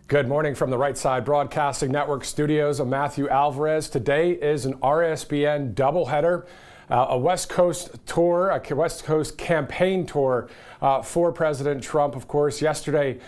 Good morning from the Right Side Broadcasting Network studios. I'm Matthew Alvarez. Today is an RSBN doubleheader, a West Coast tour, a West Coast campaign tour for President Trump, of course, yesterday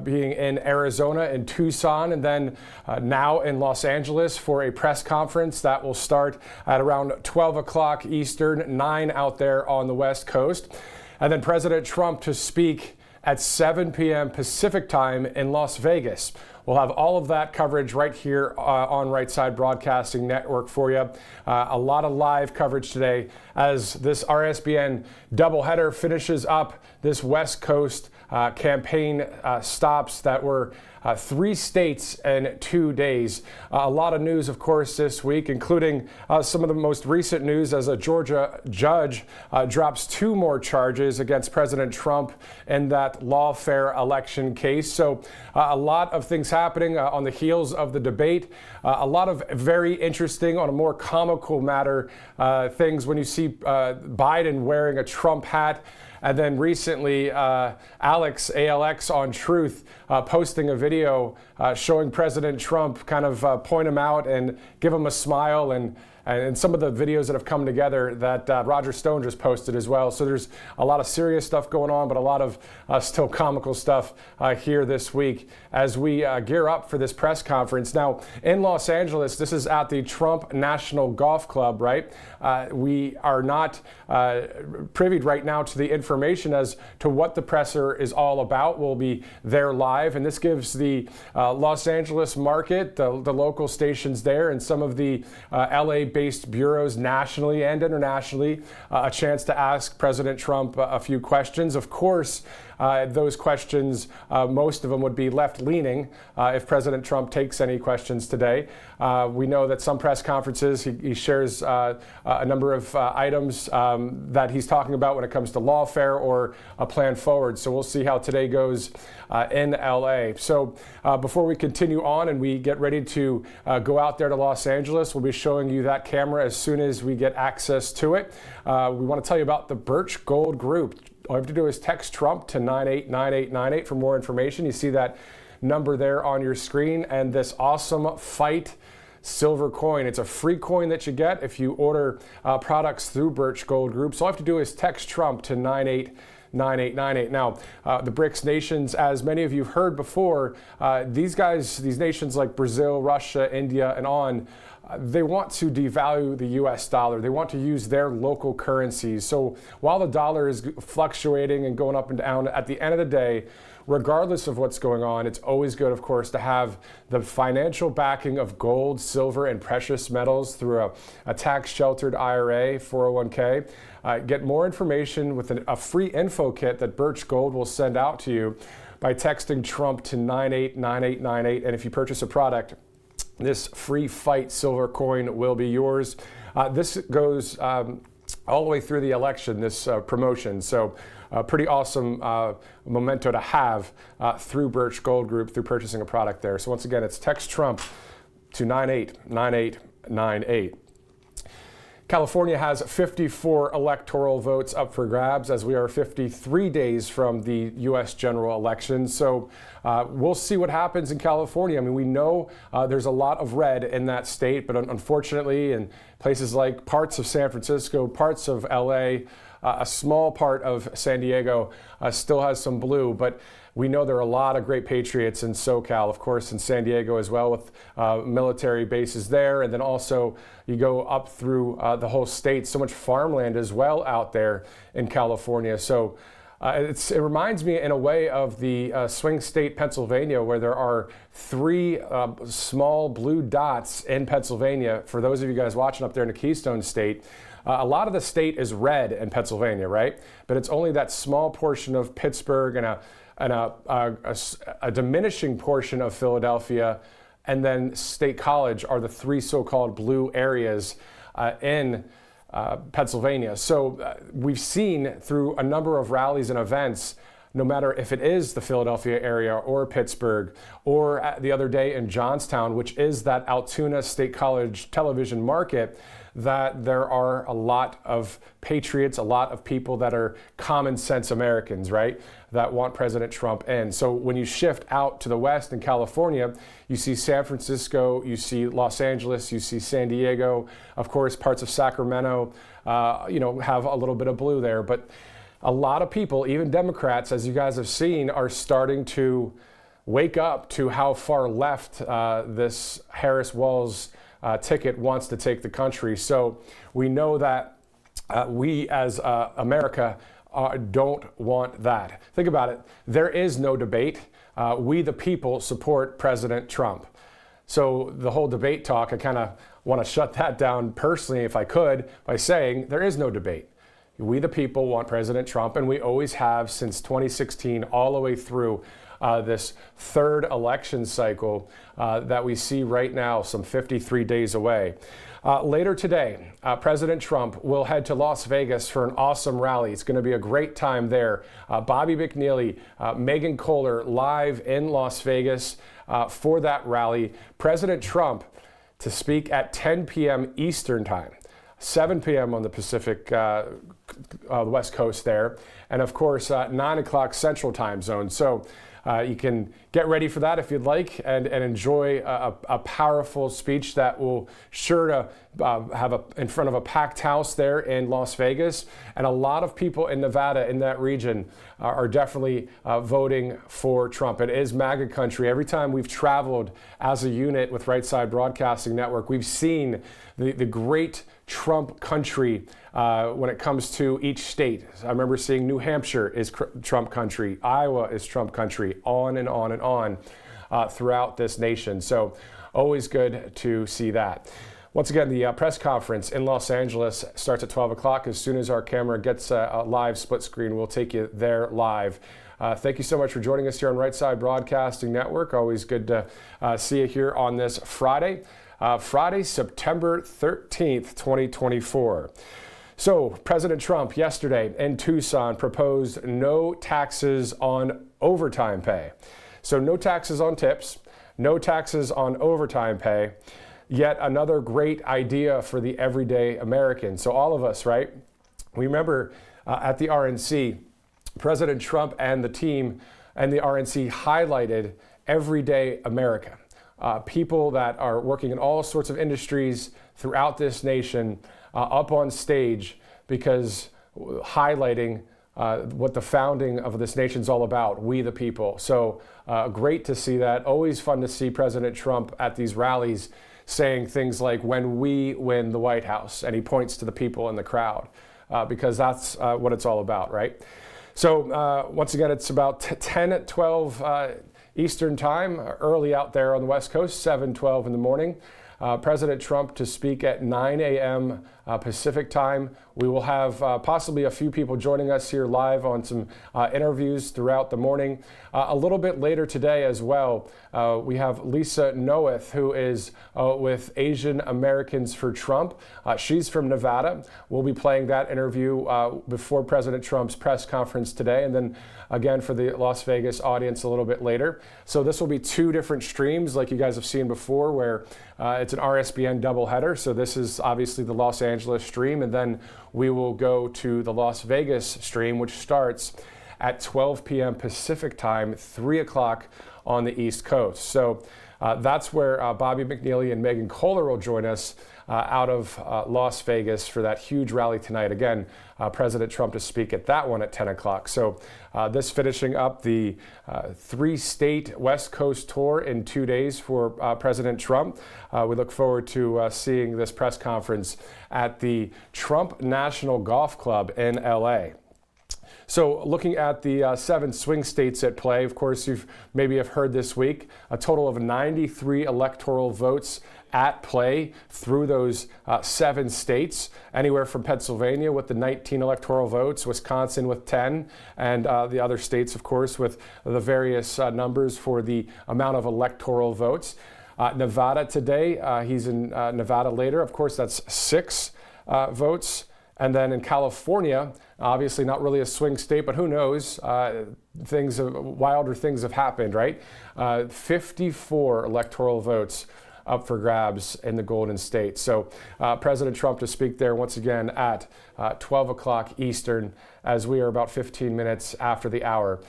being in Arizona in Tucson, and then now in Los Angeles for a press conference that will start at around 12 o'clock Eastern, 9 out there on the West Coast. And then President Trump to speak at 7 p.m. Pacific time in Las Vegas. We'll have all of that coverage right here on Right Side Broadcasting Network for you. A lot of live coverage today as this RSBN doubleheader finishes up this West Coast campaign stops that were 3 states in 2 days. A lot of news, of course, this week, including some of the most recent news as a Georgia judge drops 2 more charges against President Trump in that lawfare election case. So a lot of things happening on the heels of the debate. A lot of very interesting, on a more comical matter, things when you see Biden wearing a Trump hat. And then recently, ALX on Truth posting a video showing President Trump kind of point him out and give him a smile, and some of the videos that have come together that Roger Stone just posted as well. So there's a lot of serious stuff going on, but a lot of still comical stuff here this week as we gear up for this press conference. Now, in Los Angeles, this is at the Trump National Golf Club, right? We are not privy right now to the information as to what the presser is all about. We'll be there live, and this gives the Los Angeles market, the local stations there, and some of the LA-based bureaus nationally and internationally a chance to ask President Trump a few questions. Of course, those questions, most of them would be left-leaning if President Trump takes any questions today. We know that some press conferences, he shares a number of items that he's talking about when it comes to lawfare or a plan forward. So we'll see how today goes in LA. So before we continue on and we get ready to go out there to Los Angeles, we'll be showing you that camera as soon as we get access to it. We want to tell you about the Birch Gold Group. All you have to do is text Trump to 989898 for more information. You see that number there on your screen, and this awesome Fight silver coin. It's a free coin that you get if you order products through Birch Gold Group. So all you have to do is text Trump to 989898. Now, the BRICS nations, as many of you have heard before, these nations like Brazil, Russia, India, and on, they want to devalue the U.S. dollar. They want to use their local currencies. So while the dollar is fluctuating and going up and down, at the end of the day, regardless of what's going on, it's always good, of course, to have the financial backing of gold, silver, and precious metals through a tax-sheltered IRA, 401k. Get more information with a free info kit that Birch Gold will send out to you by texting Trump to 989898. And if you purchase a product, this free Fight silver coin will be yours. This goes all the way through the election, this promotion. So pretty awesome memento to have through Birch Gold Group through purchasing a product there. So once again, it's text Trump to 989898. California has 54 electoral votes up for grabs as we are 53 days from the U.S. general election. So we'll see what happens in California. I mean, we know there's a lot of red in that state, but unfortunately in places like parts of San Francisco, parts of L.A., a small part of San Diego still has some blue, but we know there are a lot of great patriots in SoCal, of course, in San Diego as well, with military bases there. And then also you go up through the whole state, so much farmland as well out there in California. So it reminds me in a way of the swing state Pennsylvania, where there are 3 small blue dots in Pennsylvania. For those of you guys watching up there in the Keystone State, a lot of the state is red in Pennsylvania, right? But it's only that small portion of Pittsburgh and a diminishing portion of Philadelphia, and then State College are the 3 so-called blue areas in Pennsylvania. So we've seen through a number of rallies and events no matter if it is the Philadelphia area or Pittsburgh, or the other day in Johnstown, which is that Altoona State College television market, that there are a lot of patriots, a lot of people that are common sense Americans, right, that want President Trump in. So when you shift out to the West in California, you see San Francisco, you see Los Angeles, you see San Diego, of course, parts of Sacramento, have a little bit of blue there. But a lot of people, even Democrats, as you guys have seen, are starting to wake up to how far left this Harris-Walz ticket wants to take the country. So we know that we as America don't want that. Think about it. There is no debate. We the people support President Trump. So the whole debate talk, I kind of want to shut that down personally if I could by saying there is no debate. We the people want President Trump, and we always have since 2016 all the way through this third election cycle that we see right now, some 53 days away. Later today, President Trump will head to Las Vegas for an awesome rally. It's going to be a great time there. Bobby McNeely, Megan Kohler live in Las Vegas for that rally. President Trump to speak at 10 p.m. Eastern Time, 7 p.m. on the Pacific West Coast there, and of course 9 o'clock Central Time Zone. So you can get ready for that if you'd like, and enjoy a powerful speech that will sure to have in front of a packed house there in Las Vegas. And a lot of people in Nevada, in that region, are definitely voting for Trump. It is MAGA country. Every time we've traveled as a unit with Right Side Broadcasting Network, we've seen the great Trump country when it comes to each state. I remember seeing New Hampshire is Trump country, Iowa is Trump country, on and on and on throughout this nation. So always good to see that. Once again, the press conference in Los Angeles starts at 12 o'clock. As soon as our camera gets a live split screen, we'll take you there live. Thank you so much for joining us here on Right Side Broadcasting Network. Always good to see you here on this Friday. Friday, September 13th, 2024. So President Trump yesterday in Tucson proposed no taxes on overtime pay. So no taxes on tips, no taxes on overtime pay. Yet another great idea for the everyday American. So all of us, right? We remember at the RNC, President Trump and the team and the RNC highlighted everyday America. People that are working in all sorts of industries throughout this nation up on stage, because highlighting what the founding of this nation's all about, we the people. So great to see that. Always fun to see President Trump at these rallies saying things like, when we win the White House, and he points to the people in the crowd, because that's what it's all about, right? So once again, it's about 10 at 12 Eastern Time, early out there on the West Coast, 7:12 in the morning. President Trump to speak at 9 a.m. Pacific Time. We will have possibly a few people joining us here live on some interviews throughout the morning. A little bit later today as well, we have Lisa Noeth, who is with Asian Americans for Trump. She's from Nevada. We'll be playing that interview before President Trump's press conference today, and then again for the Las Vegas audience a little bit later. So this will be two different streams like you guys have seen before, where it's an RSBN doubleheader. So this is obviously the Los Angeles stream, and then we will go to the Las Vegas stream, which starts at 12 p.m. Pacific Time, 3 o'clock on the East Coast. So that's where Bobby McNeely and Megan Kohler will join us out of Las Vegas for that huge rally tonight. Again, President Trump to speak at that one at 10 o'clock. So this finishing up the three-state West Coast tour in 2 days for President Trump. We look forward to seeing this press conference at the Trump National Golf Club in LA. So looking at the 7 swing states at play, of course, you've maybe have heard this week, a total of 93 electoral votes at play through those 7 states, anywhere from Pennsylvania with the 19 electoral votes, Wisconsin with 10, and the other states, of course, with the various numbers for the amount of electoral votes. Nevada today, he's in Nevada later, of course, that's 6 votes. And then in California, obviously not really a swing state, but who knows? Wilder things have happened, right? 54 electoral votes up for grabs in the Golden State. So President Trump to speak there once again at 12 o'clock Eastern, as we are about 15 minutes after the hour.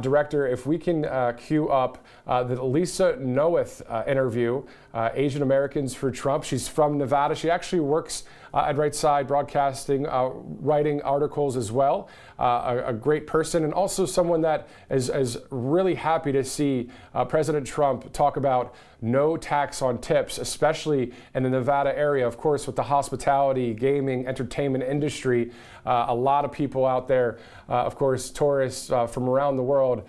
Director, if we can cue up the Lisa Noeth interview, Asian Americans for Trump. She's from Nevada. She actually works at Right Side Broadcasting, writing articles as well. A great person, and also someone that is really happy to see President Trump talk about no tax on tips, especially in the Nevada area. Of course, with the hospitality, gaming, entertainment industry, a lot of people out there, of course, tourists from around the world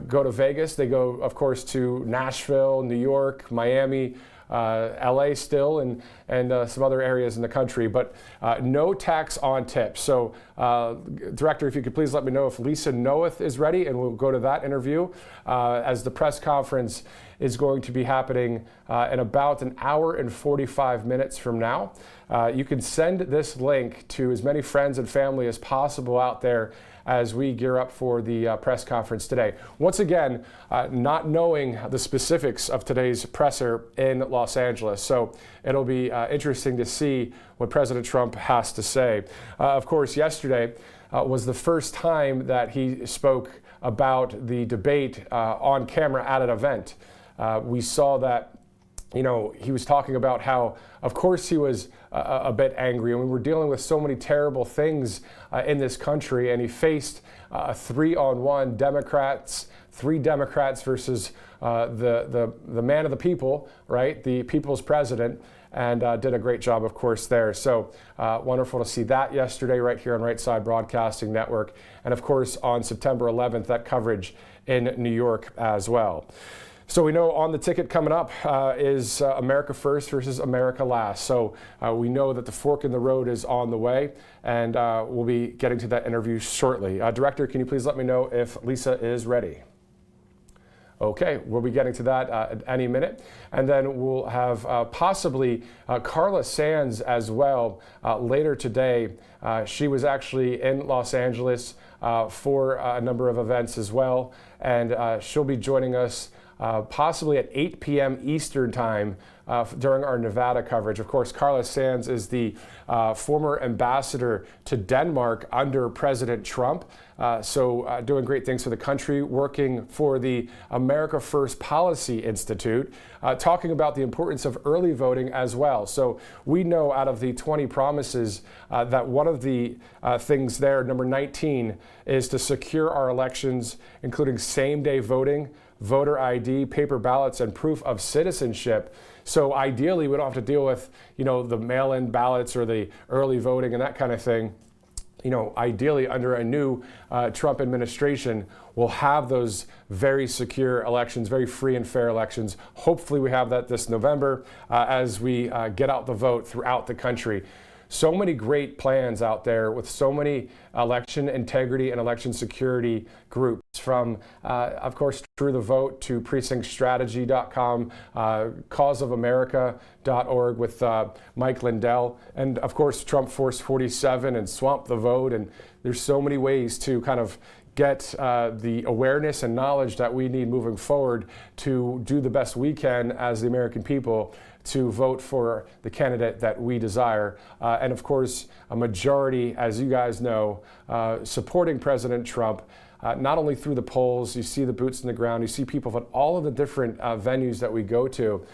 go to Vegas. They go, of course, to Nashville, New York, Miami, LA still, and some other areas in the country, but no tax on tips. So, Director, if you could please let me know if Lisa Noeth is ready, and we'll go to that interview as the press conference is going to be happening in about an hour and 45 minutes from now. You can send this link to as many friends and family as possible out there as we gear up for the press conference today. Once again, not knowing the specifics of today's presser in Los Angeles, so it'll be interesting to see what President Trump has to say. Of course, yesterday was the first time that he spoke about the debate on camera at an event. We saw that, you know, he was talking about how, of course, he was a bit angry, and we were dealing with so many terrible things in this country, and he faced a 3-on-1 three Democrats versus the man of the people, right, the people's president, and did a great job, of course, there. So wonderful to see that yesterday right here on Right Side Broadcasting Network, and of course on September 11th, that coverage in New York as well. So we know on the ticket coming up is America First versus America Last. So we know that the fork in the road is on the way, and we'll be getting to that interview shortly. Director, can you please let me know if Lisa is ready? Okay, we'll be getting to that at any minute. And then we'll have possibly Carla Sands as well later today. She was actually in Los Angeles for a number of events as well, and she'll be joining us possibly at 8 p.m. Eastern Time during our Nevada coverage. Of course, Carla Sands is the former ambassador to Denmark under President Trump. So doing great things for the country, working for the America First Policy Institute, talking about the importance of early voting as well. So we know out of the 20 promises that one of the things there, number 19, is to secure our elections, including same-day voting, voter ID, paper ballots, and proof of citizenship. So ideally, we don't have to deal with, you know, the mail-in ballots or the early voting and that kind of thing. You know, ideally, under a new Trump administration, we'll have those very secure elections, very free and fair elections. Hopefully, we have that this November as we get out the vote throughout the country. So many great plans out there with so many election integrity and election security groups, from, of course, True the Vote to PrecinctStrategy.com, CauseOfAmerica.org with Mike Lindell, and, of course, Trump Force 47 and Swamp the Vote. And there's so many ways to kind of get the awareness and knowledge that we need moving forward to do the best we can as the American people to vote for the candidate that we desire. And of course, a majority, as you guys know, supporting President Trump, not only through the polls. You see the boots in the ground, you see people at all of the different venues that we go to,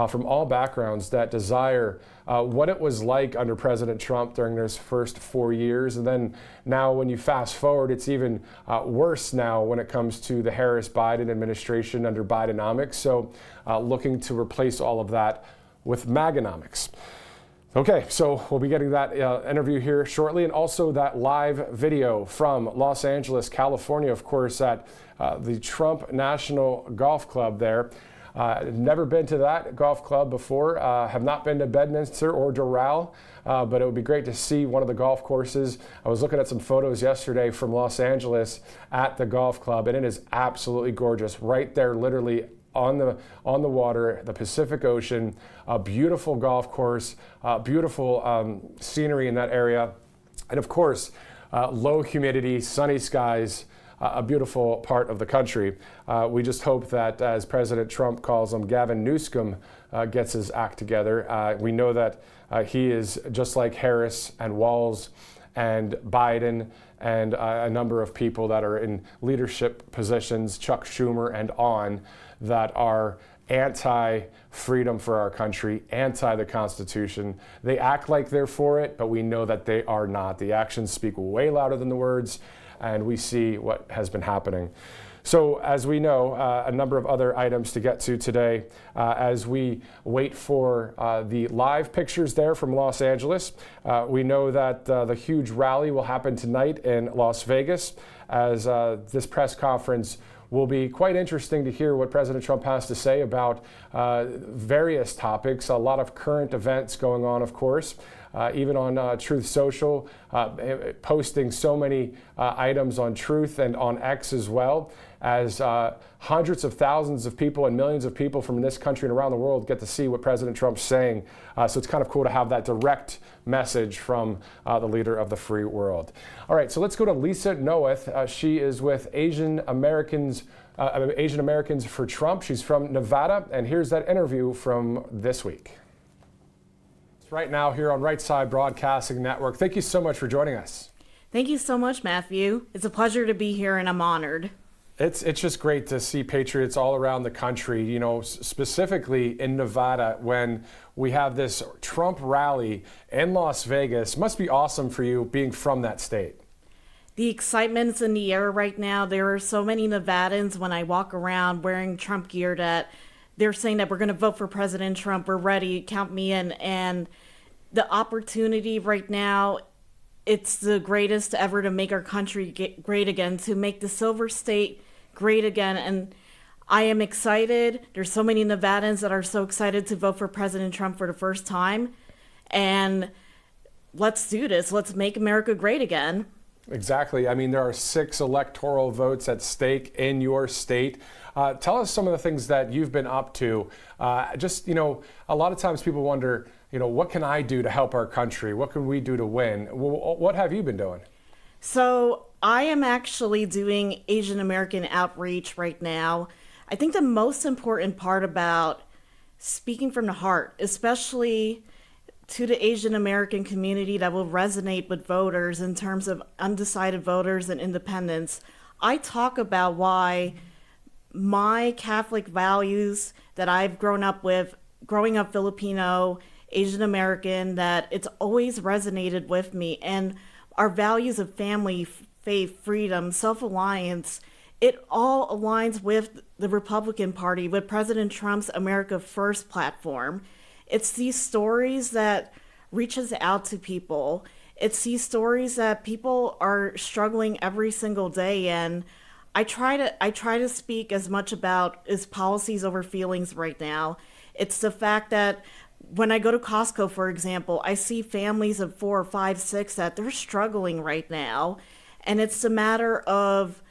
from all backgrounds, that desire what it was like under President Trump during those first 4 years. And then now when you fast forward, it's even worse now when it comes to the Harris-Biden administration under Bidenomics. So looking to replace all of that with MAGAnomics. Okay, so we'll be getting that interview here shortly, and also that live video from Los Angeles, California, of course, at the Trump National Golf Club there. Never been to that golf club before, have not been to Bedminster or Doral, but it would be great to see one of the golf courses. I was looking at some photos yesterday from Los Angeles at the golf club, and it is absolutely gorgeous. Right there, literally on the water, the Pacific Ocean, a beautiful golf course, beautiful scenery in that area. And of course, low humidity, sunny skies, a beautiful part of the country. We just hope that, as President Trump calls him, Gavin Newsom gets his act together. We know that he is just like Harris and Walz and Biden and a number of people that are in leadership positions, Chuck Schumer and on, that are anti-freedom for our country, anti the Constitution. They act like they're for it, but we know that they are not. The actions speak way louder than the words, and we see what has been happening. So, as we know, a number of other items to get to today as we wait for the live pictures there from Los Angeles. We know that the huge rally will happen tonight in Las Vegas, as this press conference will be quite interesting to hear what President Trump has to say about various topics. A lot of current events going on, of course, even on Truth Social, posting so many items on Truth and on X as well, as hundreds of thousands of people and millions of people from this country and around the world get to see what President Trump's saying. So it's kind of cool to have that direct message from the leader of the free world. All right, so let's go to Lisa Noeth. She is with Asian Americans for Trump. She's from Nevada, and here's that interview from this week. It's right now here on Right Side Broadcasting Network. Thank you so much for joining us. Thank you so much, Matthew. It's a pleasure to be here, and I'm honored. It's just great to see patriots all around the country, you know, specifically in Nevada, when we have this Trump rally in Las Vegas. Must be awesome for you being from that state. The excitement's in the air right now. There are so many Nevadans when I walk around wearing Trump gear that they're saying that we're going to vote for President Trump. We're ready. Count me in. And the opportunity right now, it's the greatest ever to make our country great again, to make the Silver State great again. And I am excited. There's so many Nevadans that are so excited to vote for President Trump for the first time. And let's do this. Let's make America great again. Exactly. I mean, there are 6 electoral votes at stake in your state. Tell us some of the things that you've been up to. Just, you know, a lot of times people wonder, you know, what can I do to help our country? What can we do to win? What have you been doing? So I am actually doing Asian American outreach right now. I think the most important part about speaking from the heart, especially to the Asian American community that will resonate with voters in terms of undecided voters and independents, I talk about why my Catholic values that I've grown up with, growing up Filipino, Asian American, that it's always resonated with me. And our values of family, faith, freedom, self-reliance, it all aligns with the Republican Party, with President Trump's America First platform. It's these stories that reaches out to people. It's these stories that people are struggling every single day. And I try to speak as much about as policies over feelings right now. It's the fact that when I go to Costco, for example, I see families of 4, 5, 6 that they're struggling right now. And it's a matter of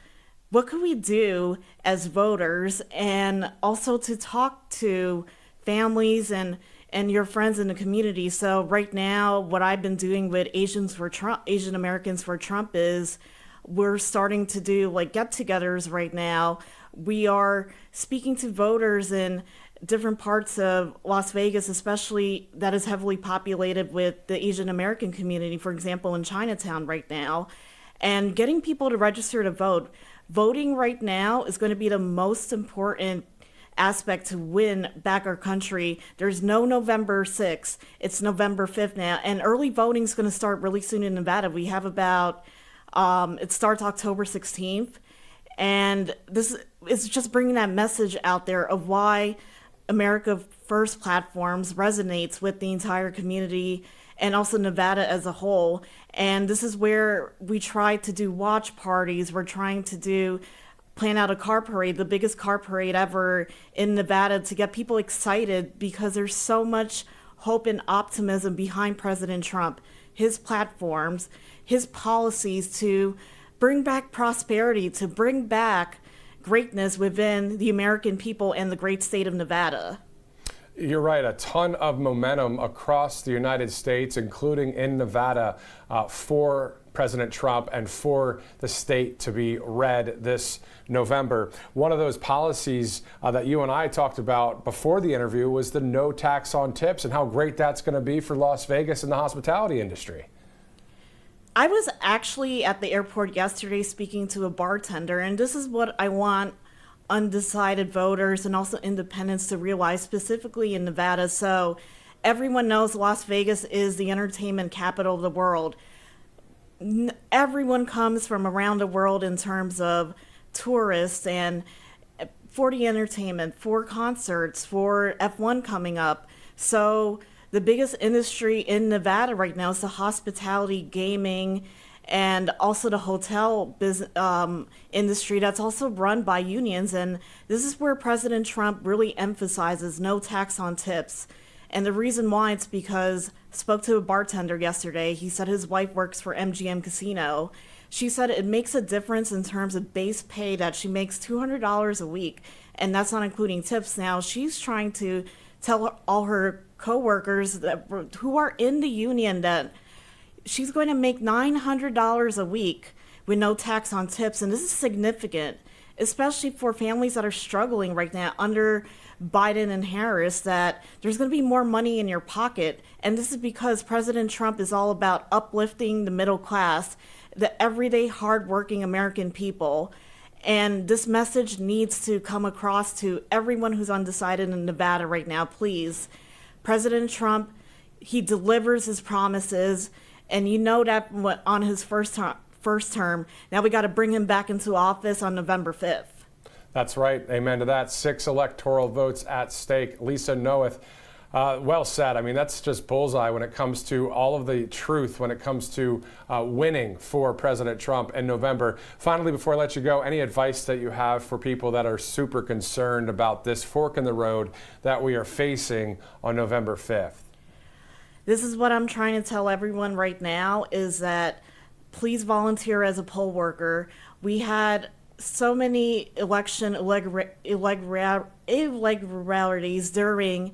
what can we do as voters, and also to talk to families and your friends in the community. So right now, what I've been doing with Asian Americans for Trump is we're starting to do like get-togethers right now. We are speaking to voters in different parts of Las Vegas, especially that is heavily populated with the Asian American community, for example, in Chinatown right now, and getting people to register to vote. Voting right now is going to be the most important aspect to win back our country. There's no November 6th. It's November 5th now. And early voting is going to start really soon in Nevada. We have about, it starts October 16th. And this is just bringing that message out there of why America First platforms resonates with the entire community and also Nevada as a whole. And this is where we try to do watch parties. We're trying to plan out a car parade, the biggest car parade ever in Nevada, to get people excited because there's so much hope and optimism behind President Trump, his platforms, his policies to bring back prosperity, to bring back greatness within the American people and the great state of Nevada. You're right. A ton of momentum across the United States, including in Nevada, for President Trump and for the state to be red this November. One of those policies that you and I talked about before the interview was the no tax on tips and how great that's going to be for Las Vegas and the hospitality industry. I was actually at the airport yesterday speaking to a bartender, and this is what I want undecided voters and also independents to realize, specifically in Nevada. So everyone knows Las Vegas is the entertainment capital of the world. Everyone comes from around the world in terms of tourists, and for the entertainment, for concerts, for F1 coming up. So the biggest industry in Nevada right now is the hospitality, gaming, and also the hotel business industry that's also run by unions. And this is where President Trump really emphasizes no tax on tips. And the reason why, it's because I spoke to a bartender yesterday. He said his wife works for MGM Casino. She said it makes a difference in terms of base pay, that she makes $200 a week, and that's not including tips. Now she's trying to tell all her coworkers that who are in the union that she's going to make $900 a week with no tax on tips. And this is significant, especially for families that are struggling right now under Biden and Harris, that there's going to be more money in your pocket. And this is because President Trump is all about uplifting the middle class, the everyday hardworking American people. And this message needs to come across to everyone who's undecided in Nevada right now. Please, President Trump, he delivers his promises. And you know that on his first term. Now we got to bring him back into office on November 5th. That's right. Amen to that. 6 electoral votes at stake. Lisa Noeth, well said. I mean, that's just bullseye when it comes to all of the truth, when it comes to winning for President Trump in November. Finally, before I let you go, any advice that you have for people that are super concerned about this fork in the road that we are facing on November 5th? This is what I'm trying to tell everyone right now, is that please volunteer as a poll worker. We had so many election irregularities during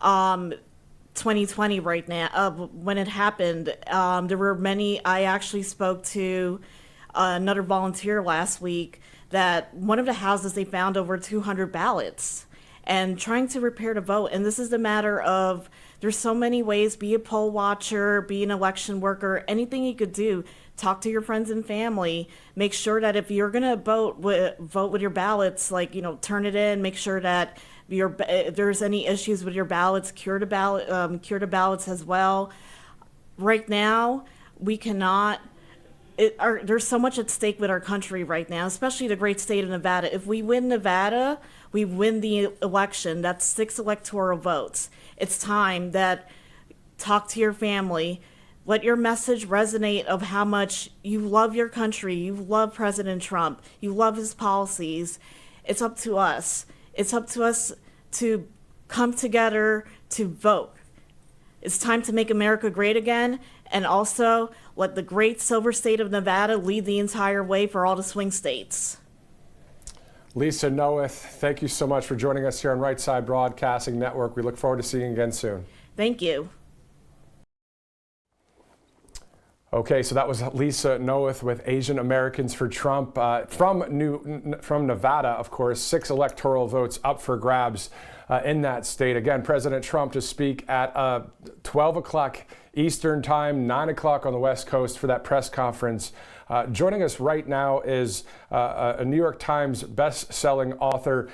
2020 right now. When it happened, there were many. I actually spoke to another volunteer last week that one of the houses, they found over 200 ballots and trying to prepare to vote. And this is the matter of, there's so many ways: be a poll watcher, be an election worker, anything you could do. Talk to your friends and family. Make sure that if you're gonna vote with your ballots, turn it in. Make sure that if there's any issues with your ballots, cure the ballots as well. Right now, we cannot. There's so much at stake with our country right now, especially the great state of Nevada. If we win Nevada, we win the election. That's 6 electoral votes. It's time that talk to your family. Let your message resonate of how much you love your country, you love President Trump, you love his policies. It's up to us. It's up to us to come together to vote. It's time to make America great again, and also let the great silver state of Nevada lead the entire way for all the swing states. Lisa Noeth, thank you so much for joining us here on Right Side Broadcasting Network. We look forward to seeing you again soon. Thank you. Okay, so that was Lisa Noeth with Asian Americans for Trump from Nevada, of course. 6 electoral votes up for grabs in that state. Again, President Trump to speak at 12 o'clock Eastern Time, 9 o'clock on the West Coast for that press conference. Joining us right now is a New York Times best-selling author,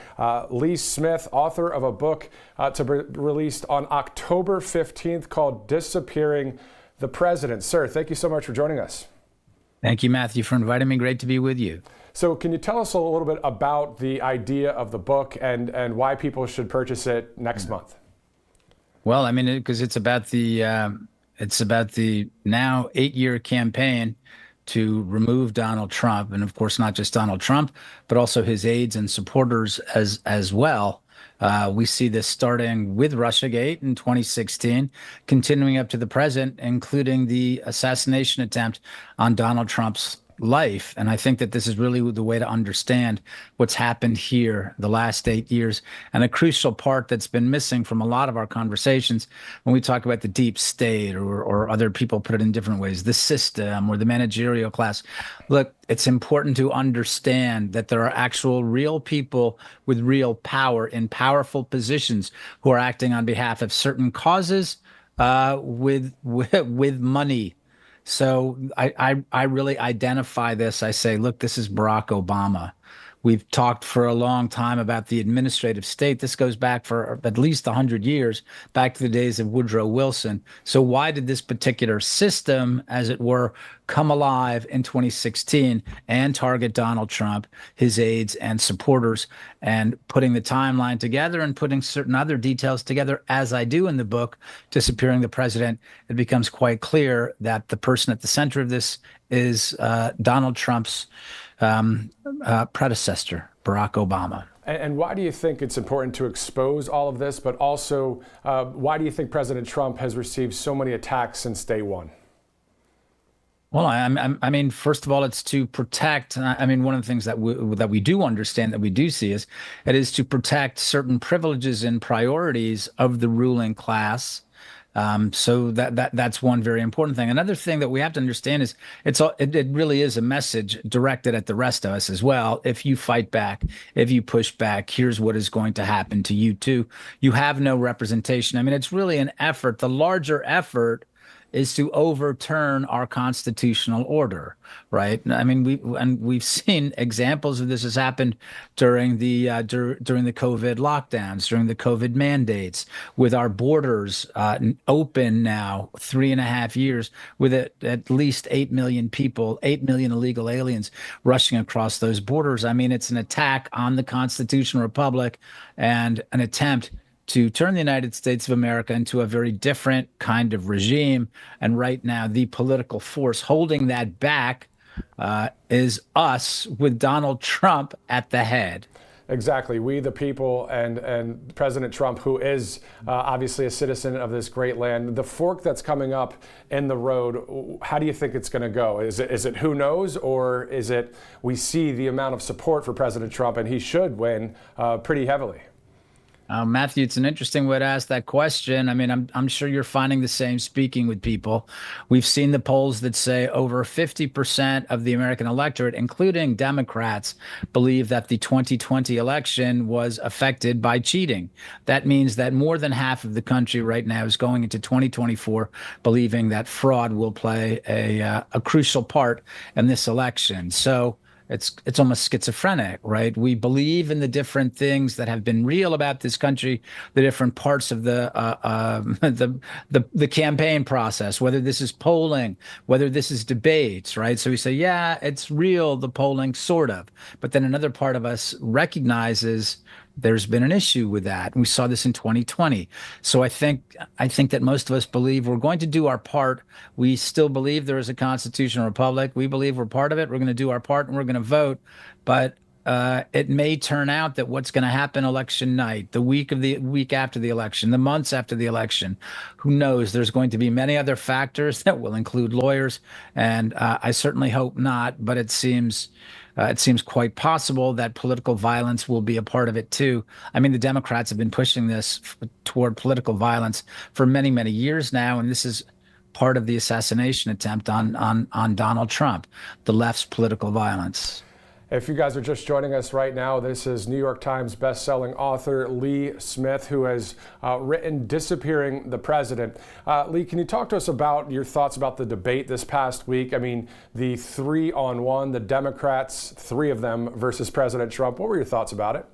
Lee Smith, author of a book to be released on October 15th called Disappearing the President. Sir, thank you so much for joining us. Thank you, Matthew, for inviting me. Great to be with you. So can you tell us a little bit about the idea of the book and why people should purchase it next month? Well, I mean, because it's about the now 8-year campaign to remove Donald Trump, and of course not just Donald Trump, but also his aides and supporters as well. We see this starting with Russiagate in 2016, continuing up to the present, including the assassination attempt on Donald Trump's life. And I think that this is really the way to understand what's happened here the last 8 years. And a crucial part that's been missing from a lot of our conversations when we talk about the deep state, or other people put it in different ways, the system or the managerial class. Look, it's important to understand that there are actual real people with real power in powerful positions who are acting on behalf of certain causes, with money. So I really identify this. I say, look, this is Barack Obama. We've talked for a long time about the administrative state. This goes back for at least 100 years, back to the days of Woodrow Wilson. So why did this particular system, as it were, come alive in 2016 and target Donald Trump, his aides and supporters? And putting the timeline together and putting certain other details together, as I do in the book, Disappearing the President, it becomes quite clear that the person at the center of this is Donald Trump's predecessor, Barack Obama. And why do you think it's important to expose all of this, but also why do you think President Trump has received so many attacks since day one? Well, I mean, first of all, it's to protect. I mean, one of the things that we do understand, that we do see, is it is to protect certain privileges and priorities of the ruling class. So that's one very important thing. Another thing that we have to understand is it really is a message directed at the rest of us as well. If you fight back, if you push back, here's what is going to happen to you too. You have no representation. I mean, it's really an effort. The larger effort is to overturn our constitutional order, right? I mean, we've seen examples of this has happened during the during the COVID lockdowns, during the COVID mandates, with our borders open now 3.5 years, with at least 8 million people, 8 million illegal aliens rushing across those borders. I mean, it's an attack on the constitutional republic and an attempt to turn the United States of America into a very different kind of regime. And right now, the political force holding that back is us, with Donald Trump at the head. Exactly. We, the people, and President Trump, who is obviously a citizen of this great land. The fork that's coming up in the road, how do you think it's going to go? Is it who knows, or is it we see the amount of support for President Trump and he should win pretty heavily? Matthew, it's an interesting way to ask that question. I mean, I'm sure you're finding the same speaking with people. We've seen the polls that say over 50% of the American electorate, including Democrats, believe that the 2020 election was affected by cheating. That means that more than half of the country right now is going into 2024 believing that fraud will play a crucial part in this election. So it's almost schizophrenic, right? We believe in the different things that have been real about this country, the different parts of the campaign process, whether this is polling, whether this is debates, right? So we say, yeah, it's real, the polling, sort of. But then another part of us recognizes there's been an issue with that. We saw this in 2020. So I think that most of us believe we're going to do our part. We still believe there is a constitutional republic. We believe we're part of it. We're going to do our part and we're going to vote. But it may turn out that what's going to happen election night, the week after the election, the months after the election, who knows? There's going to be many other factors that will include lawyers, and I certainly hope not. But it seems quite possible that political violence will be a part of it too. I mean, the Democrats have been pushing this toward political violence for many, many years now, and this is part of the assassination attempt on Donald Trump, the left's political violence. If you guys are just joining us right now, this is New York Times best-selling author Lee Smith, who has written Disappearing the President. Lee, can you talk to us about your thoughts about the debate this past week? I mean, the 3-on-1, the Democrats, 3 of them versus President Trump. What were your thoughts about it?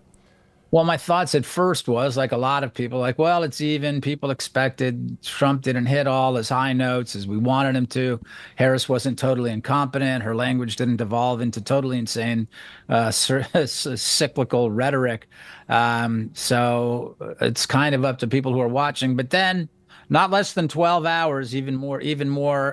Well, my thoughts at first was, like a lot of people, like, well, it's even. People expected. Trump didn't hit all his high notes as we wanted him to. Harris wasn't totally incompetent. Her language didn't devolve into totally insane, cyclical rhetoric. So it's kind of up to people who are watching. But then, not less than 12 hours, even more,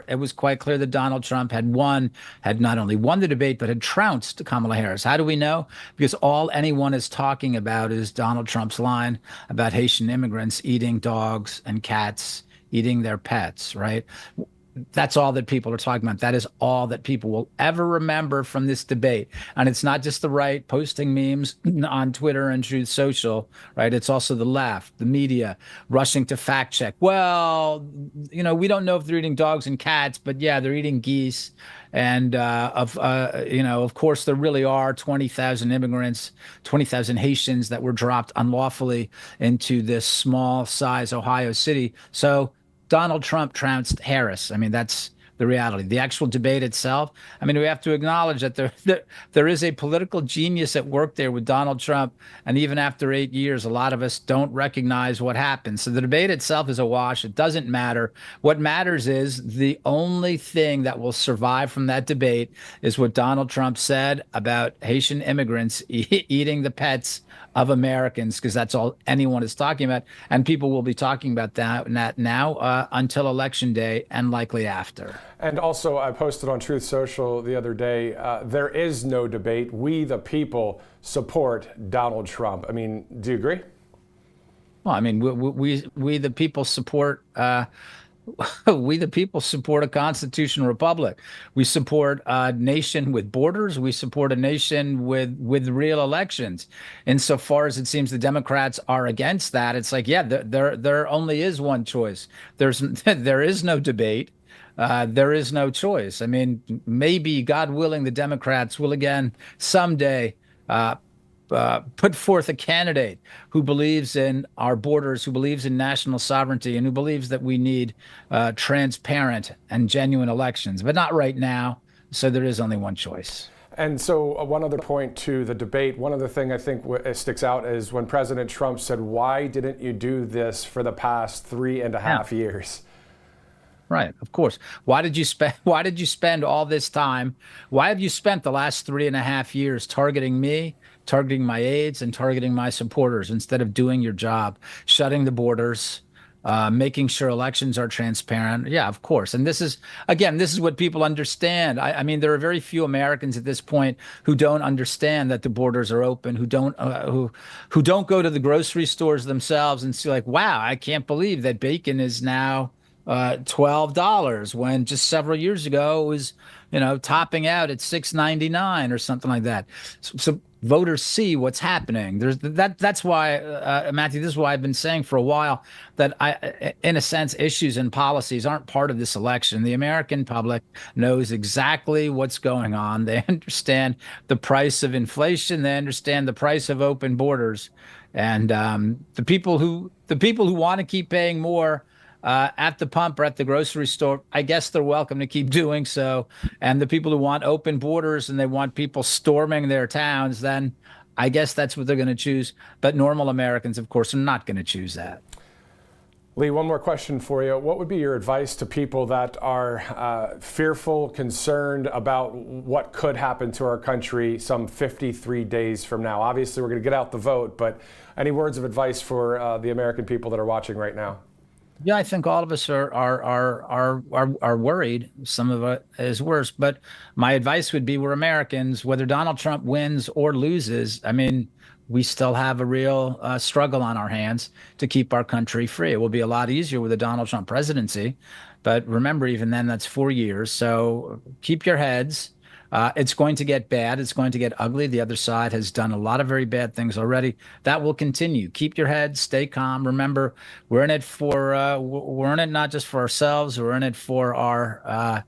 it was quite clear that Donald Trump had not only won the debate, but had trounced Kamala Harris. How do we know? Because all anyone is talking about is Donald Trump's line about Haitian immigrants eating dogs and cats, eating their pets, right? that's all that people are talking about. That is all that people will ever remember from this debate. And it's not just the right posting memes on Twitter and Truth Social, right? It's also the left, the media, rushing to fact check. Well, we don't know if they're eating dogs and cats, but yeah, they're eating geese. And of course, there really are 20,000 immigrants, 20,000 Haitians that were dropped unlawfully into this small size Ohio city. So Donald Trump trounced Harris. I mean, that's the reality. The actual debate itself, I mean, we have to acknowledge that there is a political genius at work there with Donald Trump. And even after 8 years, a lot of us don't recognize what happened. So the debate itself is a wash. It doesn't matter. What matters is the only thing that will survive from that debate is what Donald Trump said about Haitian immigrants eating the pets of Americans, because that's all anyone is talking about. And people will be talking about that now until Election Day and likely after. And also, I posted on Truth Social the other day, there is no debate. We, the people, support Donald Trump. I mean, do you agree? Well, I mean, we the people support we the people support a constitutional republic. We support a nation with borders. We support a nation with real elections. Insofar as it seems the Democrats are against that, it's like, yeah, there only is one choice. There is no debate. There is no choice. I mean, maybe, God willing, the Democrats will again someday put forth a candidate who believes in our borders, who believes in national sovereignty, and who believes that we need transparent and genuine elections, but not right now. So there is only one choice. And so one other point to the debate, one other thing I think sticks out is when President Trump said, "Why didn't you do this for the past 3.5 years?" Right, of course. Why did you spend all this time? Why have you spent the last 3.5 years targeting me, targeting my aides, and targeting my supporters instead of doing your job, shutting the borders, making sure elections are transparent? Yeah, of course. And this is what people understand. I mean, there are very few Americans at this point who don't understand that the borders are open, who don't go to the grocery stores themselves and see like, wow, I can't believe that bacon is now $12 when just several years ago it was, topping out at $6.99 or something like that. So voters see what's happening. That's why, Matthew, this is why I've been saying for a while that in a sense, issues and policies aren't part of this election. The American public knows exactly what's going on. They understand the price of inflation. They understand the price of open borders, and the people who want to keep paying more at the pump or at the grocery store, I guess they're welcome to keep doing so. And the people who want open borders and they want people storming their towns, then I guess that's what they're going to choose. But normal Americans, of course, are not going to choose that. Lee, one more question for you. What would be your advice to people that are fearful, concerned about what could happen to our country some 53 days from now? Obviously, we're going to get out the vote, but any words of advice for the American people that are watching right now? Yeah, I think all of us are worried. Some of it is worse, but my advice would be we're Americans. Whether Donald Trump wins or loses, I mean, we still have a real struggle on our hands to keep our country free. It will be a lot easier with a Donald Trump presidency, but remember, even then, that's 4 years. So keep your heads. It's going to get bad. It's going to get ugly. The other side has done a lot of very bad things already. That will continue. Keep your head, stay calm. Remember, we're in it not just for ourselves. We're in it for our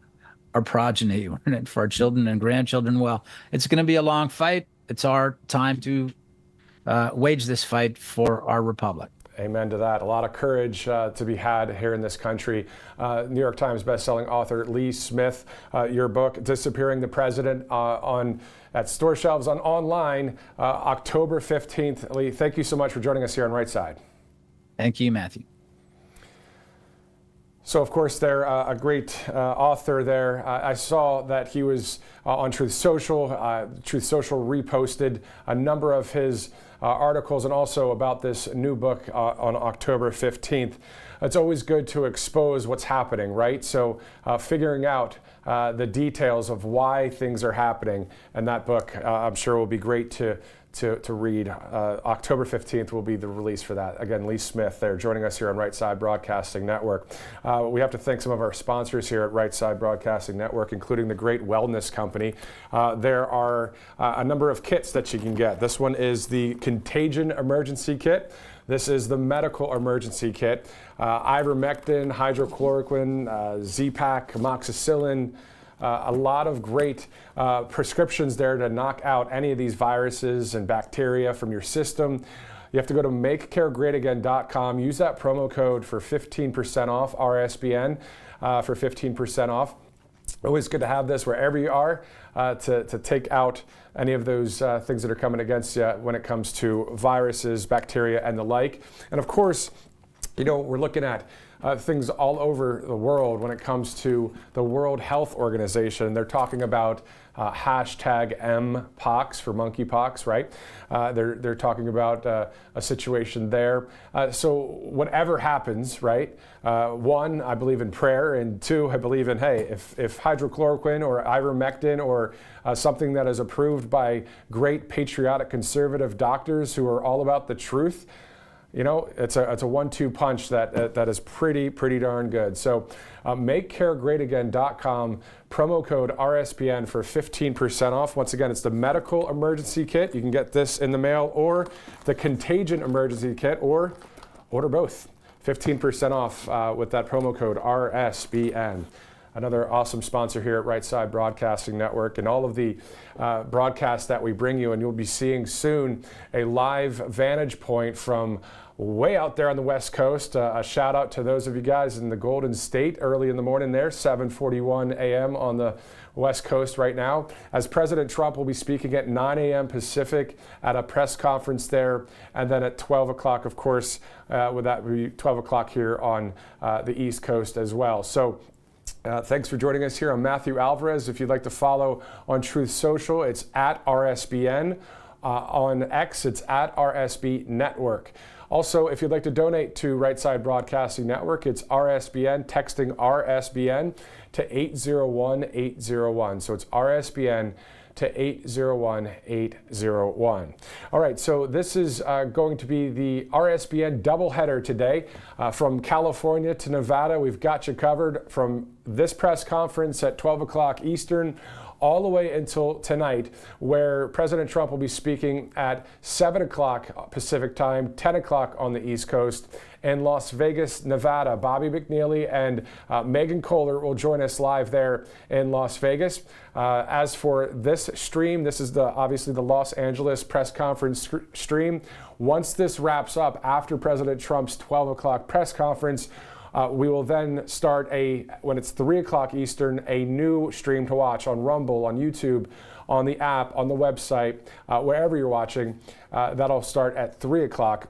progeny. We're in it for our children and grandchildren. Well, it's going to be a long fight. It's our time to wage this fight for our republic. Amen to that. A lot of courage to be had here in this country. New York Times bestselling author Lee Smith, your book, Disappearing the President, at store shelves online October 15th. Lee, thank you so much for joining us here on Right Side. Thank you, Matthew. So, of course, they're a great author there. I saw that he was on Truth Social. Truth Social reposted a number of his articles and also about this new book on October 15th. It's always good to expose what's happening, right? So figuring out the details of why things are happening, and that book I'm sure will be great to read. October 15th will be the release for that. Again, Lee Smith there joining us here on Right Side Broadcasting Network. We have to thank some of our sponsors here at Right Side Broadcasting Network, including the Great Wellness Company. There are a number of kits that you can get. This one is the Contagion Emergency Kit. This is the Medical Emergency Kit. Ivermectin, hydrochloroquine, Z-Pak, amoxicillin, a lot of great prescriptions there to knock out any of these viruses and bacteria from your system. You have to go to makecaregreatagain.com. Use that promo code for 15% off, RSBN, for 15% off. Always good to have this wherever you are to take out any of those things that are coming against you when it comes to viruses, bacteria, and the like. And of course, you know, we're looking at things all over the world when it comes to the World Health Organization. They're talking about hashtag Mpox for monkeypox, right? They're talking about a situation there. So whatever happens, right? One, I believe in prayer, and two, I believe in, hey, if hydrochloroquine or ivermectin or something that is approved by great patriotic conservative doctors who are all about the truth, you know, it's a 1-2 punch that is pretty darn good. So makecaregreatagain.com, promo code RSBN for 15% off. Once again, it's the Medical Emergency Kit. You can get this in the mail, or the Contagion Emergency Kit, or order both. 15% off with that promo code RSBN. Another awesome sponsor here at Right Side Broadcasting Network, and all of the broadcasts that we bring you, and you'll be seeing soon a live vantage point from way out there on the West Coast. A shout out to those of you guys in the Golden State early in the morning there, 7:41 a.m. on the West Coast right now, as President Trump will be speaking at 9 a.m. Pacific at a press conference there, and then at 12 o'clock, of course, would that be 12 o'clock here on the East Coast as well. So thanks for joining us here. I'm Matthew Alvarez. If you'd like to follow on Truth Social, it's at RSBN. On X, it's at RSB Network. Also, if you'd like to donate to Right Side Broadcasting Network, it's RSBN, texting RSBN to 801-801. So it's RSBN to 801-801. All right, so this is going to be the RSBN doubleheader today. From California to Nevada, we've got you covered from this press conference at 12 o'clock Eastern all the way until tonight, where President Trump will be speaking at 7 o'clock Pacific time, 10 o'clock on the East Coast. In Las Vegas, Nevada, Bobby McNeely and Megan Kohler will join us live there in Las Vegas. As for this stream, this is obviously the Los Angeles press conference stream. Once this wraps up, after President Trump's 12 o'clock press conference, we will then start when it's 3 o'clock Eastern, a new stream to watch on Rumble, on YouTube, on the app, on the website, wherever you're watching. That'll start at 3 o'clock.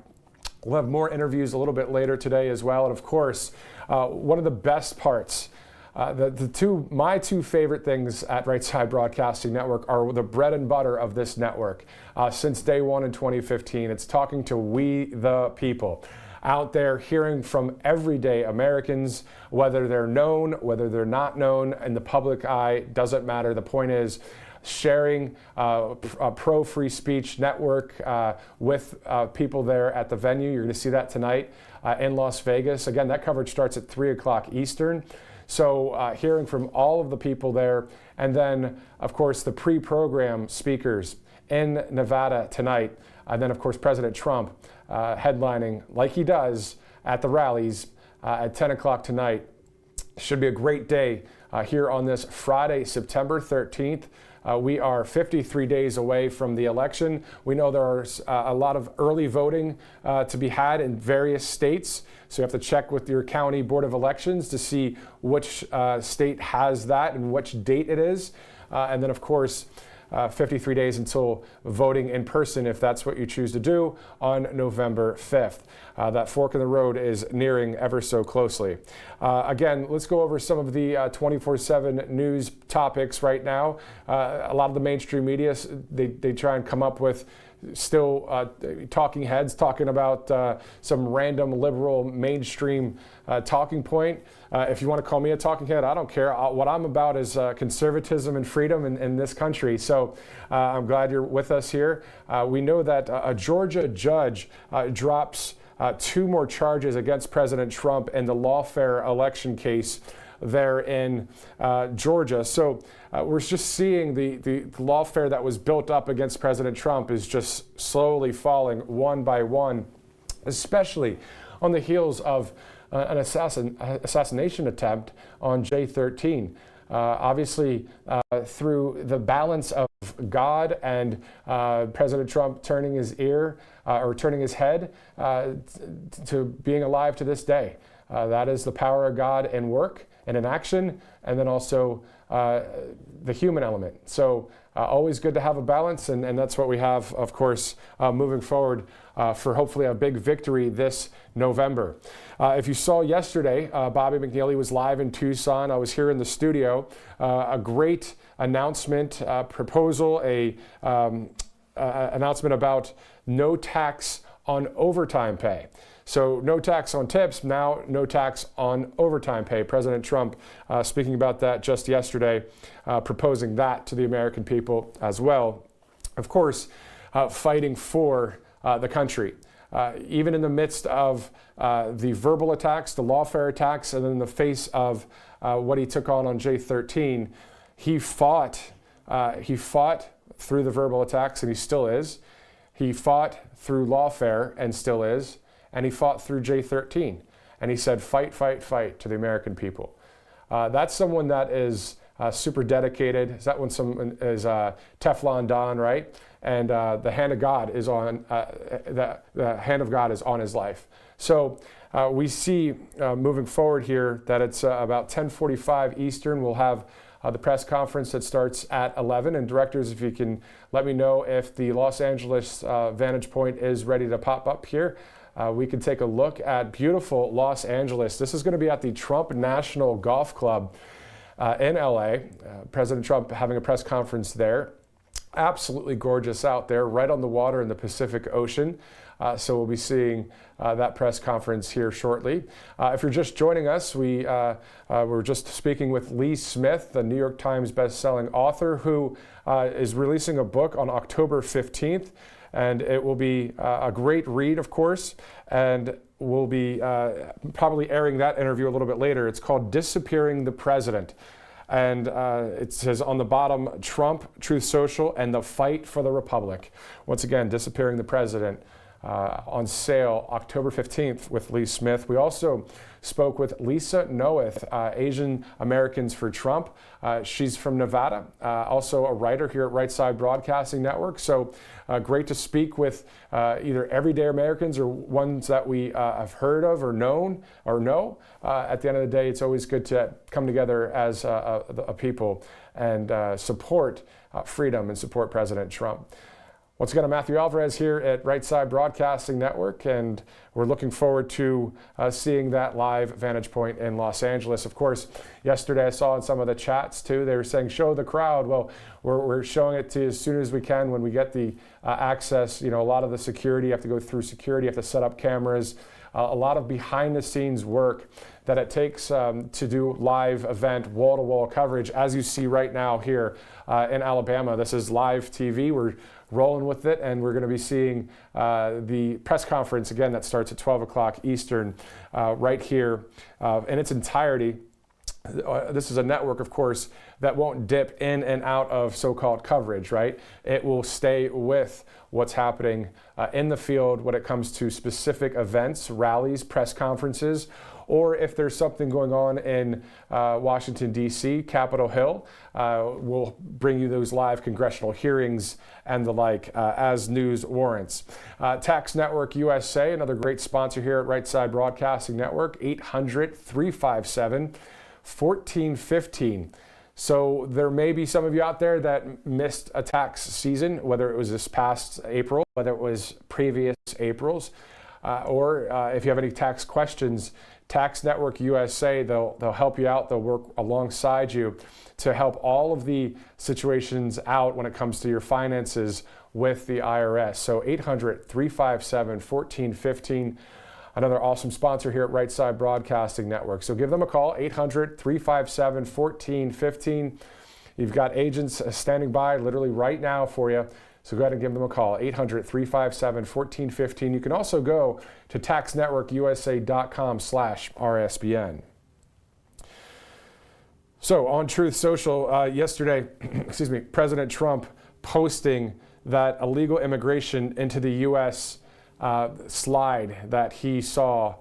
We'll have more interviews a little bit later today as well. And of course, one of the best parts, my two favorite things at Right Side Broadcasting Network are the bread and butter of this network. Since day one in 2015, it's talking to we the people out there, hearing from everyday Americans, whether they're known, whether they're not known, in the public eye, doesn't matter. The point is sharing a pro-free speech network with people there at the venue. You're going to see that tonight in Las Vegas. Again, that coverage starts at 3 o'clock Eastern. So hearing from all of the people there, and then, of course, the pre-program speakers in Nevada tonight, and then, of course, President Trump headlining, like he does at the rallies at 10 o'clock tonight. Should be a great day here on this Friday, September 13th. We are 53 days away from the election. We know there are a lot of early voting to be had in various states. So you have to check with your county board of elections to see which state has that and which date it is. And then, of course, 53 days until voting in person, if that's what you choose to do, on November 5th. That fork in the road is nearing ever so closely. Again, let's go over some of the 24/7 news topics right now. A lot of the mainstream media, they try and come up with still talking heads talking about some random liberal mainstream talking point. If you want to call me a talking head, I don't care. What I'm about is conservatism and freedom in this country. So I'm glad you're with us here. We know that a Georgia judge drops 2 more charges against President Trump in the lawfare election case there in Georgia. So we're just seeing the lawfare that was built up against President Trump is just slowly falling one by one, especially on the heels of an assassination attempt on J13. Obviously, through the balance of God and President Trump turning his ear or turning his head to being alive to this day. That is the power of God in work and in action, and then also the human element. So always good to have a balance, and that's what we have, of course, moving forward for hopefully a big victory this November. If you saw yesterday, Bobby McNeely was live in Tucson. I was here in the studio. A great announcement, proposal, announcement about no tax on overtime pay. So no tax on tips, now no tax on overtime pay. President Trump speaking about that just yesterday, proposing that to the American people as well. Of course, fighting for the country. Even in the midst of the verbal attacks, the lawfare attacks, and in the face of what he took on J13, he fought through the verbal attacks, and he still is. He fought through lawfare and still is. And he fought through J13. And he said, fight, fight, fight to the American people. That's someone that is super dedicated. That one someone is Teflon Don, right? And the hand of God is on the hand of God is on his life. So we see moving forward here that it's about 10:45 Eastern. We'll have the press conference that starts at 11. And directors, if you can let me know if the Los Angeles vantage point is ready to pop up here. We can take a look at beautiful Los Angeles. This is going to be at the Trump National Golf Club in LA. President Trump having a press conference there. Absolutely gorgeous out there, right on the water in the Pacific Ocean. So we'll be seeing that press conference here shortly. If you're just joining us, we're just speaking with Lee Smith, the New York Times best-selling author, who is releasing a book on October 15th. And it will be a great read, of course, and we'll be probably airing that interview a little bit later. It's called Disappearing the President. And it says on the bottom, Trump, Truth Social, and the Fight for the Republic. Once again, Disappearing the President, on sale October 15th with Lee Smith. We also spoke with Lisa Noeth, Asian Americans for Trump. She's from Nevada, also a writer here at Right Side Broadcasting Network. So great to speak with either everyday Americans or ones that we have heard of or known or know. At the end of the day, it's always good to come together as a people and support freedom and support President Trump. Once again, I'm Matthew Alvarez here at Right Side Broadcasting Network, and we're looking forward to seeing that live vantage point in Los Angeles. Of course, yesterday I saw in some of the chats too, they were saying, show the crowd. Well, we're showing it to you as soon as we can when we get the access. You know, a lot of the security, you have to go through security, you have to set up cameras, a lot of behind the scenes work that it takes to do live event, wall-to-wall coverage, as you see right now here in Alabama. This is live TV. We're rolling with it, and we're going to be seeing the press conference again that starts at 12 o'clock Eastern right here in its entirety. This is a network, of course, that won't dip in and out of so-called coverage, right? It will stay with what's happening in the field when it comes to specific events, rallies, press conferences, or if there's something going on in Washington, D.C., Capitol Hill, we'll bring you those live congressional hearings and the like as news warrants. Tax Network USA, another great sponsor here at Right Side Broadcasting Network, 800-357-1415. So there may be some of you out there that missed a tax season, whether it was this past April, whether it was previous Aprils. or if you have any tax questions, Tax Network USA, they'll help you out. They'll work alongside you to help all of the situations out when it comes to your finances with the IRS. So 800-357-1415. Another awesome sponsor here at Right Side Broadcasting Network. So give them a call, 800-357-1415. You've got agents standing by literally right now for you. So go ahead and give them a call, 800-357-1415. You can also go to taxnetworkusa.com/RSBN. So on Truth Social yesterday, President Trump posting that illegal immigration into the U.S. Slide that he saw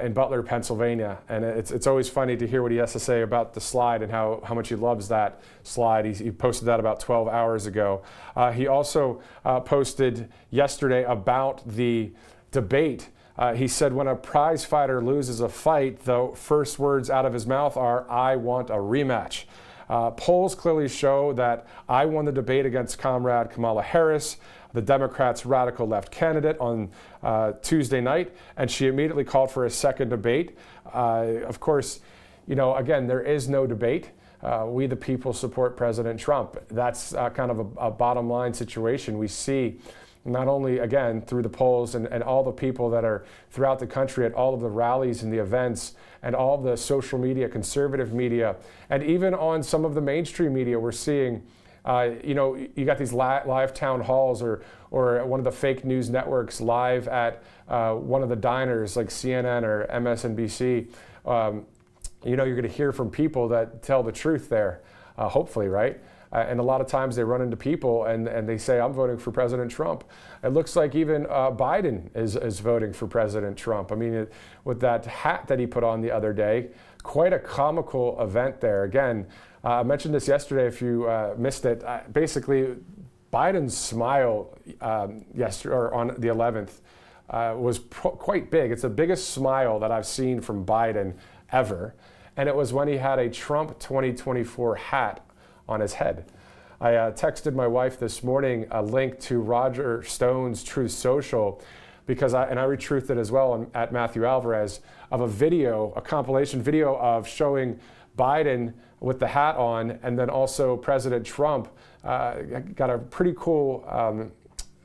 in Butler, Pennsylvania. And it's always funny to hear what he has to say about the slide and how much he loves that slide. He posted that about 12 hours ago. He also posted yesterday about the debate. He said when a prize fighter loses a fight, the first words out of his mouth are, "I want a rematch." Polls clearly show that I won the debate against Comrade Kamala Harris, the Democrats' radical left candidate, on Tuesday night, and she immediately called for a second debate. Of course, again, there is no debate. We, the people, support President Trump. That's kind of a bottom line situation. We see not only, again, through the polls and all the people that are throughout the country at all of the rallies and the events and all of the social media, conservative media, and even on some of the mainstream media, we're seeing you got these live town halls or one of the fake news networks live at one of the diners like CNN or MSNBC. You're going to hear from people that tell the truth there, hopefully, right? And a lot of times they run into people and they say, I'm voting for President Trump. It looks like even Biden is voting for President Trump. I mean, with that hat that he put on the other day, quite a comical event there. Again, I mentioned this yesterday if you missed it. Basically, Biden's smile yesterday, or on the 11th, was quite big. It's the biggest smile that I've seen from Biden ever. And it was when he had a Trump 2024 hat on his head. I texted my wife this morning a link to Roger Stone's Truth Social, because I retruthed it as well at Matthew Alvarez, of a compilation video of showing Biden with the hat on, and then also President Trump got a pretty cool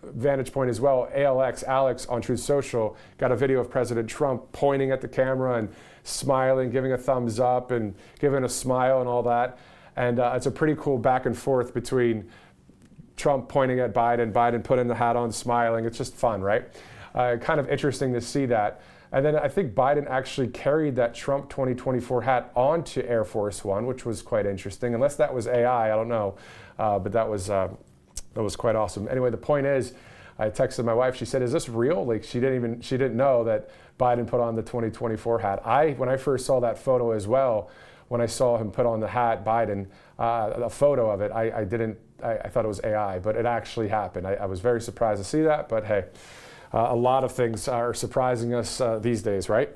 vantage point as well. Alex on Truth Social got a video of President Trump pointing at the camera and smiling, giving a thumbs up and giving a smile and all that. And it's a pretty cool back and forth between Trump pointing at Biden putting the hat on, smiling. It's just fun, right? Kind of interesting to see that. And then I think Biden actually carried that Trump 2024 hat onto Air Force One, which was quite interesting. Unless that was AI, I don't know. But that was quite awesome. Anyway, the point is, I texted my wife. She said, "Is this real?" Like she didn't know that Biden put on the 2024 hat. When I first saw that photo as well, when I saw him put on the hat, Biden, a photo of it, I thought it was AI, but it actually happened. I was very surprised to see that, but hey, a lot of things are surprising us these days, right?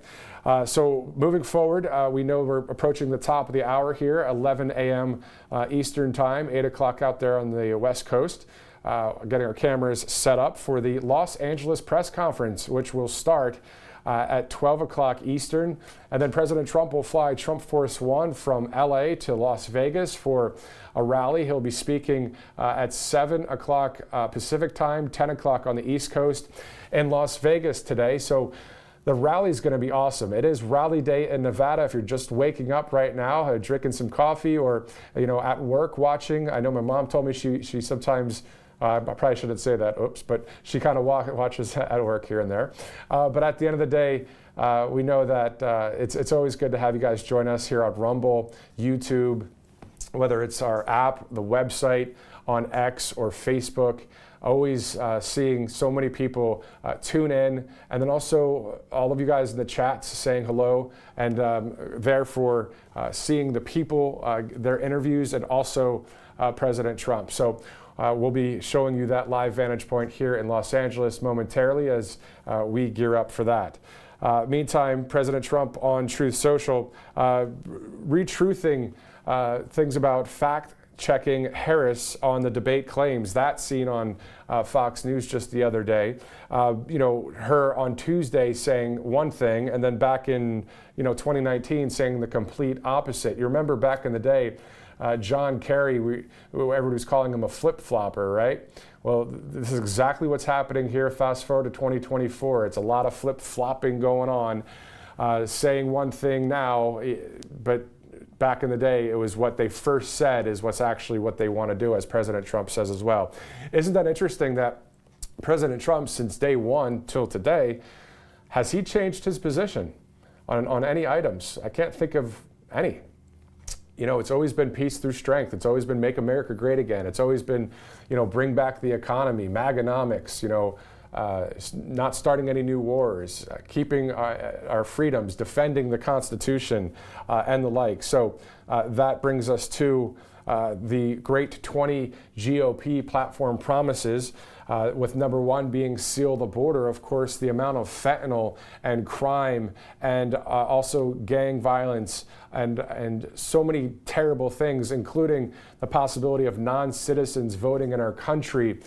So moving forward, we know we're approaching the top of the hour here, 11 a.m. Eastern time, 8 o'clock out there on the West Coast. Getting our cameras set up for the Los Angeles press conference, which will start at 12 o'clock Eastern. And then President Trump will fly Trump Force One from LA to Las Vegas for a rally. He'll be speaking at 7 o'clock Pacific time, 10 o'clock on the East Coast in Las Vegas today. So the rally is going to be awesome. It is rally day in Nevada. If you're just waking up right now, drinking some coffee, or at work watching. I know my mom told me she sometimes, I probably shouldn't say that, oops, but she kind of watches at work here and there. But at the end of the day, we know that it's always good to have you guys join us here on Rumble, YouTube, whether it's our app, the website, on X or Facebook. Always seeing so many people tune in, and then also all of you guys in the chats saying hello, and therefore seeing the people, their interviews, and also President Trump. So we'll be showing you that live vantage point here in Los Angeles momentarily as we gear up for that. Meantime, President Trump on Truth Social, retruthing things about fact checking Harris on the debate claims. That seen on Fox News just the other day. Her on Tuesday saying one thing, and then back in 2019 saying the complete opposite. You remember back in the day, John Kerry, everybody was calling him a flip-flopper, right? Well, this is exactly what's happening here. Fast forward to 2024. It's a lot of flip-flopping going on, saying one thing now, but back in the day, it was what they first said is what's actually what they want to do, as President Trump says as well. Isn't that interesting that President Trump, since day one till today, has he changed his position on any items? I can't think of any. It's always been peace through strength. It's always been make America great again. It's always been, bring back the economy, Maganomics, not starting any new wars, keeping our freedoms, defending the Constitution, and the like. So that brings us to the great 20 GOP platform promises, with number one being seal the border. Of course, the amount of fentanyl and crime and also gang violence and so many terrible things, including the possibility of non-citizens voting in our country.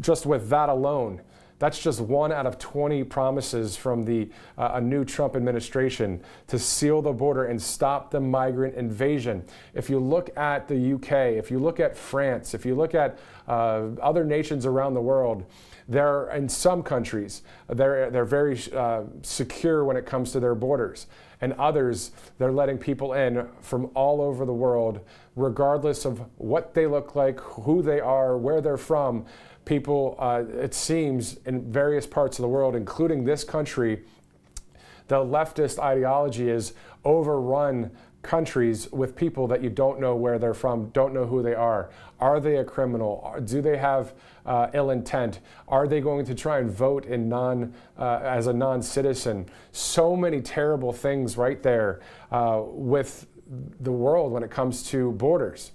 Just with that alone, that's just one out of 20 promises from the a new Trump administration to seal the border and stop the migrant invasion. If you look at the UK, if you look at France, if you look at other nations around the world, they're in some countries, they're very secure when it comes to their borders. And others, they're letting people in from all over the world, regardless of what they look like, who they are, where they're from. People, it seems, in various parts of the world, including this country, the leftist ideology is overrun countries with people that you don't know where they're from, don't know who they are. Are they a criminal? Do they have ill intent? Are they going to try and vote in as a non-citizen? So many terrible things right there with the world when it comes to borders.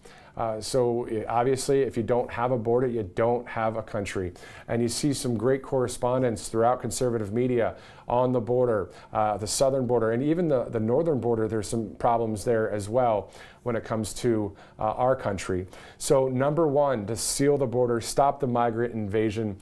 So obviously, if you don't have a border, you don't have a country. And you see some great correspondence throughout conservative media on the border, the southern border, and even the northern border. There's some problems there as well when it comes to our country. So number one, to seal the border, stop the migrant invasion.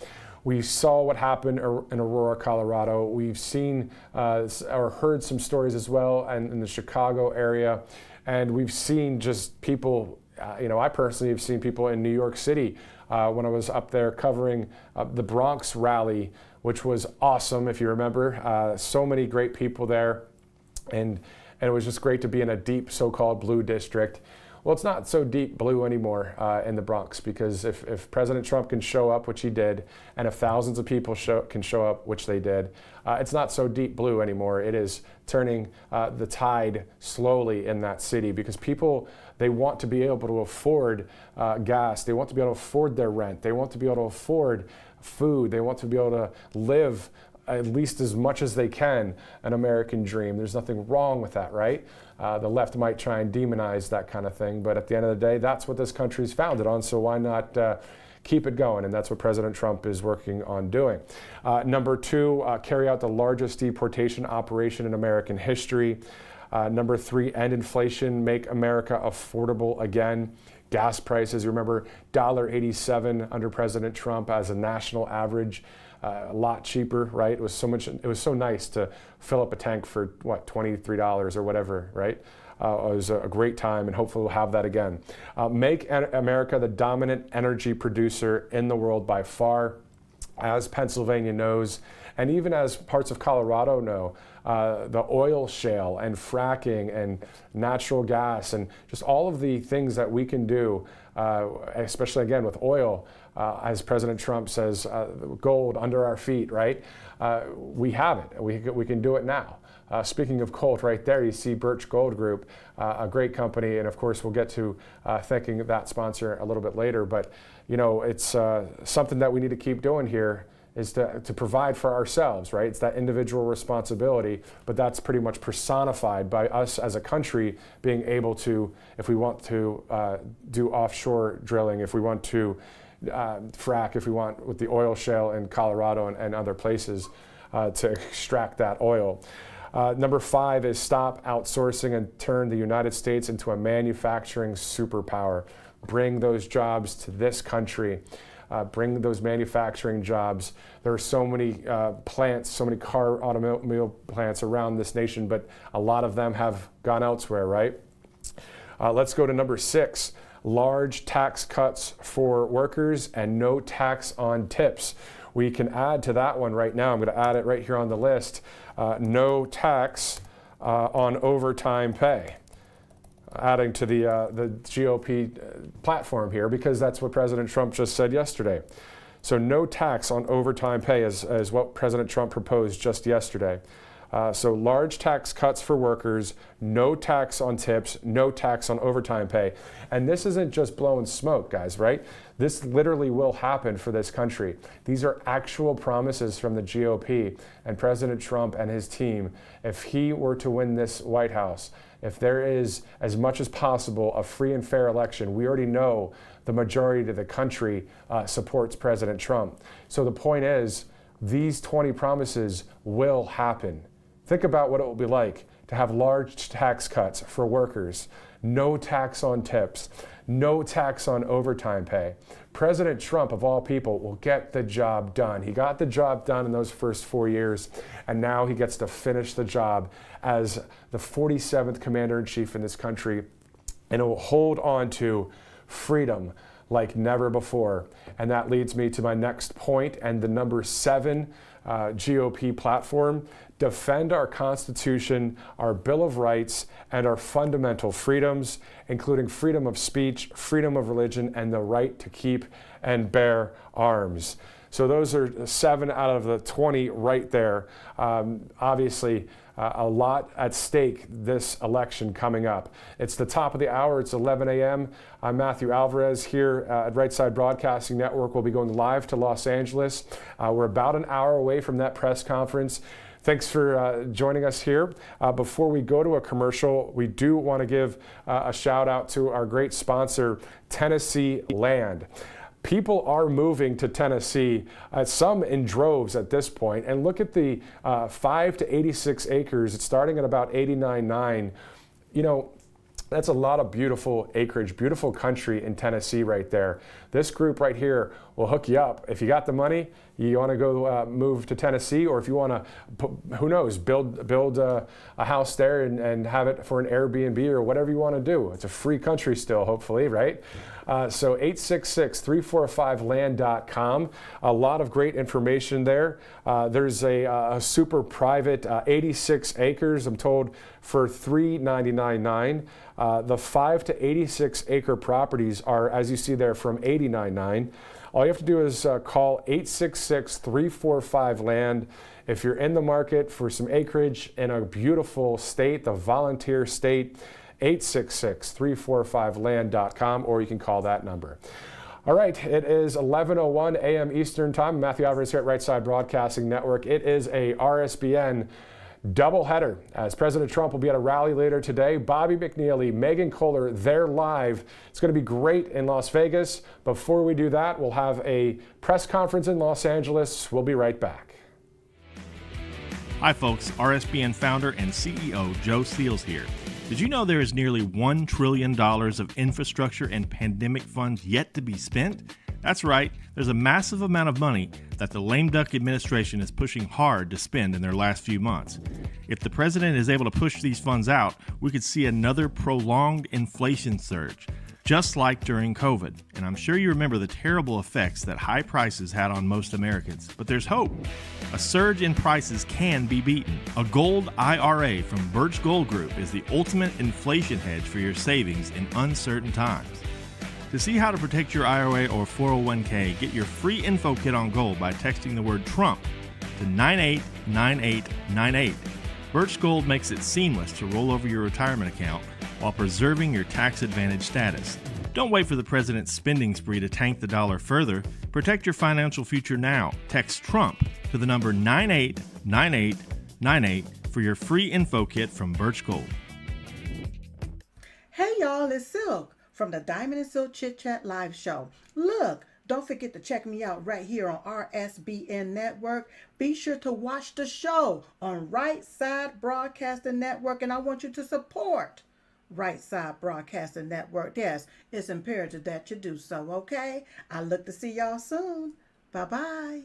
We saw what happened in Aurora, Colorado. We've seen or heard some stories as well in the Chicago area. And we've seen just people, I personally have seen people in New York City when I was up there covering the Bronx rally, which was awesome, if you remember. So many great people there. And it was just great to be in a deep so-called blue district. Well, it's not so deep blue anymore in the Bronx, because if President Trump can show up, which he did, and if thousands of people can show up, which they did, it's not so deep blue anymore. It is turning the tide slowly in that city, because people, they want to be able to afford gas. They want to be able to afford their rent. They want to be able to afford food. They want to be able to live at least as much as they can an American dream. There's nothing wrong with that, right? The left might try and demonize that kind of thing, but at the end of the day, that's what this country's founded on, so why not keep it going? And that's what President Trump is working on doing. Number two, carry out the largest deportation operation in American history. Number three, end inflation, make America affordable again. Gas prices, you remember $1.87 under President Trump as a national average. A lot cheaper, right? It was so nice to fill up a tank for what, $23 or whatever, right? It was a great time, and hopefully we'll have that again. Make America the dominant energy producer in the world by far, as Pennsylvania knows, and even as parts of Colorado know. The oil shale and fracking and natural gas and just all of the things that we can do, especially again with oil, as President Trump says, gold under our feet, right? We have it. We can do it now. Speaking of gold, right there, you see Birch Gold Group, a great company, and of course we'll get to thanking that sponsor a little bit later. But it's something that we need to keep doing here, is to provide for ourselves, right? It's that individual responsibility, but that's pretty much personified by us as a country being able to, if we want to do offshore drilling, if we want to frack, if we want with the oil shale in Colorado and other places to extract that oil. Number 5 is stop outsourcing and turn the United States into a manufacturing superpower. Bring those jobs to this country. Bring those manufacturing jobs. There are so many plants, so many automobile plants around this nation, but a lot of them have gone elsewhere, right? Let's go to number 6. Large tax cuts for workers and no tax on tips. We can add to that one right now. I'm going to add it right here on the list. No tax on overtime pay. Adding to the GOP platform here, because that's what President Trump just said yesterday. So no tax on overtime pay is what President Trump proposed just yesterday. So large tax cuts for workers, no tax on tips, no tax on overtime pay. And this isn't just blowing smoke, guys, right? This literally will happen for this country. These are actual promises from the GOP and President Trump and his team. If he were to win this White House, if there is, as much as possible, a free and fair election, we already know the majority of the country supports President Trump. So the point is, these 20 promises will happen. Think about what it will be like to have large tax cuts for workers, no tax on tips, no tax on overtime pay. President Trump, of all people, will get the job done. He got the job done in those first 4 years, and now he gets to finish the job as the 47th commander-in-chief in this country, and it will hold on to freedom like never before. And that leads me to my next point and the number 7 GOP platform. Defend our Constitution, our Bill of Rights, and our fundamental freedoms, including freedom of speech, freedom of religion, and the right to keep and bear arms. So those are 7 out of the 20 right there. Obviously, a lot at stake this election coming up. It's the top of the hour. It's 11 a.m. I'm Matthew Alvarez here at Right Side Broadcasting Network. We'll be going live to Los Angeles. We're about an hour away from that press conference. Thanks for joining us here. Before we go to a commercial, we do want to give a shout out to our great sponsor, Tennessee Land. People are moving to Tennessee, some in droves at this point. And look at the 5 to 86 acres. It's starting at about 89.9. You know, that's a lot of beautiful acreage, beautiful country in Tennessee right there. This group right here will hook you up. If you got the money, you want to go move to Tennessee, or if you want to, who knows, build a house there and have it for an Airbnb or whatever you want to do. It's a free country still, hopefully, right? So 866-345-LAND.com. A lot of great information there. There's a super private 86 acres, I'm told, for $399.9. The 5 to 86 acre properties are, as you see there, from $89.9. All you have to do is call 866-345-LAND. If you're in the market for some acreage in a beautiful state, the volunteer state, 866-345-LAND.com, or you can call that number. All right, it is 11:01 a.m. Eastern Time. Matthew Alvarez here at Right Side Broadcasting Network. It is a RSBN doubleheader, as President Trump will be at a rally later today. Bobby McNeely, Megan Kohler, they're live. It's going to be great in Las Vegas. Before we do that, we'll have a press conference in Los Angeles. We'll be right back. Hi folks, RSBN founder and CEO Joe Steels here. Did you know there is nearly $1 trillion of infrastructure and pandemic funds yet to be spent? That's right, there's a massive amount of money that the lame duck administration is pushing hard to spend in their last few months. If the president is able to push these funds out, we could see another prolonged inflation surge, just like during COVID. And I'm sure you remember the terrible effects that high prices had on most Americans. But there's hope. A surge in prices can be beaten. A gold IRA from Birch Gold Group is the ultimate inflation hedge for your savings in uncertain times. To see how to protect your IRA or 401k, get your free info kit on gold by texting the word Trump to 989898. Birch Gold makes it seamless to roll over your retirement account while preserving your tax advantage status. Don't wait for the president's spending spree to tank the dollar further. Protect your financial future now. Text Trump to the number 989898 for your free info kit from Birch Gold. Hey y'all, it's Silk from the Diamond and Silk Chit Chat live show. Look, Don't forget to check me out right here on RSBN Network. Be sure to watch the show on Right Side Broadcasting Network, and I want you to support Right Side Broadcasting Network. Yes, it's imperative that you do so, okay? I look to see y'all soon. Bye-bye.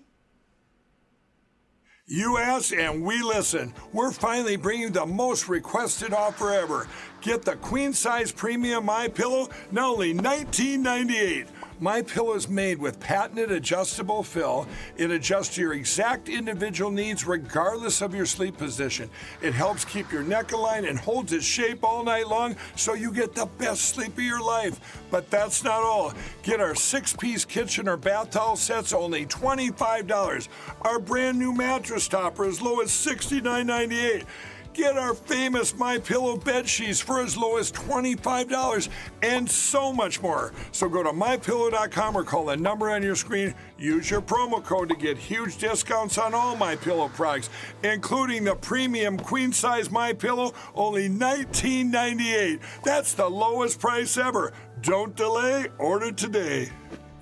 You ask and we listen. We're finally bringing the most requested offer ever. Get the queen size premium MyPillow, now only $19.98. MyPillow is made with patented adjustable fill. It adjusts to your exact individual needs regardless of your sleep position. It helps keep your neck aligned and holds its shape all night long so you get the best sleep of your life. But that's not all. Get our 6-piece kitchen or bath towel sets only $25. Our brand new mattress topper as low as $69.98. Get our famous MyPillow bed sheets for as low as $25 and so much more. So go to MyPillow.com or call the number on your screen. Use your promo code to get huge discounts on all MyPillow products, including the premium queen size MyPillow, only $19.98. That's the lowest price ever. Don't delay, order today.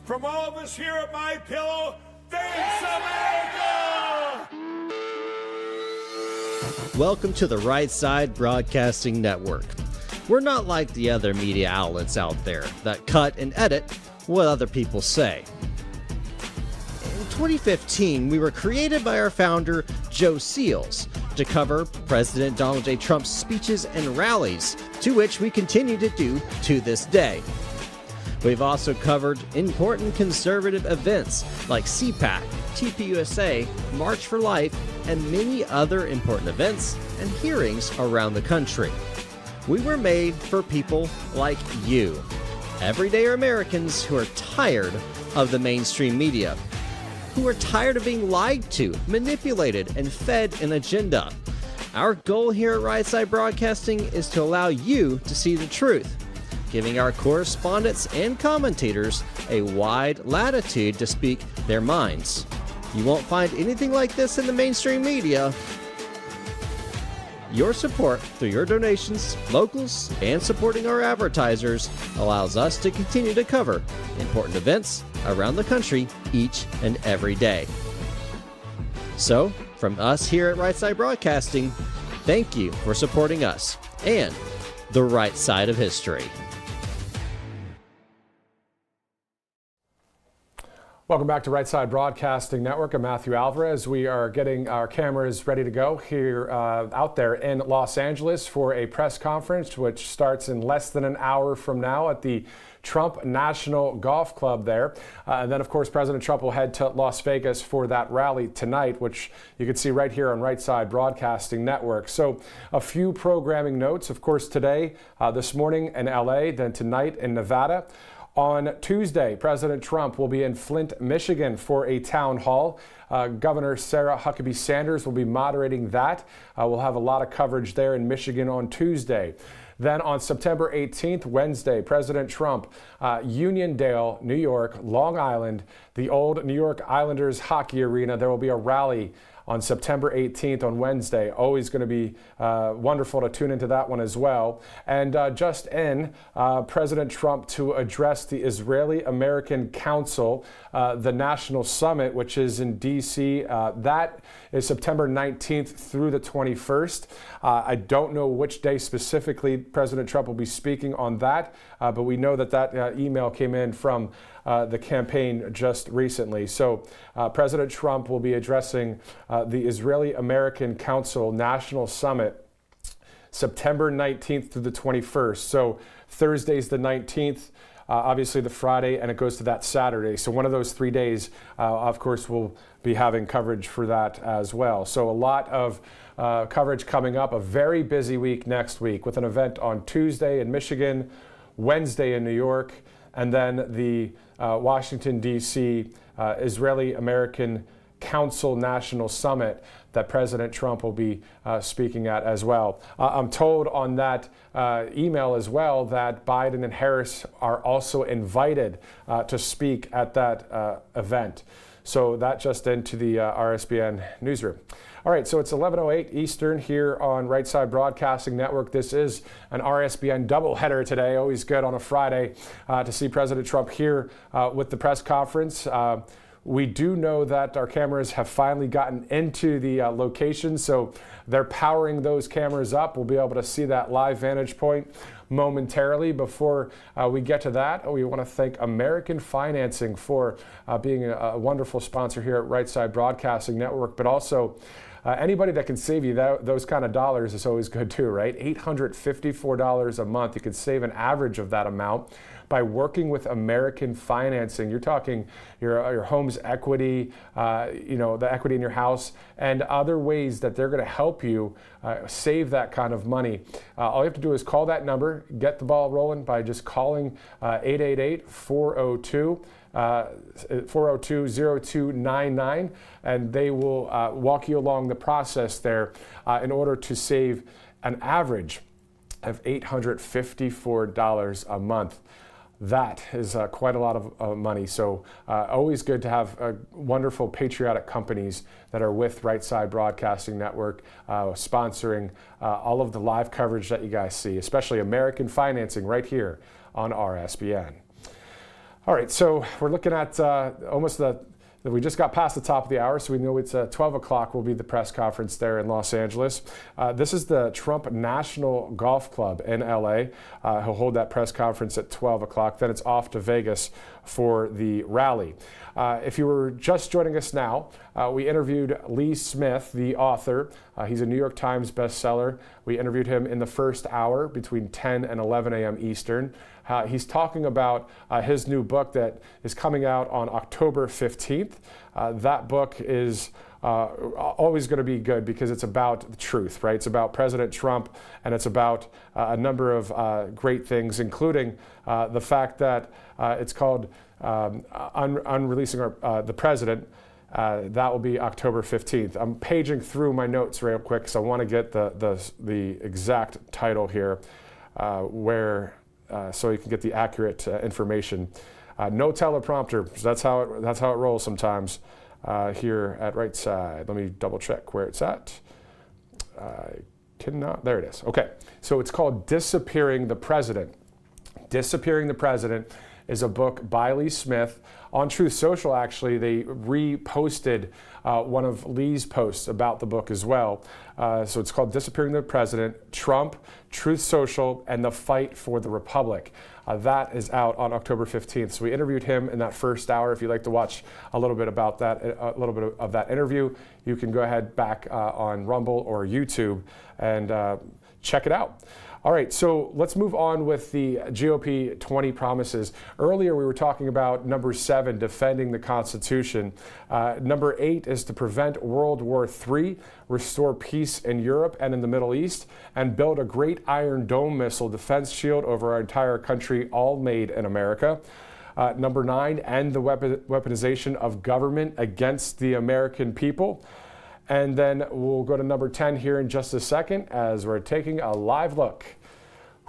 From all of us here at MyPillow, thanks America! Welcome to the Right Side Broadcasting Network. We're not like the other media outlets out there that cut and edit what other people say. In 2015, we were created by our founder, Joe Seals, to cover President Donald J. Trump's speeches and rallies, to which we continue to do to this day. We've also covered important conservative events like CPAC, TPUSA, March for Life, and many other important events and hearings around the country. We were made for people like you, everyday Americans who are tired of the mainstream media, who are tired of being lied to, manipulated, and fed an agenda. Our goal here at Right Side Broadcasting is to allow you to see the truth, giving our correspondents and commentators a wide latitude to speak their minds. You won't find anything like this in the mainstream media. Your support through your donations, locals, and supporting our advertisers allows us to continue to cover important events around the country each and every day. So, from us here at Right Side Broadcasting, thank you for supporting us and the right side of history. Welcome back to Right Side Broadcasting Network. I'm Matthew Alvarez. We are getting our cameras ready to go here out there in Los Angeles for a press conference, which starts in less than an hour from now at the Trump National Golf Club there. And then, of course, President Trump will head to Las Vegas for that rally tonight, which you can see right here on Right Side Broadcasting Network. So a few programming notes. Of course, today, this morning in LA, then tonight in Nevada. On Tuesday, President Trump will be in Flint, Michigan for a town hall. Governor Sarah Huckabee Sanders will be moderating that. We'll have a lot of coverage there in Michigan on Tuesday. Then on September 18th, Wednesday, President Trump, Uniondale, New York, Long Island, the old New York Islanders hockey arena. There will be a rally on September 18th on Wednesday. Always going to be wonderful to tune into that one as well. And just in, President Trump to address the Israeli-American Council, the National Summit, which is in D.C. That is September 19th through the 21st. I don't know which day specifically President Trump will be speaking on that, but we know that that email came in from the campaign just recently. So President Trump will be addressing the Israeli-American Council National Summit September 19th through the 21st. So Thursday's the 19th, obviously the Friday, and it goes to that Saturday. So one of those 3 days, of course, we'll be having coverage for that as well. So a lot of coverage coming up, a very busy week next week with an event on Tuesday in Michigan, Wednesday in New York, and then the Washington, D.C. Israeli-American Council National Summit that President Trump will be speaking at as well. I'm told on that email as well that Biden and Harris are also invited to speak at that event. So that just into the RSBN newsroom. All right, so it's 11:08 Eastern here on Right Side Broadcasting Network. This is an RSBN doubleheader today. Always good on a Friday to see President Trump here with the press conference. We do know that our cameras have finally gotten into the location, so they're powering those cameras up. We'll be able to see that live vantage point momentarily. Before we get to that, we want to thank American Financing for being a wonderful sponsor here at Right Side Broadcasting Network, but also anybody that can save you those kind of dollars is always good too, right? $854 a month. You can save an average of that amount by working with American Financing. You're talking your home's equity, the equity in your house, and other ways that they're going to help you save that kind of money. All you have to do is call that number, get the ball rolling by just calling 888-402. 402-0299, and they will walk you along the process there in order to save an average of $854 a month. That is quite a lot of money. So always good to have wonderful patriotic companies that are with Right Side Broadcasting Network sponsoring all of the live coverage that you guys see, especially American Financing right here on RSBN. All right, so we're looking at we just got past the top of the hour, so we know it's 12 o'clock will be the press conference there in Los Angeles. This is the Trump National Golf Club in LA. He'll hold that press conference at 12 o'clock. Then it's off to Vegas for the rally. If you were just joining us now, we interviewed Lee Smith, the author. He's a New York Times bestseller. We interviewed him in the first hour between 10 and 11 a.m. Eastern. He's talking about his new book that is coming out on October 15th. That book is always going to be good because it's about the truth, right? It's about President Trump, and it's about a number of great things, including the fact that it's called Unreleasing the President. That will be October 15th. I'm paging through my notes real quick because I want to get the exact title here so you can get the accurate information. No teleprompter. That's how it rolls sometimes here at Right Side. Let me double check where it's at. There it is. Okay, so it's called Disappearing the President. Disappearing the President is a book by Lee Smith. On Truth Social, actually, they reposted one of Lee's posts about the book as well. So it's called Disappearing the President, Trump, Truth Social, and the Fight for the Republic. That is out on October 15th. So we interviewed him in that first hour. If you'd like to watch a little bit about that, a little bit of that interview, you can go ahead back on Rumble or YouTube and check it out. All right, so let's move on with the GOP 20 promises. Earlier, we were talking about number 7, defending the Constitution. Number 8 is to prevent World War III, restore peace in Europe and in the Middle East, and build a great Iron Dome missile defense shield over our entire country, all made in America. Number 9, end the weaponization of government against the American people. And then we'll go to number 10 here in just a second as we're taking a live look.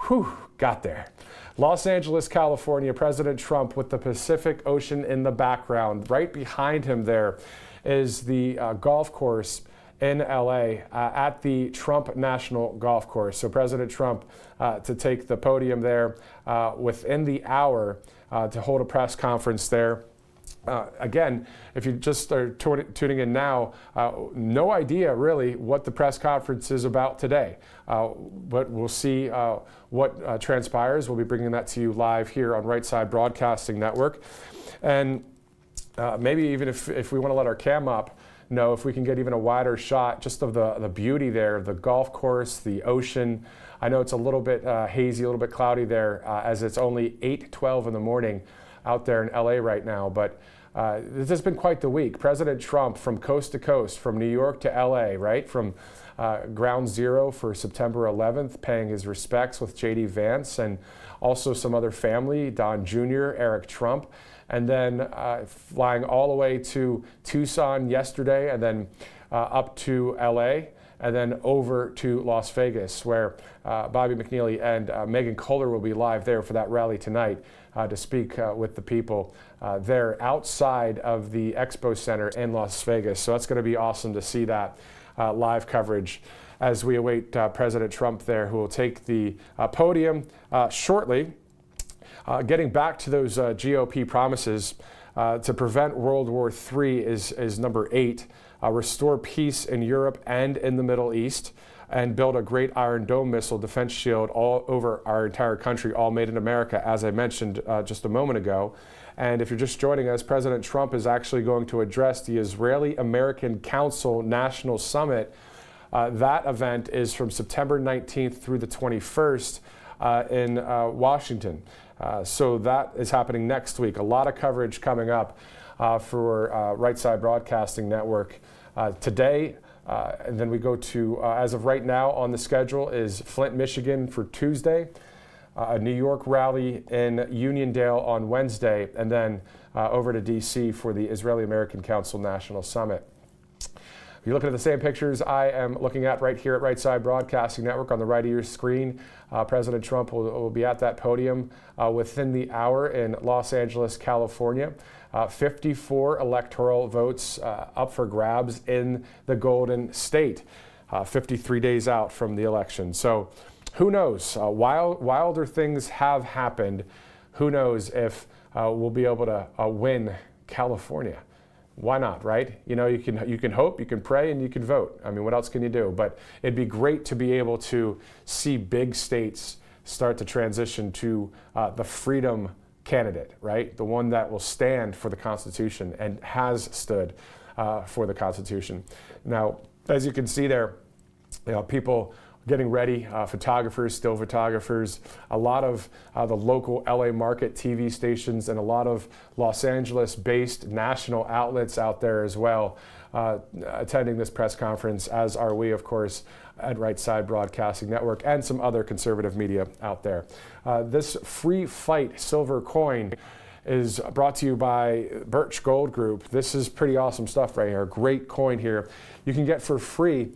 Whew, got there. Los Angeles, California, President Trump with the Pacific Ocean in the background. Right behind him there is the golf course in LA at the Trump National Golf Course. So President Trump to take the podium there within the hour to hold a press conference there. Again, if you just are tuning in now, no idea really what the press conference is about today, but we'll see what transpires. We'll be bringing that to you live here on Right Side Broadcasting Network. And maybe even if we want to let our cam up, if we can get even a wider shot just of the beauty there, the golf course, the ocean. I know it's a little bit hazy, a little bit cloudy there as it's only 8:12 in the morning out there in LA right now, but this has been quite the week. President Trump from coast to coast, from New York to LA, right? From ground zero for September 11th, paying his respects with J.D. Vance and also some other family, Don Jr., Eric Trump. and then flying all the way to Tucson yesterday, and then up to LA, and then over to Las Vegas, where Bobby McNeely and Megan Kohler will be live there for that rally tonight to speak with the people there outside of the Expo Center in Las Vegas. So that's going to be awesome to see that live coverage as we await President Trump there, who will take the podium shortly. Getting back to those GOP promises, to prevent World War III is number 8. Restore peace in Europe and in the Middle East, and build a great Iron Dome missile defense shield all over our entire country, all made in America, as I mentioned just a moment ago. And if you're just joining us, President Trump is actually going to address the Israeli-American Council National Summit. That event is from September 19th through the 21st in Washington. So that is happening next week. A lot of coverage coming up for Right Side Broadcasting Network today. And then we go to, as of right now on the schedule, is Flint, Michigan for Tuesday, a New York rally in Uniondale on Wednesday, and then over to D.C. for the Israeli-American Council National Summit. If you're looking at the same pictures I am looking at right here at Right Side Broadcasting Network on the right of your screen, President Trump will be at that podium within the hour in Los Angeles, California. 54 electoral votes up for grabs in the Golden State, 53 days out from the election. So who knows? Wilder things have happened. Who knows if we'll be able to win California? Why not, right? You know, you can hope, you can pray, and you can vote. I mean, what else can you do? But it'd be great to be able to see big states start to transition to the freedom candidate, right? The one that will stand for the Constitution and has stood for the Constitution. Now, as you can see there, people getting ready, photographers, still photographers, a lot of the local LA market TV stations, and a lot of Los Angeles-based national outlets out there as well, attending this press conference, as are we, of course, at Right Side Broadcasting Network, and some other conservative media out there. This free fight silver coin is brought to you by Birch Gold Group. This is pretty awesome stuff right here. Great coin here. You can get for free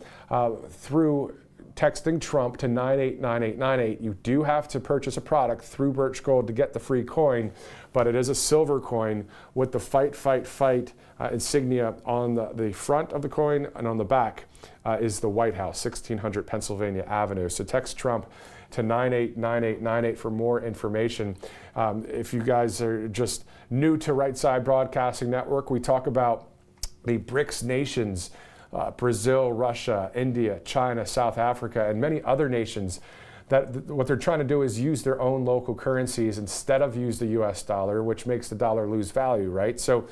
through texting Trump to 989898. You do have to purchase a product through Birch Gold to get the free coin, but it is a silver coin with the fight, fight, fight insignia on the front of the coin, and on the back is the White House, 1600 Pennsylvania Avenue. So text Trump to 989898 for more information. If you guys are just new to Right Side Broadcasting Network, we talk about the BRICS nations, Brazil, Russia, India, China, South Africa, and many other nations, that what they're trying to do is use their own local currencies instead of use the US dollar, which makes the dollar lose value, right? So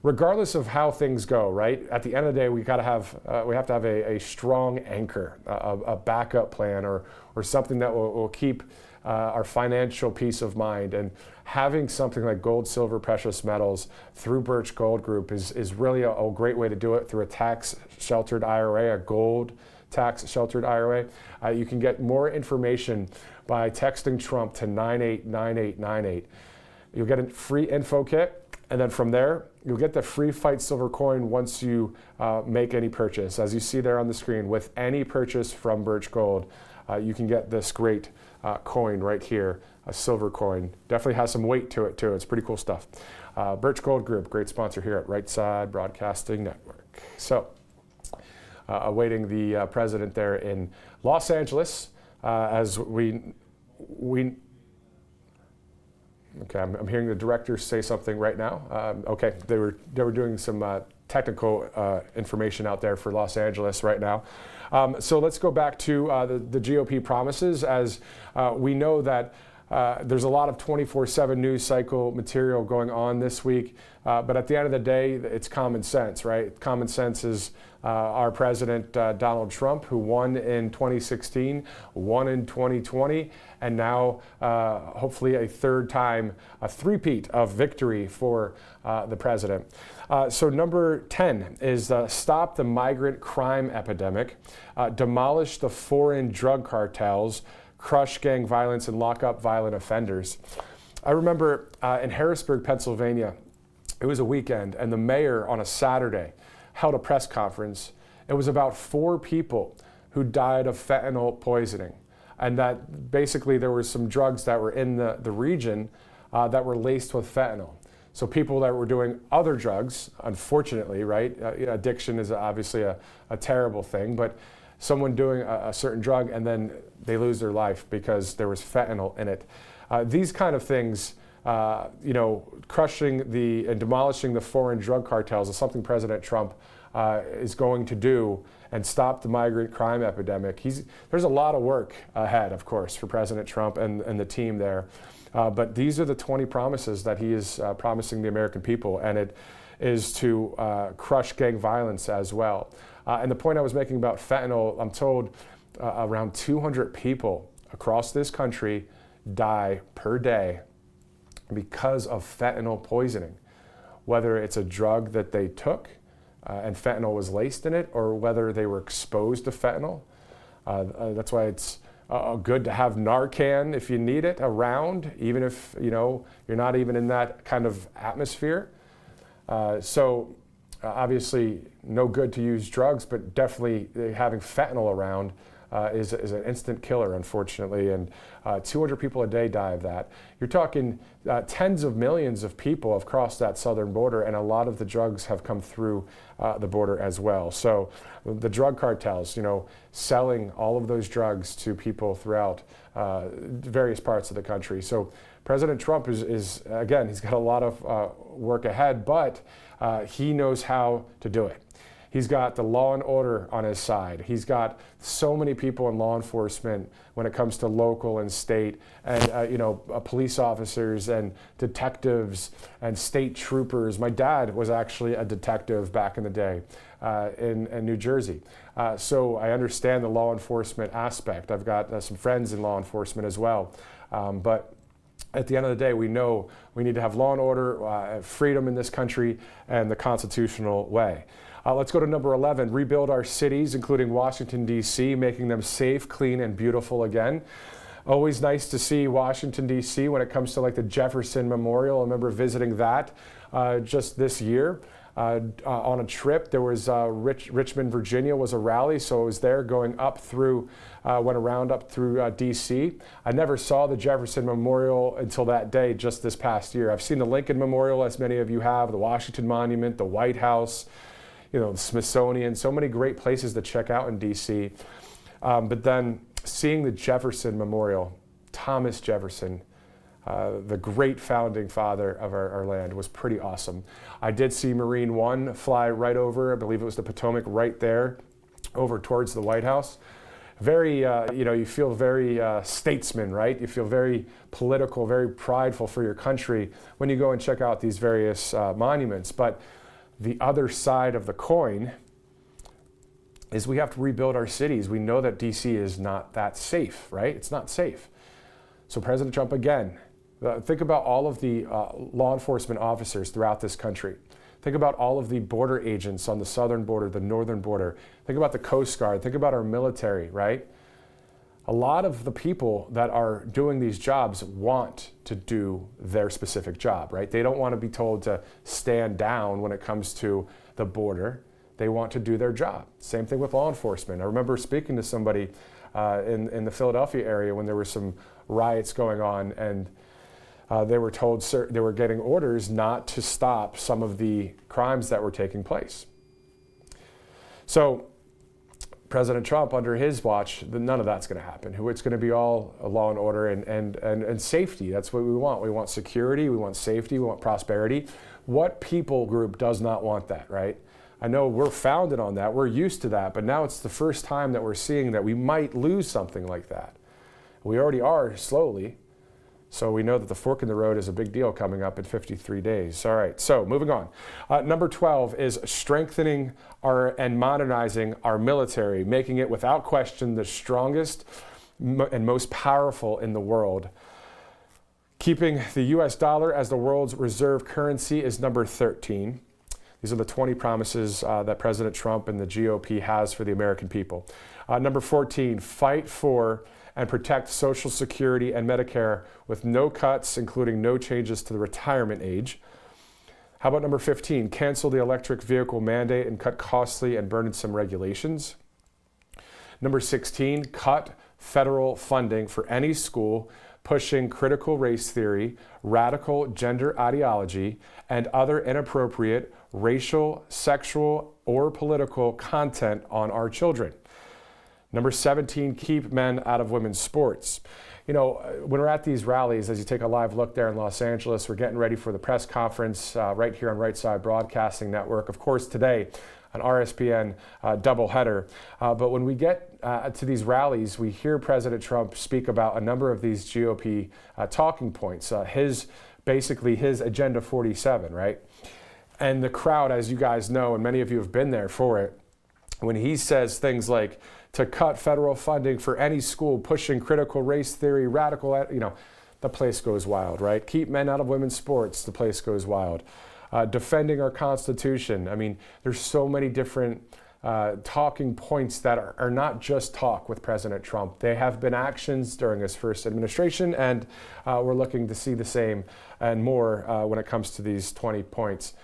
regardless of how things go, right, at the end of the day, we have to have a strong anchor, a backup plan, or something that will keep our financial peace of mind. And having something like gold, silver, precious metals through Birch Gold Group is really a great way to do it, through a tax-sheltered IRA, a gold tax-sheltered IRA. You can get more information by texting Trump to 989898. You'll get a free info kit, and then from there, you'll get the free fight silver coin once you make any purchase. As you see there on the screen, with any purchase from Birch Gold, you can get this great coin right here, a silver coin. Definitely has some weight to it too. It's pretty cool stuff. Birch Gold Group, great sponsor here at Right Side Broadcasting Network. So, awaiting the president there in Los Angeles, as we. Okay, I'm hearing the director say something right now. Okay, they were doing some technical information out there for Los Angeles right now. So let's go back to the GOP promises, as we know that there's a lot of 24/7 news cycle material going on this week, but at the end of the day, it's common sense, right? Common sense is our president, Donald Trump, who won in 2016, won in 2020, and now hopefully a third time, a three-peat of victory for the president. So number 10 is stop the migrant crime epidemic, demolish the foreign drug cartels, crush gang violence, and lock up violent offenders. I remember in Harrisburg, Pennsylvania, it was a weekend, and the mayor on a Saturday held a press conference. It was about 4 people who died of fentanyl poisoning, and that basically there were some drugs that were in the region that were laced with fentanyl. So people that were doing other drugs, unfortunately, right? Addiction is obviously a terrible thing, but someone doing a certain drug and then they lose their life because there was fentanyl in it. These kind of things, crushing and demolishing the foreign drug cartels is something President Trump is going to do and stop the migrant crime epidemic. There's a lot of work ahead, of course, for President Trump and the team there. But these are the 20 promises that he is promising the American people, and it is to crush gang violence as well. And the point I was making about fentanyl, I'm told around 200 people across this country die per day because of fentanyl poisoning, whether it's a drug that they took and fentanyl was laced in it, or whether they were exposed to fentanyl. That's why it's good to have Narcan if you need it around, even if you're not even in that kind of atmosphere. Obviously no good to use drugs, but definitely having fentanyl around is an instant killer, unfortunately, and 200 people a day die of that. You're talking tens of millions of people have crossed that southern border, and a lot of the drugs have come through the border as well. So the drug cartels, selling all of those drugs to people throughout various parts of the country. So President Trump is again, he's got a lot of work ahead, but he knows how to do it. He's got the law and order on his side. He's got so many people in law enforcement when it comes to local and state, and police officers and detectives and state troopers. My dad was actually a detective back in the day in New Jersey. So I understand the law enforcement aspect. I've got some friends in law enforcement as well. But at the end of the day, we know we need to have law and order, freedom in this country, and the constitutional way. Let's go to number 11, rebuild our cities, including Washington, D.C., making them safe, clean, and beautiful again. Always nice to see Washington, D.C. when it comes to like the Jefferson Memorial. I remember visiting that just this year on a trip. There was Richmond, Virginia was a rally, so I was there going up through, went around up through D.C. I never saw the Jefferson Memorial until that day just this past year. I've seen the Lincoln Memorial, as many of you have, the Washington Monument, the White House, the Smithsonian, so many great places to check out in D.C. But then seeing the Jefferson Memorial, Thomas Jefferson, the great founding father of our land, was pretty awesome. I did see Marine One fly right over, I believe it was the Potomac, right there, over towards the White House. Very, you feel very statesman, right? You feel very political, very prideful for your country when you go and check out these various monuments. But the other side of the coin is we have to rebuild our cities. We know that DC is not that safe, right? It's not safe. So President Trump, again, think about all of the law enforcement officers throughout this country. Think about all of the border agents on the southern border, the northern border. Think about the Coast Guard. Think about our military, right? A lot of the people that are doing these jobs want to do their specific job, right? They don't want to be told to stand down when it comes to the border. They want to do their job. Same thing with law enforcement. I remember speaking to somebody in the Philadelphia area when there were some riots going on, and they were told they were getting orders not to stop some of the crimes that were taking place. So President Trump, under his watch, none of that's going to happen. It's going to be all law and order and safety. That's what we want. We want security, we want safety, we want prosperity. What people group does not want that, right? I know we're founded on that, we're used to that, but now it's the first time that we're seeing that we might lose something like that. We already are slowly. So we know that the fork in the road is a big deal coming up in 53 days. All right, so moving on. Number 12 is strengthening and modernizing our military, making it without question the strongest and most powerful in the world. Keeping the US dollar as the world's reserve currency is number 13. These are the 20 promises that President Trump and the GOP has for the American people. Number 14, fight for and protect Social Security and Medicare with no cuts, including no changes to the retirement age. How about number 15, cancel the electric vehicle mandate and cut costly and burdensome regulations. Number 16, cut federal funding for any school pushing critical race theory, radical gender ideology, and other inappropriate racial, sexual, or political content on our children. Number 17, keep men out of women's sports. You know, when we're at these rallies, as you take a live look there in Los Angeles, we're getting ready for the press conference right here on Right Side Broadcasting Network. Of course, today, an RSBN doubleheader. But when we get to these rallies, we hear President Trump speak about a number of these GOP talking points, basically his Agenda 47, right? And the crowd, as you guys know, and many of you have been there for it, when he says things like to cut federal funding for any school pushing critical race theory, radical, you know, the place goes wild, right? Keep men out of women's sports, the place goes wild. Defending our Constitution. I mean, there's so many different talking points that are not just talk with President Trump. They have been actions during his first administration, and we're looking to see the same and more when it comes to these 20 points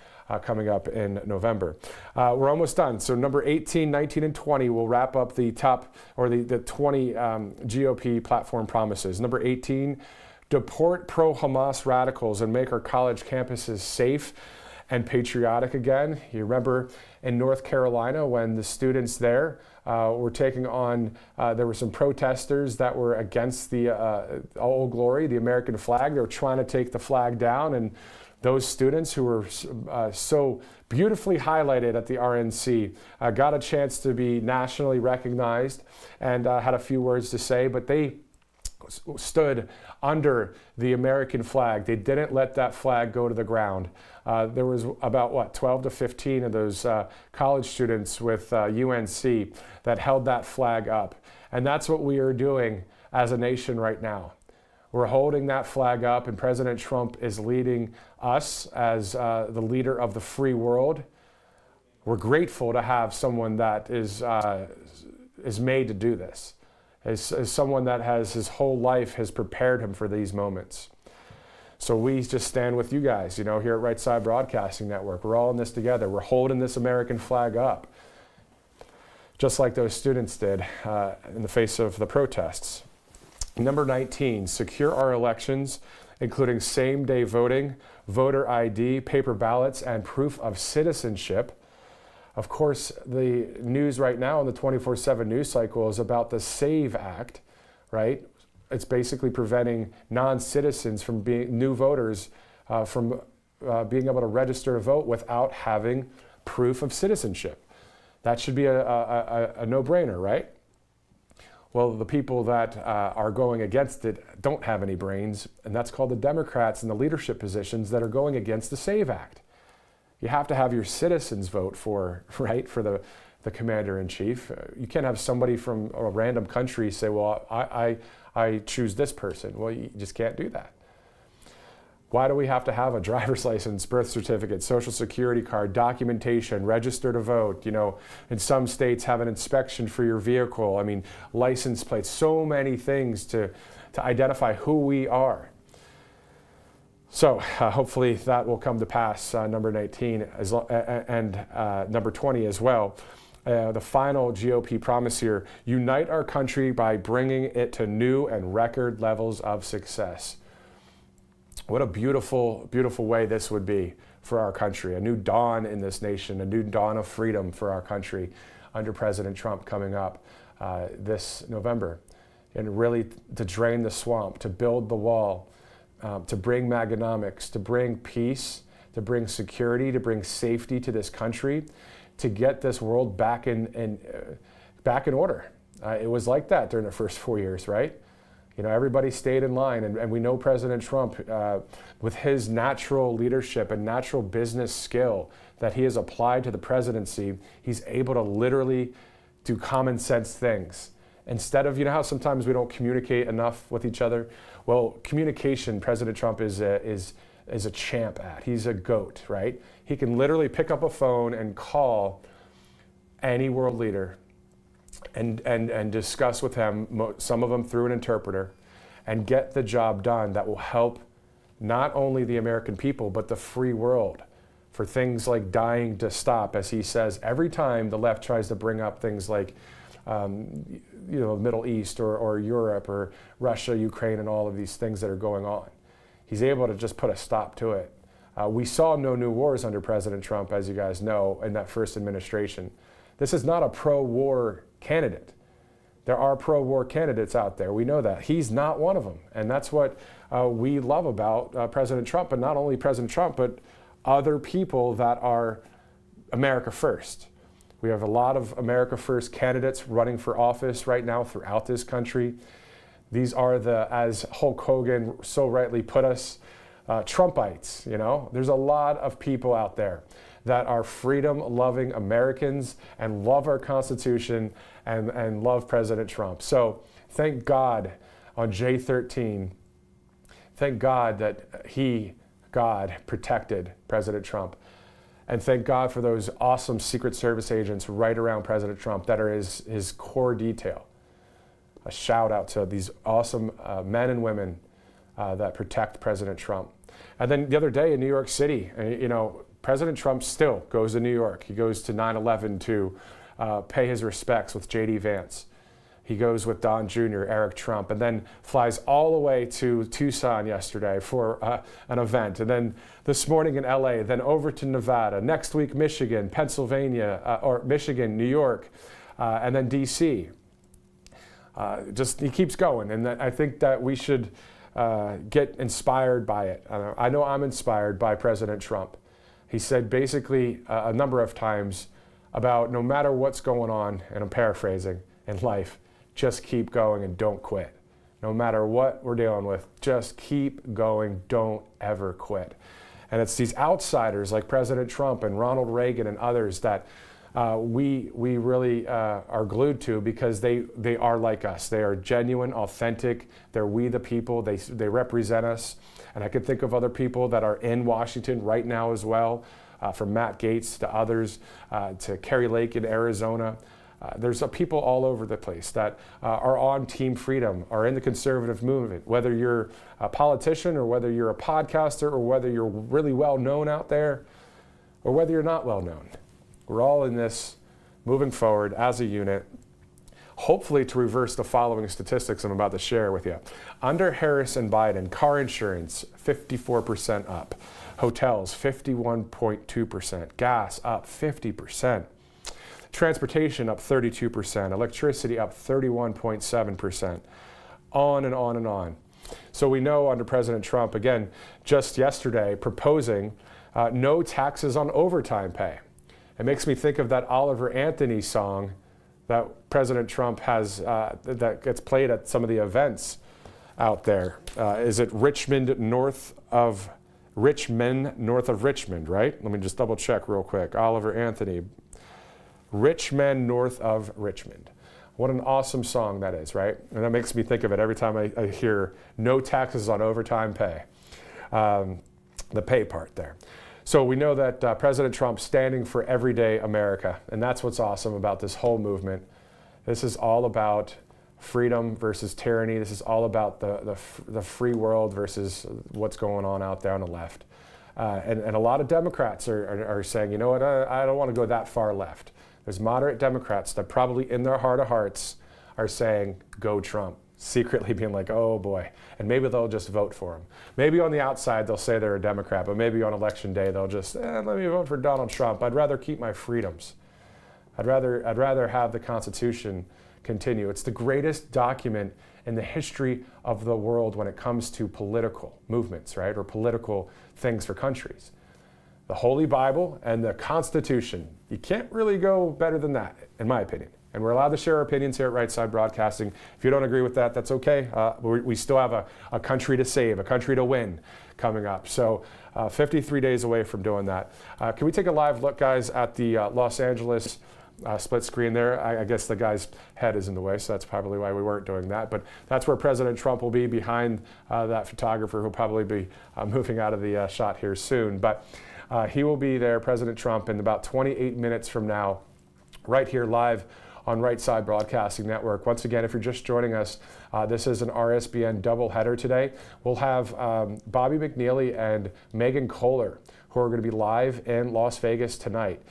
coming up in November. We're almost done. So number 18, 19, and 20 will wrap up the top, or the 20 GOP platform promises. Number 18, deport pro-Hamas radicals and make our college campuses safe and patriotic again. You remember in North Carolina when the students there were taking on, there were some protesters that were against the Old Glory, the American flag. They were trying to take the flag down, and those students who were so beautifully highlighted at the RNC got a chance to be nationally recognized and had a few words to say, but they stood under the American flag. They didn't let that flag go to the ground. There was about, 12 to 15 of those college students with UNC that held that flag up. And that's what we are doing as a nation right now. We're holding that flag up, and President Trump is leading us as the leader of the free world. We're grateful to have someone that is made to do this. As someone that has his whole life has prepared him for these moments. So we just stand with you guys, here at Right Side Broadcasting Network. We're all in this together. We're holding this American flag up, just like those students did in the face of the protests. Number 19, secure our elections, including same-day voting, voter ID, paper ballots, and proof of citizenship. Of course, the news right now in the 24/7 news cycle is about the SAVE Act, right? It's basically preventing non-citizens from being new voters from being able to register to vote without having proof of citizenship. That should be a no-brainer, right? Well, the people that are going against it don't have any brains, and that's called the Democrats in the leadership positions that are going against the SAVE Act. You have to have your citizens vote for the commander-in-chief. You can't have somebody from a random country say, well, I choose this person. Well, you just can't do that. Why do we have to have a driver's license, birth certificate, social security card, documentation, register to vote? In some states have an inspection for your vehicle. I mean, license plates, so many things to identify who we are. So hopefully that will come to pass, number 19 and number 20 as well. The final GOP promise here, unite our country by bringing it to new and record levels of success. What a beautiful, beautiful way this would be for our country. A new dawn in this nation, a new dawn of freedom for our country under President Trump coming up this November. And really to drain the swamp, to build the wall, to bring Maganomics, to bring peace, to bring security, to bring safety to this country, to get this world back in order. It was like that during the first 4 years, right? Everybody stayed in line, and we know President Trump, with his natural leadership and natural business skill that he has applied to the presidency, he's able to literally do common sense things. Instead of, how sometimes we don't communicate enough with each other? Well, communication, President Trump is a champ at. He's a GOAT, right? He can literally pick up a phone and call any world leader and discuss with him, some of them through an interpreter, and get the job done that will help not only the American people, but the free world, for things like dying to stop, as he says, every time the left tries to bring up things like Middle East or Europe or Russia, Ukraine, and all of these things that are going on. He's able to just put a stop to it. We saw no new wars under President Trump, as you guys know, in that first administration. This is not a pro-war candidate. There are pro-war candidates out there. We know that. He's not one of them. And that's what we love about President Trump, and not only President Trump, but other people that are America First. We have a lot of America First candidates running for office right now throughout this country. These are the, as Hulk Hogan so rightly put us, Trumpites. There's a lot of people out there that are freedom-loving Americans and love our Constitution and love President Trump. So thank God on J13, thank God that God protected President Trump. And thank God for those awesome Secret Service agents right around President Trump that are his core detail. A shout out to these awesome men and women that protect President Trump. And then the other day in New York City, President Trump still goes to New York. He goes to 9/11 to pay his respects with J.D. Vance. He goes with Don Jr., Eric Trump, and then flies all the way to Tucson yesterday for an event. And then this morning in LA, then over to Nevada. Next week, Michigan, Pennsylvania, or Michigan, New York, and then DC. He keeps going. And I think that we should get inspired by it. I know I'm inspired by President Trump. He said basically a number of times about no matter what's going on, and I'm paraphrasing, in life, just keep going and don't quit. No matter what we're dealing with, just keep going, don't ever quit. And it's these outsiders like President Trump and Ronald Reagan and others that we really are glued to, because they are like us. They are genuine, authentic. They're we the people. They represent us. And I could think of other people that are in Washington right now as well, from Matt Gaetz to others, to Kerry Lake in Arizona. There's people all over the place that are on Team Freedom, are in the conservative movement, whether you're a politician or whether you're a podcaster or whether you're really well known out there or whether you're not well known. We're all in this moving forward as a unit, hopefully to reverse the following statistics I'm about to share with you. Under Harris and Biden, car insurance 54% up, hotels 51.2%, gas up 50%. Transportation up 32%, electricity up 31.7%, on and on and on. So we know under President Trump, again, just yesterday, proposing no taxes on overtime pay. It makes me think of that Oliver Anthony song that President Trump has, that gets played at some of the events out there. Is it Richmond north of Richmond, right? Let me just double check real quick. Oliver Anthony. Rich Men North of Richmond. What an awesome song that is, right? And that makes me think of it every time I hear no taxes on overtime pay, the pay part there. So we know that President Trump's standing for everyday America, and that's what's awesome about this whole movement. This is all about freedom versus tyranny. This is all about the free world versus what's going on out there on the left. And a lot of Democrats are saying, you know what, I don't want to go that far left. There's moderate Democrats that probably in their heart of hearts are saying, go Trump, secretly being like, oh boy. And maybe they'll just vote for him. Maybe on the outside they'll say they're a Democrat, but maybe on election day they'll just, let me vote for Donald Trump. I'd rather keep my freedoms. I'd rather have the Constitution continue. It's the greatest document in the history of the world when it comes to political movements, right? Or political things for countries. The Holy Bible and the Constitution. You can't really go better than that, in my opinion. And we're allowed to share our opinions here at Right Side Broadcasting. If you don't agree with that, that's okay. We still have a country to save, a country to win coming up. So 53 days away from doing that. Can we take a live look, guys, at the Los Angeles split screen there? I guess the guy's head is in the way, so that's probably why we weren't doing that. But that's where President Trump will be, behind that photographer who'll probably be moving out of the shot here soon. But he will be there, President Trump, in about 28 minutes from now, right here live on Right Side Broadcasting Network. Once again, if you're just joining us, this is an RSBN doubleheader today. We'll have Bobby McNeely and Megan Kohler, who are going to be live in Las Vegas tonight.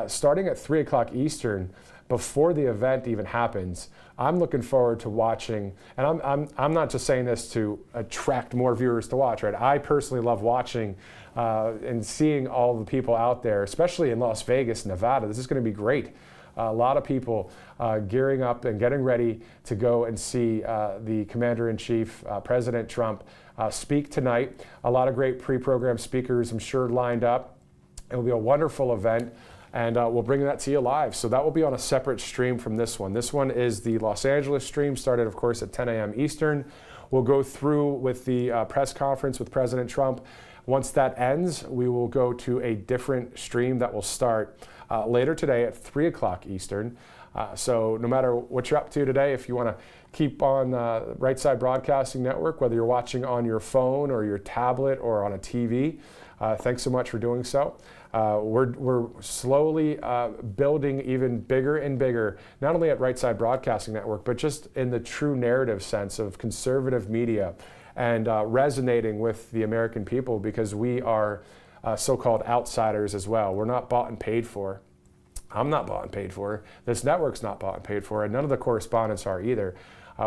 Starting at 3 o'clock Eastern, before the event even happens, I'm looking forward to watching, and I'm not just saying this to attract more viewers to watch, right? I personally love watching and seeing all the people out there, especially in Las Vegas, Nevada. This is going to be great. A lot of people gearing up and getting ready to go and see the Commander-in-Chief, President Trump, speak tonight. A lot of great pre-programmed speakers, I'm sure, lined up. It will be a wonderful event, and we'll bring that to you live. So that will be on a separate stream from this one. This one is the Los Angeles stream, started, of course, at 10 a.m. Eastern. We'll go through with the press conference with President Trump. Once that ends, we will go to a different stream that will start later today at 3 o'clock Eastern. So no matter what you're up to today, if you want to keep on Right Side Broadcasting Network, whether you're watching on your phone or your tablet or on a TV, thanks so much for doing so. We're slowly building even bigger and bigger, not only at Right Side Broadcasting Network, but just in the true narrative sense of conservative media and resonating with the American people, because we are so-called outsiders as well. We're not bought and paid for. I'm not bought and paid for. This network's not bought and paid for, and none of the correspondents are either.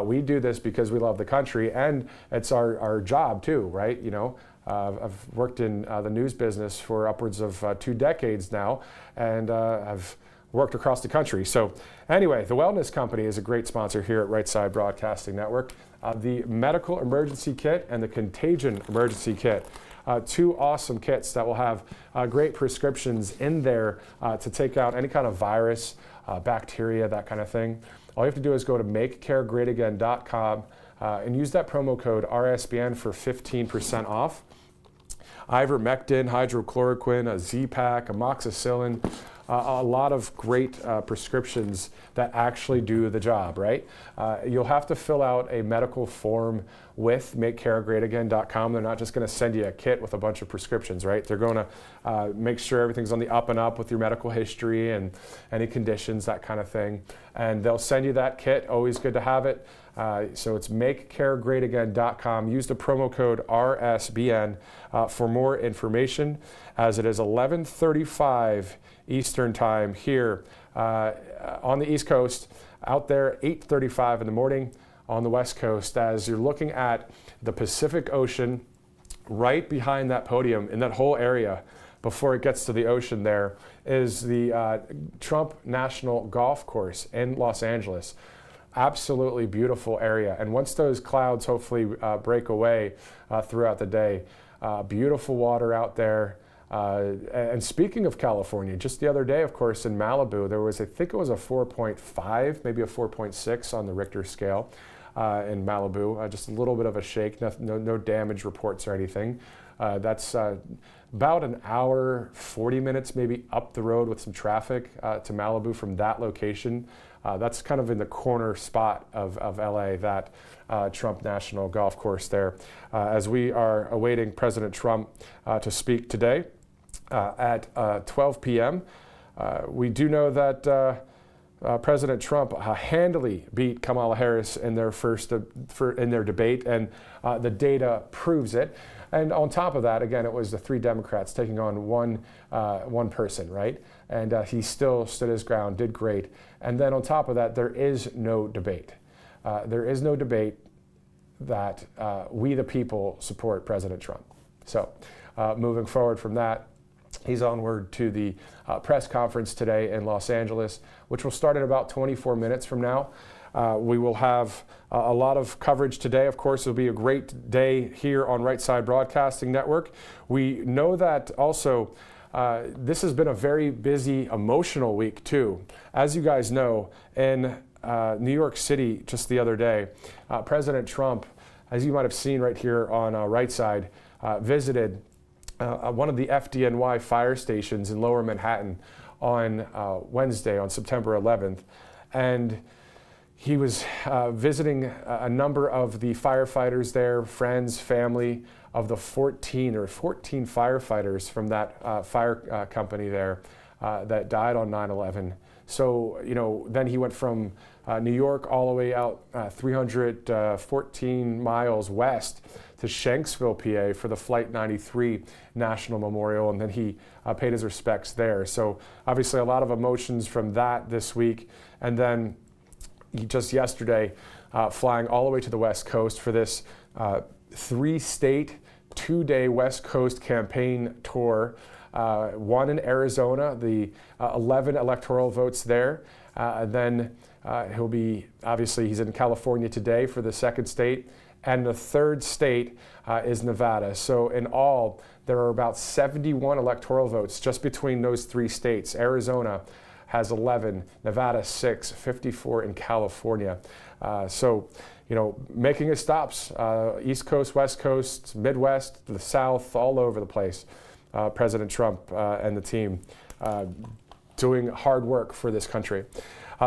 We do this because we love the country, and it's our job too, right? You know, I've worked in the news business for upwards of 2 decades now, and I've worked across the country. So anyway, the Wellness Company is a great sponsor here at Right Side Broadcasting Network. The Medical Emergency Kit and the Contagion Emergency Kit. 2 awesome kits that will have great prescriptions in there to take out any kind of virus, bacteria, that kind of thing. All you have to do is go to makecaregreatagain.com and use that promo code RSBN for 15% off. Ivermectin, hydrochloroquine, a Z-Pak, amoxicillin, a lot of great prescriptions that actually do the job, right? You'll have to fill out a medical form with makecaregreatagain.com. They're not just going to send you a kit with a bunch of prescriptions, right? They're going to make sure everything's on the up and up with your medical history and any conditions, that kind of thing. And they'll send you that kit. Always good to have it. So it's makecaregreatagain.com. Use the promo code RSBN for more information, as it is 11:35 Eastern Time here on the East Coast, out there 8:35 in the morning on the West Coast, as you're looking at the Pacific Ocean right behind that podium in that whole area. Before it gets to the ocean, there is the Trump National Golf Course in Los Angeles. Absolutely beautiful area. And once those clouds hopefully break away throughout the day, beautiful water out there. And speaking of California, just the other day, of course, in Malibu, there was, I think it was a 4.5, maybe a 4.6 on the Richter scale in Malibu. Just a little bit of a shake, no damage reports or anything. That's about an hour, 40 minutes maybe up the road with some traffic to Malibu from that location. That's kind of in the corner spot of LA, that Trump National Golf Course there. As we are awaiting President Trump to speak today at 12 p.m., we do know that President Trump handily beat Kamala Harris in their in their debate, and the data proves it. And on top of that, again, it was the 3 Democrats taking on one person, right? And he still stood his ground, did great. And then on top of that, there is no debate. There is no debate that we the people support President Trump. So moving forward from that, he's onward to the press conference today in Los Angeles, which will start in about 24 minutes from now. We will have a lot of coverage today. Of course, it'll be a great day here on Right Side Broadcasting Network. We know that also this has been a very busy, emotional week too. As you guys know, in New York City just the other day, President Trump, as you might have seen right here on Right Side, visited one of the FDNY fire stations in Lower Manhattan on Wednesday, on September 11th. And he was visiting a number of the firefighters there, friends, family of the 14 firefighters from that fire company there that died on 9/11 So, then he went from New York all the way out 314 miles west to Shanksville, PA for the Flight 93 National Memorial, and then he paid his respects there. So obviously a lot of emotions from that this week. And then just yesterday, flying all the way to the West Coast for this 3-state, 2-day West Coast campaign tour. One in Arizona, the 11 electoral votes there. Then he's in California today for the 2nd state. And the 3rd state is Nevada. So in all, there are about 71 electoral votes just between those 3 states. Arizona has 11, Nevada 6, 54 in California. So, making his stops, East Coast, West Coast, Midwest, the South, all over the place. President Trump and the team doing hard work for this country.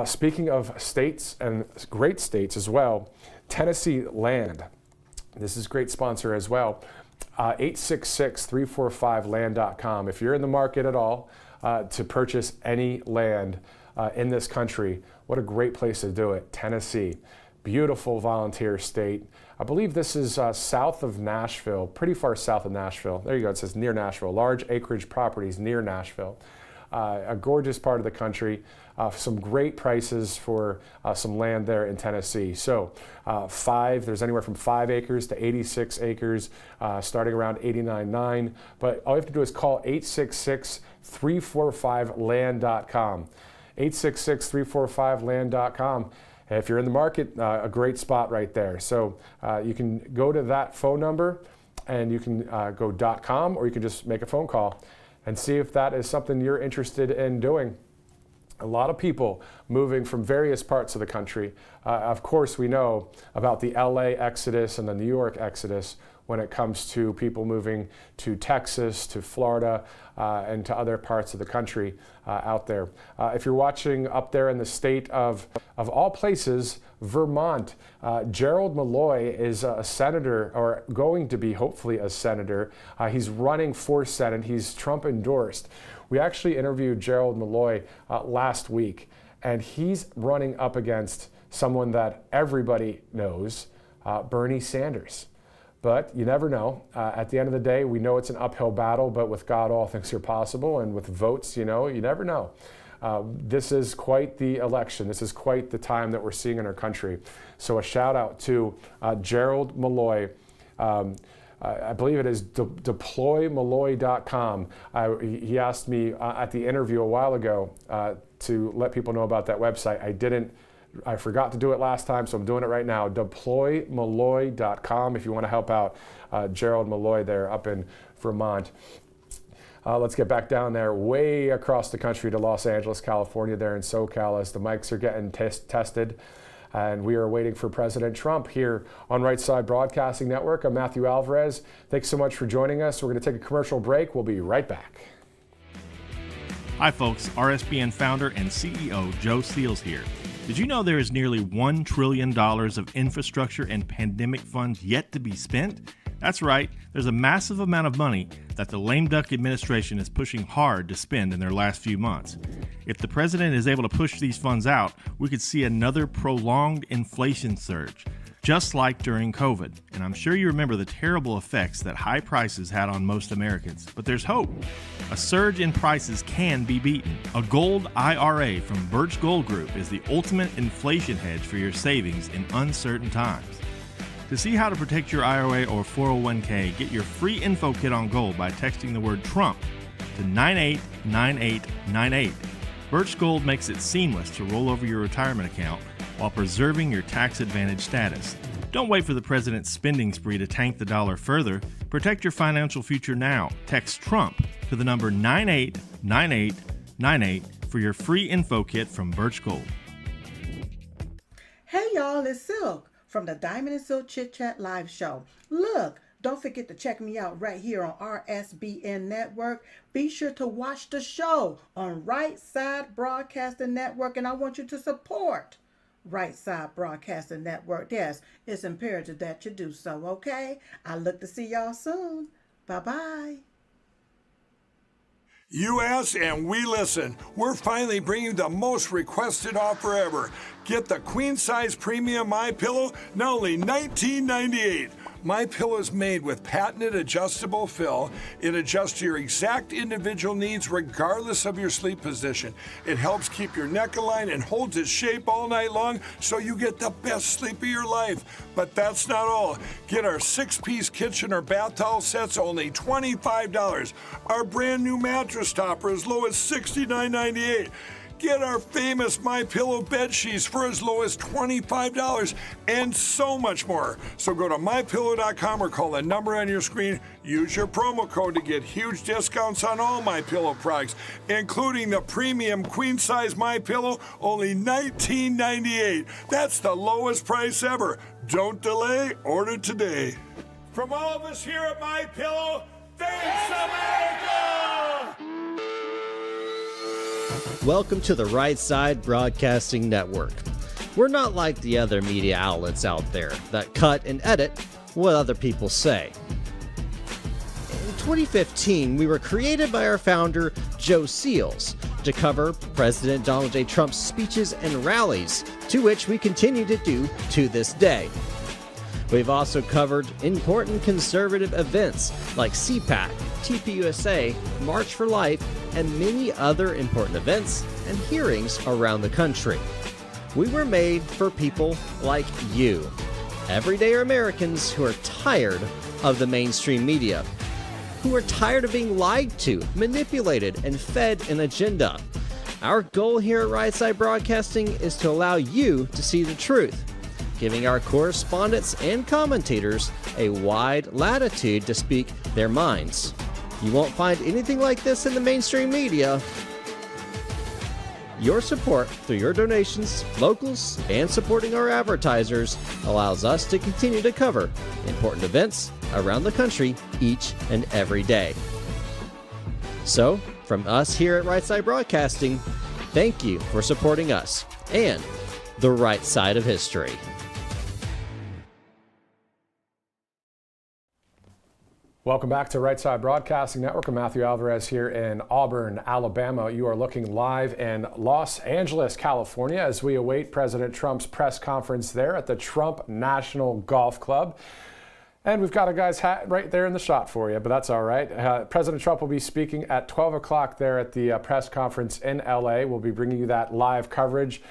Speaking of states and great states as well, Tennessee Land. This is a great sponsor as well. 866-345-land.com. If you're in the market at all to purchase any land in this country, what a great place to do it. Tennessee, beautiful volunteer state. I believe this is south of Nashville, pretty far south of Nashville. There you go, it says near Nashville. Large acreage properties near Nashville. A gorgeous part of the country. Some great prices for some land there in Tennessee. So there's anywhere from 5 acres to 86 acres, starting around $89.9. But all you have to do is call 866-345-land.com. 866-345-land.com. If you're in the market, a great spot right there. So you can go to that phone number and you can go .com, or you can just make a phone call and see if that is something you're interested in doing. A lot of people moving from various parts of the country. Of course, we know about the LA exodus and the New York exodus when it comes to people moving to Texas, to Florida, and to other parts of the country out there. If you're watching up there in the state of all places, Vermont, Gerald Malloy is a senator, or going to be hopefully a senator. He's running for Senate. He's Trump endorsed. We actually interviewed Gerald Malloy last week, and he's running up against someone that everybody knows, Bernie Sanders. But you never know. At the end of the day, we know it's an uphill battle, but with God, all things are possible. And with votes, you never know. This is quite the election. This is quite the time that we're seeing in our country. So a shout out to Gerald Malloy. I believe it is deploymalloy.com. He asked me at the interview a while ago to let people know about that website. I forgot to do it last time, so I'm doing it right now. Deploymalloy.com if you want to help out Gerald Malloy there up in Vermont. Let's get back down there, way across the country to Los Angeles, California, there in SoCal, as the mics are getting tested. And we are waiting for President Trump here on Right Side Broadcasting Network. I'm Matthew Alvarez. Thanks so much for joining us. We're going to take a commercial break. We'll be right back. Hi, folks. RSBN founder and CEO Joe Seals here. Did you know there is nearly $1 trillion of infrastructure and pandemic funds yet to be spent? That's right, there's a massive amount of money that the lame duck administration is pushing hard to spend in their last few months. If the president is able to push these funds out, we could see another prolonged inflation surge, just like during COVID. And I'm sure you remember the terrible effects that high prices had on most Americans. But there's hope. A surge in prices can be beaten. A gold IRA from Birch Gold Group is the ultimate inflation hedge for your savings in uncertain times. To see how to protect your IRA or 401k, get your free info kit on gold by texting the word Trump to 989898. Birch Gold makes it seamless to roll over your retirement account while preserving your tax advantage status. Don't wait for the president's spending spree to tank the dollar further. Protect your financial future now. Text Trump to the number 989898 for your free info kit from Birch Gold. Hey y'all, it's Silk from the Diamond and Silk Chit Chat live show. Look, don't forget to check me out right here on RSBN Network. Be sure to watch the show on Right Side Broadcasting Network, and I want you to support Right Side Broadcasting Network. Yes, it's imperative that you do so, okay? I look to see y'all soon. Bye-bye. You ask and we listen. We're finally bringing the most requested offer ever. Get the queen size premium MyPillow, now only $19.98. MyPillow is made with patented adjustable fill. It adjusts to your exact individual needs regardless of your sleep position. It helps keep your neck aligned and holds its shape all night long so you get the best sleep of your life. But that's not all. Get our 6-piece kitchen or bath towel sets only $25. Our brand new mattress topper as low as $69.98. Get our famous MyPillow bed sheets for as low as $25 and so much more. So go to MyPillow.com or call the number on your screen. Use your promo code to get huge discounts on all MyPillow products, including the premium queen size MyPillow, only $19.98. That's the lowest price ever. Don't delay, order today. From all of us here at MyPillow, thanks America! Welcome to the Right Side Broadcasting Network. We're not like the other media outlets out there that cut and edit what other people say. In 2015, we were created by our founder, Joe Seals, to cover President Donald J. Trump's speeches and rallies, to which we continue to do to this day. We've also covered important conservative events like CPAC, TPUSA, March for Life, and many other important events and hearings around the country. We were made for people like you, everyday Americans who are tired of the mainstream media, who are tired of being lied to, manipulated, and fed an agenda. Our goal here at Right Side Broadcasting is to allow you to see the truth, giving our correspondents and commentators a wide latitude to speak their minds. You won't find anything like this in the mainstream media. Your support through your donations, locals, and supporting our advertisers allows us to continue to cover important events around the country each and every day. So, from us here at Right Side Broadcasting, thank you for supporting us and the right side of history. Welcome back to Right Side Broadcasting Network. I'm Matthew Alvarez here in Auburn, Alabama. You are looking live in Los Angeles, California, as we await President Trump's press conference there at the Trump National Golf Club. And we've got a guy's hat right there in the shot for you, but that's all right. President Trump will be speaking at 12 o'clock there at the press conference in LA. We'll be bringing you that live coverage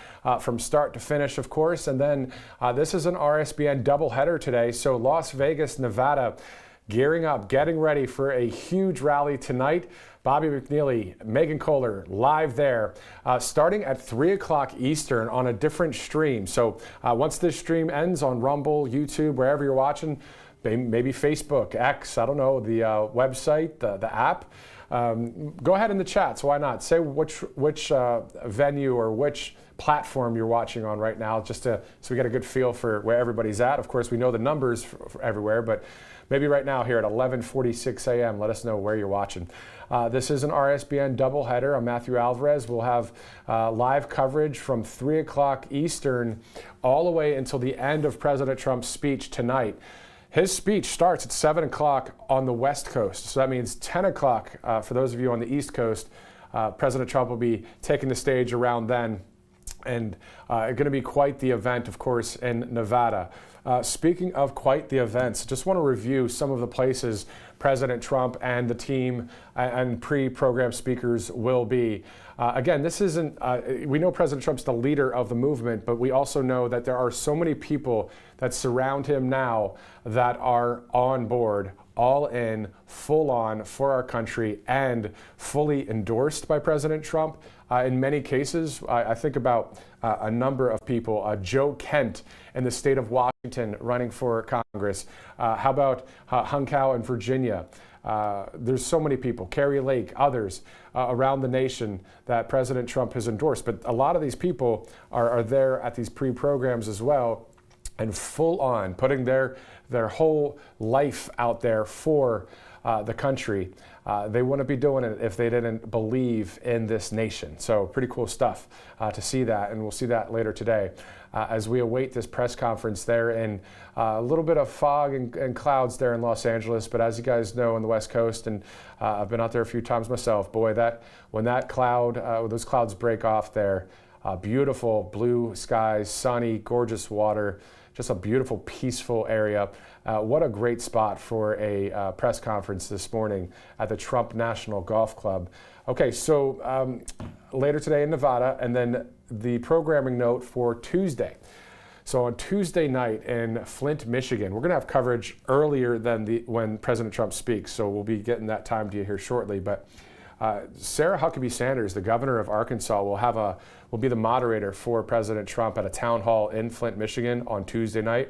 from start to finish, of course. And then this is an RSBN doubleheader today. So Las Vegas, Nevada, gearing up, getting ready for a huge rally tonight. Bobby McNeely, Megan Kohler, live there, starting at 3 o'clock Eastern on a different stream. So once this stream ends on Rumble, YouTube, wherever you're watching, maybe Facebook, X, I don't know, the website, the app, go ahead in the chats. Why not? Say which venue or which platform you're watching on right now, just so we get a good feel for where everybody's at. Of course, we know the numbers for everywhere, but maybe right now here at 11:46 a.m., let us know where you're watching. This is an RSBN doubleheader. I'm Matthew Alvarez. We'll have live coverage from 3 o'clock Eastern all the way until the end of President Trump's speech tonight. His speech starts at 7 o'clock on the West Coast, so that means 10 o'clock for those of you on the East Coast. President Trump will be taking the stage around then, and going to be quite the event, of course, in Nevada. Speaking of quite the events, just want to review some of the places President Trump and the team and pre-program speakers will be. Again, this isn't, we know President Trump's the leader of the movement, but we also know that there are so many people that surround him now that are on board, all in, full on for our country, and fully endorsed by President Trump. In many cases, I think about a number of people. Joe Kent in the state of Washington running for Congress. How about Hung Kao in Virginia? There's so many people, Carrie Lake, others around the nation that President Trump has endorsed. But a lot of these people are there at these pre-programs as well, and full on putting their whole life out there for the country. They wouldn't be doing it if they didn't believe in this nation. So pretty cool stuff to see that, and we'll see that later today as we await this press conference there in a little bit of fog and clouds there in Los Angeles. But as you guys know, on the West Coast, and I've been out there a few times myself, boy, when those clouds break off there, beautiful blue skies, sunny, gorgeous water, just a beautiful, peaceful area. What a great spot for a press conference this morning at the Trump National Golf Club. Okay, so later today in Nevada, and then the programming note for Tuesday. So on Tuesday night in Flint, Michigan, we're going to have coverage earlier than when President Trump speaks, so we'll be getting that time to you here shortly. But Sarah Huckabee Sanders, the governor of Arkansas, will be the moderator for President Trump at a town hall in Flint, Michigan on Tuesday night.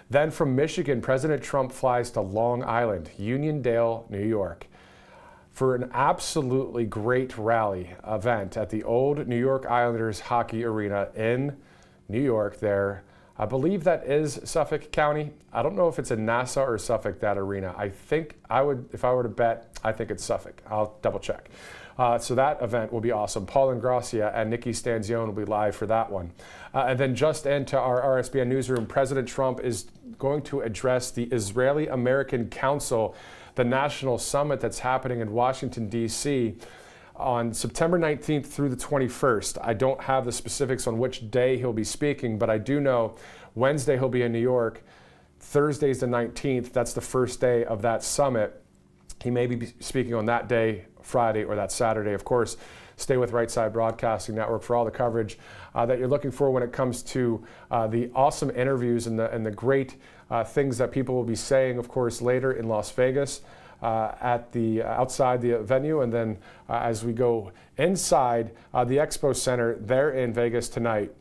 Then from Michigan, President Trump flies to Long Island, Uniondale, New York, for an absolutely great rally event at the old New York Islanders hockey arena in New York there. I believe that is Suffolk County. I don't know if it's in Nassau or Suffolk, that arena. I think if I were to bet, I think it's Suffolk. I'll double check. So that event will be awesome. Paul Ingrassia and Nikki Stanzione will be live for that one. And then just into our RSBN newsroom, President Trump is going to address the Israeli-American Council, the national summit that's happening in Washington, D.C., on September 19th through the 21st. I don't have the specifics on which day he'll be speaking, but I do know Wednesday he'll be in New York. Thursday's the 19th. That's the first day of that summit. He may be speaking on that day, Friday, or that Saturday. Of course, stay with Right Side Broadcasting Network for all the coverage that you're looking for when it comes to the awesome interviews and the great things that people will be saying, of course, later in Las Vegas. At the outside the venue, and then as we go inside the Expo Center there in Vegas tonight,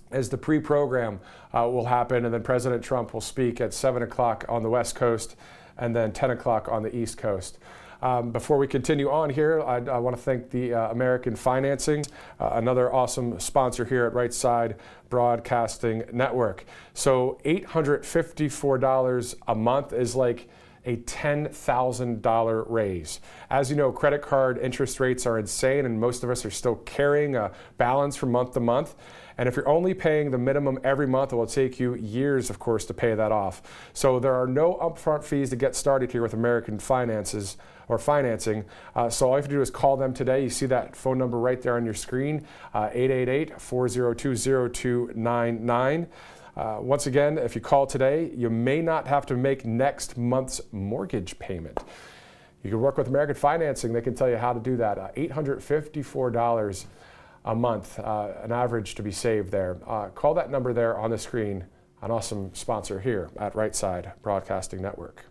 as the pre-program will happen, and then President Trump will speak at 7 o'clock on the West Coast, and then 10 o'clock on the East Coast. Before we continue on here, I want to thank the American Financing, another awesome sponsor here at Right Side Broadcasting Network. So $854 a month is like a $10,000 raise. As you know, credit card interest rates are insane, and most of us are still carrying a balance from month to month. And if you're only paying the minimum every month, it will take you years, of course, to pay that off. So there are no upfront fees to get started here with American Finances or Financing. So all you have to do is call them today. You see that phone number right there on your screen, 888-402-0299. Once again, if you call today, you may not have to make next month's mortgage payment. You can work with American Financing. They can tell you how to do that. $854 a month, an average to be saved there. Call that number there on the screen, an awesome sponsor here at Right Side Broadcasting Network.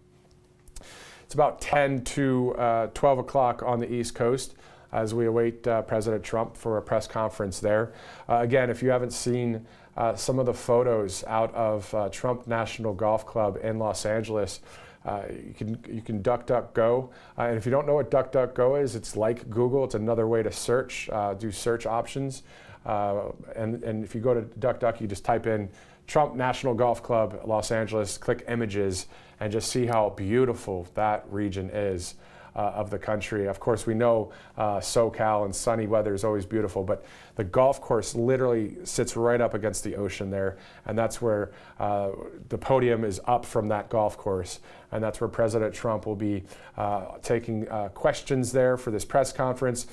It's about 10 to 12 o'clock on the East Coast as we await President Trump for a press conference there. Again, if you haven't seen some of the photos out of Trump National Golf Club in Los Angeles, you can DuckDuckGo. And if you don't know what DuckDuckGo is, it's like Google. It's another way to search, do search options. And if you go to DuckDuck, you just type in Trump National Golf Club, Los Angeles, click images, and just see how beautiful that region is of the country. Of course, we know SoCal and sunny weather is always beautiful, but the golf course literally sits right up against the ocean there, and that's where the podium is up from that golf course, and that's where President Trump will be taking questions there for this press conference.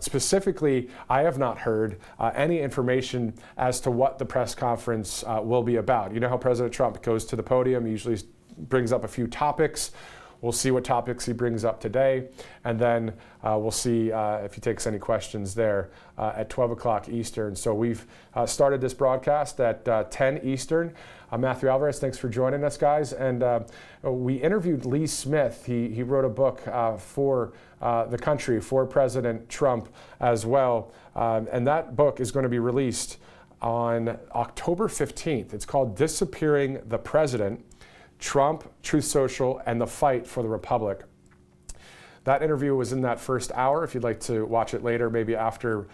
Specifically, I have not heard any information as to what the press conference will be about. You know how President Trump goes to the podium, he usually brings up a few topics. We'll see what topics he brings up today, and then we'll see if he takes any questions there at 12 o'clock Eastern. So we've started this broadcast at 10 Eastern. Matthew Alvarez, thanks for joining us, guys. And we interviewed Lee Smith. He wrote a book for the country, for President Trump as well. And that book is going to be released on October 15th. It's called Disappearing the President: Trump, Truth Social, and the Fight for the Republic. That interview was in that first hour. If you'd like to watch it later, maybe after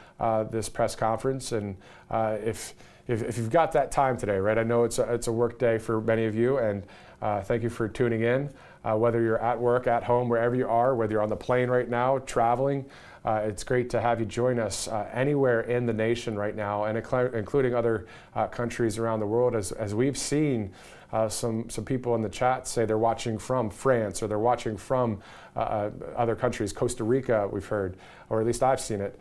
this press conference, and if you've got that time today, right? I know it's a work day for many of you, and thank you for tuning in. whether you're at work, at home, wherever you are, whether you're on the plane right now, traveling. It's great to have you join us anywhere in the nation right now, and including other countries around the world, as we've seen some people in the chat say they're watching from France, or they're watching from other countries, Costa Rica, we've heard, or at least I've seen it.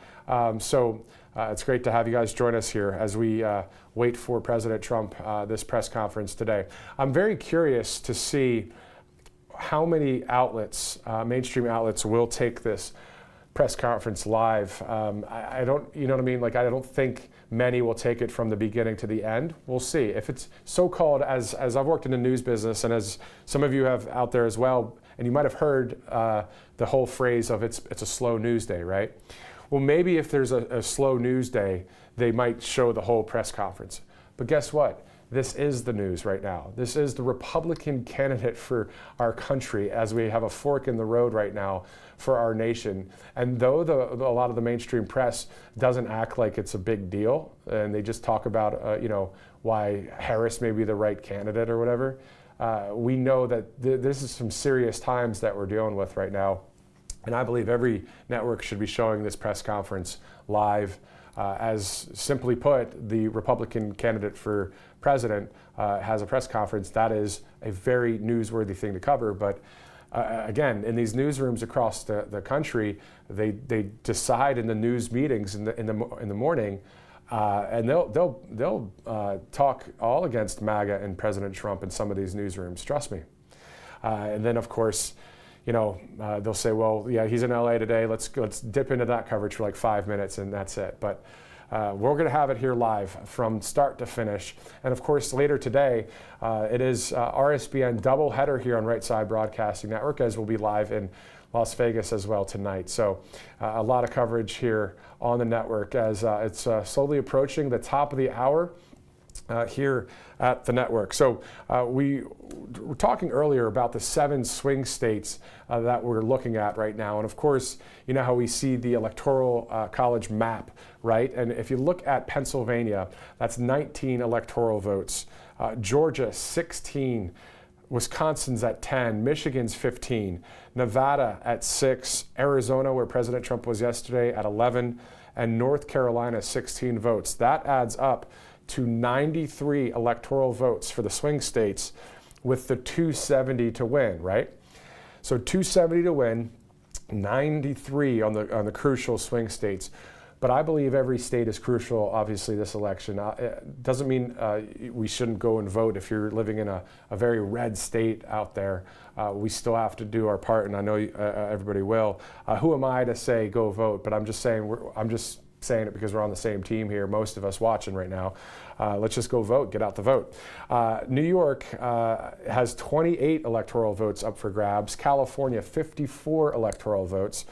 So it's great to have you guys join us here as we wait for President Trump, this press conference today. I'm very curious to see how many outlets, mainstream outlets, will take this press conference live. I don't, you know what I mean? Like, I don't think many will take it from the beginning to the end. We'll see. If it's so-called, as I've worked in the news business, and as some of you have out there as well, and you might have heard the whole phrase of it's a slow news day, right? Well, maybe if there's a slow news day, they might show the whole press conference. But guess what? This is the news right now. This is the Republican candidate for our country, as we have a fork in the road right now for our nation. And though a lot of the mainstream press doesn't act like it's a big deal, and they just talk about why Harris may be the right candidate or whatever, we know that this is some serious times that we're dealing with right now. And I believe every network should be showing this press conference live. As simply put, the Republican candidate for president has a press conference. That is a very newsworthy thing to cover. But again, in these newsrooms across the country, they decide in the news meetings in the morning, and they'll talk all against MAGA and President Trump in some of these newsrooms. Trust me. And then, of course, they'll say, well, yeah, he's in LA today. Let's dip into that coverage for like 5 minutes, and that's it. But we're going to have it here live from start to finish. And of course, later today, it is RSBN doubleheader here on Right Side Broadcasting Network, as we'll be live in Las Vegas as well tonight. So a lot of coverage here on the network as it's slowly approaching the top of the hour. Here at the network. So we were talking earlier about the 7 swing states that we're looking at right now. And of course, you know how we see the electoral college map, right? And if you look at Pennsylvania, that's 19 electoral votes. Georgia, 16. Wisconsin's at 10, Michigan's 15, Nevada at 6, Arizona, where President Trump was yesterday, at 11, and North Carolina, 16 votes. That adds up to 93 electoral votes for the swing states, with the 270 to win, right? So 270 to win, 93 on the crucial swing states. But I believe every state is crucial, obviously, this election. It doesn't mean we shouldn't go and vote if you're living in a very red state out there. We still have to do our part, and I know everybody will. Who am I to say go vote? But I'm just saying, I'm just saying it because we're on the same team here, most of us watching right now. Let's just go vote, get out the vote. New York has 28 electoral votes up for grabs. California, 54 electoral votes.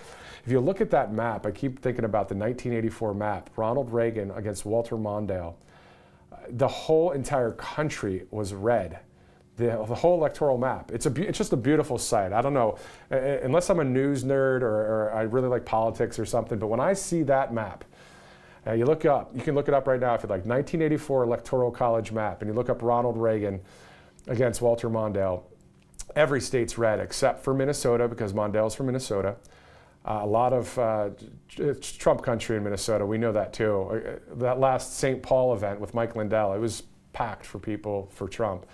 If you look at that map, I keep thinking about the 1984 map, Ronald Reagan against Walter Mondale. The whole entire country was red. The whole electoral map. It's just a beautiful sight. I don't know, unless I'm a news nerd or I really like politics or something, but when I see that map, you can look it up right now if you'd like, 1984 Electoral College map, and you look up Ronald Reagan against Walter Mondale. Every state's red except for Minnesota, because Mondale's from Minnesota. A lot of it's Trump country in Minnesota. We know that too. That last St. Paul event with Mike Lindell, it was packed for people for Trump.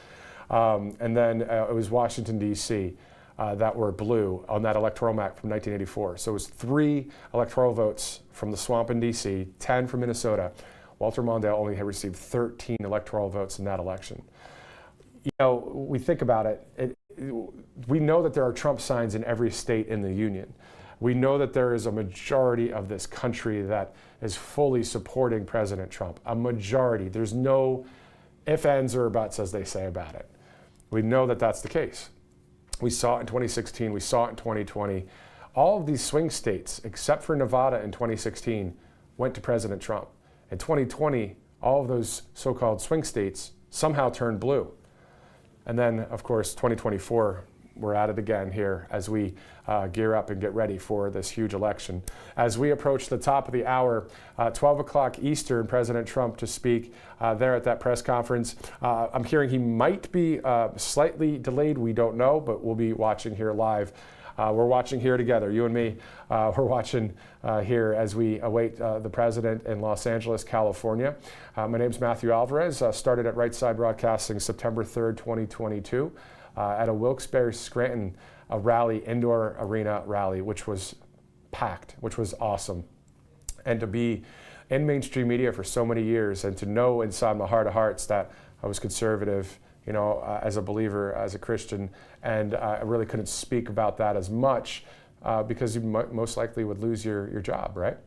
And then it was Washington, D.C. That were blue on that electoral map from 1984. So it was 3 electoral votes from the swamp in D.C., 10 from Minnesota. Walter Mondale only had received 13 electoral votes in that election. You know, we think about it, we know that there are Trump signs in every state in the union. We know that there is a majority of this country that is fully supporting President Trump. A majority. There's no ifs, ands, or buts, as they say about it. We know that that's the case. We saw it in 2016. We saw it in 2020. All of these swing states, except for Nevada in 2016, went to President Trump. In 2020, all of those so-called swing states somehow turned blue. And then, of course, 2024, we're at it again here as we gear up and get ready for this huge election. As we approach the top of the hour, 12 o'clock Eastern, President Trump to speak there at that press conference. I'm hearing he might be slightly delayed. We don't know, but we'll be watching here live. We're watching here together, you and me. We're watching here as we await the president in Los Angeles, California. My name's Matthew Alvarez. Started at Right Side Broadcasting September 3rd, 2022, at a Wilkes-Barre Scranton rally, indoor arena rally, which was packed, which was awesome. And to be in mainstream media for so many years and to know inside my heart of hearts that I was conservative, you know, as a believer, as a Christian, and I really couldn't speak about that as much because you most likely would lose your job, right?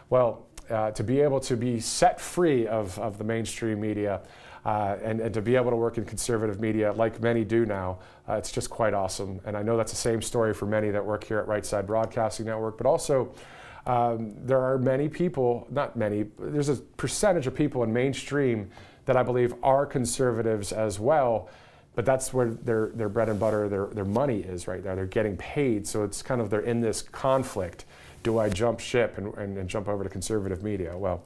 Well, to be able to be set free of the mainstream media and to be able to work in conservative media like many do now, it's just quite awesome. And I know that's the same story for many that work here at Right Side Broadcasting Network, but also there are many people, not many, there's a percentage of people in mainstream that I believe are conservatives as well, but that's where their bread and butter, their money is right now. They're getting paid, so it's kind of, they're in this conflict. Do I jump ship and jump over to conservative media? Well,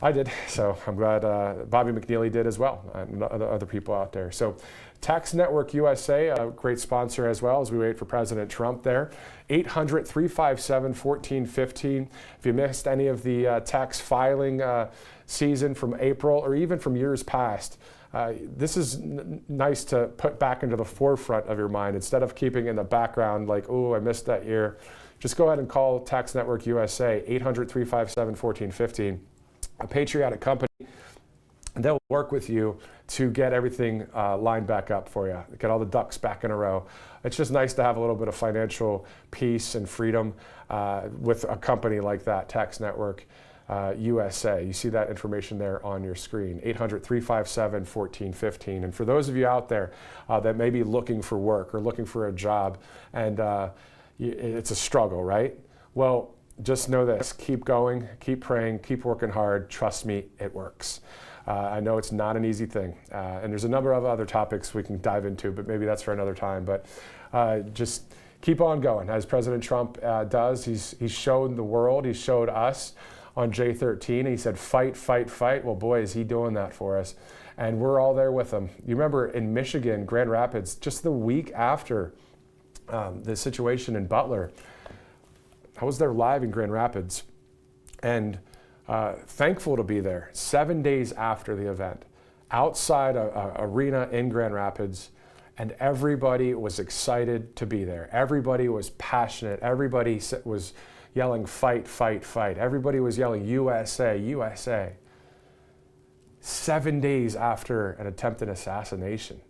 I did, so I'm glad Bobby McNeely did as well, and other people out there. So Tax Network USA, a great sponsor as well as we wait for President Trump there. 800-357-1415. If you missed any of the tax filing season from April or even from years past, this is nice to put back into the forefront of your mind instead of keeping in the background like, oh, I missed that year. Just go ahead and call Tax Network USA, 800-357-1415. A patriotic company, and they'll work with you to get everything lined back up for you, get all the ducks back in a row. It's just nice to have a little bit of financial peace and freedom with a company like that, Tax Network USA. You see that information there on your screen, 800-357-1415. And for those of you out there that may be looking for work or looking for a job, and it's a struggle, right? Well, just know this, keep going, keep praying, keep working hard. Trust me, it works. I know it's not an easy thing. And there's a number of other topics we can dive into, but maybe that's for another time. But just keep on going. As President Trump does, he's shown the world, he showed us on J13, and he said, fight, fight, fight. Well, boy, is he doing that for us. And we're all there with him. You remember in Michigan, Grand Rapids, just the week after the situation in Butler, I was there live in Grand Rapids and thankful to be there 7 days after the event, outside a arena in Grand Rapids, and everybody was excited to be there. Everybody was passionate. Everybody was yelling, fight, fight, fight. Everybody was yelling, USA, USA. 7 days after an attempted assassination,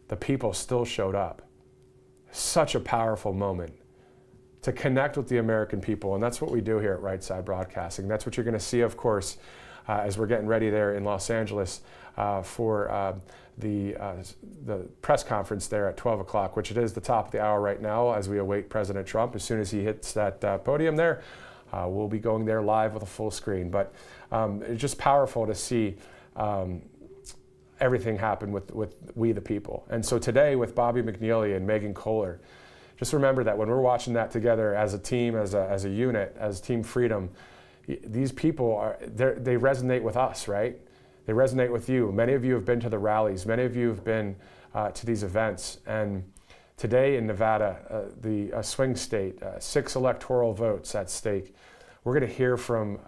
the people still showed up. Such a powerful moment to connect with the American people, and that's what we do here at Right Side Broadcasting. That's what you're going to see, of course, as we're getting ready there in Los Angeles for the press conference there at 12 o'clock, which it is the top of the hour right now as we await President Trump. As soon as he hits that podium there, we'll be going there live with a full screen. But it's just powerful to see everything happen with we the people. And so today with Bobby McNeely and Megan Kohler, just remember that when we're watching that together as a team, as a unit, as Team Freedom, these people they resonate with us, right? They resonate with you. Many of you have been to the rallies. Many of you have been to these events. And today in Nevada, the swing state, 6 electoral votes at stake. We're going to hear from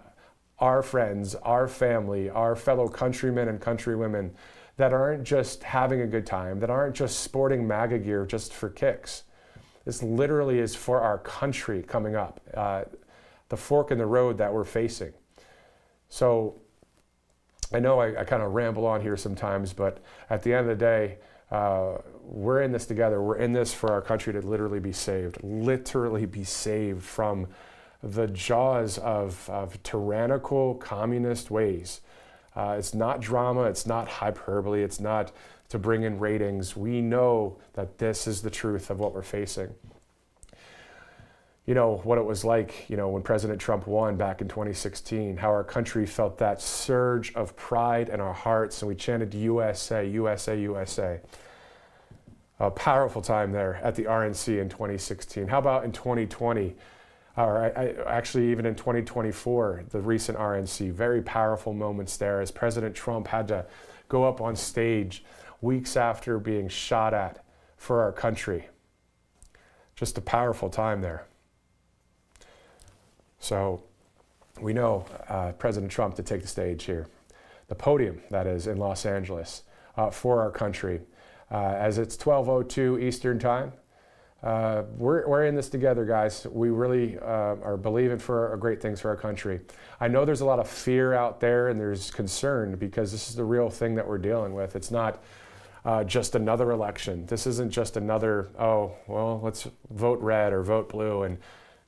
our friends, our family, our fellow countrymen and countrywomen that aren't just having a good time, that aren't just sporting MAGA gear just for kicks. This literally is for our country coming up, the fork in the road that we're facing. So I know I kind of ramble on here sometimes, but at the end of the day, we're in this together. We're in this for our country to literally be saved from the jaws of tyrannical communist ways. It's not drama, it's not hyperbole, it's not to bring in ratings. We know that this is the truth of what we're facing. You know, what it was like, when President Trump won back in 2016, how our country felt that surge of pride in our hearts, and we chanted USA, USA, USA. A powerful time there at the RNC in 2016. How about in 2020? Or actually even in 2024, the recent RNC, very powerful moments there as President Trump had to go up on stage weeks after being shot at for our country. Just a powerful time there. So we know President Trump to take the stage here. The podium, that is, in Los Angeles for our country. As it's 12:02 Eastern Time, we're in this together, guys. We really are believing for great things for our country. I know there's a lot of fear out there and there's concern because this is the real thing that we're dealing with. It's not just another election. This isn't just another, oh, well, let's vote red or vote blue and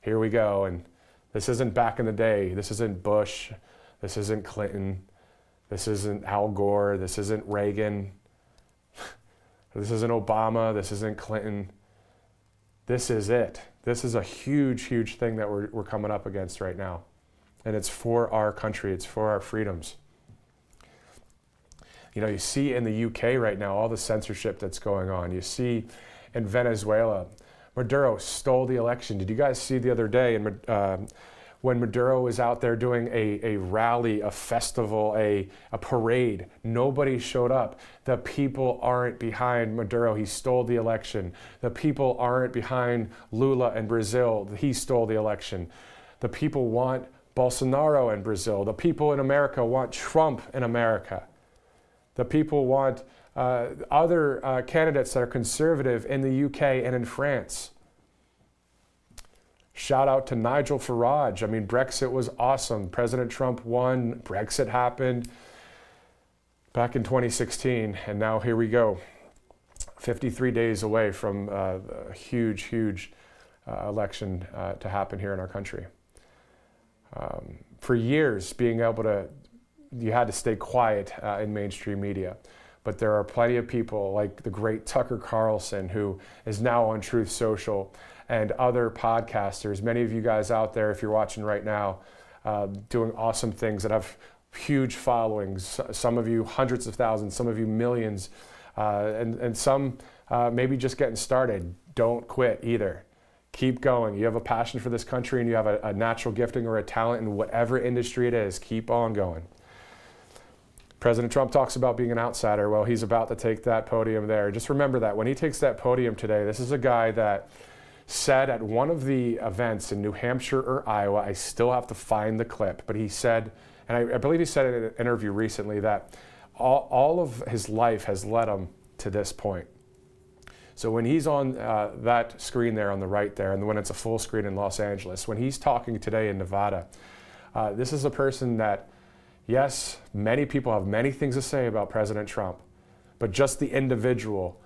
here we go. And this isn't back in the day. This isn't Bush. This isn't Clinton. This isn't Al Gore. This isn't Reagan. This isn't Obama. This isn't Clinton. This is it. This is a huge, huge thing that we're coming up against right now. And it's for our country. It's for our freedoms. You know, you see in the UK right now all the censorship that's going on. You see in Venezuela, Maduro stole the election. Did you guys see the other day when Maduro was out there doing a rally, a festival, a parade? Nobody showed up. The people aren't behind Maduro. He stole the election. The people aren't behind Lula in Brazil. He stole the election. The people want Bolsonaro in Brazil. The people in America want Trump in America. The people want other candidates that are conservative in the UK and in France. Shout out to Nigel Farage. I mean, Brexit was awesome. President Trump won. Brexit happened back in 2016. And now here we go. 53 days away from a huge, huge election to happen here in our country. For years, you had to stay quiet in mainstream media. But there are plenty of people like the great Tucker Carlson, who is now on Truth Social, and other podcasters, many of you guys out there, if you're watching right now, doing awesome things that have huge followings. Some of you hundreds of thousands, some of you millions, and some maybe just getting started. Don't quit either. Keep going. You have a passion for this country and you have a natural gifting or a talent in whatever industry it is. Keep on going. President Trump talks about being an outsider. Well, he's about to take that podium there. Just remember that when he takes that podium today, this is a guy that said at one of the events in New Hampshire or Iowa, I still have to find the clip, but he said, and I believe he said in an interview recently, that all of his life has led him to this point. So when he's on that screen there on the right there, and when it's a full screen in Los Angeles, when he's talking today in Nevada, this is a person that, yes, many people have many things to say about President Trump, but just the individual,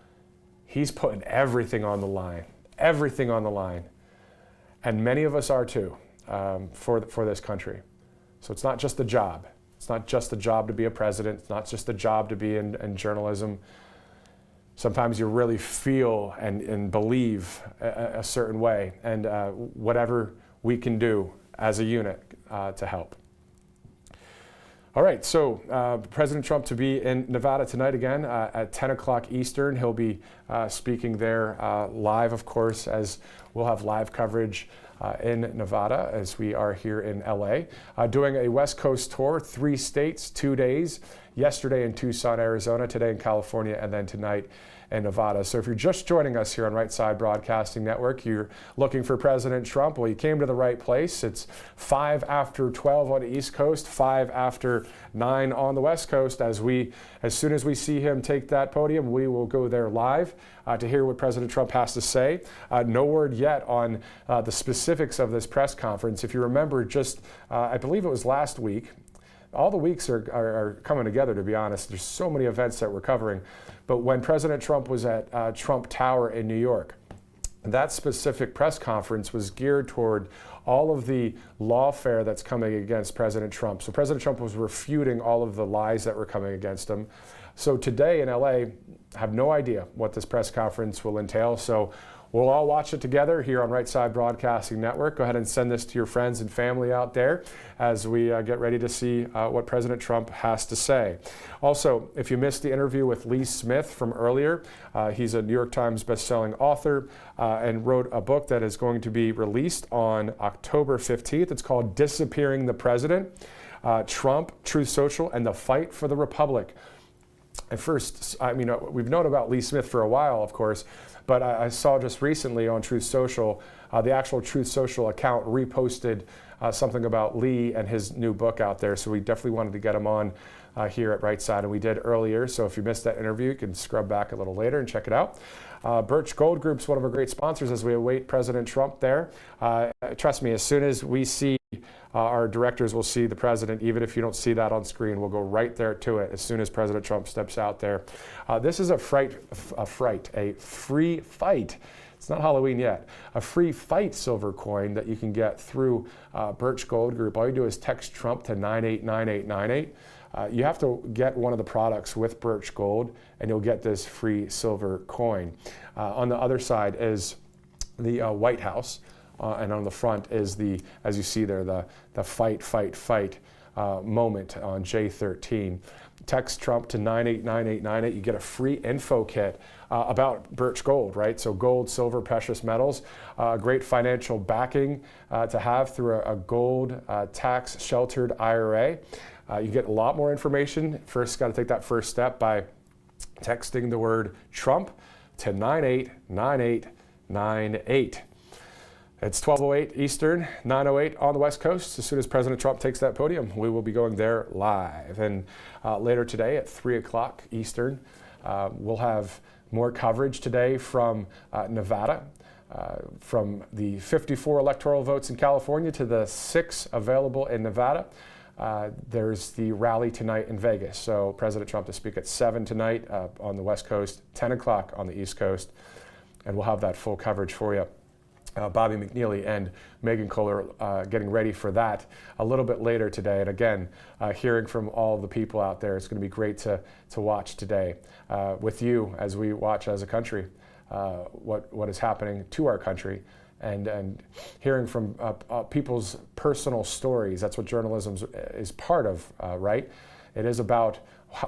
he's putting everything on the line. Everything on the line. And many of us are too, for this country. So it's not just a job. It's not just a job to be a president. It's not just a job to be in journalism. Sometimes you really feel and believe a certain way, and whatever we can do as a unit to help. All right, so President Trump to be in Nevada tonight again at 10 o'clock Eastern. He'll be speaking there live, of course, as we'll have live coverage in Nevada as we are here in LA. Doing a West Coast tour, 3 states, 2 days. Yesterday in Tucson, Arizona, today in California, and then tonight in Nevada. So if you're just joining us here on Right Side Broadcasting Network, you're looking for President Trump, well, you came to the right place. It's 5 after 12 on the East Coast, 5 after 9 on the West Coast. As soon as we see him take that podium, we will go there live to hear what President Trump has to say. No word yet on the specifics of this press conference. If you remember, just I believe it was last week, all the weeks are coming together, to be honest. There's so many events that we're covering. But when President Trump was at Trump Tower in New York, that specific press conference was geared toward all of the lawfare that's coming against President Trump. So President Trump was refuting all of the lies that were coming against him. So today in LA, I have no idea what this press conference will entail. So we'll all watch it together here on Right Side Broadcasting Network. Go ahead and send this to your friends and family out there as we get ready to see what President Trump has to say. Also, if you missed the interview with Lee Smith from earlier, he's a New York Times bestselling author and wrote a book that is going to be released on October 15th. It's called Disappearing the President, Trump, Truth Social, and the Fight for the Republic. At first, I mean, we've known about Lee Smith for a while, of course, but I saw just recently on Truth Social, the actual Truth Social account reposted something about Lee and his new book out there. So we definitely wanted to get him on here at Right Side, and we did earlier. So if you missed that interview, you can scrub back a little later and check it out. Birch Gold Group's one of our great sponsors as we await President Trump there. Trust me, as soon as we see our directors will see the president, even if you don't see that on screen, we'll go right there to it as soon as President Trump steps out there. This is a free fight. It's not Halloween yet. A free fight silver coin that you can get through Birch Gold Group. All you do is text Trump to 989898. You have to get one of the products with Birch Gold, and you'll get this free silver coin. On the other side is the White House. And on the front is the, as you see there, the fight moment on J13. Text Trump to 989898. You get a free info kit about Birch Gold, right? So gold, silver, precious metals, great financial backing to have through a gold tax sheltered IRA. You get a lot more information. First, got to take that first step by texting the word Trump to 989898. It's 12:08 Eastern, 9:08 on the West Coast. As soon as President Trump takes that podium, we will be going there live. And later today at 3 o'clock Eastern, we'll have more coverage today from Nevada, from the 54 electoral votes in California to the 6 available in Nevada. There's the rally tonight in Vegas. So President Trump to speak at 7 tonight on the West Coast, 10 o'clock on the East Coast, and we'll have that full coverage for you. Bobby McNeely and Megan Kohler getting ready for that a little bit later today. And again, hearing from all the people out there, it's going to be great to watch today with you as we watch as a country what is happening to our country. And hearing from people's personal stories. That's what journalism is part of, right? It is about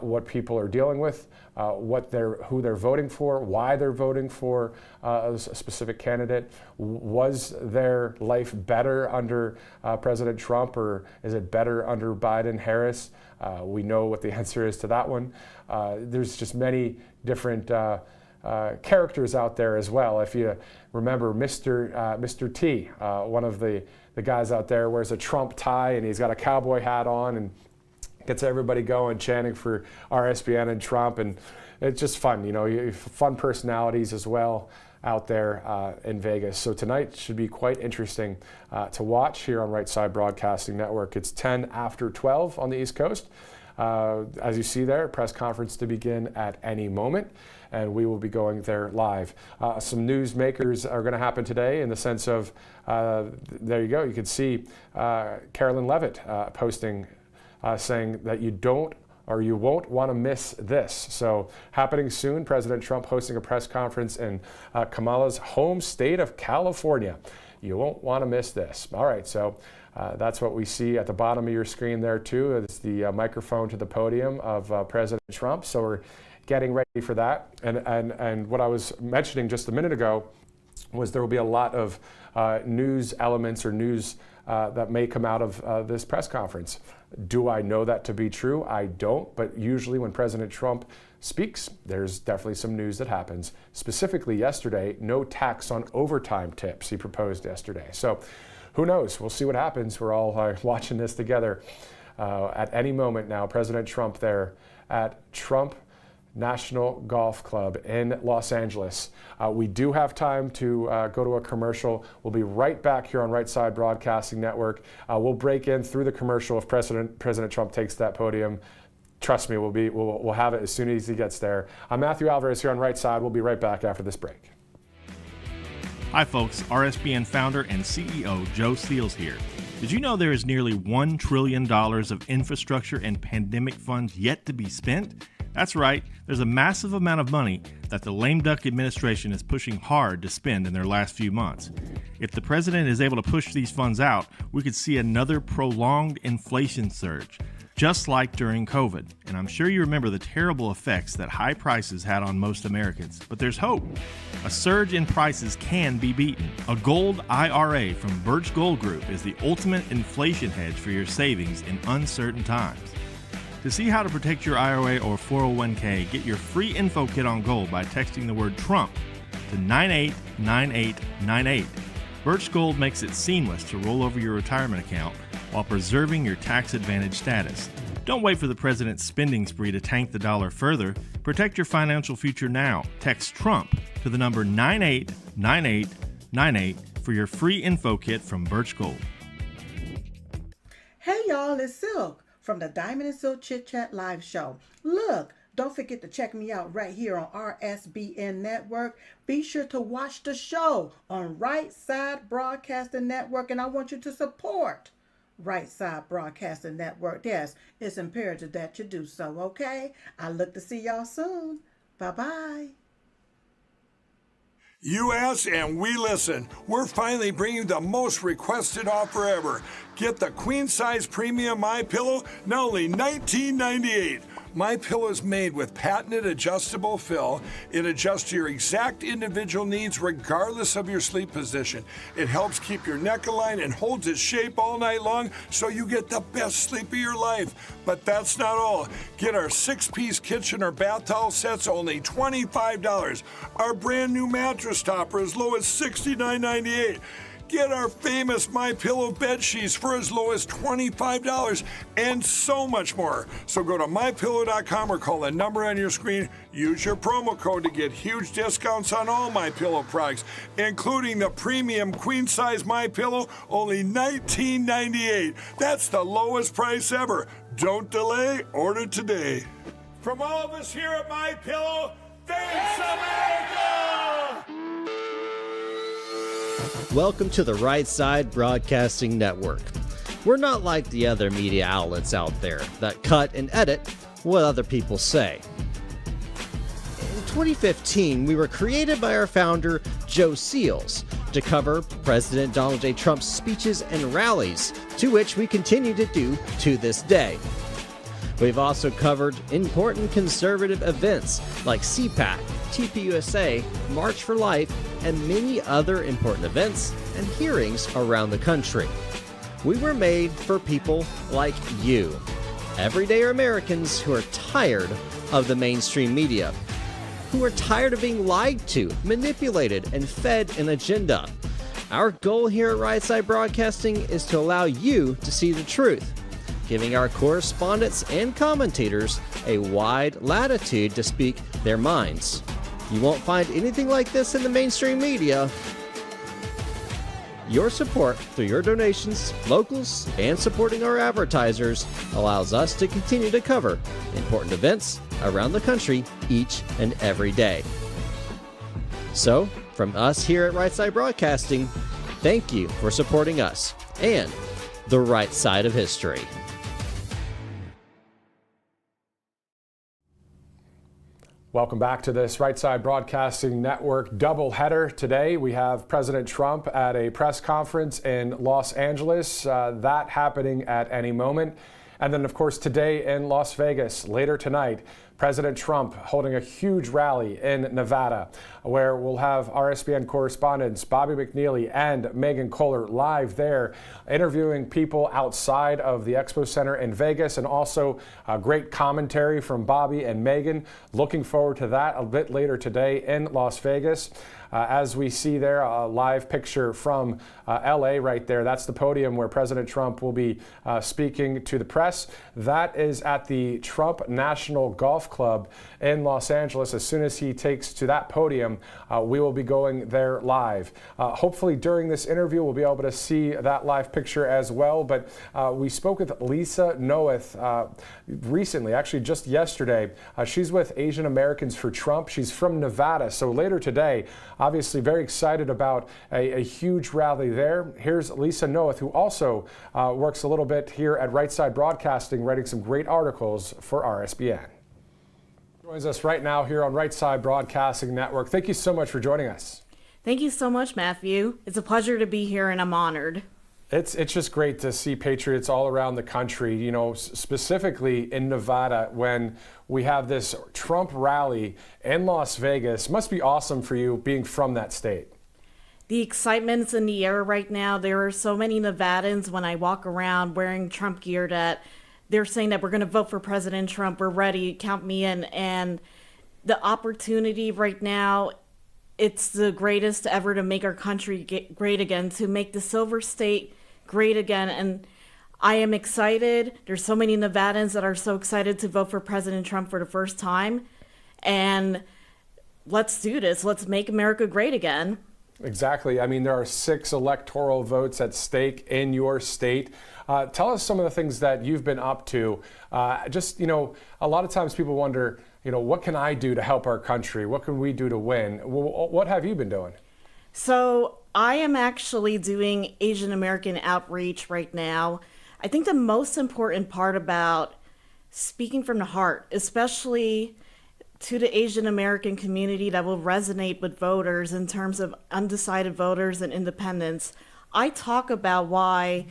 what people are dealing with, who they're voting for, why they're voting for a specific candidate. Was their life better under President Trump, or is it better under Biden-Harris? We know what the answer is to that one. There's just many different characters out there as well. If you remember Mr. T, one of the guys out there wears a Trump tie and he's got a cowboy hat on and gets everybody going, chanting for RSBN and Trump, and it's just fun. You know, fun personalities as well out there in Vegas. So tonight should be quite interesting to watch here on Right Side Broadcasting Network. It's 10 after 12 on the East Coast. As you see there, press conference to begin at any moment, and we will be going there live. Some newsmakers are going to happen today in the sense of, there you go, you can see Carolyn Levitt posting saying that you won't want to miss this. So happening soon, President Trump hosting a press conference in Kamala's home state of California. You won't want to miss this. All right, so that's what we see at the bottom of your screen there too. It's the microphone to the podium of President Trump. So we're getting ready for that. And what I was mentioning just a minute ago was there will be a lot of news elements or news that may come out of this press conference. Do I know that to be true? I don't, but usually when President Trump speaks, there's definitely some news that happens. Specifically yesterday, no tax on overtime tips he proposed yesterday. So who knows? We'll see what happens. We're all watching this together. At any moment now, President Trump there at Trump National Golf Club in Los Angeles. We do have time to go to a commercial. We'll be right back here on Right Side Broadcasting Network. We'll break in through the commercial if President Trump takes that podium. Trust me, we'll have it as soon as he gets there. I'm Matthew Alvarez here on Right Side. We'll be right back after this break. Hi folks, RSBN founder and CEO Joe Seals here. Did you know there is nearly $1 trillion of infrastructure and pandemic funds yet to be spent? That's right, there's a massive amount of money that the lame duck administration is pushing hard to spend in their last few months. If the president is able to push these funds out, we could see another prolonged inflation surge, just like during COVID. And I'm sure you remember the terrible effects that high prices had on most Americans. But there's hope. A surge in prices can be beaten. A gold IRA from Birch Gold Group is the ultimate inflation hedge for your savings in uncertain times. To see how to protect your IRA or 401k, get your free info kit on gold by texting the word Trump to 989898. Birch Gold makes it seamless to roll over your retirement account while preserving your tax advantage status. Don't wait for the president's spending spree to tank the dollar further. Protect your financial future now. Text Trump to the number 989898 for your free info kit from Birch Gold. Hey y'all, it's Silk from the Diamond and Silk Chit Chat live show. Look, don't forget to check me out right here on RSBN Network. Be sure to watch the show on Right Side Broadcasting Network, and I want you to support Right Side Broadcasting Network. Yes, it's imperative that you do so, okay? I look to see y'all soon. Bye-bye. You ask and we listen. We're finally bringing the most requested offer ever. Get the queen size premium MyPillow, now only $19.98. MyPillow is made with patented adjustable fill. It adjusts to your exact individual needs regardless of your sleep position. It helps keep your neck aligned and holds its shape all night long so you get the best sleep of your life. But that's not all. Get our 6-piece kitchen or bath towel sets, only $25. Our brand new mattress topper as low as $69.98. Get our famous MyPillow bed sheets for as low as $25 and so much more. So go to MyPillow.com or call the number on your screen. Use your promo code to get huge discounts on all MyPillow products, including the premium queen size MyPillow, only $19.98. That's the lowest price ever. Don't delay, order today. From all of us here at MyPillow, thanks America! Welcome to the Right Side Broadcasting Network. We're not like the other media outlets out there that cut and edit what other people say. In 2015, we were created by our founder, Joe Seals, to cover President Donald J. Trump's speeches and rallies, to which we continue to do to this day. We've also covered important conservative events like CPAC, TPUSA, March for Life, and many other important events and hearings around the country. We were made for people like you, everyday Americans who are tired of the mainstream media, who are tired of being lied to, manipulated, and fed an agenda. Our goal here at Right Side Broadcasting is to allow you to see the truth, giving our correspondents and commentators a wide latitude to speak their minds. You won't find anything like this in the mainstream media. Your support through your donations, locals, and supporting our advertisers allows us to continue to cover important events around the country each and every day. So, from us here at Right Side Broadcasting, thank you for supporting us and the right side of history. Welcome back to this Right Side Broadcasting Network doubleheader. Today we have President Trump at a press conference in Los Angeles, that happening at any moment. And then, of course, today in Las Vegas, later tonight, President Trump holding a huge rally in Nevada, where we'll have RSBN correspondents Bobby McNeely and Megan Kohler live there, interviewing people outside of the Expo Center in Vegas, and also a great commentary from Bobby and Megan. Looking forward to that a bit later today in Las Vegas. As we see there, a live picture from LA right there. That's the podium where President Trump will be speaking to the press. That is at the Trump National Golf Club in Los Angeles. As soon as he takes to that podium, we will be going there live. Hopefully during this interview, we'll be able to see that live picture as well. But we spoke with Lisa Noeth recently, actually just yesterday. She's with Asian Americans for Trump. She's from Nevada. So later today, obviously very excited about a huge rally there. Here's Lisa Noeth, who also works a little bit here at Right Side Broadcasting, writing some great articles for RSBN. Joins us right now here on Right Side Broadcasting Network. Thank you so much for joining us. Thank you so much, Matthew. It's a pleasure to be here, and I'm honored. It's just great to see patriots all around the country, you know, specifically in Nevada when we have this Trump rally in Las Vegas. Must be awesome for you being from that state. The excitement's in the air right now. There are so many Nevadans when I walk around wearing Trump gear that they're saying that we're going to vote for President Trump. We're ready. Count me in. And the opportunity right now, it's the greatest ever to make our country great again, to make the Silver State great again. And I am excited. There's so many Nevadans that are so excited to vote for President Trump for the first time. And let's do this. Let's make America great again. Exactly. I mean, there are 6 electoral votes at stake in your state. Tell us some of the things that you've been up to. Just, you know, a lot of times people wonder, you know, what can I do to help our country? What can we do to win? Well, what have you been doing? So I am actually doing Asian American outreach right now. I think the most important part about speaking from the heart, especially to the Asian American community that will resonate with voters in terms of undecided voters and independents, I talk about why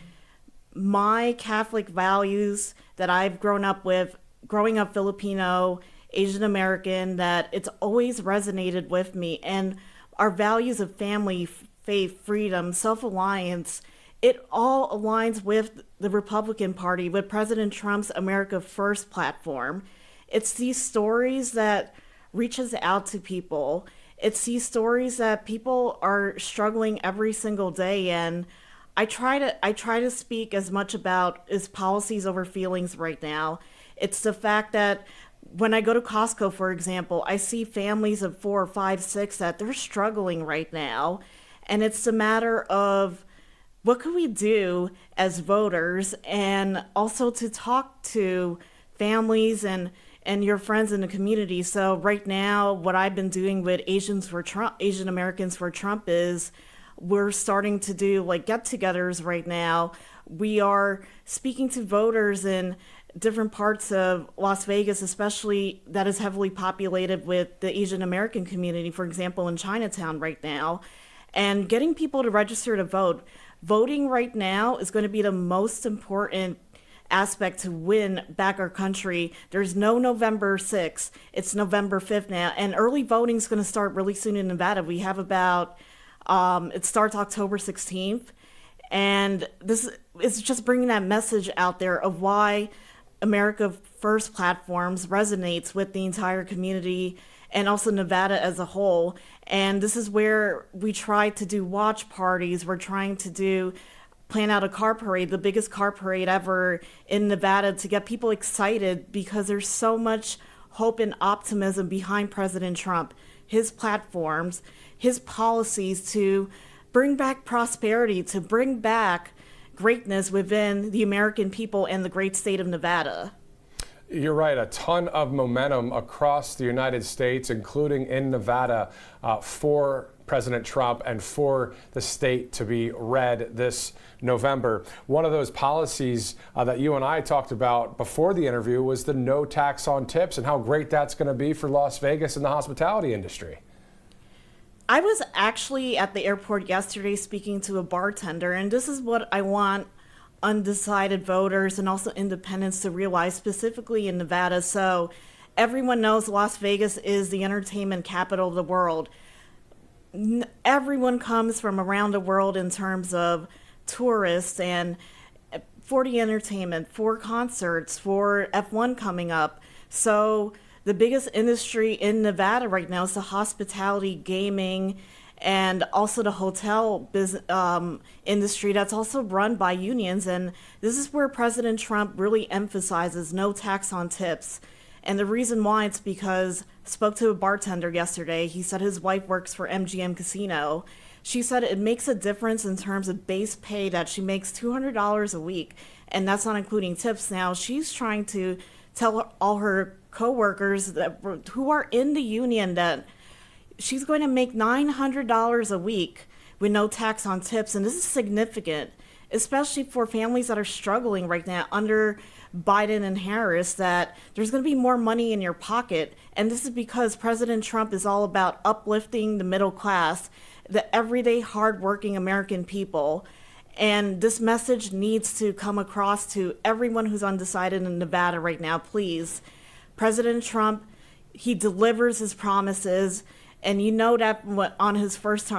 my Catholic values that I've grown up with, growing up Filipino, Asian American, that it's always resonated with me. And our values of family, faith, freedom, self-reliance, it all aligns with the Republican Party, with President Trump's America First platform. It's these stories that reaches out to people. It's these stories that people are struggling every single day. And I try to speak as much about as policies over feelings right now. It's the fact that when I go to Costco, for example, I see families of 4, 5, 6 that they're struggling right now. And it's a matter of what can we do as voters, and also to talk to families and your friends in the community. So right now, what I've been doing with Asian Americans for Trump is we're starting to do like get-togethers right now. We are speaking to voters in different parts of Las Vegas, especially that is heavily populated with the Asian American community, for example, in Chinatown right now, and getting people to register to vote. Voting right now is going to be the most important aspect to win back our country. There's no November 6th. It's November 5th now, and early voting is going to start really soon in Nevada. We have about, it starts October 16th, and this is just bringing that message out there of why America First platforms resonates with the entire community and also Nevada as a whole. And this is where we try to do watch parties. We're trying to plan out a car parade, the biggest car parade ever in Nevada, to get people excited because there's so much hope and optimism behind President Trump, his platforms, his policies to bring back prosperity, to bring back greatness within the American people and the great state of Nevada. You're right. A ton of momentum across the United States, including in Nevada, for President Trump and for the state to be red this November. One of those policies that you and I talked about before the interview was the no tax on tips and how great that's going to be for Las Vegas and the hospitality industry. I was actually at the airport yesterday speaking to a bartender, and this is what I want undecided voters and also independents to realize, specifically in Nevada. So everyone knows Las Vegas is the entertainment capital of the world. Everyone comes from around the world in terms of tourists, and for the entertainment, for concerts, for F1 coming up. So the biggest industry in Nevada right now is the hospitality, gaming, and also the hotel business industry that's also run by unions. And this is where President Trump really emphasizes no tax on tips. And the reason why, it's because I spoke to a bartender yesterday. He said his wife works for MGM Casino. She said it makes a difference in terms of base pay, that she makes $200 a week, and that's not including tips. Now she's trying to tell all her coworkers that who are in the union that she's going to make $900 a week with no tax on tips, and this is significant. especially for families that are struggling right now under Biden and Harris, that there's going to be more money in your pocket. And this is because President Trump is all about uplifting the middle class, the everyday hardworking American people. And this message needs to come across to everyone who's undecided in Nevada right now. Please, President Trump, he delivers his promises, and you know that on his first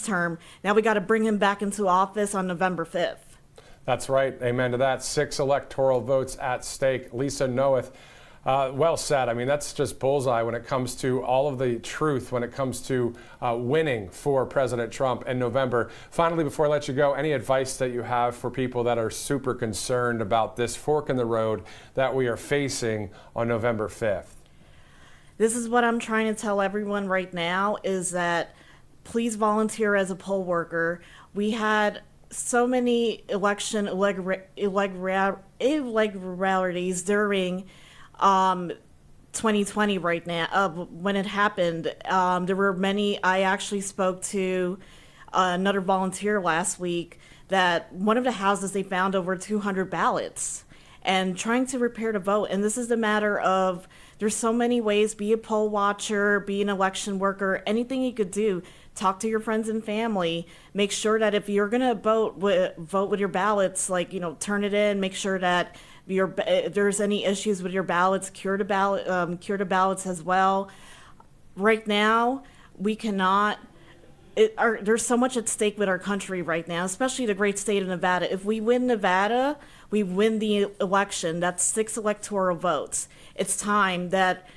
term. Now we got to bring him back into office on November 5th. That's right. Amen to that. 6 electoral votes at stake. Lisa Noeth. Well said. I mean, that's just bullseye when it comes to all of the truth, when it comes to winning for President Trump in November. Finally, before I let you go, any advice that you have for people that are super concerned about this fork in the road that we are facing on November 5th? This is what I'm trying to tell everyone right now, is that please volunteer as a poll worker. We had so many election irregularities during 2020 right now, when it happened. There were many. I actually spoke to another volunteer last week that one of the houses, they found over 200 ballots and trying to repair the vote. And this is the matter of, there's so many ways, be a poll watcher, be an election worker, anything you could do. Talk to your friends and family. Make sure that if you're gonna vote with your ballots, turn it in. Make sure that if there's any issues with your ballots, cure the ballots as well. Right now, we cannot. There's so much at stake with our country right now, especially the great state of Nevada. If we win Nevada, we win the election. That's 6 electoral votes. It's time that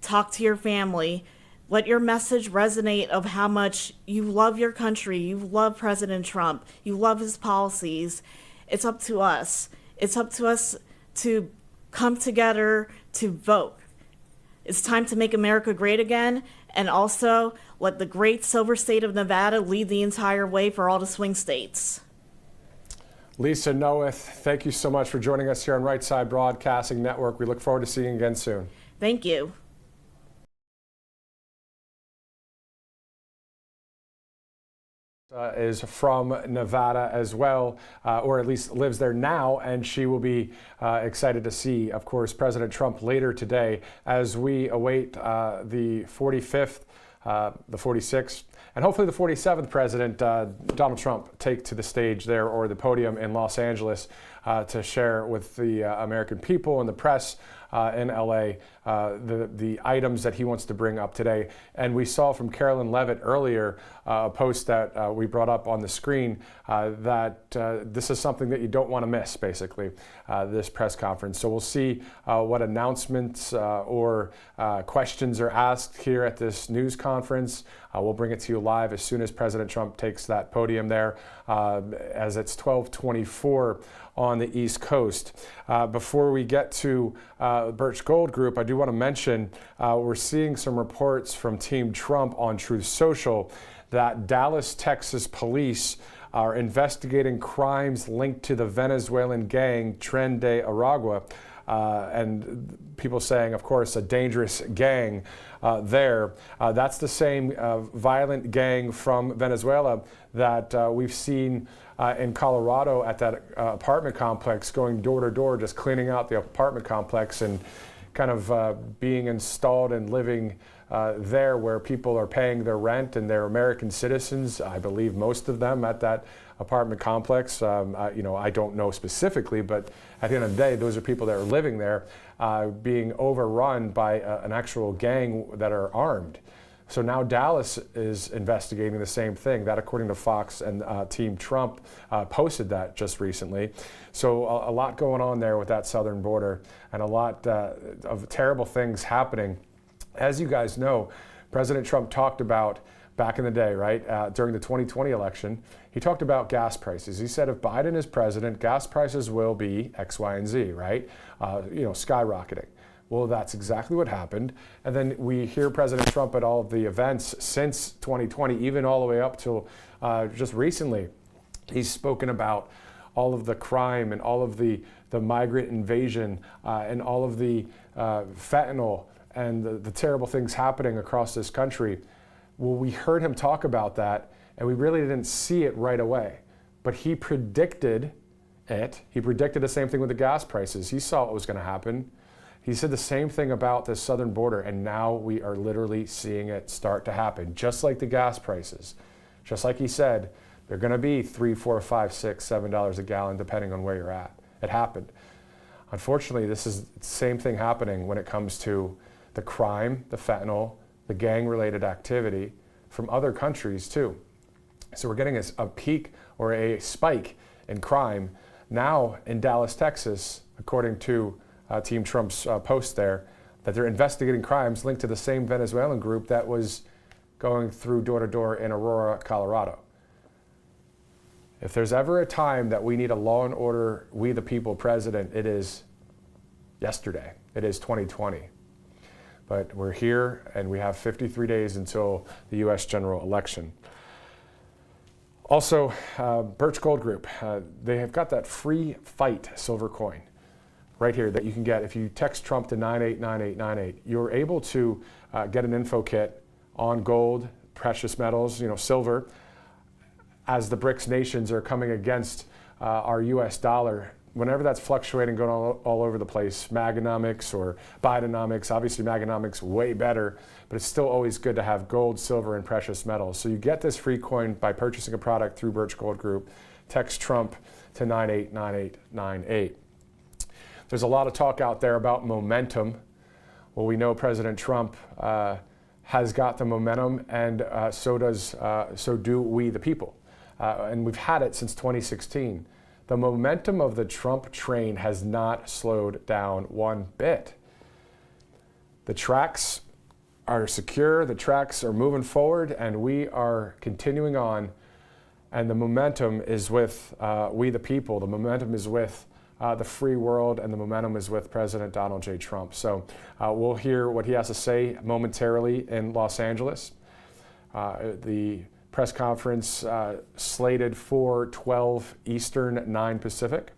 talk to your family. Let your message resonate of how much you love your country, you love President Trump, you love his policies. It's up to us. It's up to us to come together to vote. It's time to make America great again, and also let the great silver state of Nevada lead the entire way for all the swing states. Lisa Noeth, thank you so much for joining us here on Right Side Broadcasting Network. We look forward to seeing you again soon. Thank you. Is from Nevada as well, or at least lives there now, and she will be excited to see, of course, President Trump later today as we await the 45th, the 46th, and hopefully the 47th president, Donald Trump, take to the stage there or the podium in Los Angeles to share with the American people and the press in LA the items that he wants to bring up today. And we saw from Carolyn Levitt earlier a post that we brought up on the screen that this is something that you don't want to miss, basically, this press conference. So we'll see what announcements or questions are asked here at this news conference. We'll bring it to you live as soon as President Trump takes that podium there, as it's 12:24 on the East Coast. Before we get to Birch Gold Group, I do want to mention we're seeing some reports from Team Trump on Truth Social that Dallas, Texas police are investigating crimes linked to the Venezuelan gang Tren de Aragua. And people saying, of course, a dangerous gang there. That's the same violent gang from Venezuela that we've seen in Colorado at that apartment complex, going door to door, just cleaning out the apartment complex and kind of being installed and living there where people are paying their rent and they're American citizens, I believe most of them at that apartment complex. I don't know specifically, but at the end of the day, those are people that are living there being overrun by an actual gang that are armed. So now Dallas is investigating the same thing. That, according to Fox and Team Trump, posted that just recently. So a lot going on there with that southern border, and a lot of terrible things happening. As you guys know, President Trump talked about back in the day, right, during the 2020 election, he talked about gas prices. He said if Biden is president, gas prices will be X, Y, and Z, right? Skyrocketing. Well, that's exactly what happened. And then we hear President Trump at all of the events since 2020, even all the way up till just recently. He's spoken about all of the crime and all of the migrant invasion and all of the fentanyl and the terrible things happening across this country. Well, we heard him talk about that, and we really didn't see it right away. but he predicted it. He predicted the same thing with the gas prices. He saw what was going to happen. He said the same thing about the southern border, and now we are literally seeing it start to happen, just like the gas prices. Just like he said, they're going to be $3, $4, $5, $6, $7 a gallon, depending on where you're at. It happened. Unfortunately, this is the same thing happening when it comes to the crime, the fentanyl, the gang-related activity from other countries too. So we're getting a peak or a spike in crime now in Dallas, Texas, according to Team Trump's post there, that they're investigating crimes linked to the same Venezuelan group that was going through door to door in Aurora, Colorado. If there's ever a time that we need a law and order, we the people president, it is yesterday. It is 2020. But we're here and we have 53 days until the U.S. general election. Also, Birch Gold Group, they have got that free fight silver coin right here that you can get if you text Trump to 989898. You're able to get an info kit on gold, precious metals, silver, as the BRICS nations are coming against our U.S. dollar. Whenever that's fluctuating, going all over the place, Maganomics or Bidenomics, obviously Maganomics way better, but it's still always good to have gold, silver, and precious metals. So you get this free coin by purchasing a product through Birch Gold Group. Text Trump to 989898. There's a lot of talk out there about momentum. Well, we know President Trump has got the momentum, and so do we, the people. And we've had it since 2016. The momentum of the Trump train has not slowed down one bit. The tracks are secure, the tracks are moving forward, and we are continuing on. And the momentum is with we, the people. The momentum is with the free world, and the momentum is with President Donald J. Trump. So we'll hear what he has to say momentarily in Los Angeles. The press conference slated for 12 Eastern, 9 Pacific.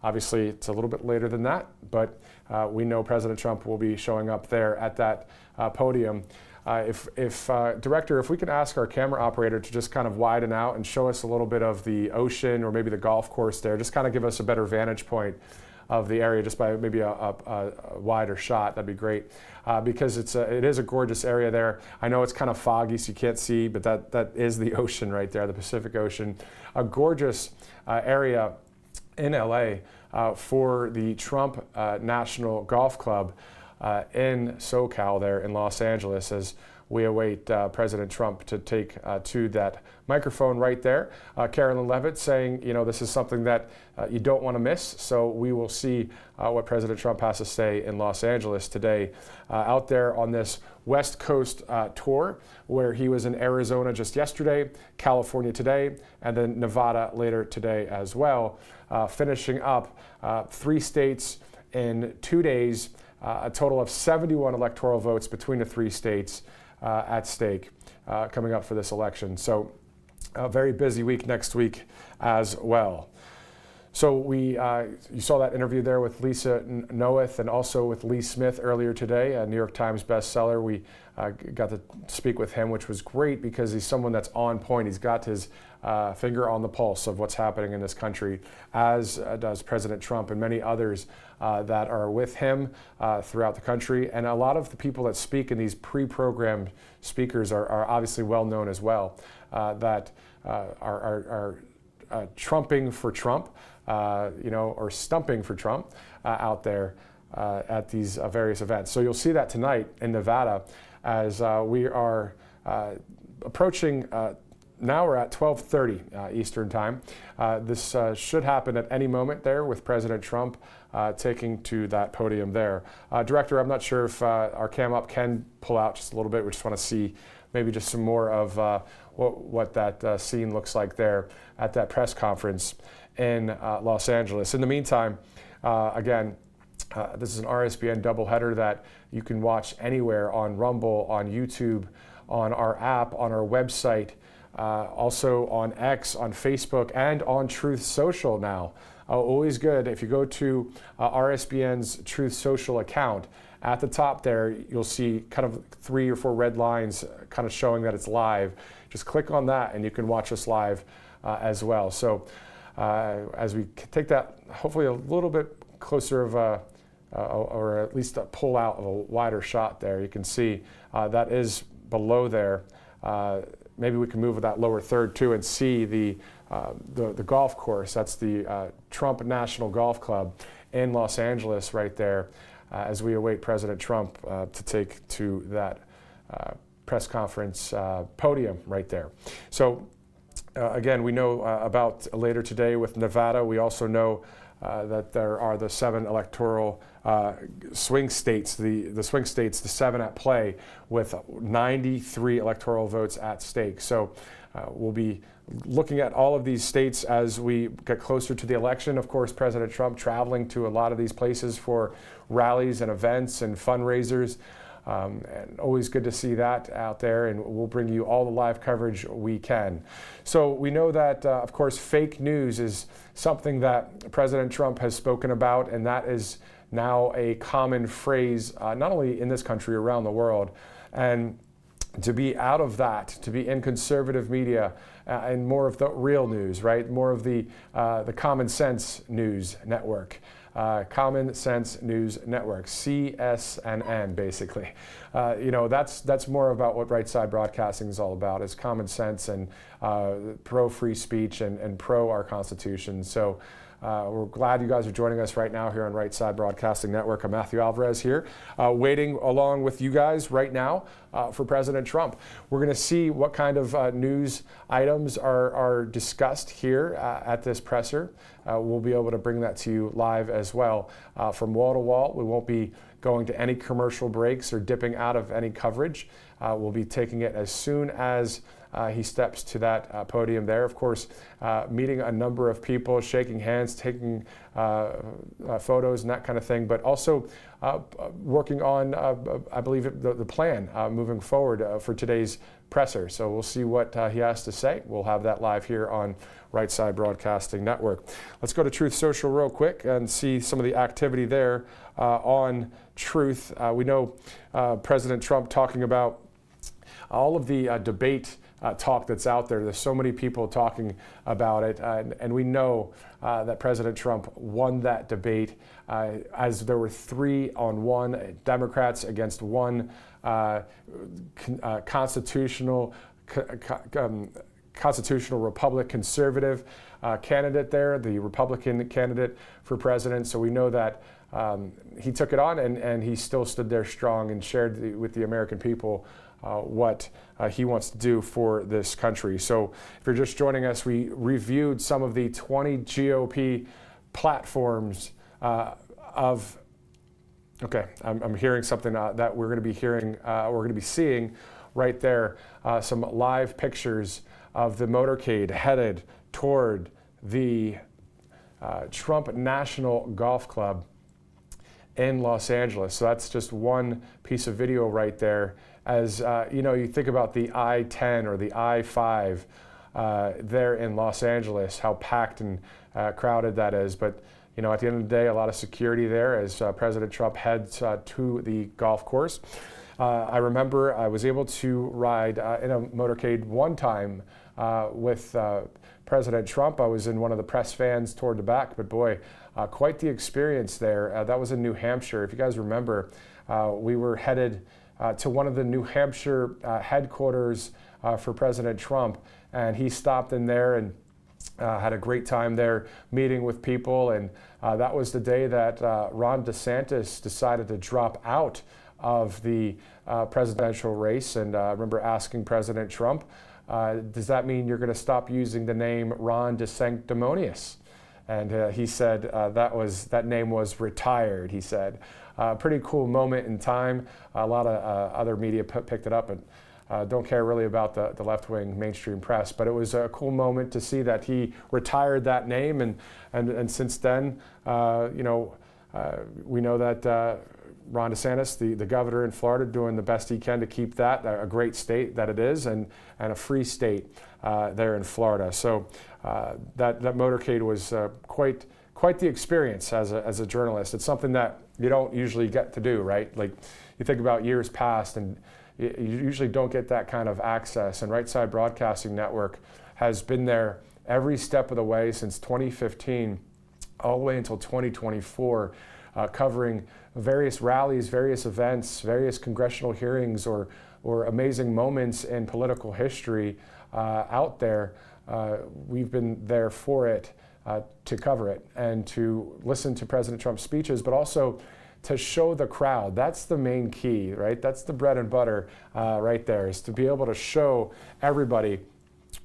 Obviously, it's a little bit later than that, but we know President Trump will be showing up there at that podium. Director, if we could ask our camera operator to just kind of widen out and show us a little bit of the ocean or maybe the golf course there, just kind of give us a better vantage point of the area just by maybe a wider shot, that'd be great. Because it is a gorgeous area there. I know it's kind of foggy so you can't see, but that is the ocean right there, the Pacific Ocean. A gorgeous area in LA for the Trump National Golf Club in SoCal there in Los Angeles, as we await President Trump to take to that microphone right there. Carolyn Levitt saying, this is something that you don't want to miss. So we will see what President Trump has to say in Los Angeles today, out there on this West Coast tour, where he was in Arizona just yesterday, California today, and then Nevada later today as well, finishing up 3 states in 2 days, a total of 71 electoral votes between the 3 states at stake coming up for this election. So a very busy week next week as well. So you saw that interview there with Lisa Noeth and also with Lee Smith earlier today, a New York Times bestseller. We got to speak with him, which was great because he's someone that's on point. He's got his finger on the pulse of what's happening in this country, as does President Trump and many others that are with him throughout the country. And a lot of the people that speak in these pre-programmed speakers are obviously well known as well, that are trumping for Trump, or stumping for Trump out there at these various events. So you'll see that tonight in Nevada as we are approaching. Now we're at 12:30 Eastern time. This should happen at any moment there with President Trump taking to that podium there. Director, I'm not sure if our cam up can pull out just a little bit. We just want to see maybe just some more of what that scene looks like there at that press conference in Los Angeles. In the meantime, again, this is an RSBN doubleheader that you can watch anywhere on Rumble, on YouTube, on our app, on our website, also on X, on Facebook, and on Truth Social now. Always good. If you go to RSBN's Truth Social account, at the top there, you'll see kind of 3 or 4 red lines kind of showing that it's live. Just click on that and you can watch us live as well. So as we take that hopefully a little bit closer of a, or at least a pull out of a wider shot there, you can see that is below there. Maybe we can move with that lower third too and see the golf course. That's the Trump National Golf Club in Los Angeles right there, as we await President Trump to take to that press conference podium right there. So again, we know about later today with Nevada. We also know that there are the 7 electoral swing states, the swing states, the 7 at play, with 93 electoral votes at stake. So we'll be looking at all of these states as we get closer to the election. Of course, President Trump traveling to a lot of these places for rallies and events and fundraisers. And always good to see that out there, and we'll bring you all the live coverage we can. So we know that, of course, fake news is something that President Trump has spoken about, and that is now a common phrase, not only in this country, around the world. And to be out of that, to be in conservative media and more of the real news, right? More of the Common Sense News Network. Common Sense News Network, CSNN, basically. That's more about what Right Side Broadcasting is all about, is common sense and pro free speech and pro our Constitution. So we're glad you guys are joining us right now here on Right Side Broadcasting Network. I'm Matthew Alvarez here, waiting along with you guys right now for President Trump. We're going to see what kind of news items are discussed here at this presser. We'll be able to bring that to you live as well from wall to wall. We won't be going to any commercial breaks or dipping out of any coverage. We'll be taking it as soon as he steps to that podium there. Of course, meeting a number of people, shaking hands, taking photos and that kind of thing, but also working on, I believe, the plan moving forward for today's presser. So we'll see what he has to say. We'll have that live here on Right Side Broadcasting Network. Let's go to Truth Social real quick and see some of the activity there on Truth. We know President Trump talking about all of the debate talk that's out there. There's so many people talking about it, and we know that President Trump won that debate as there were 3-on-1 Democrats against one constitutional Republic conservative candidate there, the Republican candidate for president. So we know that he took it on, and he still stood there strong and shared with the American people what he wants to do for this country. So if you're just joining us, we reviewed some of the 20 GOP platforms I'm hearing something that we're going to be hearing, we're going to be seeing right there, some live pictures of the motorcade headed toward the Trump National Golf Club in Los Angeles. So that's just one piece of video right there. As you think about the I-10 or the I-5 there in Los Angeles, how packed and crowded that is. But at the end of the day, a lot of security there as President Trump heads to the golf course. I remember I was able to ride in a motorcade one time with President Trump. I was in one of the press vans toward the back, but boy, quite the experience there. That was in New Hampshire. If you guys remember, we were headed to one of the New Hampshire headquarters for President Trump, and he stopped in there and had a great time there meeting with people. And that was the day that Ron DeSantis decided to drop out of the presidential race. And I remember asking President Trump, does that mean you're going to stop using the name Ron DeSanctimonious? And he said that name was retired, he said. Pretty cool moment in time. A lot of other media picked it up and don't care really about the left-wing mainstream press, but it was a cool moment to see that he retired that name, and since then, we know that Ron DeSantis, the governor in Florida, doing the best he can to keep that a great state that it is, and a free state there in Florida. So that motorcade was quite the experience as a journalist. It's something that you don't usually get to do, right? Like, you think about years past, and you usually don't get that kind of access. And Right Side Broadcasting Network has been there every step of the way since 2015 all the way until 2024, covering various rallies, various events, various congressional hearings, or amazing moments in political history out there. We've been there for it, to cover it, and to listen to President Trump's speeches, but also to show the crowd. That's the main key, right? That's the bread and butter right there, is to be able to show everybody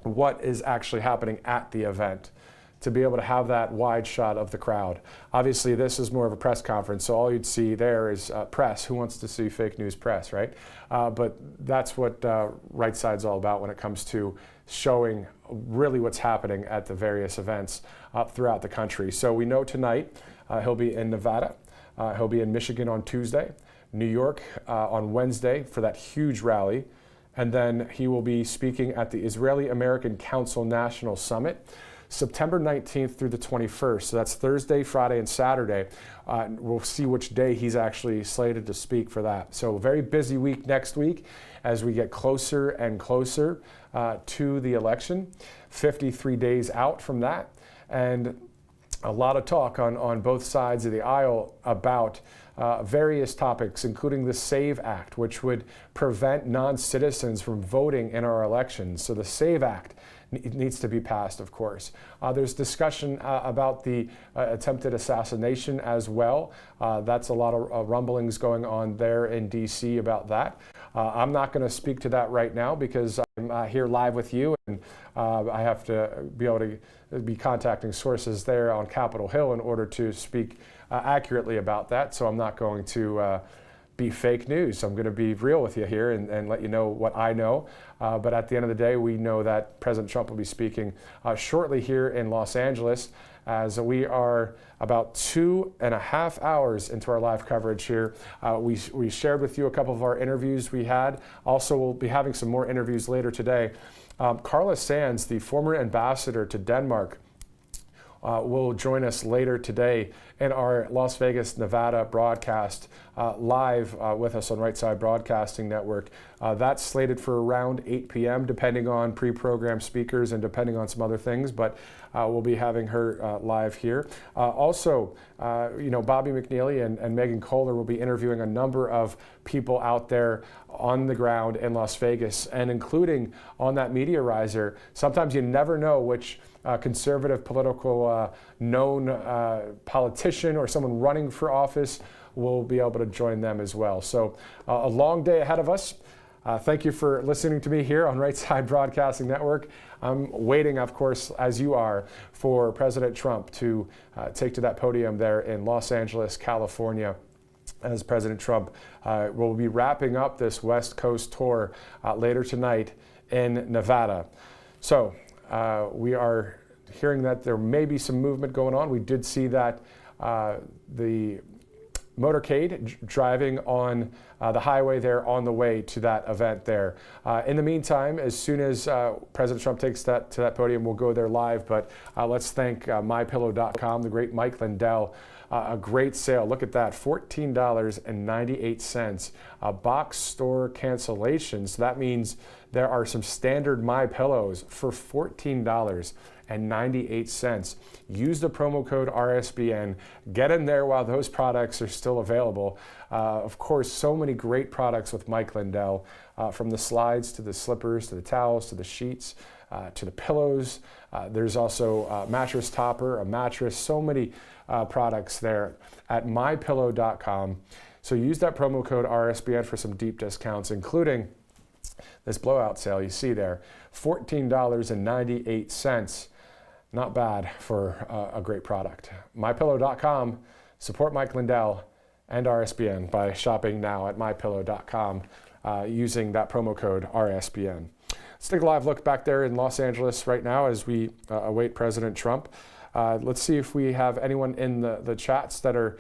what is actually happening at the event, to be able to have that wide shot of the crowd. Obviously, this is more of a press conference, so all you'd see there is press. Who wants to see fake news press, right? But that's what Right Side's all about when it comes to showing really what's happening at the various events throughout the country. So we know tonight he'll be in Nevada, he'll be in Michigan on Tuesday, New York on Wednesday for that huge rally, and then he will be speaking at the Israeli-American Council National Summit, September 19th through the 21st. So that's Thursday, Friday, and Saturday. We'll see which day he's actually slated to speak for that. So a very busy week next week as we get closer and closer to the election, 53 days out from that. And a lot of talk on both sides of the aisle about various topics, including the SAVE Act, which would prevent non-citizens from voting in our elections. So the SAVE Act needs to be passed, of course. There's discussion about the attempted assassination as well. That's a lot of rumblings going on there in DC about that. I'm not going to speak to that right now because I'm here live with you, and I have to be able to be contacting sources there on Capitol Hill in order to speak accurately about that. So I'm not going to be fake news. I'm going to be real with you here and let you know what I know. But at the end of the day, we know that President Trump will be speaking shortly here in Los Angeles, as we are about 2.5 hours into our live coverage here. We shared with you a couple of our interviews we had. Also, we'll be having some more interviews later today. Carla Sands, the former ambassador to Denmark, will join us later today in our Las Vegas, Nevada broadcast live with us on Right Side Broadcasting Network. That's slated for around 8 p.m. depending on pre-programmed speakers and depending on some other things, but we'll be having her live here. Also, Bobby McNeely and Megan Kohler will be interviewing a number of people out there on the ground in Las Vegas, and including on that media riser. Sometimes you never know which conservative political known politician or someone running for office will be able to join them as well. So a long day ahead of us. Thank you for listening to me here on Right Side Broadcasting Network. I'm waiting, of course, as you are, for President Trump to take to that podium there in Los Angeles, California, as President Trump will be wrapping up this West Coast tour later tonight in Nevada. So we are hearing that there may be some movement going on. We did see that the motorcade driving on the highway there on the way to that event there. In the meantime, as soon as President Trump takes that to that podium, we'll go there live. But let's thank MyPillow.com, the great Mike Lindell. A great sale. Look at that, $14.98. Box store cancellations. So that means there are some standard MyPillows for $14.98. Use the promo code RSBN. Get in there while those products are still available. Of course, so many great products with Mike Lindell, from the slides to the slippers to the towels to the sheets to the pillows. There's also a mattress topper, a mattress, so many products there at mypillow.com. So use that promo code RSBN for some deep discounts, including this blowout sale you see there, $14.98. Not bad for a great product. MyPillow.com. Support Mike Lindell and RSBN by shopping now at MyPillow.com using that promo code RSBN. Let's take a live look back there in Los Angeles right now as we await President Trump. Let's see if we have anyone in the chats that are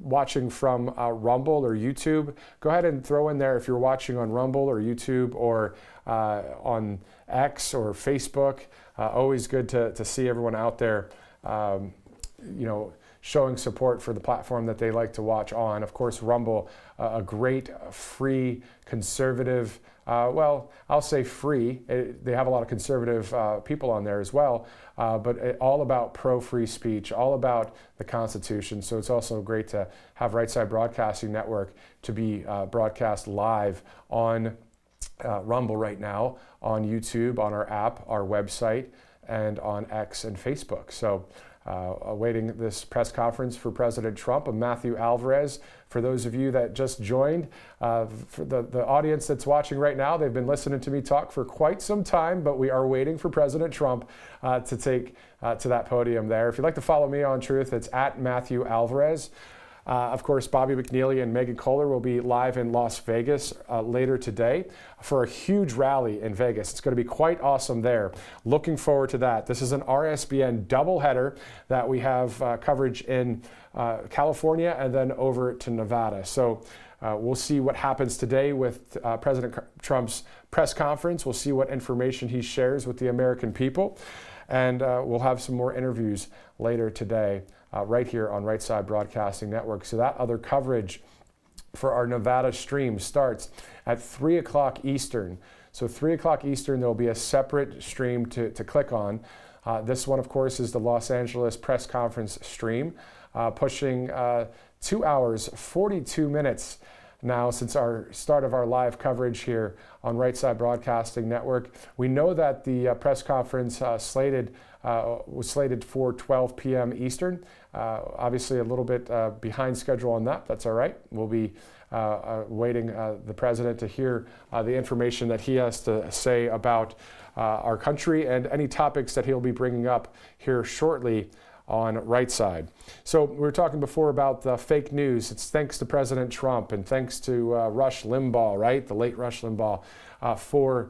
watching from Rumble or YouTube. Go ahead and throw in there if you're watching on Rumble or YouTube or on X or Facebook. Always good to see everyone out there, showing support for the platform that they like to watch on. Of course, Rumble, a great free conservative, well, I'll say free. They have a lot of conservative people on there as well, but all about pro-free speech, all about the Constitution. So it's also great to have Right Side Broadcasting Network to be broadcast live on Rumble right now, on YouTube, on our app, our website, and on X and Facebook. So awaiting this press conference for President Trump. I'm Matthew Alvarez. For those of you that just joined, for the audience that's watching right now, they've been listening to me talk for quite some time, but we are waiting for President Trump to take to that podium there. If you'd like to follow me on Truth, it's at Matthew Alvarez. Of course, Bobby McNeely and Megan Kohler will be live in Las Vegas later today for a huge rally in Vegas. It's going to be quite awesome there. Looking forward to that. This is an RSBN doubleheader that we have coverage in California and then over to Nevada. So we'll see what happens today with President Trump's press conference. We'll see what information he shares with the American people. And we'll have some more interviews later today. Right here on Right Side Broadcasting Network. So that other coverage for our Nevada stream starts at 3 o'clock Eastern. So 3 o'clock Eastern, there'll be a separate stream to click on. This one, of course, is the Los Angeles press conference stream, pushing 2 hours, 42 minutes now since our start of our live coverage here on Right Side Broadcasting Network. We know that the press conference was slated for 12 p.m. Eastern. Obviously a little bit behind schedule on that. That's all right. We'll be waiting the president to hear the information that he has to say about our country and any topics that he'll be bringing up here shortly on Right Side. So we were talking before about the fake news. It's thanks to President Trump and thanks to Rush Limbaugh, right? The late Rush Limbaugh, for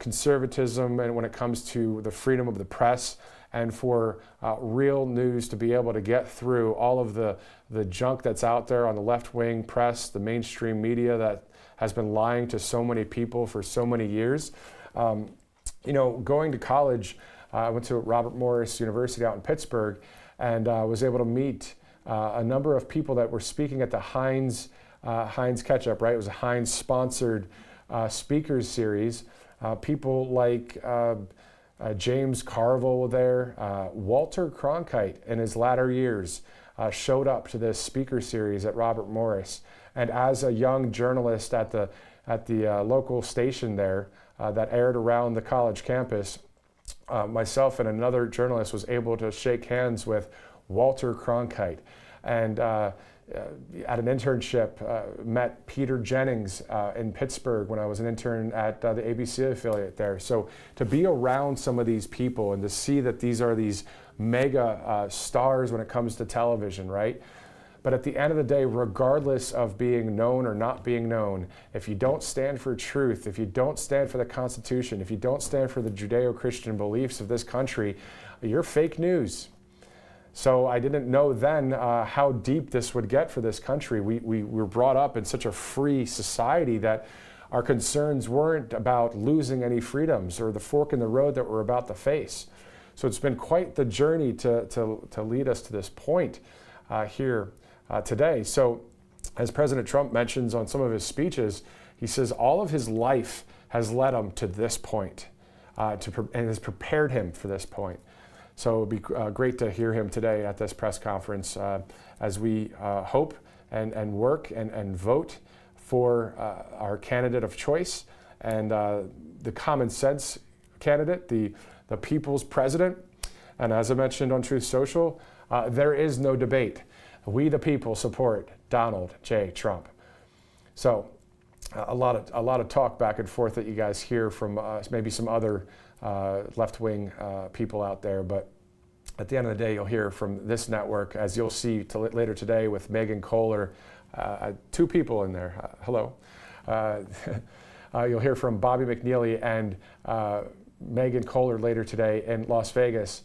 conservatism and when it comes to the freedom of the press and for real news to be able to get through all of the junk that's out there on the left-wing press, the mainstream media that has been lying to so many people for so many years. You know, going to college, I went to Robert Morris University out in Pittsburgh and was able to meet a number of people that were speaking at the Heinz Ketchup, right? It was a Heinz-sponsored speakers series. People like James Carville there. Walter Cronkite in his latter years showed up to this speaker series at Robert Morris. And as a young journalist at the local station there that aired around the college campus, myself and another journalist was able to shake hands with Walter Cronkite. And at an internship, met Peter Jennings in Pittsburgh when I was an intern at the ABC affiliate there. So to be around some of these people and to see that these are these mega stars when it comes to television, right? But at the end of the day, regardless of being known or not being known, if you don't stand for truth, if you don't stand for the Constitution, if you don't stand for the Judeo-Christian beliefs of this country, you're fake news. So I didn't know then how deep this would get for this country. We were brought up in such a free society that our concerns weren't about losing any freedoms or the fork in the road that we're about to face. So it's been quite the journey to lead us to this point here today. So as President Trump mentions on some of his speeches, he says all of his life has led him to this point and has prepared him for this point. So it would be great to hear him today at this press conference as we hope and work and vote for our candidate of choice and the common sense candidate, the people's president. And as I mentioned on Truth Social, there is no debate. We the people support Donald J. Trump. So a lot of talk back and forth that you guys hear from maybe some other left-wing people out there, but at the end of the day, you'll hear from this network, as you'll see later today with Megan Kohler, two people in there. Hello. You'll hear from Bobby McNeely and Megan Kohler later today in Las Vegas,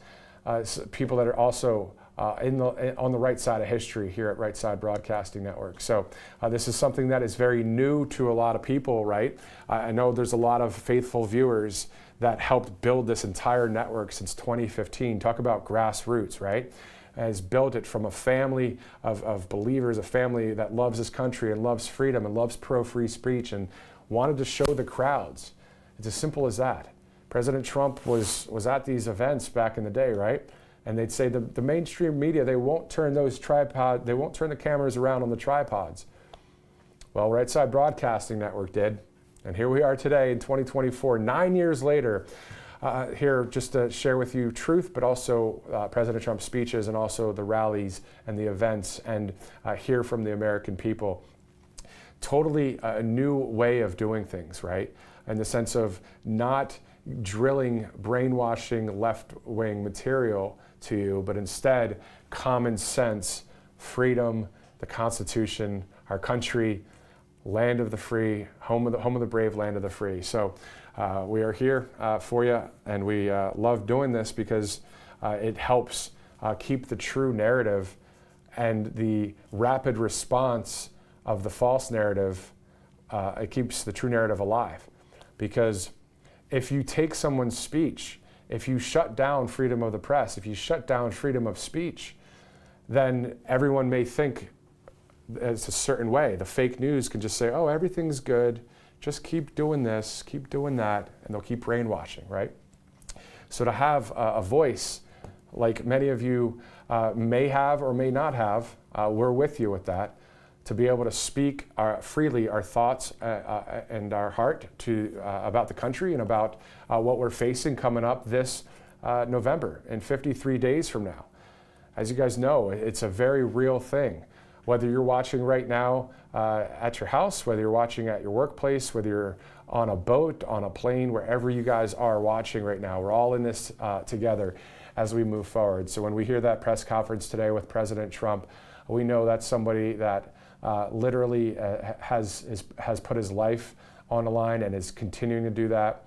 people that are also on the right side of history here at Right Side Broadcasting Network. So this is something that is very new to a lot of people, right? I know there's a lot of faithful viewers that helped build this entire network since 2015. Talk about grassroots, right? has built it from a family of believers, a family that loves this country and loves freedom and loves pro-free speech and wanted to show the crowds. It's as simple as that. President Trump was at these events back in the day, right? And they'd say the mainstream media, they won't turn the cameras around on the tripods. Well, Right Side Broadcasting Network did. And here we are today in 2024, 9 years later, here just to share with you truth, but also President Trump's speeches and also the rallies and the events and hear from the American people. Totally a new way of doing things, right? In the sense of not drilling, brainwashing left-wing material to you, but instead common sense, freedom, the Constitution, our country, land of the free, home of the brave, land of the free. So we are here for you, and we love doing this because it helps keep the true narrative and the rapid response of the false narrative. It keeps the true narrative alive, because if you take someone's speech, if you shut down freedom of the press, if you shut down freedom of speech, then everyone may think it's a certain way. The fake news can just say, oh, everything's good, just keep doing this, keep doing that, and they'll keep brainwashing, right? So to have a voice like many of you may have or may not have, we're with you with that, to be able to speak freely our thoughts and our heart about the country and about what we're facing coming up this November in 53 days from now. As you guys know, it's a very real thing. Whether you're watching right now at your house, whether you're watching at your workplace, whether you're on a boat, on a plane, wherever you guys are watching right now, we're all in this together as we move forward. So when we hear that press conference today with President Trump, we know that's somebody that literally has put his life on the line and is continuing to do that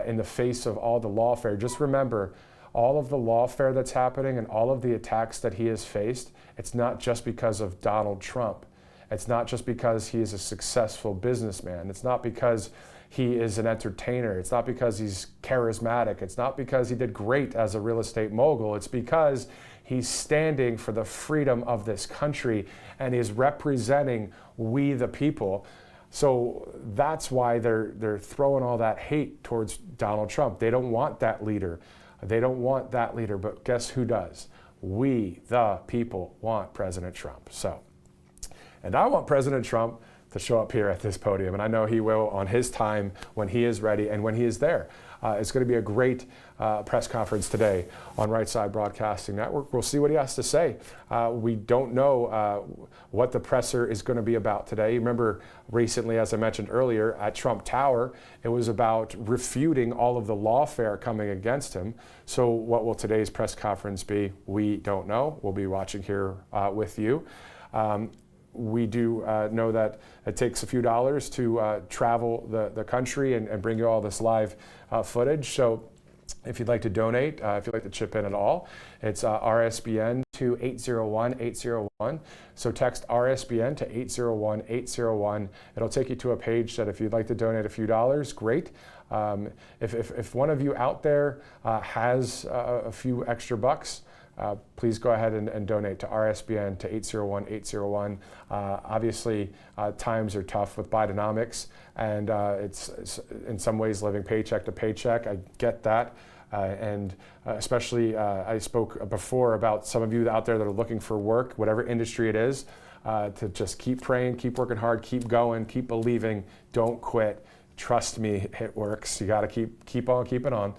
in the face of all the lawfare. Just remember, all of the lawfare that's happening and all of the attacks that he has faced, it's not just because of Donald Trump. It's not just because he is a successful businessman. It's not because he is an entertainer. It's not because he's charismatic. It's not because he did great as a real estate mogul. It's because he's standing for the freedom of this country and is representing we the people. So that's why they're throwing all that hate towards Donald Trump. They don't want that leader. They don't want that leader, but guess who does? We, the people, want President Trump. So, and I want President Trump to show up here at this podium, and I know he will on his time when he is ready and when he is there. It's going to be a great press conference today on Right Side Broadcasting Network. We'll see what he has to say. We don't know what the presser is going to be about today. Remember, recently, as I mentioned earlier, at Trump Tower, it was about refuting all of the lawfare coming against him. So what will today's press conference be? We don't know. We'll be watching here with you. We do know that it takes a few dollars to travel the country and bring you all this live footage. So if you'd like to donate, if you'd like to chip in at all, it's RSBN to 801-801. So text RSBN to 801-801. It'll take you to a page that if you'd like to donate a few dollars, great. If one of you out there has a few extra bucks, please go ahead and donate to RSBN to 801-801. Obviously, times are tough with Bidenomics, and it's in some ways living paycheck to paycheck. I get that. And especially, I spoke before about some of you out there that are looking for work, whatever industry it is, to just keep praying, keep working hard, keep going, keep believing, don't quit. Trust me, it works. You got to keep on keeping on,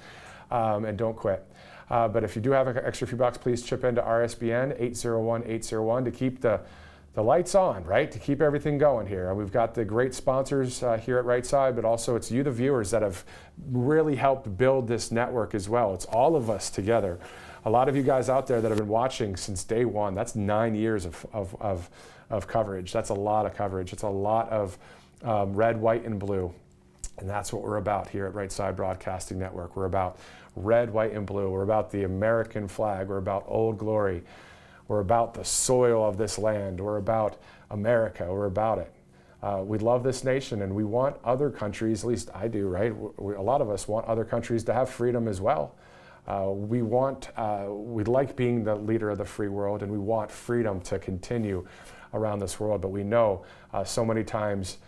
and don't quit. But if you do have an extra few bucks, please chip into RSBN 801-801 to keep the lights on, right? To keep everything going here. We've got the great sponsors here at Right Side, but also it's you, the viewers, that have really helped build this network as well. It's all of us together. A lot of you guys out there that have been watching since day one, that's 9 years of coverage. That's a lot of coverage. It's a lot of red, white, and blue. And that's what we're about here at Right Side Broadcasting Network. We're about red, white, and blue. We're about the American flag. We're about Old Glory. We're about the soil of this land. We're about America. We're about it. We love this nation, and we want other countries, at least I do, right? A lot of us want other countries to have freedom as well. We like being the leader of the free world, and we want freedom to continue around this world. But we know so many times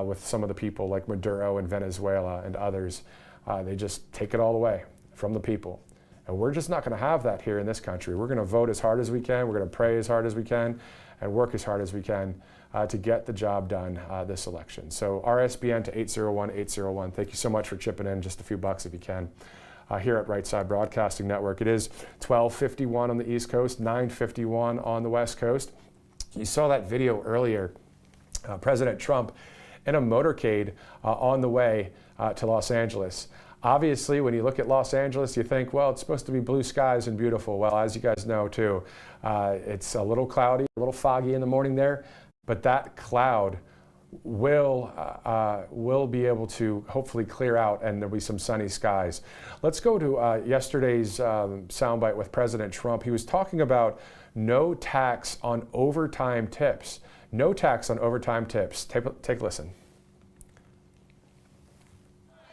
with some of the people like Maduro in Venezuela and others, they just take it all away from the people. And we're just not going to have that here in this country. We're going to vote as hard as we can. We're going to pray as hard as we can and work as hard as we can to get the job done this election. So RSBN to 801-801. Thank you so much for chipping in just a few bucks if you can. Here at Right Side Broadcasting Network. It is 12:51 on the East Coast, 9:51 on the West Coast. You saw that video earlier. President Trump in a motorcade on the way to Los Angeles. Obviously, when you look at Los Angeles, you think, well, it's supposed to be blue skies and beautiful. Well, as you guys know, too, it's a little cloudy, a little foggy in the morning there, but that cloud will be able to hopefully clear out, and there'll be some sunny skies. Let's go to yesterday's soundbite with President Trump. He was talking about no tax on overtime tips. No tax on overtime tips. Take a listen.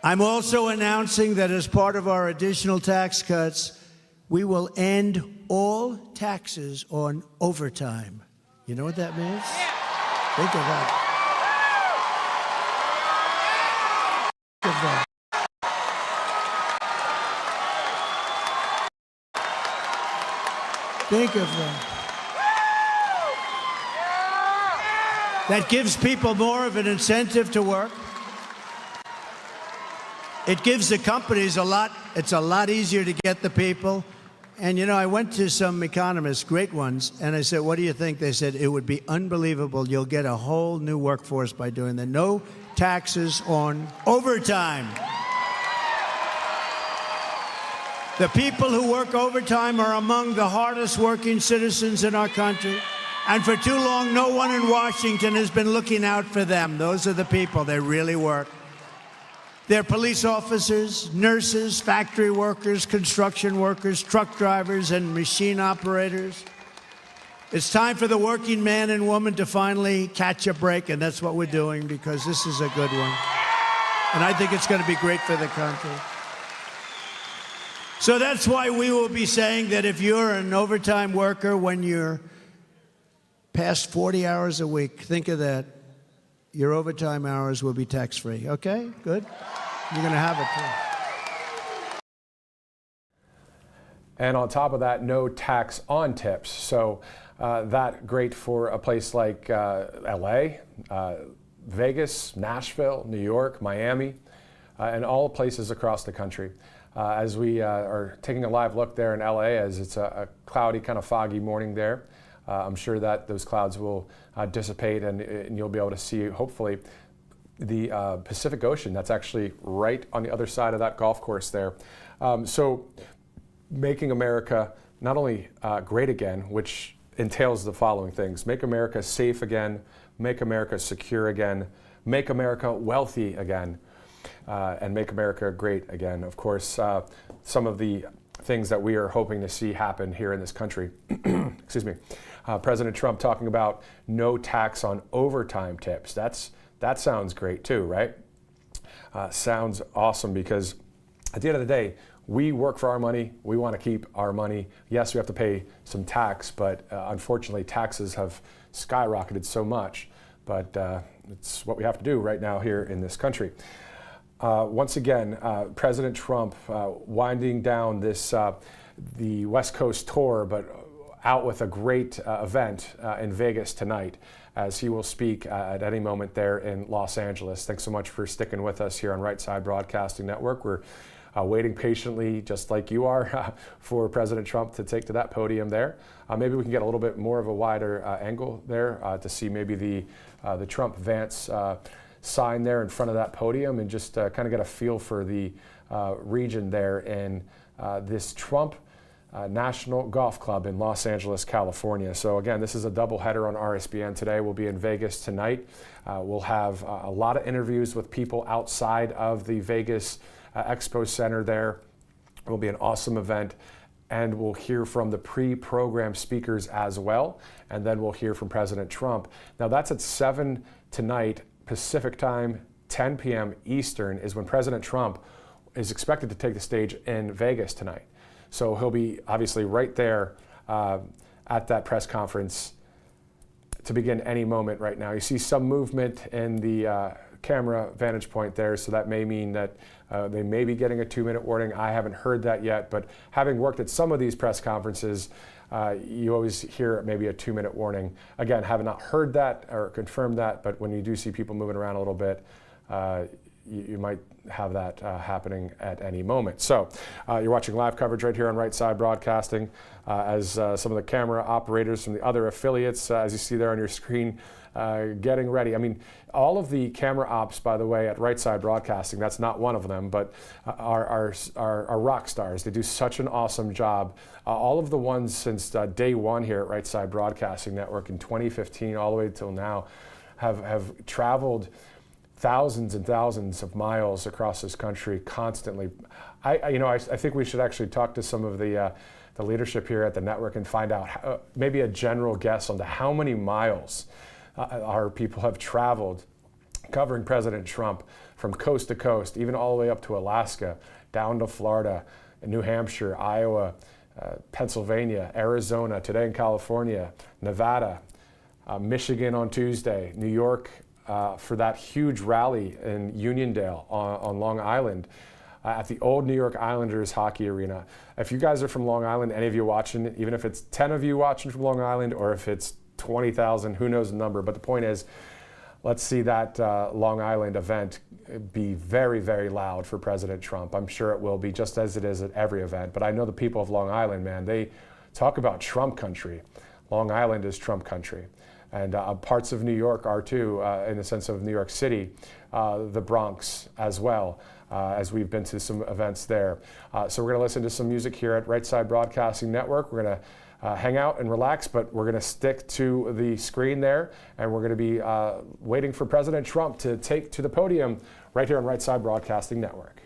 I'm also announcing that as part of our additional tax cuts, we will end all taxes on overtime. You know what that means? Think of that. Think of that. Think of that. That gives people more of an incentive to work. It gives the companies it's a lot easier to get the people. And, you know, I went to some economists, great ones, and I said, what do you think? They said, it would be unbelievable. You'll get a whole new workforce by doing that. No taxes on overtime. The people who work overtime are among the hardest working citizens in our country. And for too long, no one in Washington has been looking out for them. Those are the people. They really work. They're police officers, nurses, factory workers, construction workers, truck drivers, and machine operators. It's time for the working man and woman to finally catch a break, and that's what we're doing because this is a good one. And I think it's going to be great for the country. So that's why we will be saying that if you're an overtime worker, when you're past 40 hours a week, think of that. Your overtime hours will be tax-free. Okay, good? You're going to have it too. And on top of that, no tax on tips. So that great for a place like LA, Vegas, Nashville, New York, Miami, and all places across the country. As we are taking a live look there in LA, as it's a cloudy, kind of foggy morning there. I'm sure that those clouds will dissipate and you'll be able to see, hopefully, the Pacific Ocean. That's actually right on the other side of that golf course there. So making America not only great again, which entails the following things: make America safe again, make America secure again, make America wealthy again, and make America great again. Of course, some of the things that we are hoping to see happen here in this country. Excuse me. President Trump talking about no tax on overtime tips. That sounds great too, right? Sounds awesome, because at the end of the day, we work for our money. We want to keep our money. Yes, we have to pay some tax, but unfortunately taxes have skyrocketed so much. But it's what we have to do right now here in this country. Once again, President Trump winding down this the West Coast tour, but out with a great event in Vegas tonight, as he will speak at any moment there in Los Angeles. Thanks so much for sticking with us here on Right Side Broadcasting Network. We're waiting patiently, just like you are, for President Trump to take to that podium there. Maybe we can get a little bit more of a wider angle there to see maybe the Trump-Vance sign there in front of that podium, and just kind of get a feel for the region there in this Trump National Golf Club in Los Angeles, California. So again, this is a doubleheader on RSBN today. We'll be in Vegas tonight. We'll have a lot of interviews with people outside of the Vegas Expo Center there. It will be an awesome event, and we'll hear from the pre-program speakers as well, and then we'll hear from President Trump. Now that's at 7 tonight Pacific time, 10 p.m. Eastern is when President Trump is expected to take the stage in Vegas tonight. So he'll be obviously right there at that press conference to begin any moment right now. You see some movement in the camera vantage point there, so that may mean that they may be getting a 2-minute warning. I haven't heard that yet, but having worked at some of these press conferences, you always hear maybe a 2-minute warning. Again, have not heard that or confirmed that, but when you do see people moving around a little bit, you might have that happening at any moment. So you're watching live coverage right here on Right Side Broadcasting as some of the camera operators from the other affiliates, as you see there on your screen, getting ready. I mean, all of the camera ops, by the way, at Right Side Broadcasting, that's not one of them, but are rock stars. They do such an awesome job. All of the ones since day one here at Right Side Broadcasting Network in 2015 all the way till now have traveled thousands and thousands of miles across this country constantly. I think we should actually talk to some of the leadership here at the network and find out maybe a general guess on how many miles our people have traveled covering President Trump from coast to coast, even all the way up to Alaska, down to Florida, New Hampshire, Iowa, Pennsylvania, Arizona, today in California, Nevada, Michigan on Tuesday, New York, for that huge rally in Uniondale on Long Island at the old New York Islanders hockey arena. If you guys are from Long Island, any of you watching, even if it's 10 of you watching from Long Island or if it's 20,000, who knows the number, but the point is, let's see that Long Island event be very, very loud for President Trump. I'm sure it will be, just as it is at every event, but I know the people of Long Island, man, they talk about Trump country. Long Island is Trump country. And parts of New York are too, in the sense of New York City, the Bronx as well, as we've been to some events there. So we're going to listen to some music here at Right Side Broadcasting Network. We're going to hang out and relax, but we're going to stick to the screen there, and we're going to be waiting for President Trump to take to the podium right here on Right Side Broadcasting Network.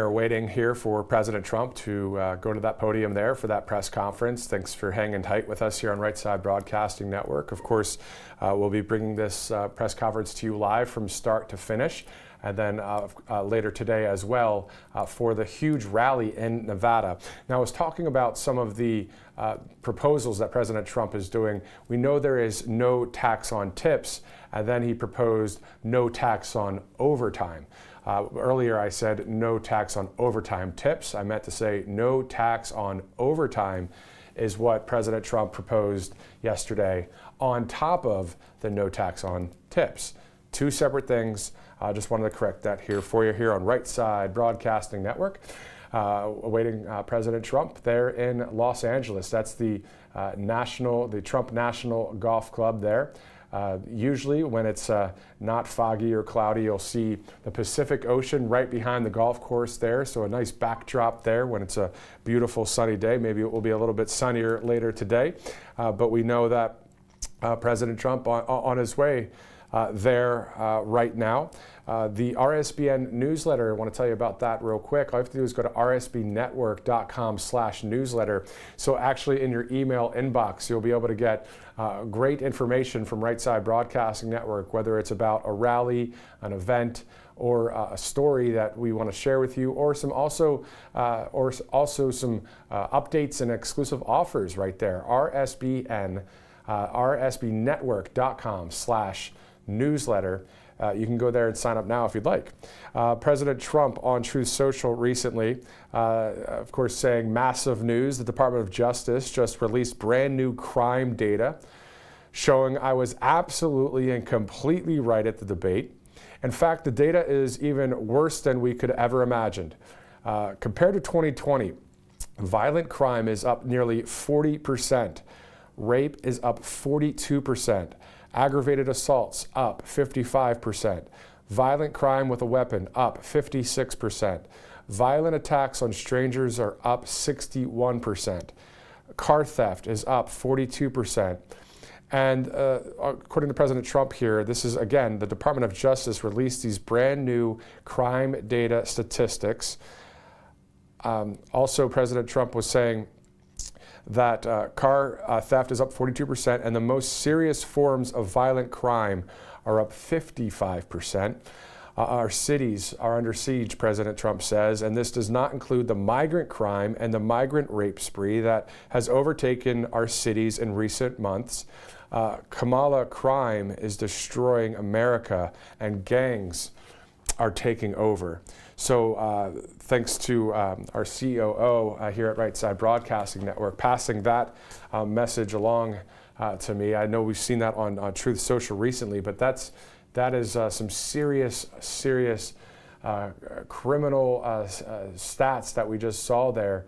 are waiting here for President Trump to go to that podium there for that press conference. Thanks for hanging tight with us here on Right Side Broadcasting Network. Of course, we'll be bringing this press conference to you live from start to finish. And then later today as well for the huge rally in Nevada. Now, I was talking about some of the proposals that President Trump is doing. We know there is no tax on tips, and then he proposed no tax on overtime. Earlier I said no tax on overtime tips. I meant to say no tax on overtime is what President Trump proposed yesterday on top of the no tax on tips. Two separate things. I just wanted to correct that here for you here on Right Side Broadcasting Network. Awaiting President Trump there in Los Angeles. That's the Trump National Golf Club there. Usually when it's not foggy or cloudy, you'll see the Pacific Ocean right behind the golf course there. So a nice backdrop there when it's a beautiful sunny day. Maybe it will be a little bit sunnier later today. But we know that President Trump on his way there right now. The RSBN newsletter, I want to tell you about that real quick. All you have to do is go to rsbnetwork.com/newsletter. So actually in your email inbox, you'll be able to get great information from Right Side Broadcasting Network, whether it's about a rally, an event, or a story that we want to share with you, or some also some updates and exclusive offers right there. rsbnetwork.com/newsletter. You can go there and sign up now if you'd like. President Trump on Truth Social recently, of course, saying massive news. The Department of Justice just released brand new crime data showing I was absolutely and completely right at the debate. In fact, the data is even worse than we could ever imagined. Compared to 2020, violent crime is up nearly 40%. Rape is up 42%. Aggravated assaults up 55%. Violent crime with a weapon up 56%. Violent attacks on strangers are up 61%. Car theft is up 42%. And according to President Trump here, this is, again, the Department of Justice released these brand new crime data statistics. Also, President Trump was saying that car theft is up 42%, and the most serious forms of violent crime are up 55%. Our cities are under siege, President Trump says, and this does not include the migrant crime and the migrant rape spree that has overtaken our cities in recent months. Kamala crime is destroying America, and gangs are taking over. So thanks to our COO here at Right Side Broadcasting Network passing that message along to me. I know we've seen that on Truth Social recently, but that is some serious criminal stats that we just saw there,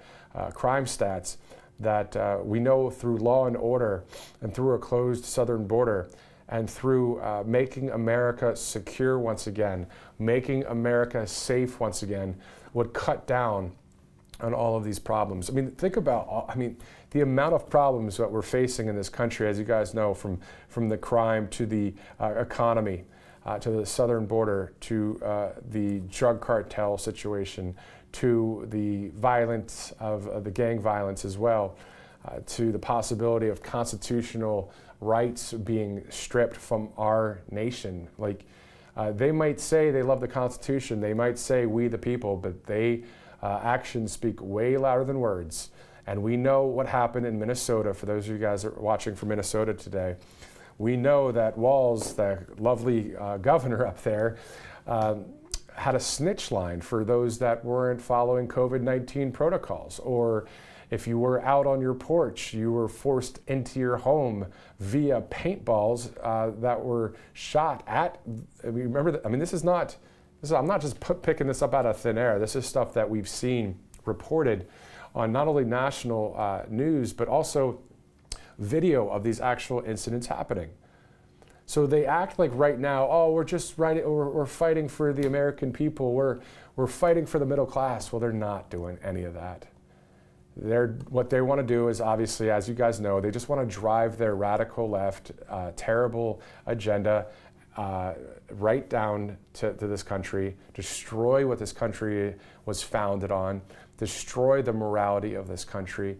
crime stats that we know through law and order and through a closed southern border and through making America secure once again, making America safe once again, would cut down on all of these problems. I mean, think about, the amount of problems that we're facing in this country, as you guys know, from the crime to the economy, to the southern border, to the drug cartel situation, to the violence of the gang violence as well, to the possibility of constitutional rights being stripped from our nation. Like, they might say they love the Constitution, they might say we the people, but actions speak way louder than words. And we know what happened in Minnesota. For those of you guys that are watching from Minnesota today, we know that Walz, the lovely governor up there, had a snitch line for those that weren't following COVID-19 protocols, or if you were out on your porch, you were forced into your home via paintballs that were shot at. Remember that? I'm not just picking this up out of thin air. This is stuff that we've seen reported on not only national news, but also video of these actual incidents happening. So they act like right now, oh, we're fighting for the American people. We're fighting for the middle class. Well, they're not doing any of that. What they want to do is, obviously, as you guys know, they just want to drive their radical left, terrible agenda right down to this country, destroy what this country was founded on, destroy the morality of this country,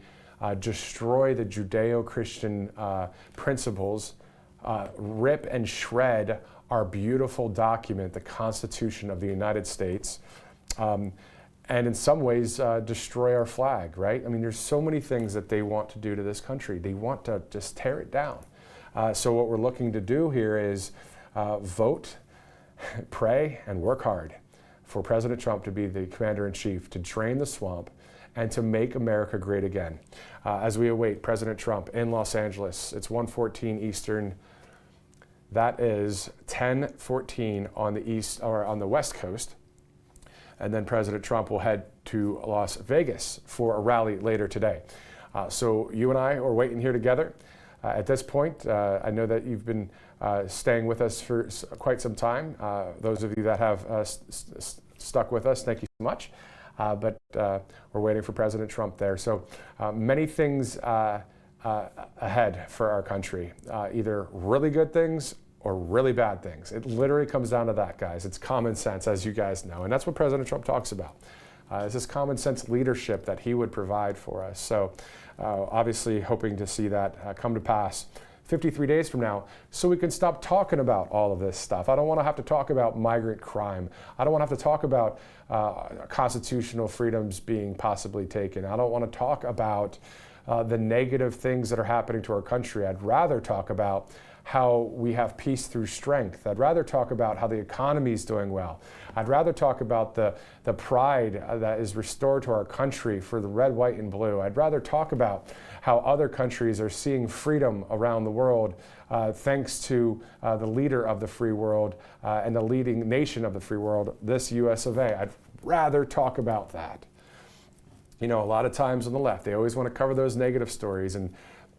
destroy the Judeo-Christian principles, rip and shred our beautiful document, the Constitution of the United States, and in some ways destroy our flag, right? I mean, there's so many things that they want to do to this country. They want to just tear it down. So what we're looking to do here is vote, pray, and work hard for President Trump to be the commander-in-chief, to drain the swamp, and to make America great again. As we await President Trump in Los Angeles, it's 1:14 Eastern. That is 10:14 on the east or on the West Coast. And then President Trump will head to Las Vegas for a rally later today. So you and I are waiting here together. At this point, I know that you've been staying with us for quite some time. Those of you that have stuck with us, thank you so much. But we're waiting for President Trump there. So many things ahead for our country, either really good things or really bad things. It literally comes down to that, guys. It's common sense, as you guys know. And that's what President Trump talks about. It's this common sense leadership that he would provide for us. So obviously hoping to see that come to pass 53 days from now, so we can stop talking about all of this stuff. I don't want to have to talk about migrant crime. I don't want to have to talk about constitutional freedoms being possibly taken. I don't want to talk about the negative things that are happening to our country. I'd rather talk about how we have peace through strength. I'd rather talk about how the economy is doing well. I'd rather talk about the pride that is restored to our country for the red, white, and blue. I'd rather talk about how other countries are seeing freedom around the world thanks to the leader of the free world and the leading nation of the free world, this US of A. I'd rather talk about that. You know, a lot of times on the left, they always want to cover those negative stories and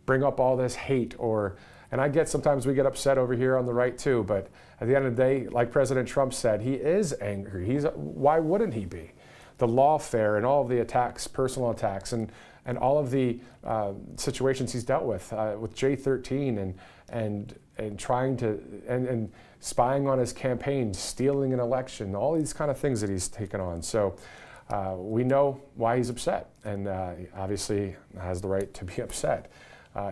bring up all this hate and I get sometimes we get upset over here on the right too, but at the end of the day, like President Trump said, he is angry. Why wouldn't he be? The lawfare and all of the attacks, personal attacks, and all of the situations he's dealt with J13 and trying to and spying on his campaign, stealing an election, all these kind of things that he's taken on. So we know why he's upset, and obviously has the right to be upset.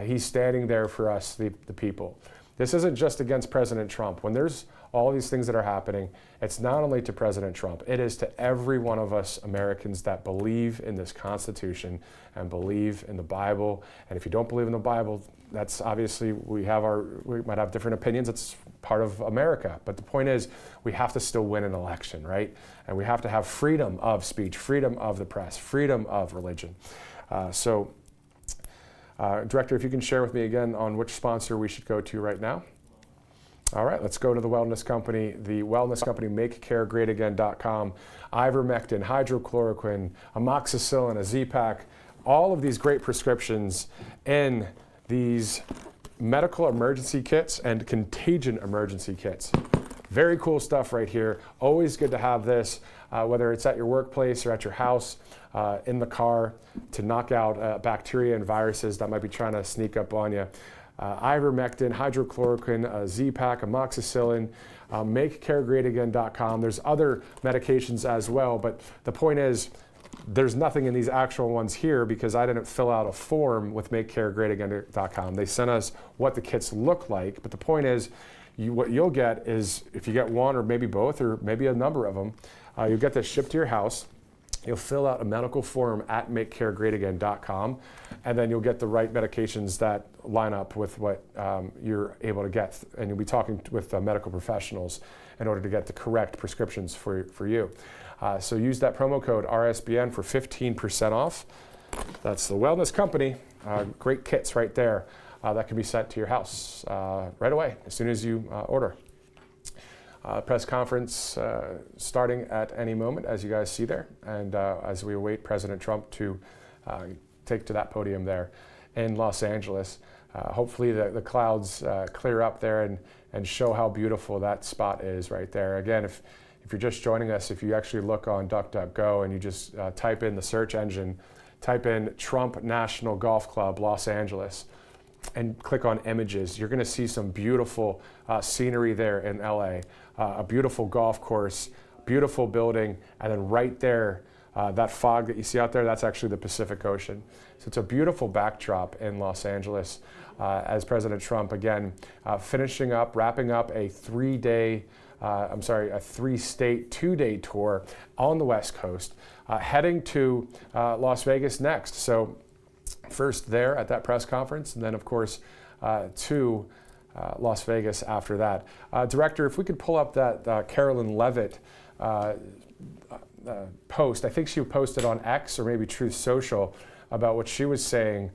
He's standing there for us, the people. This isn't just against President Trump. When there's all these things that are happening, it's not only to President Trump, it is to every one of us Americans that believe in this Constitution and believe in the Bible. And if you don't believe in the Bible, that's obviously, we might have different opinions. It's part of America. But the point is, we have to still win an election, right? And we have to have freedom of speech, freedom of the press, freedom of religion. Director, if you can share with me again on which sponsor we should go to right now. All right, let's go to the wellness company. The wellness company, MakeCareGreatAgain.com. Ivermectin, hydrochloroquine, amoxicillin, a Z-Pak, all of these great prescriptions in these medical emergency kits and contagion emergency kits. Very cool stuff right here. Always good to have this, whether it's at your workplace or at your house, in the car, to knock out bacteria and viruses that might be trying to sneak up on you. Ivermectin, hydrochloroquine, Z-Pak, amoxicillin, MakeCareGreatAgain.com. There's other medications as well, but the point is, there's nothing in these actual ones here because I didn't fill out a form with MakeCareGreatAgain.com. They sent us what the kits look like, but the point is, what you'll get is, if you get one or maybe both or maybe a number of them, you'll get this shipped to your house. You'll fill out a medical form at MakeCareGreatAgain.com, and then you'll get the right medications that line up with what you're able to get. And you'll be talking with medical professionals in order to get the correct prescriptions for you. So use that promo code RSBN for 15% off. That's the wellness company. Great kits right there. That can be sent to your house right away as soon as you order. Press conference starting at any moment, as you guys see there, and as we await President Trump to take to that podium there in Los Angeles. Hopefully the clouds clear up there and show how beautiful that spot is right there. Again, if you're just joining us, if you actually look on DuckDuckGo and you just type in the search engine, type in Trump National Golf Club Los Angeles, and click on images, you're going to see some beautiful scenery there in LA, a beautiful golf course, beautiful building, and then right there, that fog that you see out there, that's actually the Pacific Ocean. So it's a beautiful backdrop in Los Angeles as President Trump, again, wrapping up a three-state, 2-day tour on the West Coast, heading to Las Vegas next. So first there at that press conference, and then of course to Las Vegas after that. Director, if we could pull up that Carolyn Levitt post. I think she posted on X or maybe Truth Social about what she was saying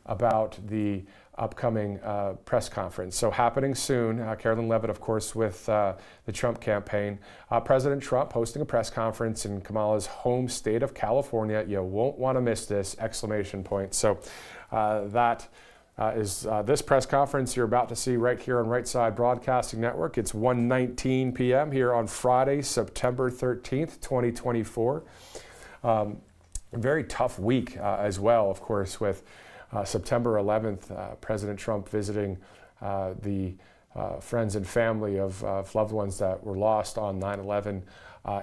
about the upcoming press conference. So happening soon, Carolyn Levitt, of course, with the Trump campaign. President Trump hosting a press conference in Kamala's home state of California. You won't want to miss this, exclamation point. So that is this press conference you're about to see right here on Right Side Broadcasting Network. It's 1:19 p.m. here on Friday, September 13th, 2024. A very tough week as well, of course, with September 11th, President Trump visiting the friends and family of loved ones that were lost on 9/11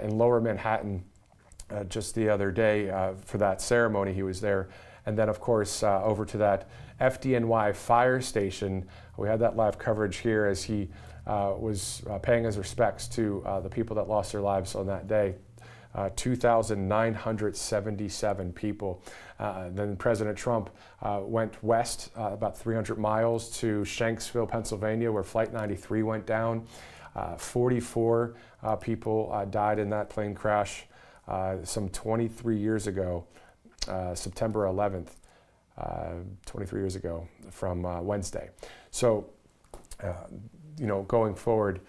in Lower Manhattan just the other day for that ceremony. He was there. And then, of course, over to that FDNY fire station. We had that live coverage here as he was paying his respects to the people that lost their lives on that day. 2,977 people. Then President Trump went west about 300 miles to Shanksville, Pennsylvania, where Flight 93 went down. 44 people died in that plane crash some 23 years ago, September 11th, 23 years ago from Wednesday. So, going forward,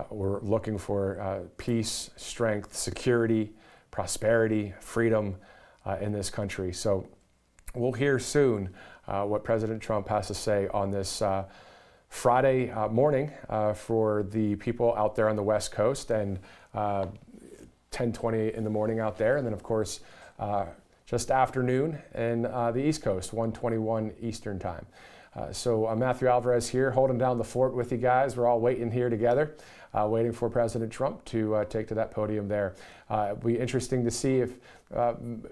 we're looking for peace, strength, security, prosperity, freedom in this country. So we'll hear soon what President Trump has to say on this Friday morning for the people out there on the West Coast, and 10:20 in the morning out there. And then, of course, just afternoon in the East Coast, 1:21 Eastern time. So I'm Matthew Alvarez here, holding down the fort with you guys. We're all waiting here together, waiting for President Trump to take to that podium there. It'll be interesting to see if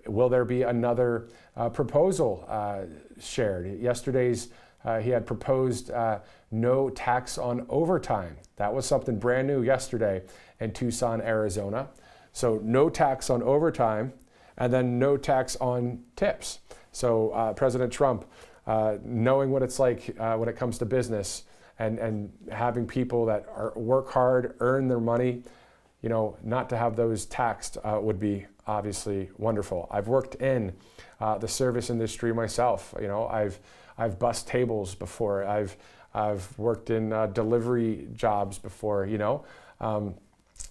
will there be another proposal shared. Yesterday's he had proposed no tax on overtime. That was something brand new yesterday in Tucson, Arizona. So no tax on overtime, and then no tax on tips. So President Trump, knowing what it's like when it comes to business, and having people that work hard, earn their money, not to have those taxed would be obviously wonderful. I've worked in the service industry myself. I've bussed tables before. I've worked in delivery jobs before.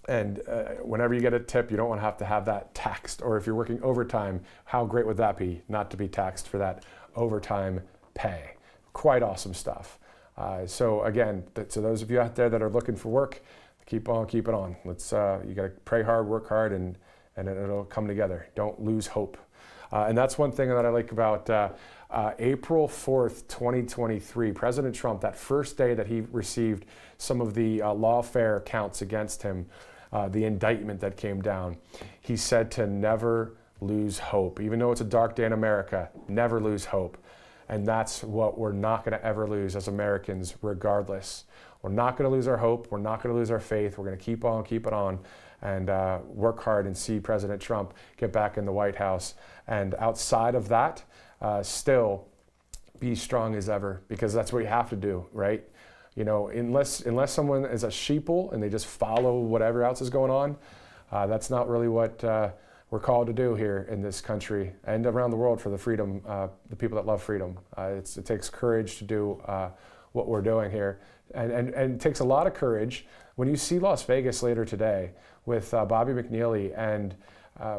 And whenever you get a tip, you don't want to have that taxed. Or if you're working overtime, how great would that be not to be taxed for that overtime pay? Quite awesome stuff. So again, to those of you out there that are looking for work, keep on keeping on. Let's you got to pray hard, work hard, and it'll come together. Don't lose hope. And that's one thing that I like about April 4th, 2023. President Trump, that first day that he received some of the lawfare counts against him, the indictment that came down, he said to never lose hope. Even though it's a dark day in America, never lose hope. And that's what we're not going to ever lose as Americans, regardless. We're not going to lose our hope. We're not going to lose our faith. We're going to keep it on, and work hard and see President Trump get back in the White House. And outside of that, still be strong as ever, because that's what you have to do, right? Unless someone is a sheeple and they just follow whatever else is going on, that's not really what we're called to do here in this country and around the world for the freedom, the people that love freedom. It takes courage to do what we're doing here. And it takes a lot of courage when you see Las Vegas later today with Bobby McNeely and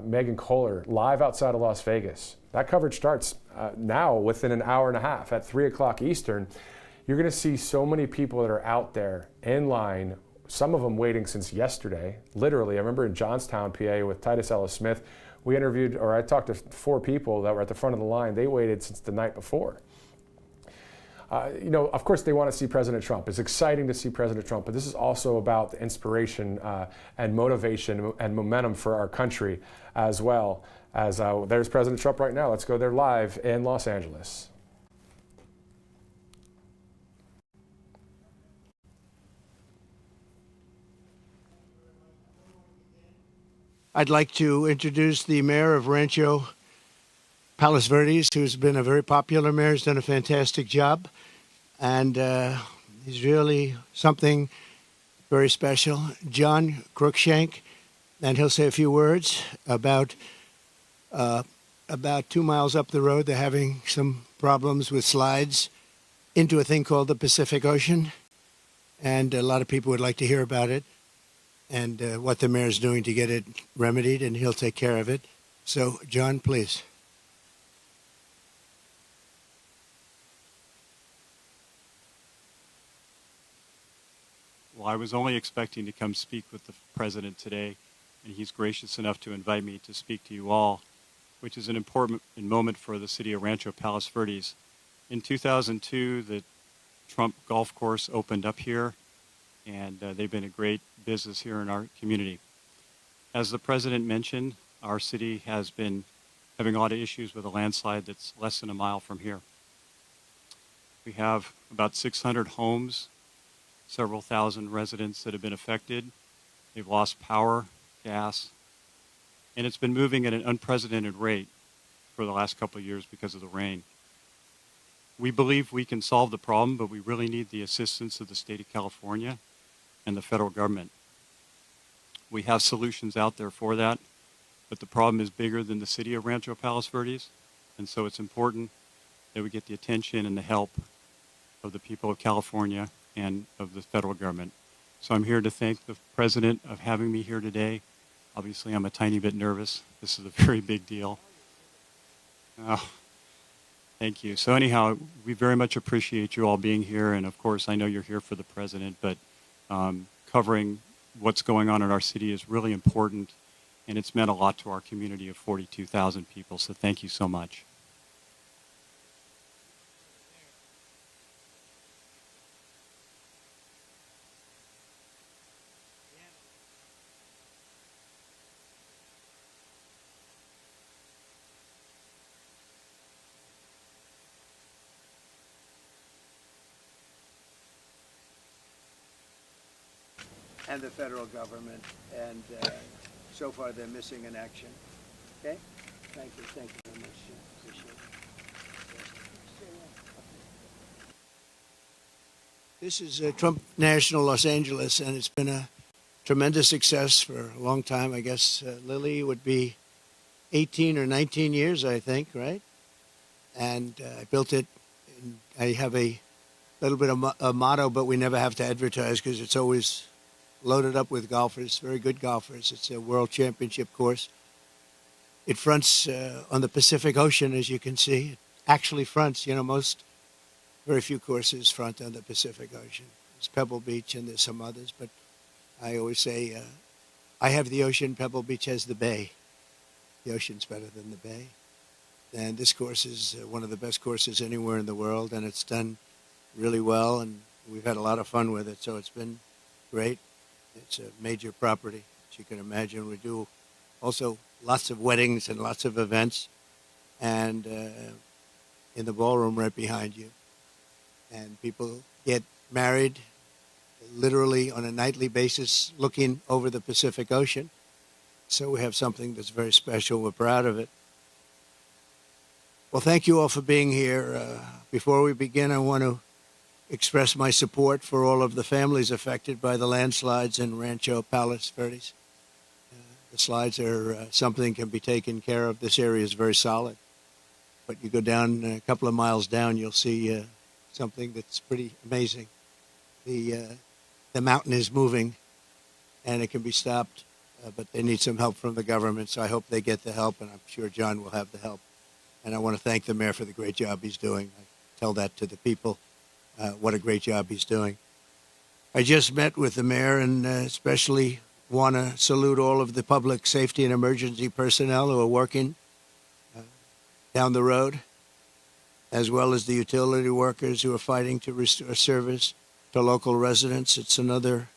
Megan Kohler live outside of Las Vegas. That coverage starts now within an hour and a half at 3 o'clock Eastern. You're going to see so many people that are out there in line, some of them waiting since yesterday. Literally, I remember in Johnstown, PA with Titus Ellis Smith, I talked to 4 people that were at the front of the line. They waited since the night before. of course they want to see President Trump. It's exciting to see President Trump, but this is also about the inspiration and motivation and momentum for our country as well. As there's President Trump right now. Let's go there live in Los Angeles. I'd like to introduce the mayor of Rancho Palos Verdes, who's been a very popular mayor. He's done a fantastic job, and he's really something very special. John Cruikshank, and he'll say a few words about 2 miles up the road. They're having some problems with slides into a thing called the Pacific Ocean, and a lot of people would like to hear about it and what the mayor's doing to get it remedied, and he'll take care of it. So, John, please. Well, I was only expecting to come speak with the president today, and he's gracious enough to invite me to speak to you all, which is an important moment for the city of Rancho Palos Verdes. In 2002, the Trump golf course opened up here, and they've been a great business here in our community. As the president mentioned, our city has been having a lot of issues with a landslide that's less than a mile from here. We have about 600 homes, several thousand residents that have been affected. They've lost power, gas, and it's been moving at an unprecedented rate for the last couple of years because of the rain. We believe we can solve the problem, but we really need the assistance of the state of California and the federal government. We have solutions out there for that, but the problem is bigger than the city of Rancho Palos Verdes, and so it's important that we get the attention and the help of the people of California and of the federal government. So I'm here to thank the president of having me here today. Obviously, I'm a tiny bit nervous. This is a very big deal. Oh, thank you. So anyhow, we very much appreciate you all being here, and of course, I know you're here for the president, but covering what's going on in our city is really important, and it's meant a lot to our community of 42,000 people, so thank you so much. And the federal government, and so far they're missing in action. Okay? Thank you very much. Appreciate it. This is Trump National Los Angeles, and it's been a tremendous success for a long time. I guess Lily would be 18 or 19 years, I think, right? And I built it. And I have a little bit of a motto, but we never have to advertise because it's always loaded up with golfers, very good golfers. It's a world championship course. It fronts on the Pacific Ocean, as you can see. It actually fronts, very few courses front on the Pacific Ocean. There's Pebble Beach and there's some others, but I always say, I have the ocean, Pebble Beach has the bay. The ocean's better than the bay. And this course is one of the best courses anywhere in the world, and it's done really well, and we've had a lot of fun with it, so it's been great. It's a major property, as you can imagine. We do also lots of weddings and lots of events, and in the ballroom right behind you. And people get married literally on a nightly basis looking over the Pacific Ocean. So we have something that's very special. We're proud of it. Well, thank you all for being here. Before we begin, I want to express my support for all of the families affected by the landslides in Rancho Palos Verdes. The slides are something can be taken care of. This area is very solid. But you go down a couple of miles down, you'll see something that's pretty amazing. The mountain is moving, and it can be stopped, but they need some help from the government, so I hope they get the help, and I'm sure John will have the help. And I want to thank the mayor for the great job he's doing. I tell that to the people. What a great job he's doing. I just met with the mayor and especially want to salute all of the public safety and emergency personnel who are working down the road. as well as the utility workers who are fighting to restore service to local residents. It's another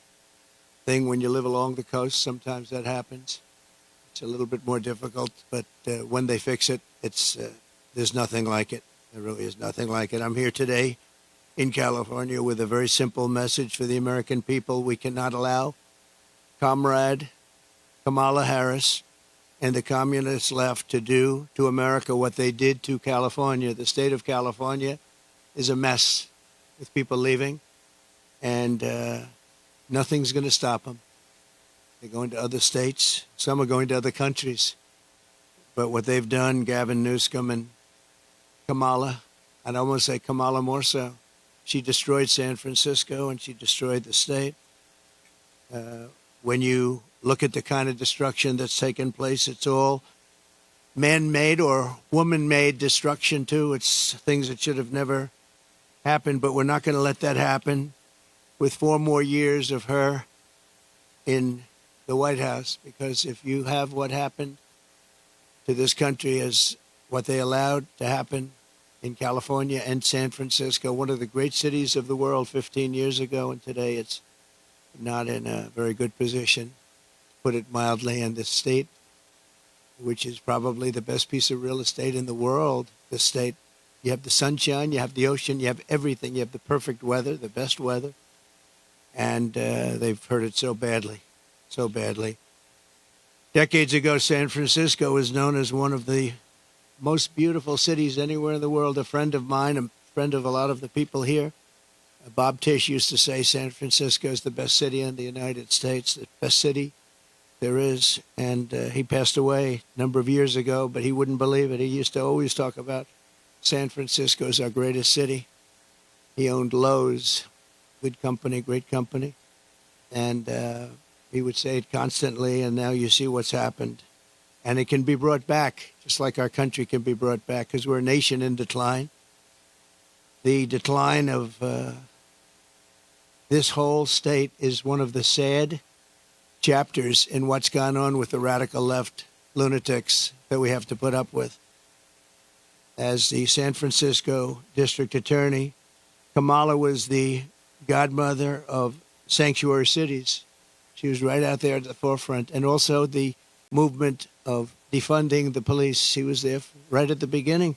thing when you live along the coast. Sometimes that happens. It's a little bit more difficult, but when they fix it, there's nothing like it. There really is nothing like it. I'm here today in California with a very simple message for the American people. We cannot allow Comrade Kamala Harris and the communist left to do to America what they did to California. The state of California is a mess with people leaving, and nothing's going to stop them. They're going to other states. Some are going to other countries. But what they've done, Gavin Newsom and Kamala, I'd almost say Kamala more so, she destroyed San Francisco and she destroyed the state. When you look at the kind of destruction that's taken place, it's all man-made or woman-made destruction, too. It's things that should have never happened, but we're not going to let that happen with 4 more years of her in the White House, because if you have what happened to this country as what they allowed to happen in California and San Francisco, one of the great cities of the world 15 years ago, and today it's not in a very good position, to put it mildly, in this state, which is probably the best piece of real estate in the world, this state. You have the sunshine, you have the ocean, you have everything. You have the perfect weather, the best weather, and they've hurt it so badly, so badly. Decades ago, San Francisco was known as one of the most beautiful cities anywhere in the world. A friend of mine, a friend of a lot of the people here, Bob Tisch, used to say San Francisco is the best city in the United States, the best city there is. And he passed away a number of years ago, but he wouldn't believe it. He used to always talk about San Francisco as our greatest city. He owned Lowe's, good company, great company. And he would say it constantly, and now you see what's happened. And it can be brought back, just like our country can be brought back, because we're a nation in decline. The decline of this whole state is one of the sad chapters in what's gone on with the radical left lunatics that we have to put up with. As the San Francisco district attorney, Kamala was the godmother of sanctuary cities. She was right out there at the forefront. And also the movement of defunding the police. She was there right at the beginning.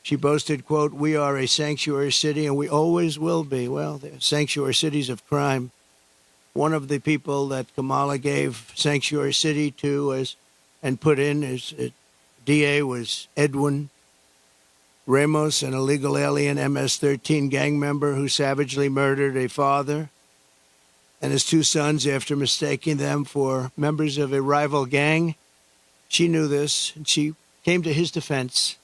She boasted, quote, "We are a sanctuary city and we always will be." Well, they're sanctuary cities of crime. One of the people that Kamala gave sanctuary city to and put in as DA was Edwin Ramos, an illegal alien MS-13 gang member who savagely murdered a father and his 2 sons after mistaking them for members of a rival gang. She knew this, and she came to his defense.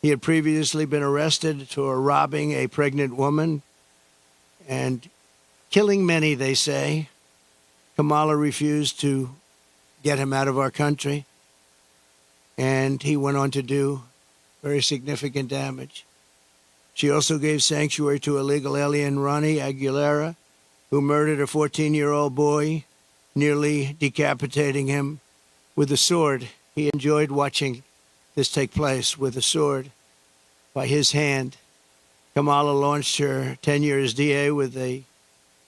He had previously been arrested for robbing a pregnant woman and killing many, they say. Kamala refused to get him out of our country, and he went on to do very significant damage. She also gave sanctuary to illegal alien Ronnie Aguilera, who murdered a 14-year-old boy, nearly decapitating him with a sword. He enjoyed watching this take place with a sword by his hand. Kamala launched her tenure as DA with a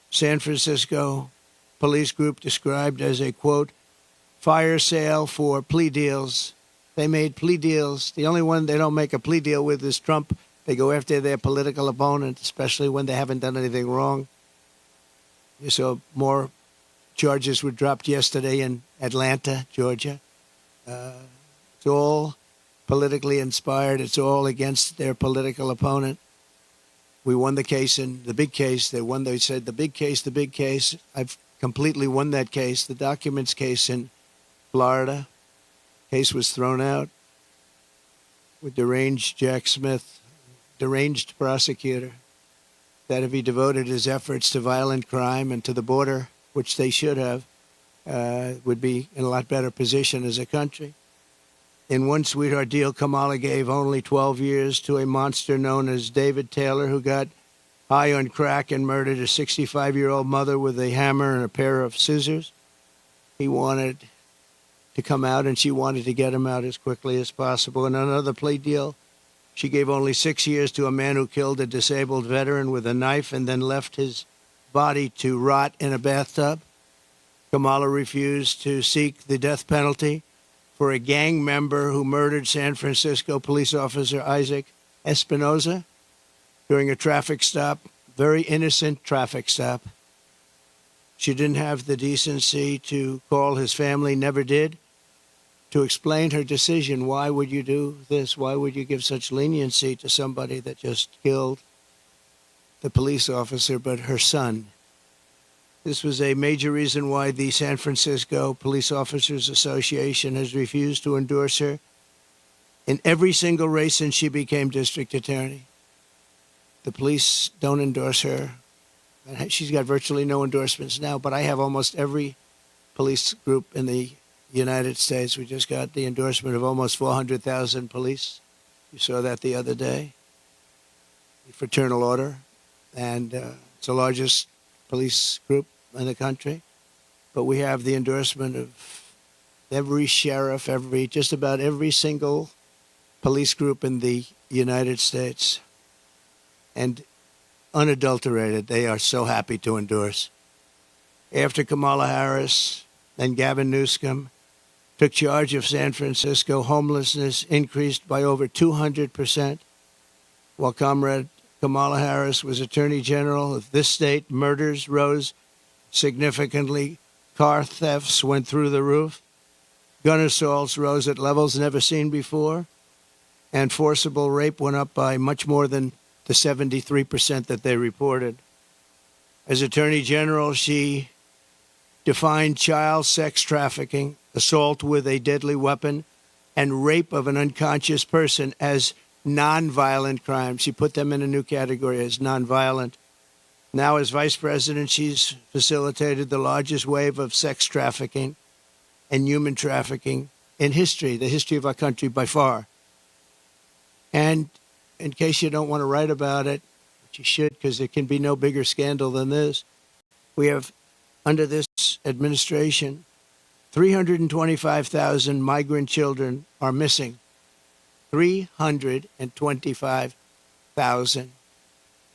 San Francisco police group described as a, quote, fire sale for plea deals. They made plea deals. The only one they don't make a plea deal with is Trump. They go after their political opponent, especially when they haven't done anything wrong. You saw more charges were dropped yesterday in Atlanta, Georgia. It's all politically inspired. It's all against their political opponent. We won the case in the big case. They said the big case. I've completely won that case. The documents case in Florida. Case was thrown out with deranged Jack Smith, deranged prosecutor, that if he devoted his efforts to violent crime and to the border, which they should have, would be in a lot better position as a country. In one sweetheart deal, Kamala gave only 12 years to a monster known as David Taylor, who got high on crack and murdered a 65-year-old mother with a hammer and a pair of scissors. He wanted to come out, and she wanted to get him out as quickly as possible. And another plea deal She gave only 6 years to a man who killed a disabled veteran with a knife and then left his body to rot in a bathtub. Kamala refused to seek the death penalty for a gang member who murdered San Francisco police officer Isaac Espinoza during a traffic stop, very innocent traffic stop. She didn't have the decency to call his family, never did, to explain her decision. Why would you do this? Why would you give such leniency to somebody that just killed the police officer, but her son? This was a major reason why the San Francisco Police Officers Association has refused to endorse her in every single race since she became district attorney. The police don't endorse her. She's got virtually no endorsements now, but I have almost every police group in the United States. We just got the endorsement of almost 400,000 police. You saw that the other day, the Fraternal Order, and it's the largest police group in the country. But we have the endorsement of every sheriff, just about every single police group in the United States. And unadulterated, they are so happy to endorse. After Kamala Harris and Gavin Newsom took charge of San Francisco, homelessness increased by over 200%. While Comrade Kamala Harris was Attorney General of this state, murders rose significantly. Car thefts went through the roof. Gun assaults rose at levels never seen before. And forcible rape went up by much more than the 73% that they reported. As Attorney General, she defined child sex trafficking, assault with a deadly weapon, and rape of an unconscious person as nonviolent crimes. She put them in a new category as nonviolent. Now, as vice president, she's facilitated the largest wave of sex trafficking and human trafficking in history, the history of our country by far. And in case you don't want to write about it, which you should, because there can be no bigger scandal than this, we have, under this administration, 325,000 migrant children are missing. 325,000.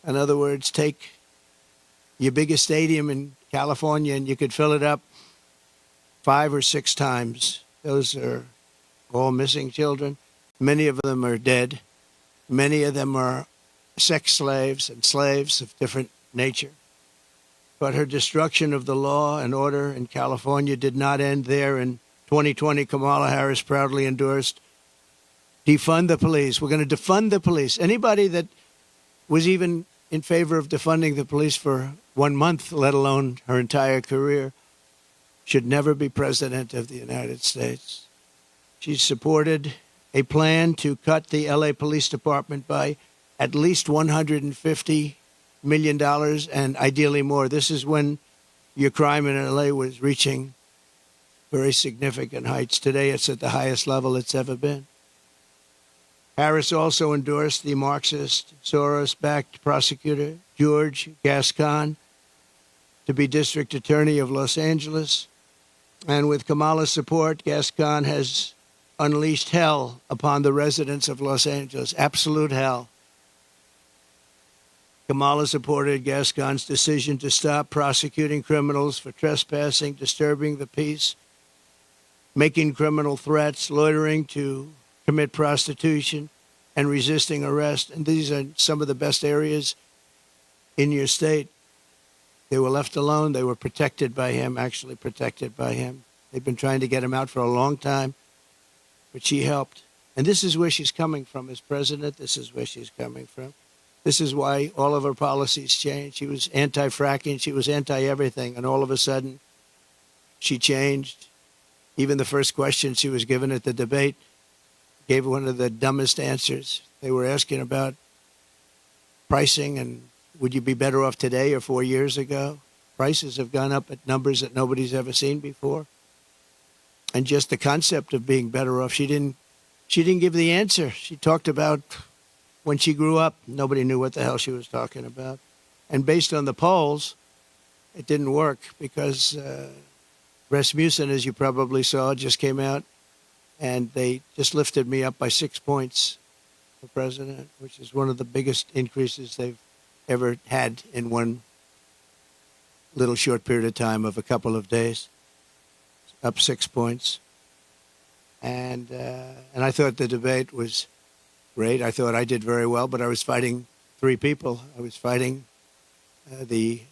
In other words, take your biggest stadium in California and you could fill it up 5 or 6 times. Those are all missing children. Many of them are dead. Many of them are sex slaves and slaves of different nature. But her destruction of the law and order in California did not end there. In 2020, Kamala Harris proudly endorsed defund the police. We're going to defund the police. Anybody that was even in favor of defunding the police for 1 month, let alone her entire career, should never be president of the United States. She supported a plan to cut the LA Police Department by at least $150 million and ideally more. This is when your crime in LA was reaching very significant heights. Today, it's at the highest level it's ever been. Harris also endorsed the Marxist, Soros-backed prosecutor, George Gascon, to be district attorney of Los Angeles. And with Kamala's support, Gascon has unleashed hell upon the residents of Los Angeles, absolute hell. Kamala supported Gascon's decision to stop prosecuting criminals for trespassing, disturbing the peace, making criminal threats, loitering to commit prostitution, and resisting arrest. And these are some of the best areas in your state. They were left alone. They were protected by him, actually protected by him. They've been trying to get him out for a long time, but she helped. And this is where she's coming from as president. This is where she's coming from. This is why all of her policies changed. She was anti-fracking. She was anti-everything. And all of a sudden, she changed. Even the first question she was given at the debate gave one of the dumbest answers. They were asking about pricing and would you be better off today or 4 years ago? Prices have gone up at numbers that nobody's ever seen before. And just the concept of being better off, she didn't give the answer. She talked about when she grew up, nobody knew what the hell she was talking about. And based on the polls, it didn't work because Rasmussen, as you probably saw, just came out and they just lifted me up by 6 points for president, which is one of the biggest increases they've ever had in one little short period of time of a couple of days, up 6 points. And I thought the debate was great. I thought I did very well, but I was fighting three people. I was fighting the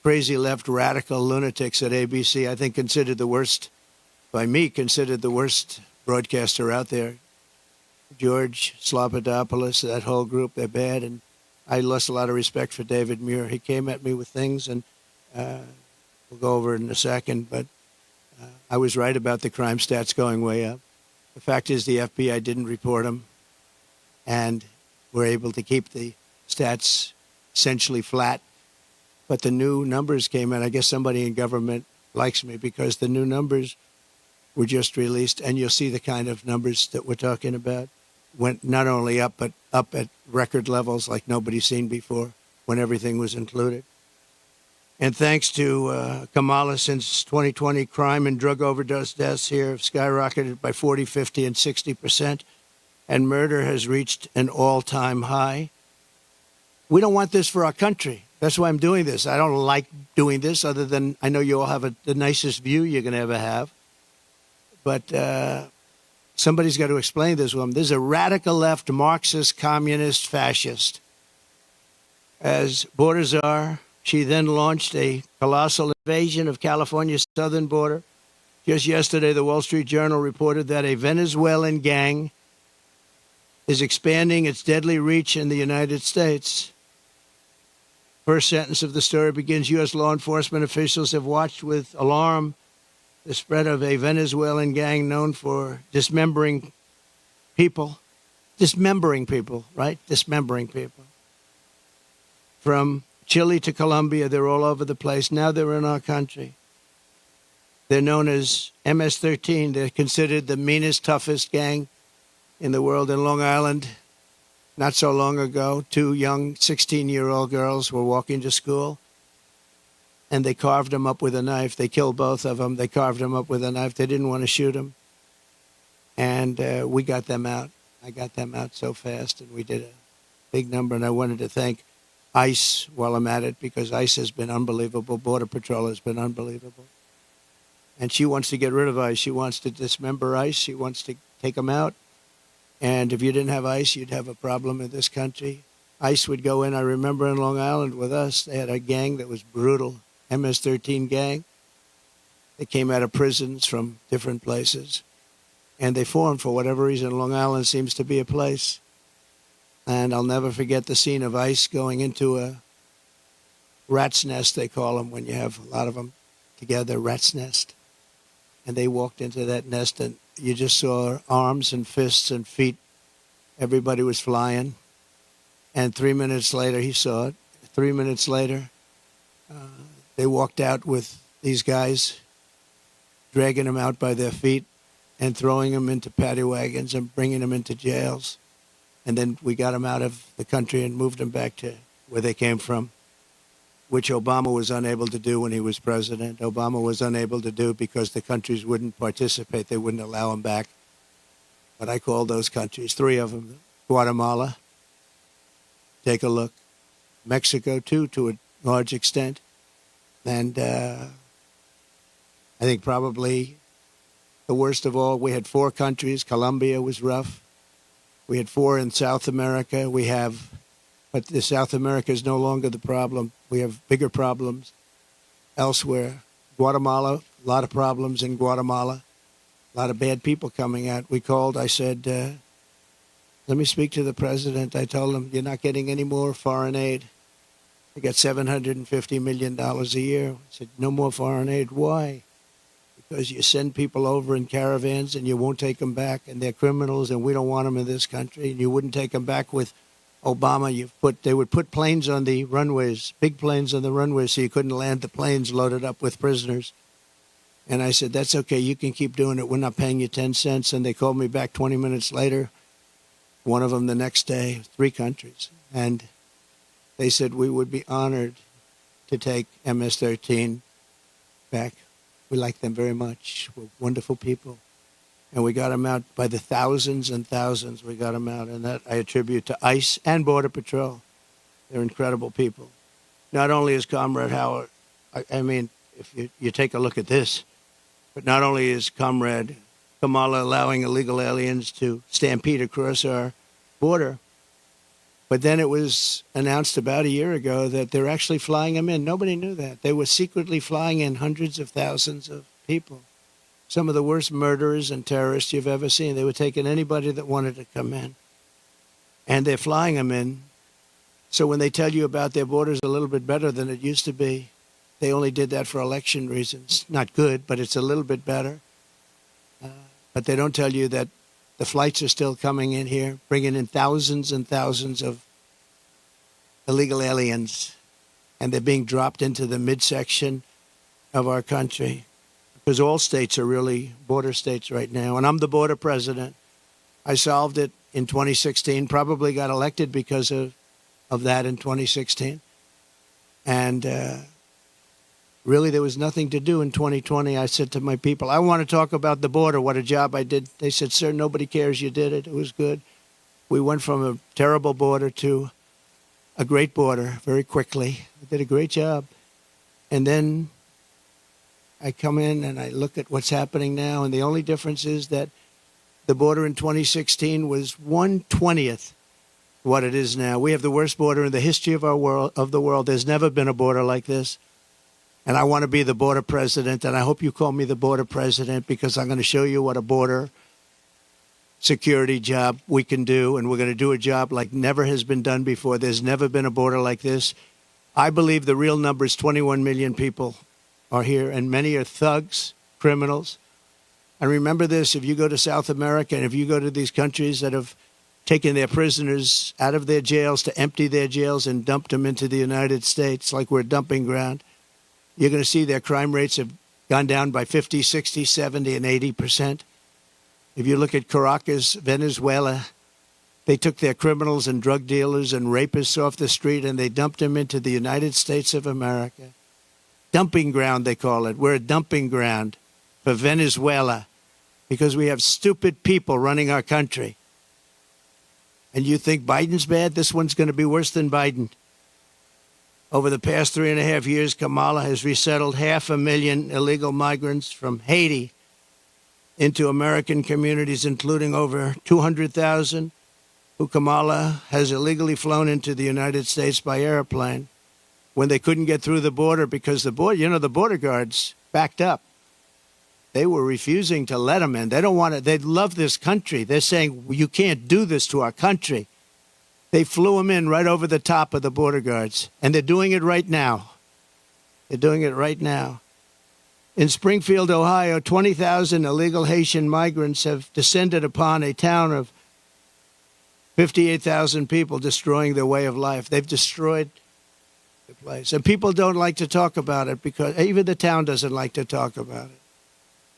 crazy left radical lunatics at ABC, I think considered the worst broadcaster out there. George Slobodanopoulos, that whole group, they're bad. And I lost a lot of respect for David Muir. He came at me with things, and we'll go over it in a second, but I was right about the crime stats going way up. The fact is the FBI didn't report them, and were able to keep the stats essentially flat. But the new numbers came in. I guess somebody in government likes me because the new numbers were just released, and you'll see the kind of numbers that we're talking about. Went not only up, but up at record levels like nobody's seen before when everything was included. And thanks to Kamala, since 2020, crime and drug overdose deaths here have skyrocketed by 40, 50, and 60%, and murder has reached an all-time high. We don't want this for our country. That's why I'm doing this. I don't like doing this, other than I know you all have the nicest view you're going to ever have. But somebody's got to explain this to them. There's a radical left, Marxist, communist, fascist. As border czar, she then launched a colossal invasion of California's southern border. Just yesterday, the Wall Street Journal reported that a Venezuelan gang is expanding its deadly reach in the United States. First sentence of the story begins, U.S. law enforcement officials have watched with alarm the spread of a Venezuelan gang known for dismembering people. Dismembering people, right? Dismembering people. From Chile to Colombia, they're all over the place. Now they're in our country. They're known as MS-13. They're considered the meanest, toughest gang in the world. In Long Island, not so long ago, two young 16-year-old girls were walking to school, and they carved them up with a knife. They killed both of them. They carved them up with a knife. They didn't want to shoot them. And we got them out. I got them out so fast, and we did a big number. And I wanted to thank ICE while I'm at it, because ICE has been unbelievable. Border Patrol has been unbelievable. And she wants to get rid of ICE. She wants to dismember ICE. She wants to take them out. And if you didn't have ICE, you'd have a problem in this country. ICE would go in. I remember in Long Island with us, they had a gang that was brutal, MS-13 gang. They came out of prisons from different places. And they formed, for whatever reason, Long Island seems to be a place. And I'll never forget the scene of ICE going into a rat's nest, they call them, when you have a lot of them together, rat's nest. And they walked into that nest, and you just saw arms and fists and feet. Everybody was flying. And 3 minutes later, he saw it. 3 minutes later, they walked out with these guys, dragging them out by their feet and throwing them into paddy wagons and bringing them into jails. And then we got them out of the country and moved them back to where they came from, which Obama was unable to do when he was president. Obama was unable to do because the countries wouldn't participate. They wouldn't allow him back. But I called those countries, three of them. Guatemala, take a look. Mexico, too, to a large extent. And I think probably the worst of all, we had four countries. Colombia was rough. We had four in South America. But the South America is no longer the problem. We have bigger problems elsewhere. Guatemala, a lot of problems in Guatemala. A lot of bad people coming out. We called, I said, let me speak to the president. I told him, you're not getting any more foreign aid. I got $750 million a year. I said, no more foreign aid. Why? Because you send people over in caravans and you won't take them back, and they're criminals, and we don't want them in this country. And you wouldn't take them back with Obama. They would put planes on the runways, big planes on the runways, so you couldn't land the planes loaded up with prisoners. And I said, that's okay. You can keep doing it. We're not paying you 10 cents. And they called me back 20 minutes later, one of them the next day, three countries. And they said we would be honored to take MS-13 back. We like them very much. We're wonderful people. And we got them out by the thousands and thousands. We got them out, and that I attribute to ICE and Border Patrol. They're incredible people. Not only is Comrade Howard, I mean, if you take a look at this, but not only is Comrade Kamala allowing illegal aliens to stampede across our border, but then it was announced about a year ago that they're actually flying them in. Nobody knew that. They were secretly flying in hundreds of thousands of people. Some of the worst murderers and terrorists you've ever seen. They were taking anybody that wanted to come in. And they're flying them in. So when they tell you about their borders a little bit better than it used to be, they only did that for election reasons. Not good, but it's a little bit better. But they don't tell you that the flights are still coming in here, bringing in thousands and thousands of illegal aliens, and they're being dropped into the midsection of our country, because all states are really border states right now. And I'm the border president. I solved it in 2016, probably got elected because of that in 2016. And really, there was nothing to do in 2020. I said to my people, I want to talk about the border, what a job I did. They said, sir, nobody cares you did it. It was good. We went from a terrible border to a great border very quickly. We did a great job. And then I come in and I look at what's happening now, and the only difference is that the border in 2016 was 1/20th what it is now. We have the worst border in the history of the world. There's never been a border like this. And I want to be the border president, and I hope you call me the border president, because I'm going to show you what a border security job we can do, and we're going to do a job like never has been done before. There's never been a border like this. I believe the real number is 21 million people are here, and many are thugs, criminals. And remember this, if you go to South America and if you go to these countries that have taken their prisoners out of their jails to empty their jails and dumped them into the United States like we're a dumping ground, you're going to see their crime rates have gone down by 50, 60, 70, and 80%. If you look at Caracas, Venezuela, they took their criminals and drug dealers and rapists off the street and they dumped them into the United States of America. Dumping ground, they call it. We're a dumping ground for Venezuela because we have stupid people running our country. And you think Biden's bad? This one's going to be worse than Biden. Over the past 3.5 years, Kamala has resettled 500,000 illegal migrants from Haiti into American communities, including over 200,000 who Kamala has illegally flown into the United States by airplane when they couldn't get through the border because the border guards backed up. They were refusing to let them in. They don't want it. They love this country. They're saying, you can't do this to our country. They flew them in right over the top of the border guards, and they're doing it right now. They're doing it right now. In Springfield, Ohio, 20,000 illegal Haitian migrants have descended upon a town of 58,000 people, destroying their way of life. They've destroyed the place. And people don't like to talk about it because even the town doesn't like to talk about it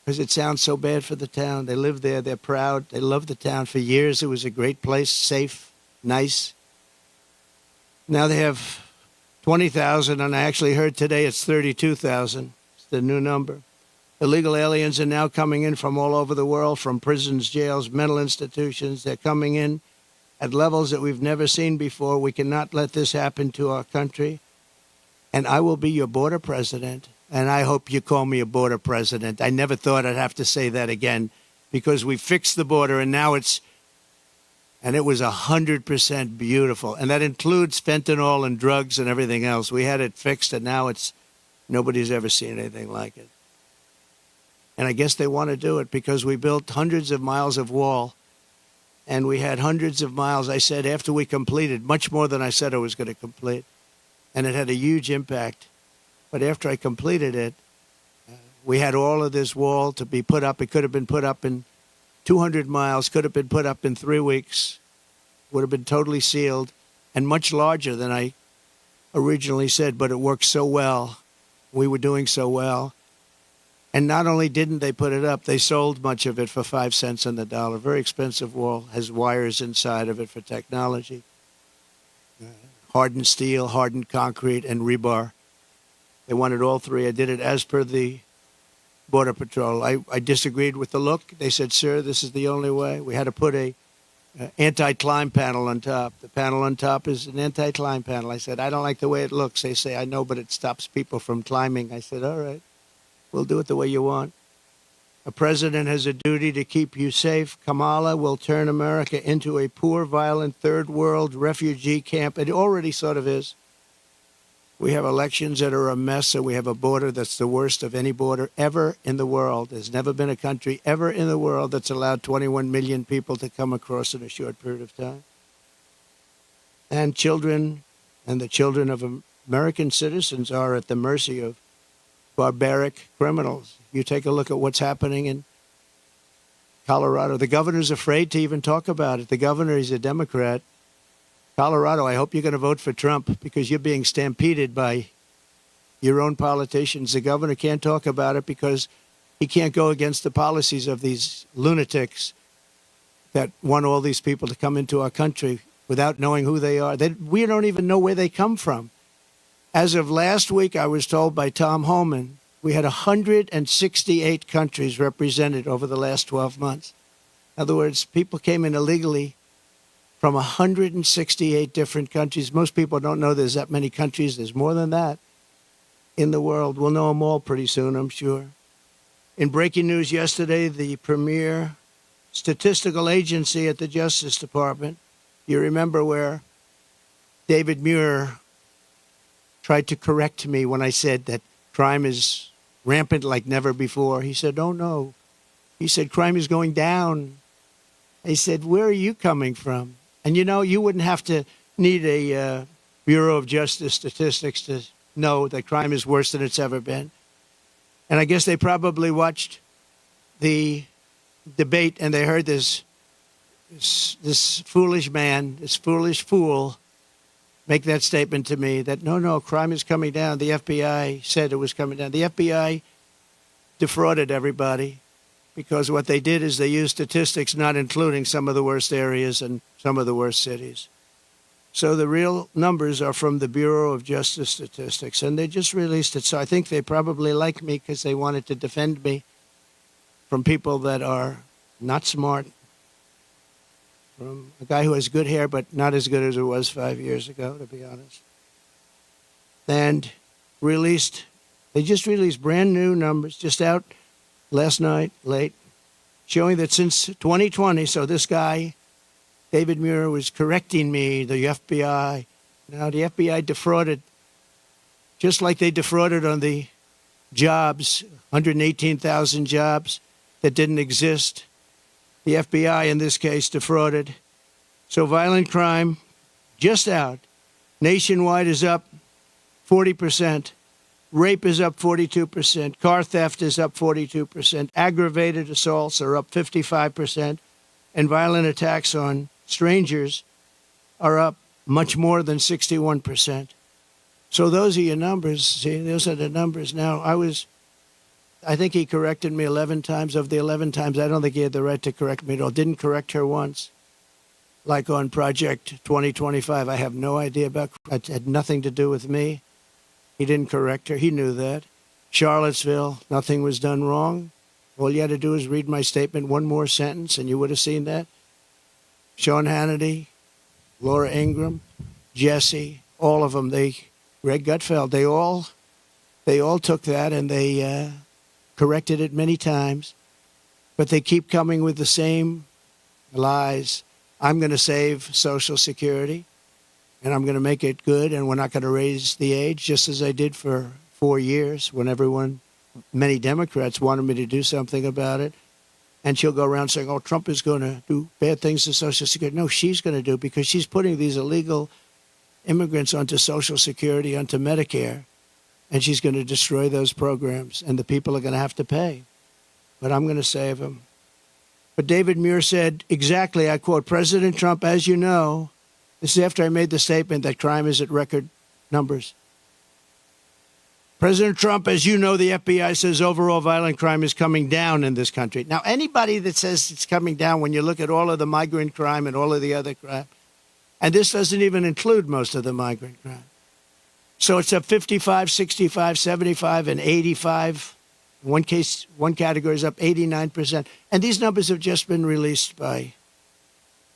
because it sounds so bad for the town. They live there. They're proud. They love the town. For years, it was a great place, safe, nice. Now they have 20,000, and I actually heard today it's 32,000. It's the new number. Illegal aliens are now coming in from all over the world, from prisons, jails, mental institutions. They're coming in at levels that we've never seen before. We cannot let this happen to our country. And I will be your border president, and I hope you call me a border president. I never thought I'd have to say that again because we fixed the border, and now it was 100% beautiful. And that includes fentanyl and drugs and everything else. We had it fixed, and now nobody's ever seen anything like it. And I guess they want to do it because we built hundreds of miles of wall, and we had hundreds of miles, I said, after we completed, much more than I said I was going to complete. And it had a huge impact. But after I completed it, we had all of this wall to be put up. It could have been put up in 200 miles, could have been put up in 3 weeks, would have been totally sealed, and much larger than I originally said, but it worked so well. We were doing so well. And not only didn't they put it up, they sold much of it for 5 cents on the dollar. Very expensive wall, has wires inside of it for technology. Hardened steel, hardened concrete, and rebar. They wanted all three. I did it as per the Border Patrol. I disagreed with the look. They said, sir, this is the only way. We had to put a anti-climb panel on top. The panel on top is an anti-climb panel. I said, I don't like the way it looks. They say, I know, but it stops people from climbing. I said, all right, we'll do it the way you want. A president has a duty to keep you safe. Kamala will turn America into a poor, violent, third world refugee camp. It already sort of is. We have elections that are a mess, and we have a border that's the worst of any border ever in the world. There's never been a country ever in the world that's allowed 21 million people to come across in a short period of time. And children and the children of American citizens are at the mercy of barbaric criminals. You take a look at what's happening in Colorado. The governor's afraid to even talk about it. The governor is a Democrat. Colorado, I hope you're going to vote for Trump because you're being stampeded by your own politicians. The governor can't talk about it because he can't go against the policies of these lunatics that want all these people to come into our country without knowing who they are. We don't even know where they come from. As of last week, I was told by Tom Homan, we had 168 countries represented over the last 12 months. In other words, people came in illegally from 168 different countries. Most people don't know there's that many countries. There's more than that in the world. We'll know them all pretty soon, I'm sure. In breaking news yesterday, the premier statistical agency at the Justice Department, you remember where David Muir tried to correct me when I said that crime is rampant like never before. He said, oh, no. He said, crime is going down. I said, where are you coming from? And, you know, you wouldn't have to need a Bureau of Justice statistics to know that crime is worse than it's ever been. And I guess they probably watched the debate and they heard this foolish man, this foolish fool, make that statement to me that, no, crime is coming down. The FBI said it was coming down. The FBI defrauded everybody because what they did is they used statistics not including some of the worst areas and some of the worst cities. So the real numbers are from the Bureau of Justice Statistics, and they just released it. So I think they probably like me because they wanted to defend me from people that are not smart, from a guy who has good hair, but not as good as it was 5 years ago, to be honest. And they just released brand new numbers, just out last night, late, showing that since 2020, so this guy, David Muir, was correcting me, the FBI. Now, the FBI defrauded, just like they defrauded on the jobs, 118,000 jobs that didn't exist. The FBI, in this case, defrauded. So violent crime, just out, nationwide is up 40%. Rape is up 42%. Car theft is up 42%. Aggravated assaults are up 55%. And violent attacks on strangers are up much more than 61%. So those are your numbers. See, those are the numbers. Now, I think he corrected me 11 times. Of the 11 times, I don't think he had the right to correct me at all. Didn't correct her once. Like on Project 2025, I have no idea about. It had nothing to do with me. He didn't correct her. He knew that. Charlottesville, nothing was done wrong. All you had to do is read my statement one more sentence, and you would have seen that. Sean Hannity, Laura Ingraham, Jesse, all of them. Greg Gutfeld, they all took that and they corrected it many times, but they keep coming with the same lies. I'm going to save Social Security, and I'm going to make it good, and we're not going to raise the age, just as I did for 4 years when many Democrats wanted me to do something about it. And she'll go around saying, oh, Trump is going to do bad things to Social Security. No, she's going to do, because she's putting these illegal immigrants onto Social Security, onto Medicare, and she's going to destroy those programs, and the people are going to have to pay. But I'm going to save them. But David Muir said exactly, I quote, President Trump, as you know, this is after I made the statement that crime is at record numbers. President Trump, as you know, the FBI says overall violent crime is coming down in this country. Now, anybody that says it's coming down, when you look at all of the migrant crime and all of the other crime, and this doesn't even include most of the migrant crime. So it's up 55, 65, 75, and 85 One category is up 89%. And these numbers have just been released by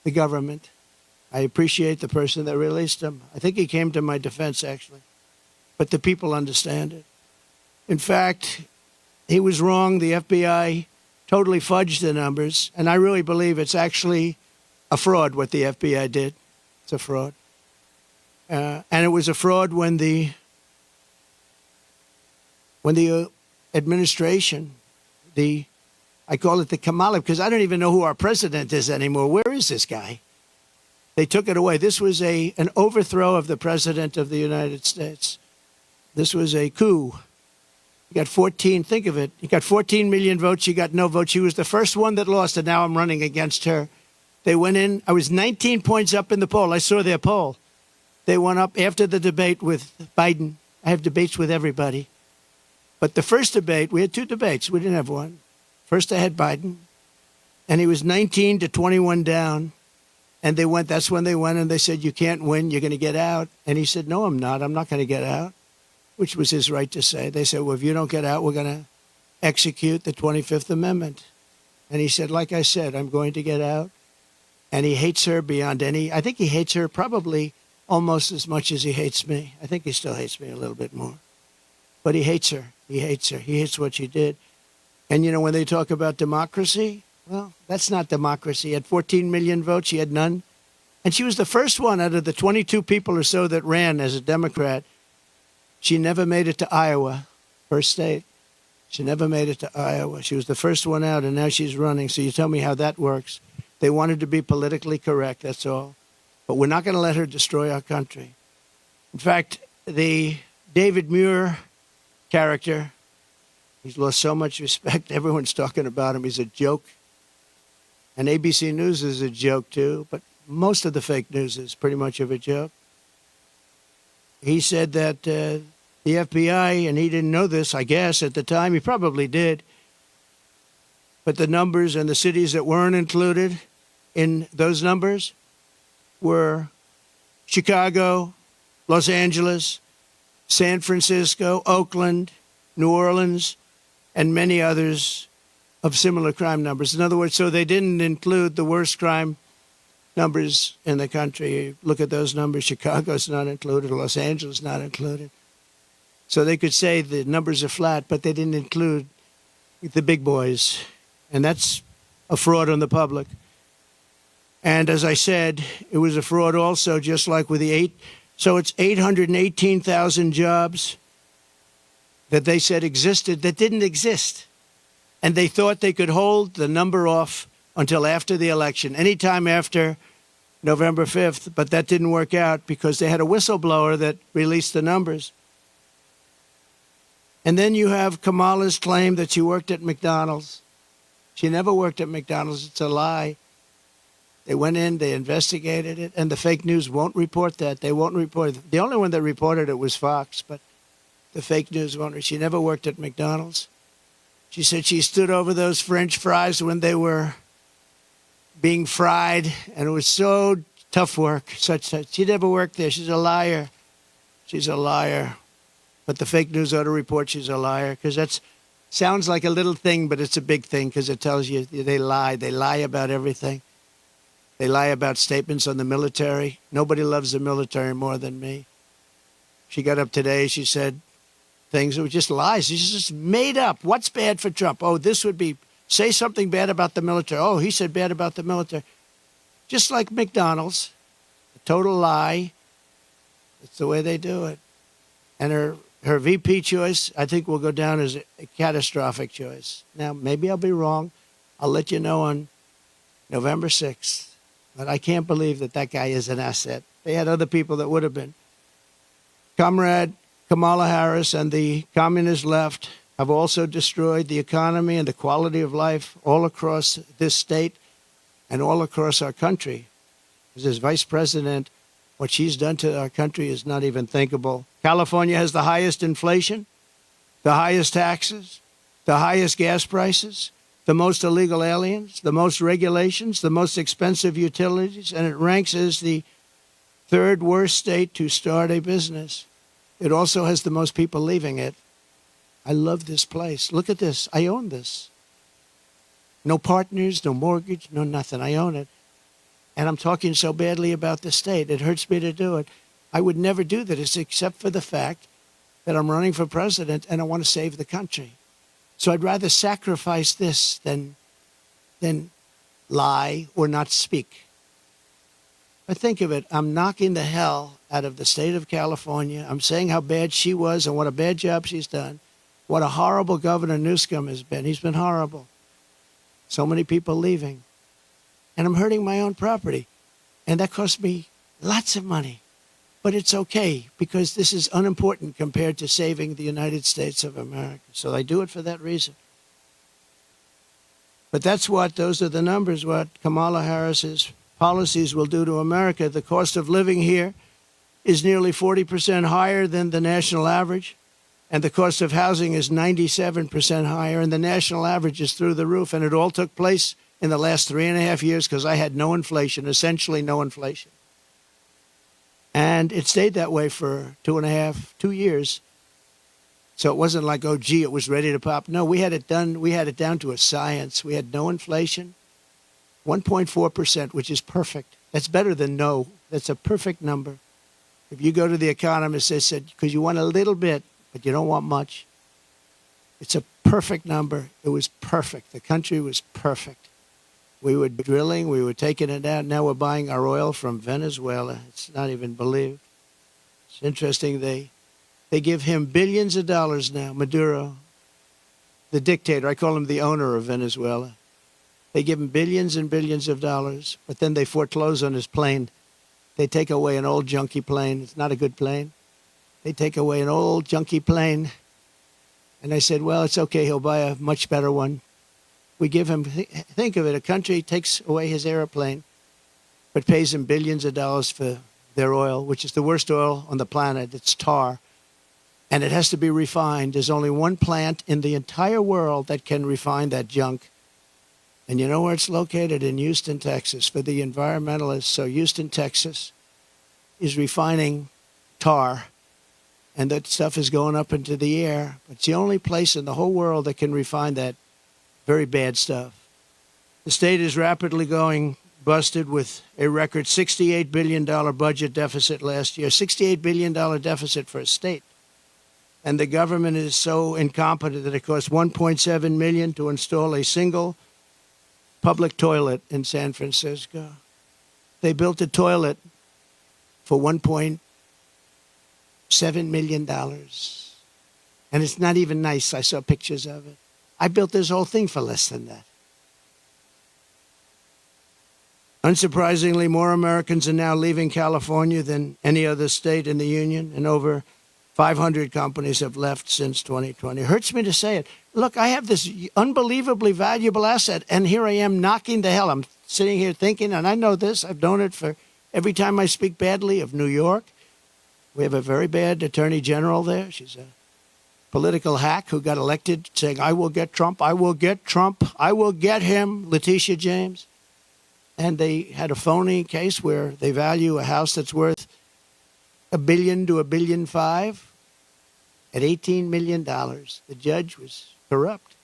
the government. I appreciate the person that released them. I think he came to my defense, actually. But the people understand it. In fact, he was wrong. The FBI totally fudged the numbers. And I really believe it's actually a fraud what the FBI did. It's a fraud. And it was a fraud when the administration, I call it the Kamala, because I don't even know who our president is anymore. Where is this guy? They took it away. This was an overthrow of the president of the United States. This was a coup. You got 14, think of it. You got 14 million votes. You got no votes. She was the first one that lost, and now I'm running against her. They went in. I was 19 points up in the poll. I saw their poll. They went up after the debate with Biden. I have debates with everybody. But the first debate, we had two debates. We didn't have one. First, I had Biden, and he was 19 to 21 down. And that's when they went, and they said, you can't win. You're going to get out. And he said, no, I'm not. I'm not going to get out, which was his right to say. They said, well, if you don't get out, we're going to execute the 25th Amendment. And he said, like I said, I'm going to get out. And he hates her beyond I think he hates her probably almost as much as he hates me. I think he still hates me a little bit more. But he hates her. He hates her. He hates what she did. And, when they talk about democracy, well, that's not democracy. He had 14 million votes. She had none. And she was the first one out of the 22 people or so that ran as a Democrat. She never made it to Iowa, first state. She never made it to Iowa. She was the first one out, and now she's running. So you tell me how that works. They wanted to be politically correct, that's all. But we're not going to let her destroy our country. In fact, the David Muir character, he's lost so much respect. Everyone's talking about him. He's a joke. And ABC News is a joke, too. But most of the fake news is pretty much of a joke. He said that the FBI, and he didn't know this, I guess, at the time. He probably did. But the numbers and the cities that weren't included in those numbers were Chicago, Los Angeles, San Francisco, Oakland, New Orleans, and many others of similar crime numbers. In other words, so they didn't include the worst crime numbers in the country. Look at those numbers. Chicago's not included. Los Angeles not included. So they could say the numbers are flat, but they didn't include the big boys. And that's a fraud on the public. And as I said, it was a fraud also, just like with so it's 818,000 jobs that they said existed that didn't exist. And they thought they could hold the number off until after the election, anytime after November 5th. But that didn't work out because they had a whistleblower that released the numbers. And then you have Kamala's claim that she worked at McDonald's. She never worked at McDonald's. It's a lie. They went in, they investigated it, and the fake news won't report that. They won't report it. The only one that reported it was Fox, but the fake news won't. She never worked at McDonald's. She said she stood over those French fries when they were being fried, and it was so tough work. She never worked there. She's a liar. She's a liar. But the fake news ought to report she's a liar, because that sounds like a little thing, but it's a big thing, because it tells you they lie. They lie about everything. They lie about statements on the military. Nobody loves the military more than me. She got up today. She said things that were just lies. She's just made up. What's bad for Trump? Oh, this would be, say something bad about the military. Oh, he said bad about the military. Just like McDonald's, a total lie. It's the way they do it. And her VP choice, I think, will go down as a catastrophic choice. Now, maybe I'll be wrong. I'll let you know on November 6th. But I can't believe that guy is an asset. They had other people that would have been. Comrade Kamala Harris and the communist left have also destroyed the economy and the quality of life all across this state and all across our country. As vice president, what she's done to our country is not even thinkable. California has the highest inflation, the highest taxes, the highest gas prices, the most illegal aliens, the most regulations, the most expensive utilities, and it ranks as the third worst state to start a business. It also has the most people leaving it. I love this place. Look at this. I own this. No partners, no mortgage, no nothing. I own it. And I'm talking so badly about the state. It hurts me to do it. I would never do this except for the fact that I'm running for president and I want to save the country. So I'd rather sacrifice this than lie or not speak. But think of it. I'm knocking the hell out of the state of California. I'm saying how bad she was and what a bad job she's done. What a horrible Governor Newsom has been. He's been horrible. So many people leaving. And I'm hurting my own property. And that cost me lots of money. But it's okay because this is unimportant compared to saving the United States of America. So I do it for that reason. But those are the numbers, what Kamala Harris's policies will do to America. The cost of living here is nearly 40% higher than the national average. And the cost of housing is 97% higher. And the national average is through the roof. And it all took place in the last 3.5 years because I had no inflation, essentially no inflation. And it stayed that way for 2 years. So it wasn't like, oh, gee, it was ready to pop. No, we had it done. We had it down to a science. We had no inflation, 1.4%, which is perfect. That's better than no. That's a perfect number. If you go to the economist, they said, because you want a little bit, but you don't want much. It's a perfect number. It was perfect. The country was perfect. We were drilling. We were taking it out. Now we're buying our oil from Venezuela. It's not even believed. It's interesting. They give him billions of dollars now, Maduro, the dictator. I call him the owner of Venezuela. They give him billions and billions of dollars, but then they foreclose on his plane. They take away an old junky plane. It's not a good plane. They take away an old junky plane. And I said, well, it's okay. He'll buy a much better one. We give him, think of it, a country takes away his airplane, but pays him billions of dollars for their oil, which is the worst oil on the planet. It's tar. And it has to be refined. There's only one plant in the entire world that can refine that junk. And you know where it's located? In Houston, Texas, for the environmentalists. So Houston, Texas is refining tar, and that stuff is going up into the air. It's the only place in the whole world that can refine that very bad stuff. The state is rapidly going busted with a record $68 billion budget deficit last year, $68 billion deficit for a state. And the government is so incompetent that it costs $1.7 million to install a single public toilet in San Francisco. They built a toilet for $1.7 million. And it's not even nice. I saw pictures of it. I built this whole thing for less than that. Unsurprisingly, more Americans are now leaving California than any other state in the union, and over 500 companies have left since 2020. It hurts me to say it. Look, I have this unbelievably valuable asset, and here I am knocking the hell. I'm sitting here thinking, and I know this, I've known it for every time I speak badly of New York. We have a very bad attorney general there. She's a political hack who got elected saying, I will get Trump, I will get Trump, I will get him, Letitia James. And they had a phony case where they value a house that's worth $1 billion to $1.5 billion at $18 million. The judge was corrupt.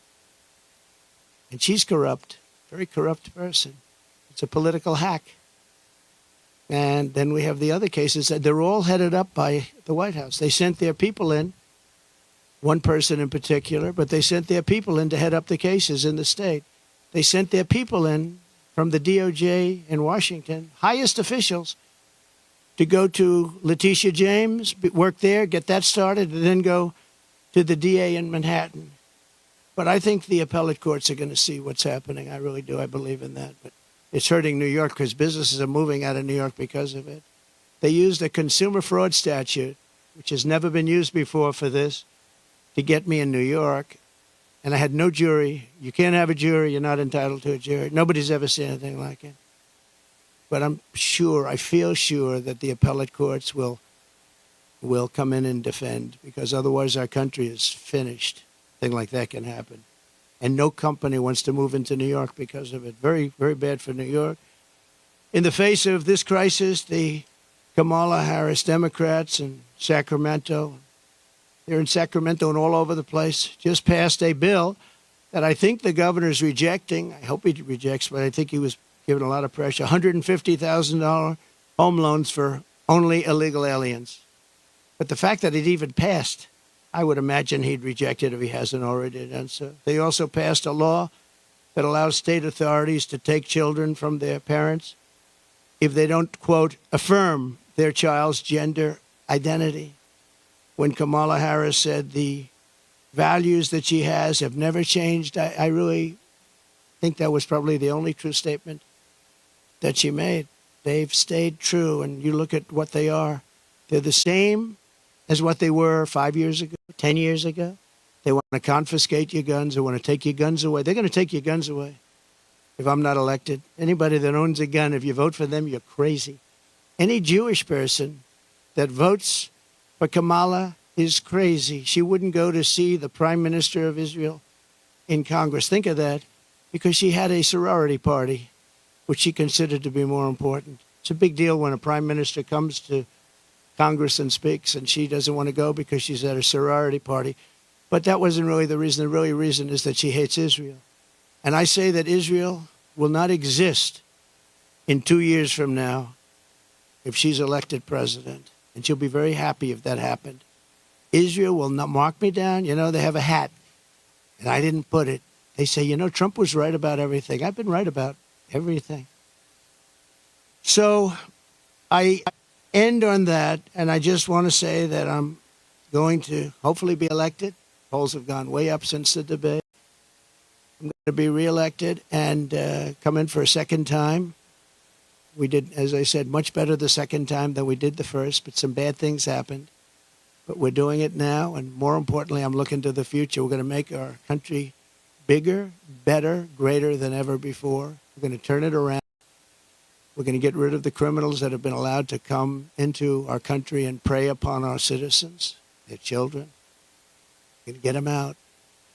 And she's corrupt, very corrupt person. It's a political hack. And then we have the other cases that they're all headed up by the White House. They sent their people in, one person in particular, but they sent their people in to head up the cases in the state. They sent their people in from the DOJ in Washington, highest officials, to go to Letitia James, work there, get that started, and then go to the DA in Manhattan. But I think the appellate courts are going to see what's happening. I really do. I believe in that. But it's hurting New York because businesses are moving out of New York because of it. They used a consumer fraud statute, which has never been used before for this, to get me in New York. And I had no jury. You can't have a jury. You're not entitled to a jury. Nobody's ever seen anything like it. But I'm sure, I feel sure that the appellate courts will come in and defend, because otherwise our country is finished. Thing like that can happen. And no company wants to move into New York because of it. Very, very bad for New York. In the face of this crisis, the Kamala Harris Democrats in Sacramento, They're in Sacramento and all over the place. Just passed a bill that I think the governor's rejecting. I hope he rejects, but I think he was given a lot of pressure. $150,000 home loans for only illegal aliens. But the fact that it even passed, I would imagine he'd reject it if he hasn't already done so. They also passed a law that allows state authorities to take children from their parents if they don't, quote, affirm their child's gender identity. When Kamala Harris said the values that she has have never changed, I really think that was probably the only true statement that she made. They've stayed true, and you look at what they are. They're the same as what they were 5 years ago, 10 years ago. They want to confiscate your guns. They want to take your guns away. They're going to take your guns away if I'm not elected. Anybody that owns a gun, if you vote for them, you're crazy. Any Jewish person that votes for Kamala is crazy. She wouldn't go to see the Prime Minister of Israel in Congress. Think of that, because she had a sorority party, which she considered to be more important. It's a big deal when a Prime Minister comes to Congress and speaks, and she doesn't want to go because she's at a sorority party. But that wasn't really the reason. The really reason is that she hates Israel. And I say that Israel will not exist in 2 years from now if she's elected president. And she'll be very happy if that happened. Israel will not mark me down. You know, they have a hat, and I didn't put it. They say, you know, Trump was right about everything. I've been right about everything. So I end on that, and I just want to say that I'm going to hopefully be elected. Polls have gone way up since the debate. I'm going to be reelected and come in for a second time. We did, as I said, much better the second time than we did the first, but some bad things happened. But we're doing it now, and more importantly, I'm looking to the future. We're going to make our country bigger, better, greater than ever before. We're going to turn it around. We're going to get rid of the criminals that have been allowed to come into our country and prey upon our citizens, their children. We're going to get them out.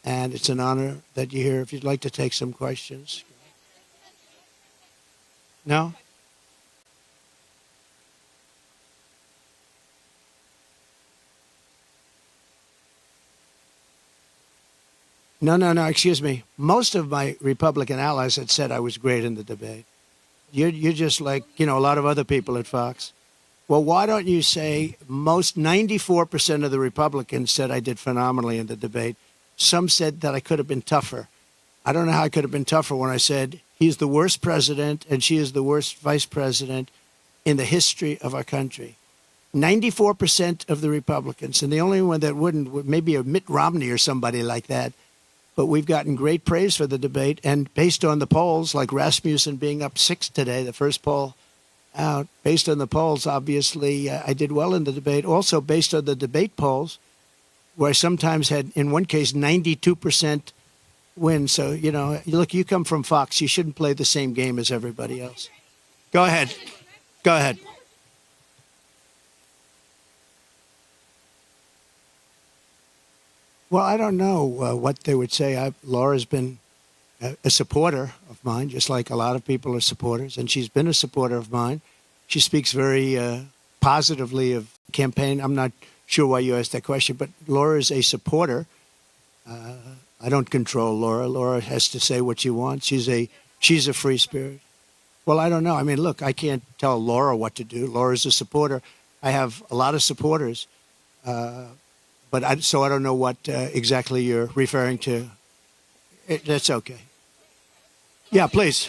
And it's an honor that you're here. If you'd like to take some questions. No? No, excuse me. Most of my Republican allies had said I was great in the debate. You're just like, you know, a lot of other people at Fox. Well, why don't you say most 94% of the Republicans said I did phenomenally in the debate. Some said that I could have been tougher. I don't know how I could have been tougher when I said he's the worst president and she is the worst vice president in the history of our country. 94% of the Republicans, and the only one that wouldn't, maybe a Mitt Romney or somebody like that. But we've gotten great praise for the debate. And based on the polls, like Rasmussen being up 6 today, the first poll out, based on the polls, obviously, I did well in the debate. Also, based on the debate polls, where I sometimes had, in one case, 92% win. So, you know, look, you come from Fox. You shouldn't play the same game as everybody else. Go ahead. Go ahead. Well, I don't know what they would say. Laura's been a supporter of mine, just like a lot of people are supporters, and she's been a supporter of mine. She speaks very positively of the campaign. I'm not sure why you asked that question, but Laura is a supporter. I don't control Laura. Laura has to say what she wants. She's a free spirit. Well, I don't know. I mean, look, I can't tell Laura what to do. Laura's a supporter. I have a lot of supporters. But I don't know what exactly you're referring to. That's okay. Yeah, please.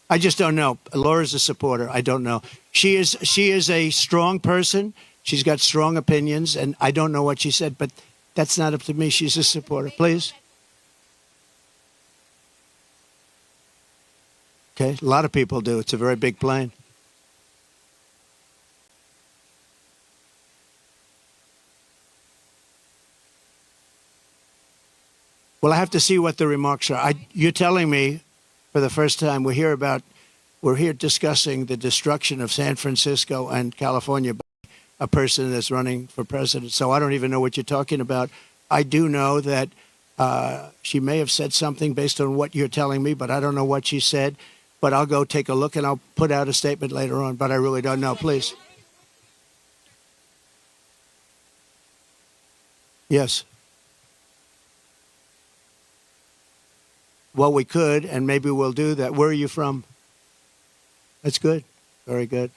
I just don't know. Laura's a supporter. I don't know. She is a strong person. She's got strong opinions, and I don't know what she said, but that's not up to me. She's a supporter. Please. Okay, a lot of people do. It's a very big plane. Well, I have to see what the remarks are. You're telling me for the first time we're here discussing the destruction of San Francisco and California by a person that's running for president. So I don't even know what you're talking about. I do know that she may have said something based on what you're telling me, but I don't know what she said. But I'll go take a look and I'll put out a statement later on. But I really don't know. Please. Yes. Well, we could, and maybe we'll do that. Where are you from? That's good. Very good.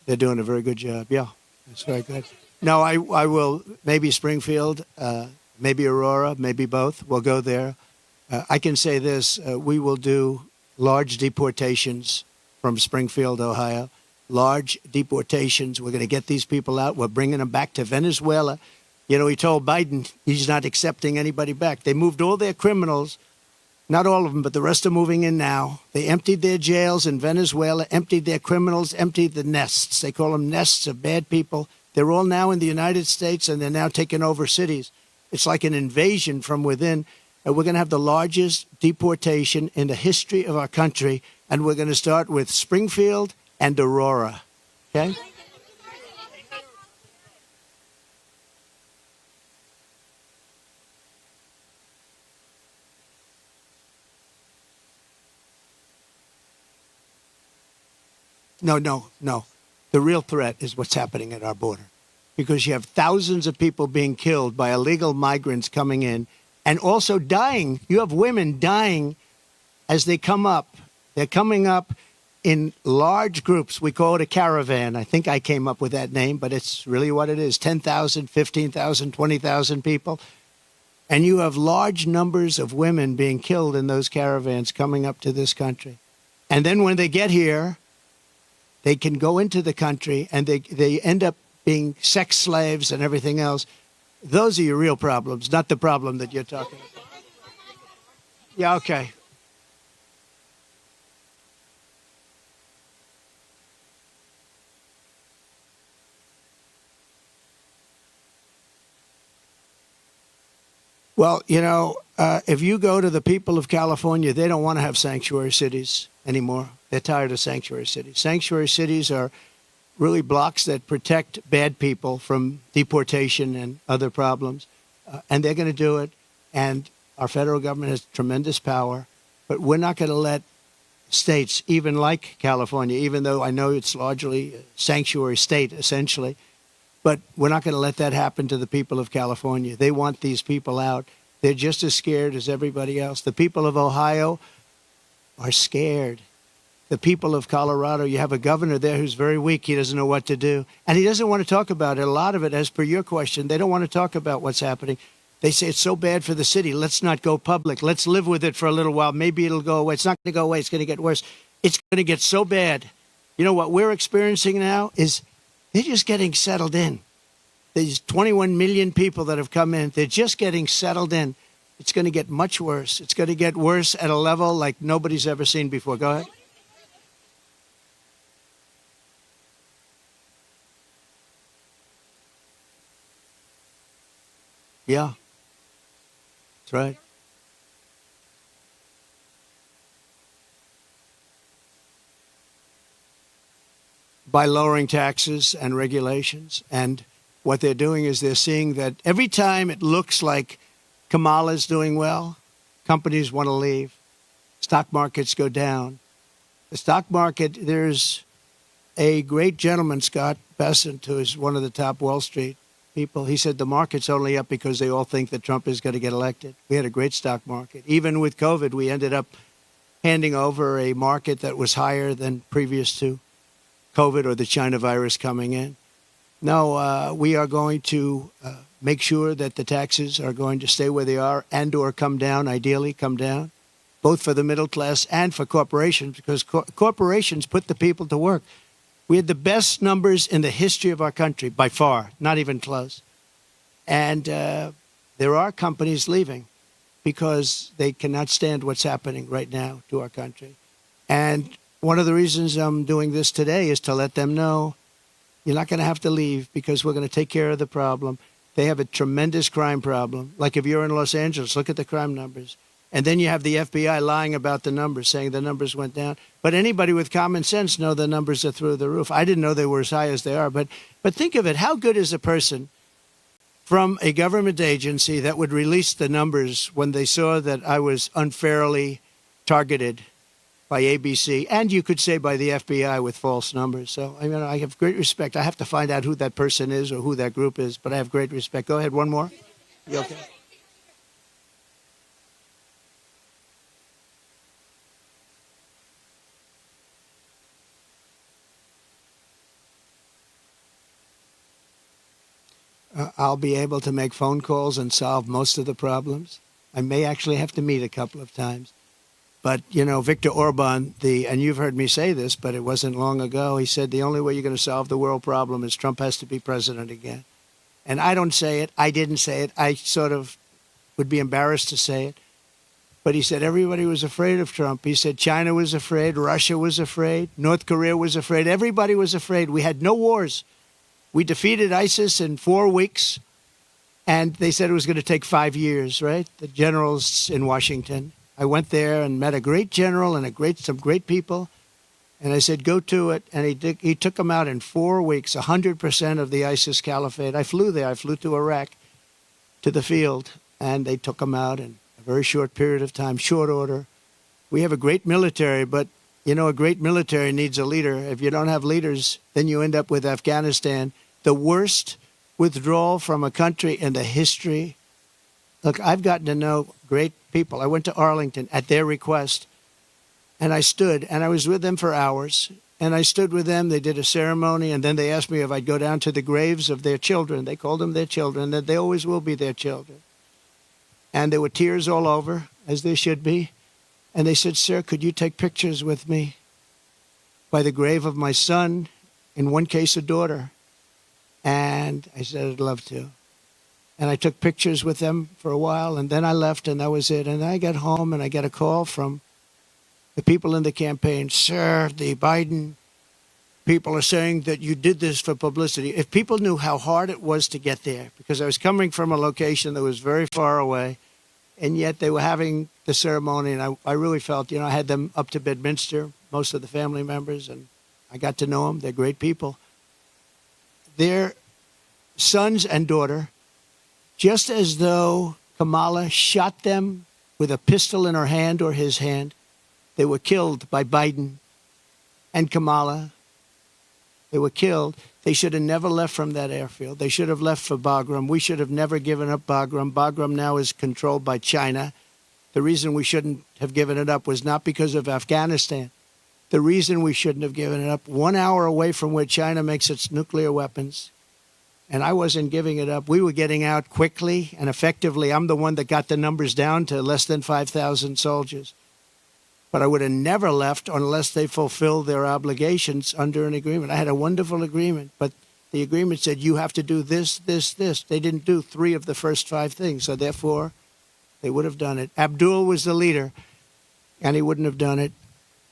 They're doing a very good job. Yeah, that's very good. No, I will, maybe Springfield, maybe Aurora, maybe both. We'll go there. I can say this, we will do large deportations from Springfield, Ohio. Large deportations. We're going to get these people out. We're bringing them back to Venezuela. You know, he told Biden he's not accepting anybody back. They moved all their criminals, not all of them, but the rest are moving in now. They emptied their jails in Venezuela, emptied their criminals, emptied the nests. They call them nests of bad people. They're all now in the United States, and they're now taking over cities. It's like an invasion from within. And we're going to have the largest deportation in the history of our country, and we're going to start with Springfield and Aurora. Okay? No. The real threat is what's happening at our border, because you have thousands of people being killed by illegal migrants coming in and also dying. You have women dying as they come up. They're coming up in large groups. We call it a caravan. I think I came up with that name, but it's really what it is. 10,000, 15,000, 20,000 people. And you have large numbers of women being killed in those caravans coming up to this country. And then when they get here, they can go into the country and they end up being sex slaves and everything else. Those are your real problems, not the problem that you're talking about. Yeah, okay. Well, you know, if you go to the people of California, they don't want to have sanctuary cities anymore. They're tired of sanctuary cities. Sanctuary cities are really blocks that protect bad people from deportation and other problems. And they're going to do it. And our federal government has tremendous power. But we're not going to let states, even like California, even though I know it's largely a sanctuary state, essentially, but we're not going to let that happen to the people of California. They want these people out. They're just as scared as everybody else. The people of Ohio are scared. The people of Colorado, you have a governor there who's very weak. He doesn't know what to do. And he doesn't want to talk about it. A lot of it, as per your question, they don't want to talk about what's happening. They say it's so bad for the city. Let's not go public. Let's live with it for a little while. Maybe it'll go away. It's not going to go away. It's going to get worse. It's going to get so bad. You know what we're experiencing now is they're just getting settled in. There's 21 million people that have come in. They're just getting settled in. It's going to get much worse. It's going to get worse at a level like nobody's ever seen before. Go ahead. Yeah. That's right. By lowering taxes and regulations. And what they're doing is they're seeing that every time it looks like Kamala's doing well, companies want to leave. Stock markets go down. The stock market, there's a great gentleman, Scott Bessent, who is one of the top Wall Street people. He said the market's only up because they all think that Trump is going to get elected. We had a great stock market. Even with COVID, we ended up handing over a market that was higher than previous to COVID or the China virus coming in. No, we are going to make sure that the taxes are going to stay where they are and or come down, ideally come down, both for the middle class and for corporations, because corporations put the people to work. We had the best numbers in the history of our country, by far, not even close. And there are companies leaving because they cannot stand what's happening right now to our country. And one of the reasons I'm doing this today is to let them know you're not going to have to leave because we're going to take care of the problem. They have a tremendous crime problem. Like if you're in Los Angeles, look at the crime numbers. And then you have the FBI lying about the numbers, saying the numbers went down. But anybody with common sense know the numbers are through the roof. I didn't know they were as high as they are. But think of it. How good is a person from a government agency that would release the numbers when they saw that I was unfairly targeted by ABC, and you could say by the FBI with false numbers. So, I mean, I have great respect. I have to find out who that person is or who that group is, but I have great respect. Go ahead, one more. You okay? I'll be able to make phone calls and solve most of the problems. I may actually have to meet a couple of times. But, you know, Viktor Orban, and you've heard me say this, but it wasn't long ago, he said the only way you're going to solve the world problem is Trump has to be president again. And I don't say it. I didn't say it. I sort of would be embarrassed to say it. But he said everybody was afraid of Trump. He said China was afraid, Russia was afraid, North Korea was afraid. Everybody was afraid. We had no wars. We defeated ISIS in 4 weeks, and they said it was going to take 5 years, right? The generals in Washington. I went there and met a great general and some great people, and I said, go to it. And he took them out in 4 weeks, 100% of the ISIS caliphate. I flew there. I flew to Iraq, to the field, and they took them out in a very short period of time, short order. We have a great military, but, you know, a great military needs a leader. If you don't have leaders, then you end up with Afghanistan, the worst withdrawal from a country in the history. Look, I've gotten to know great people. I went to Arlington at their request, and I stood, and I was with them for hours, and I stood with them. They did a ceremony, and then they asked me if I'd go down to the graves of their children. They called them their children, that they always will be their children. And there were tears all over, as there should be. And they said, sir, could you take pictures with me by the grave of my son, in one case a daughter? And I said, I'd love to. And I took pictures with them for a while, and then I left, and that was it. And I got home, and I got a call from the people in the campaign. Sir, the Biden people are saying that you did this for publicity. If people knew how hard it was to get there, because I was coming from a location that was very far away, and yet they were having the ceremony, and I really felt, you know, I had them up to Bedminster, most of the family members, and I got to know them. They're great people. Their sons and daughter, just as though Kamala shot them with a pistol in her hand or his hand, they were killed by Biden and Kamala. They were killed. They should have never left from that airfield. They should have left for Bagram. We should have never given up Bagram. Bagram now is controlled by China. The reason we shouldn't have given it up was not because of Afghanistan. The reason we shouldn't have given it up, 1 hour away from where China makes its nuclear weapons, and I wasn't giving it up. We were getting out quickly and effectively. I'm the one that got the numbers down to less than 5,000 soldiers. But I would have never left unless they fulfilled their obligations under an agreement. I had a wonderful agreement, but the agreement said you have to do this, this, this. They didn't do 3 of the first 5 things, so therefore they would have done it. Abdul was the leader, and he wouldn't have done it.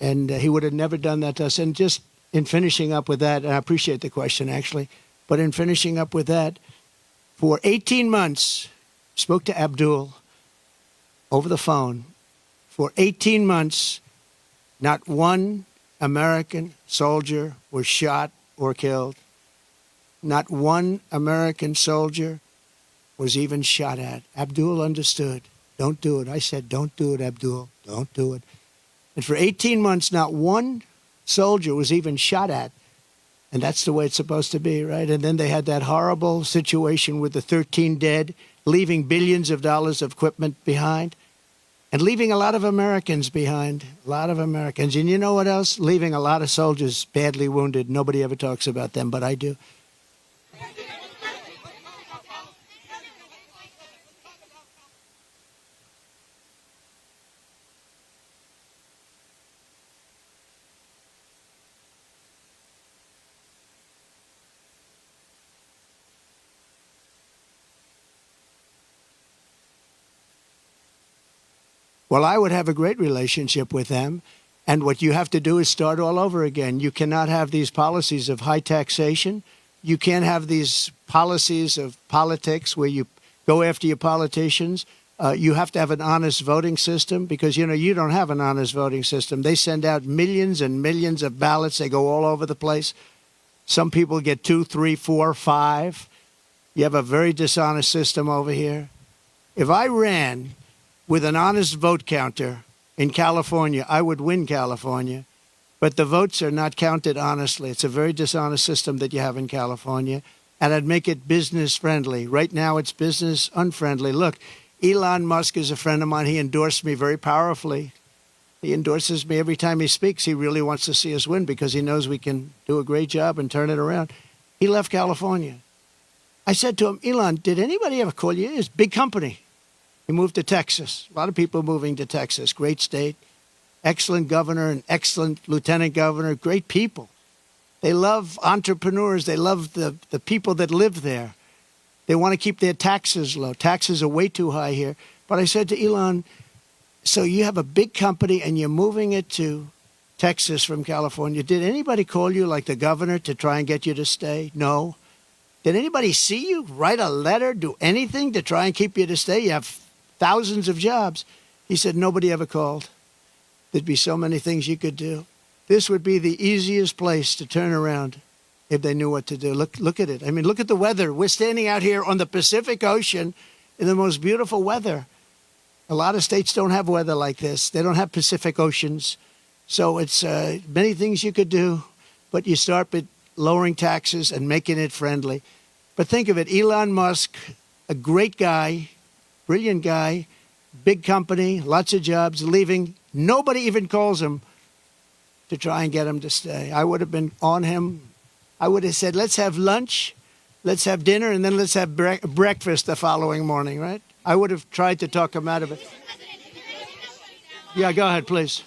And he would have never done that to us. And just in finishing up with that, and I appreciate the question, actually, but in finishing up with that, for 18 months, spoke to Abdul over the phone. For 18 months, not one American soldier was shot or killed. Not one American soldier was even shot at. Abdul understood. Don't do it. I said, don't do it, Abdul. Don't do it. And for 18 months, not one soldier was even shot at. And that's the way it's supposed to be, right? And then they had that horrible situation with the 13 dead, leaving billions of dollars of equipment behind, and leaving a lot of Americans behind, a lot of Americans. And you know what else? Leaving a lot of soldiers badly wounded. Nobody ever talks about them, but I do. Well, I would have a great relationship with them. And what you have to do is start all over again. You cannot have these policies of high taxation. You can't have these policies of politics where you go after your politicians. You have to have an honest voting system because, you know, you don't have an honest voting system. They send out millions and millions of ballots. They go all over the place. Some people get 2, 3, 4, 5. You have a very dishonest system over here. If I ran with an honest vote counter in California, I would win California. But the votes are not counted honestly. It's a very dishonest system that you have in California. and I'd make it business friendly. Right now, it's business unfriendly. Look, Elon Musk is a friend of mine. He endorsed me very powerfully. He endorses me every time he speaks. He really wants to see us win because he knows we can do a great job and turn it around. He left California. I said to him, Elon, did anybody ever call you? It's a big company. He moved to Texas. A lot of people moving to Texas. Great state. Excellent governor, an excellent lieutenant governor. Great people. They love entrepreneurs. They love the people that live there. They want to keep their taxes low. Taxes are way too high here. But I said to Elon, so you have a big company and you're moving it to Texas from California. Did anybody call you, like the governor, to try and get you to stay? No. Did anybody see you, write a letter, do anything to try and keep you to stay? You have thousands of jobs. He said, nobody ever called. There'd be so many things you could do. This would be the easiest place to turn around if they knew what to do. Look at it. I mean, look at the weather. We're standing out here on the Pacific Ocean in the most beautiful weather. A lot of states don't have weather like this. They don't have Pacific Oceans. So it's many things you could do, but you start with lowering taxes and making it friendly. But think of it, Elon Musk, a great guy, brilliant guy, big company, lots of jobs, leaving. Nobody even calls him to try and get him to stay. I would have been on him. I would have said, let's have lunch, let's have dinner, and then let's have breakfast the following morning, right? I would have tried to talk him out of it. Yeah, go ahead, please.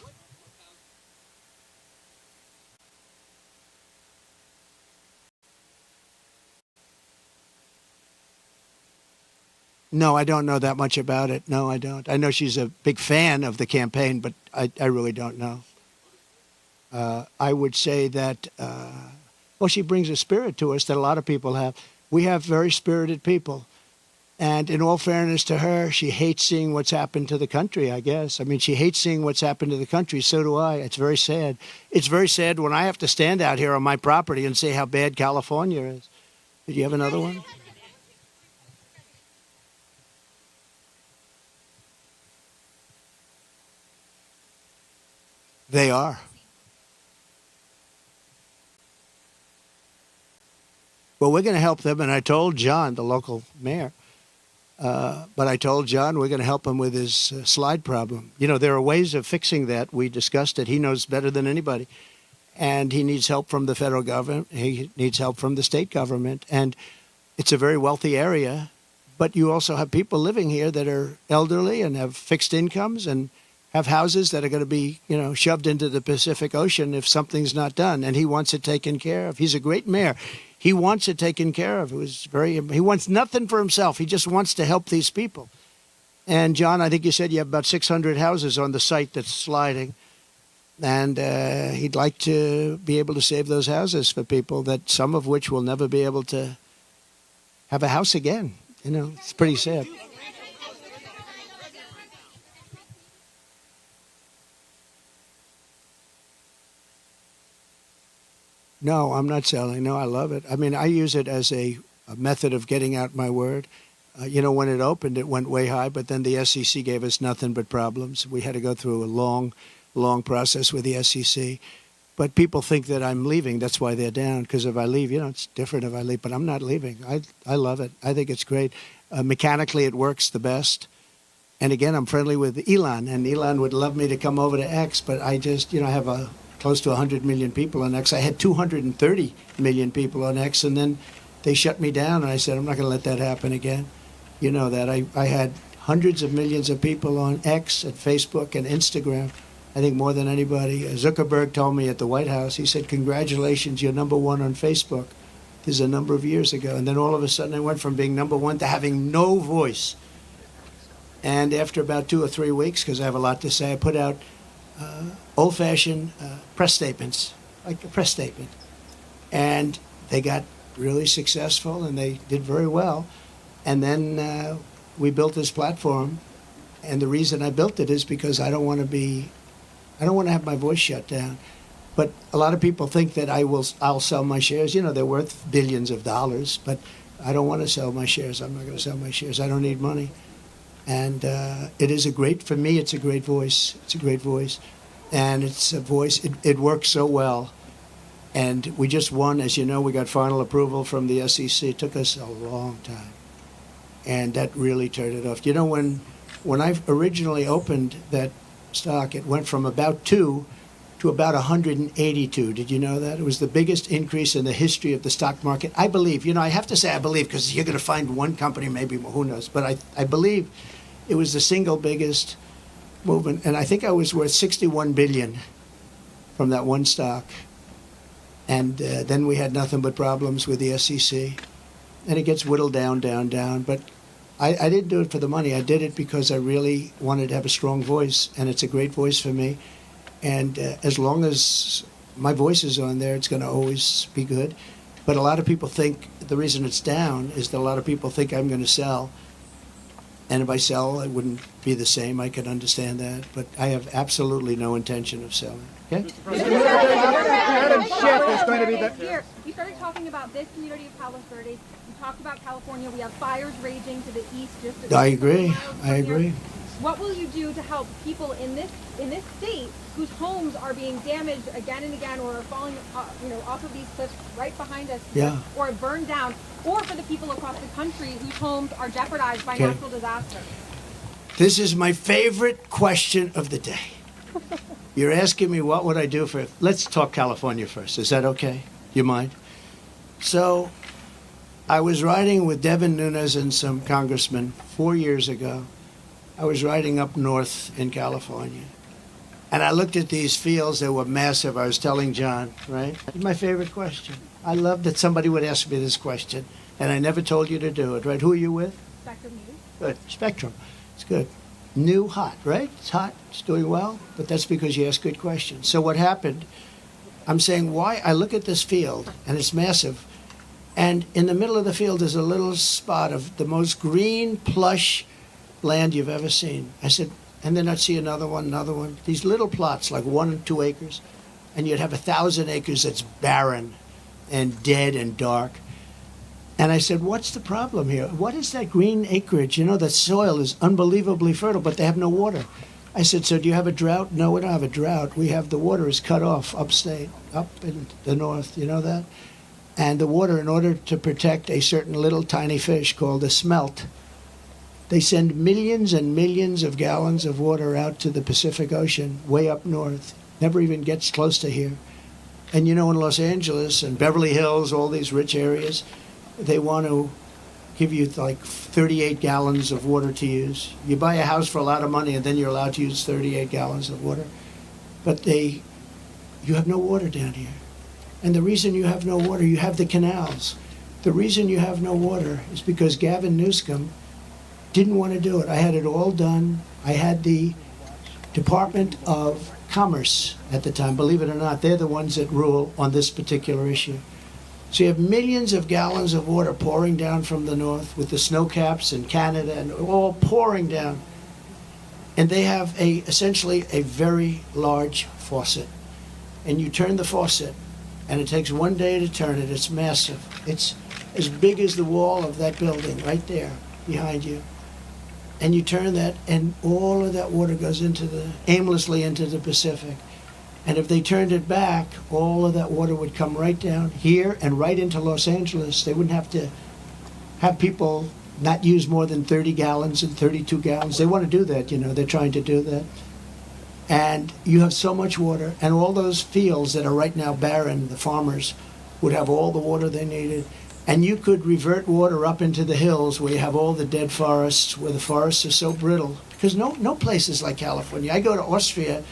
No, I don't know that much about it. No, I don't. I know she's a big fan of the campaign, but I really don't know. I would say that, well, she brings a spirit to us that a lot of people have. We have very spirited people. And in all fairness to her, she hates seeing what's happened to the country, I guess. I mean, she hates seeing what's happened to the country. So do I. It's very sad. It's very sad when I have to stand out here on my property and say how bad California is. Did you have another one? They are. Well, we're going to help them, and I told John, the local mayor, but I told John we're going to help him with his slide problem. You know, there are ways of fixing that. We discussed it. He knows better than anybody, and he needs help from the federal government. He needs help from the state government, and it's a very wealthy area, but you also have people living here that are elderly and have fixed incomes and have houses that are going to be, you know, shoved into the Pacific Ocean if something's not done. And he wants it taken care of. He's a great mayor. He wants it taken care of. He wants nothing for himself. He just wants to help these people. And John, I think you said you have about 600 houses on the site that's sliding. And he'd like to be able to save those houses for people, that some of which will never be able to have a house again. You know, it's pretty sad. No, I'm not selling. No, I love it. I mean, I use it as a method of getting out my word. You know, when it opened, it went way high, but then the SEC gave us nothing but problems. We had to go through a long process with the SEC. But people think that I'm leaving. That's why they're down, because if I leave, you know, it's different if I leave. But I'm not leaving. I love it. I think it's great. Mechanically, it works the best. And again, I'm friendly with Elon, and Elon would love me to come over to X, but I just, you know, I have close to 100 million people on X. I had 230 million people on X, and then they shut me down, and I said, I'm not going to let that happen again. You know that. I had hundreds of millions of people on X, at Facebook, and Instagram. I think more than anybody. Zuckerberg told me at the White House, he said, congratulations, you're number one on Facebook. This is a number of years ago. And then all of a sudden I went from being number one to having no voice. And after about 2 or 3 weeks, because I have a lot to say, I put out old-fashioned press statements, like a press statement. And they got really successful, and they did very well. And then we built this platform. And the reason I built it is because I don't want to have my voice shut down. But a lot of people think that I'll sell my shares. You know, they're worth billions of dollars, but I don't want to sell my shares. I'm not going to sell my shares. I don't need money. And for me, it's a great voice. It's a great voice. And it's a voice, it works so well And we just won. As you know, we got final approval from the SEC. It took us a long time. And that really turned it off. You know, when I originally opened that stock, it went from about 2 to about 182. Did you know that? It was the biggest increase in the history of the stock market. I believe, you know, I have to say I believe, because you're going to find one company, maybe, who knows. But I believe it was the single biggest movement. And I think I was worth $61 billion from that one stock. And then we had nothing but problems with the SEC. And it gets whittled down, down, down. But I didn't do it for the money. I did it because I really wanted to have a strong voice. And it's a great voice for me. And as long as my voice is on there, it's going to always be good. But a lot of people think the reason it's down is that a lot of people think I'm going to sell. And if I sell, it wouldn't be the same. I can understand that. But I have absolutely no intention of selling. Okay? Here, you started talking about this community of Palos Verdes. You talked about California. We have fires raging to the east. I agree. I agree. What will you do to help people in this state whose homes are being damaged again and again, or are falling, off of these cliffs right behind us, or burned down, or for the people across the country whose homes are jeopardized by natural disasters? This is my favorite question of the day. You're asking me what would I do for. Let's talk California first. Is that okay? You mind? So, I was riding with Devin Nunes and some congressmen 4 years ago. I was riding up north in California, and I looked at these fields. They were massive. I was telling John, right? It's my favorite question. I love that somebody would ask me this question, and I never told you to do it, right? Who are you with? Spectrum News. Good. Spectrum. It's good. New, hot, right? It's hot. It's doing well, but that's because you ask good questions. So what happened, I'm saying why I look at this field, and it's massive, and in the middle of the field is a little spot of the most green, plush land you've ever seen. I said, and then I'd see another one, these little plots like 1 and 2 acres, and you'd have 1,000 acres that's barren and dead and dark. And I said, what's the problem here? What is that green acreage? You know, that soil is unbelievably fertile, but they have no water. I said, so do you have a drought? No, we don't have a drought. We have the water is cut off upstate, up in the north. You know that? And the water, in order to protect a certain little tiny fish called a smelt, they send millions and millions of gallons of water out to the Pacific Ocean, way up north. Never even gets close to here. And you know, in Los Angeles and Beverly Hills, all these rich areas, they want to give you like 38 gallons of water to use. You buy a house for a lot of money, and then you're allowed to use 38 gallons of water. But you have no water down here. And the reason you have no water, you have the canals. The reason you have no water is because Gavin Newsom didn't want to do it. I had it all done. I had the Department of Commerce at the time. Believe it or not, they're the ones that rule on this particular issue. So you have millions of gallons of water pouring down from the north with the snow caps in Canada and all pouring down. And they have essentially a very large faucet. And you turn the faucet, and it takes 1 day to turn it. It's massive. It's as big as the wall of that building right there behind you. And you turn that, and all of that water goes aimlessly into the Pacific. And if they turned it back, all of that water would come right down here and right into Los Angeles. They wouldn't have to have people not use more than 30 gallons and 32 gallons. They want to do that, you know. They're trying to do that. And you have so much water, and all those fields that are right now barren, the farmers would have all the water they needed. And you could revert water up into the hills where you have all the dead forests, where the forests are so brittle. Because no place is like California. I go to Austria.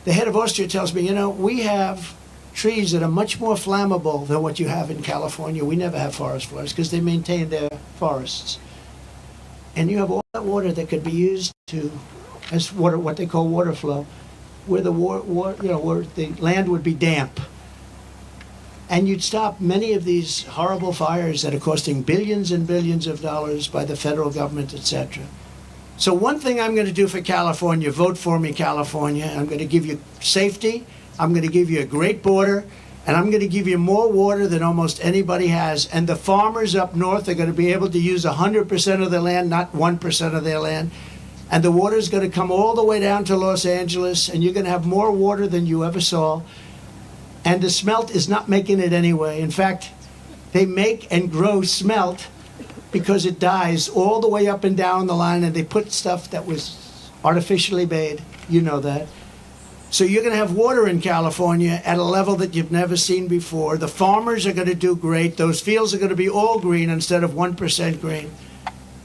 The head of Austria tells me, you know, we have trees that are much more flammable than what you have in California. We never have forest fires because they maintain their forests. And you have all that water that could be used as water, what they call water flow, where where the land would be damp. And you'd stop many of these horrible fires that are costing billions and billions of dollars by the federal government, etc. So one thing I'm going to do for California, vote for me, California. I'm going to give you safety. I'm going to give you a great border. And I'm going to give you more water than almost anybody has. And the farmers up north are going to be able to use 100% of their land, not 1% of their land. And the water is going to come all the way down to Los Angeles. And you're going to have more water than you ever saw. And the smelt is not making it anyway. In fact, they make and grow smelt because it dies all the way up and down the line, and they put stuff that was artificially made. You know that. So you're going to have water in California at a level that you've never seen before. The farmers are going to do great. Those fields are going to be all green instead of 1% green.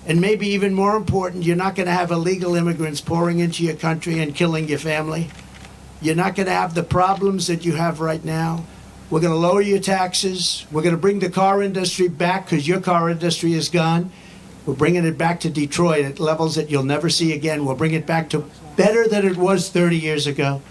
And maybe even more important, you're not going to have illegal immigrants pouring into your country and killing your family. You're not going to have the problems that you have right now. We're going to lower your taxes. We're going to bring the car industry back because your car industry is gone. We're bringing it back to Detroit at levels that you'll never see again. We'll bring it back to better than it was 30 years ago.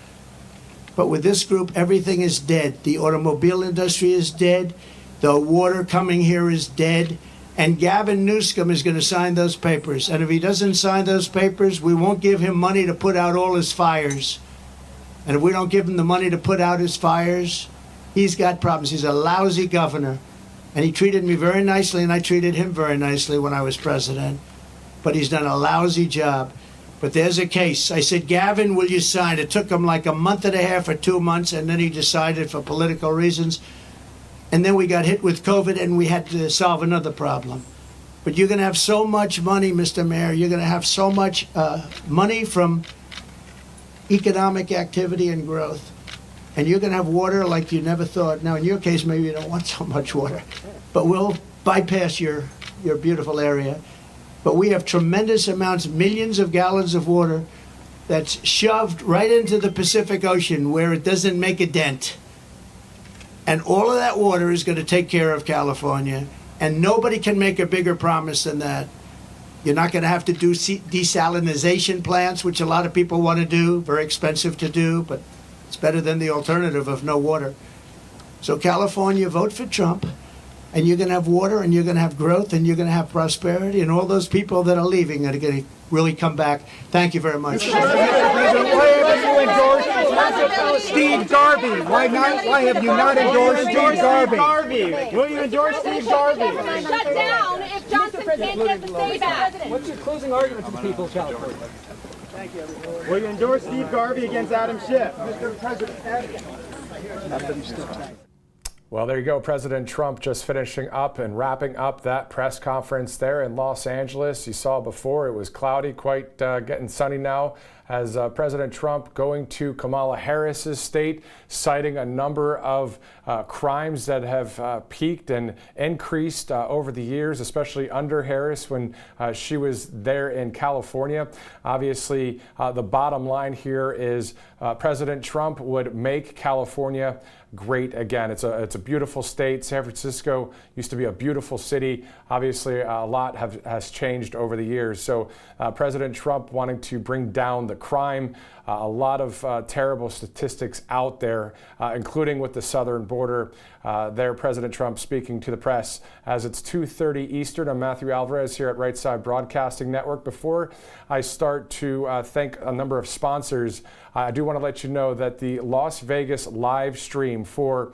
But with this group, everything is dead. The automobile industry is dead. The water coming here is dead. And Gavin Newsom is going to sign those papers. And if he doesn't sign those papers, we won't give him money to put out all his fires. And if we don't give him the money to put out his fires, he's got problems. He's a lousy governor. And he treated me very nicely, and I treated him very nicely when I was president. But he's done a lousy job. But there's a case. I said, Gavin, will you sign? It took him like a month and a half or 2 months, and then he decided for political reasons. And then we got hit with COVID, and we had to solve another problem. But you're going to have so much money, Mr. Mayor. You're going to have so much money from economic activity and growth. And you're going to have water like you never thought. Now, in your case, maybe you don't want so much water. But we'll bypass your beautiful area. But we have tremendous amounts, millions of gallons of water that's shoved right into the Pacific Ocean where it doesn't make a dent. And all of that water is going to take care of California. And nobody can make a bigger promise than that. You're not going to have to do desalinization plants, which a lot of people want to do. Very expensive to do, but it's better than the alternative of no water. So California, vote for Trump. And you're going to have water, and you're going to have growth, and you're going to have prosperity, and all those people that are leaving are going to really come back. Thank you very much. Why haven't you endorsed Steve Garvey? Why have you not endorsed Steve Garvey? Will you endorse Steve Garvey? Shut down if Johnson can't get the state back. What's your closing argument to the people of California? Thank you, everyone. Will you endorse Steve Garvey against Adam Schiff? Mr. President. Well, there you go. President Trump just finishing up and wrapping up that press conference there in Los Angeles. You saw before it was cloudy, quite getting sunny now as President Trump going to Kamala Harris's state, citing a number of crimes that have peaked and increased over the years, especially under Harris when she was there in California. Obviously, the bottom line here is President Trump would make California great again. It's a beautiful state. San Francisco used to be a beautiful city. Obviously, a lot has changed over the years. So President Trump wanting to bring down the crime, a lot of terrible statistics out there, including with the southern border. There, President Trump speaking to the press as it's 2:30 Eastern. I'm Matthew Alvarez here at Right Side Broadcasting Network. Before I start to thank a number of sponsors, I do want to let you know that the Las Vegas live stream for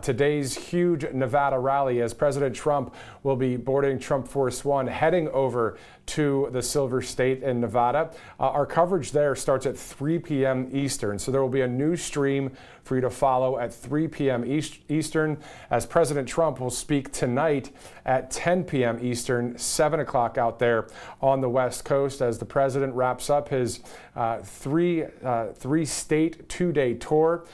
today's huge Nevada rally, as President Trump will be boarding Trump Force One, heading over to the Silver State in Nevada. Our coverage there starts at 3 p.m. Eastern, so there will be a new stream for you to follow at 3 p.m. Eastern, as President Trump will speak tonight at 10 p.m. Eastern, 7 o'clock out there on the West Coast, as the president wraps up his three-state, two-day tour,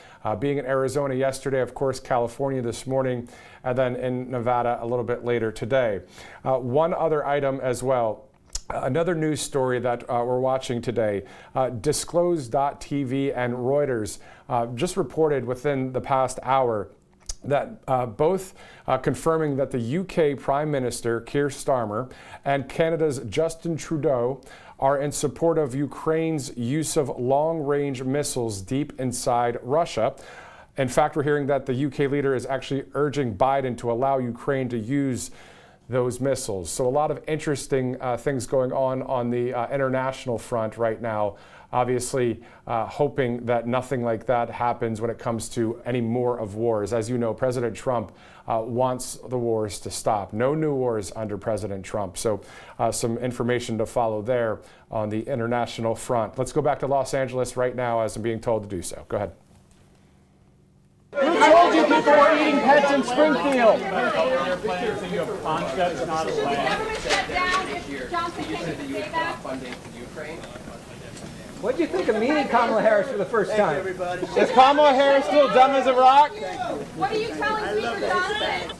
being in Arizona yesterday, of course, California this morning, and then in Nevada a little bit later today. One other item as well. Another news story that we're watching today, Disclose.tv and Reuters just reported within the past hour that both confirming that the UK Prime Minister Keir Starmer and Canada's Justin Trudeau are in support of Ukraine's use of long-range missiles deep inside Russia. In fact, we're hearing that the UK leader is actually urging Biden to allow Ukraine to use those missiles. So a lot of interesting things going on the international front right now. Obviously, hoping that nothing like that happens when it comes to any more of wars. As you know, President Trump wants the wars to stop. No new wars under President Trump. So some information to follow there on the international front. Let's go back to Los Angeles right now as I'm being told to do so. Go ahead. before eating pets in Springfield. Concepts not allowed. Step down if Johnson can't say that. What do you think of meeting Kamala Harris for the first time? Is Kamala Harris still dumb as a rock? What are you telling Speaker Johnson?